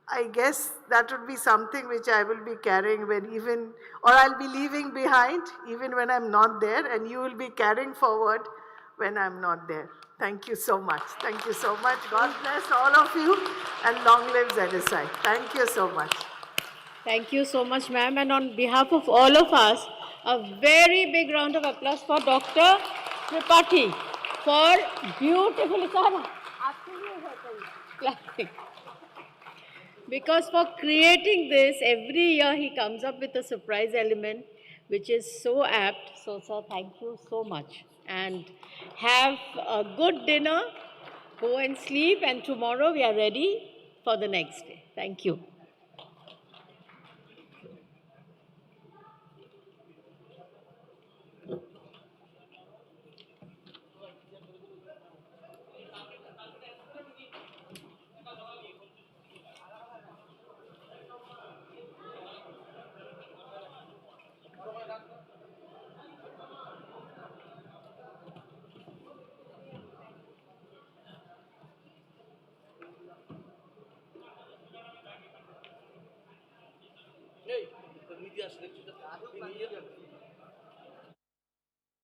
I guess that would be something which I will be carrying or I'll be leaving behind even when I'm not there, and you will be carrying forward when I'm not there. Thank you so much. Thank you so much. God bless all of you, and long live ZSI. Thank you so much. Thank you so much, ma'am. And on behalf of all of us, a very big round of applause for Dr. Tripathi for beautifully because for creating this, every year he comes up with a surprise element which is so apt. So, sir, thank you so much. And have a good dinner, go and sleep, and tomorrow we are ready for the next day. Thank you.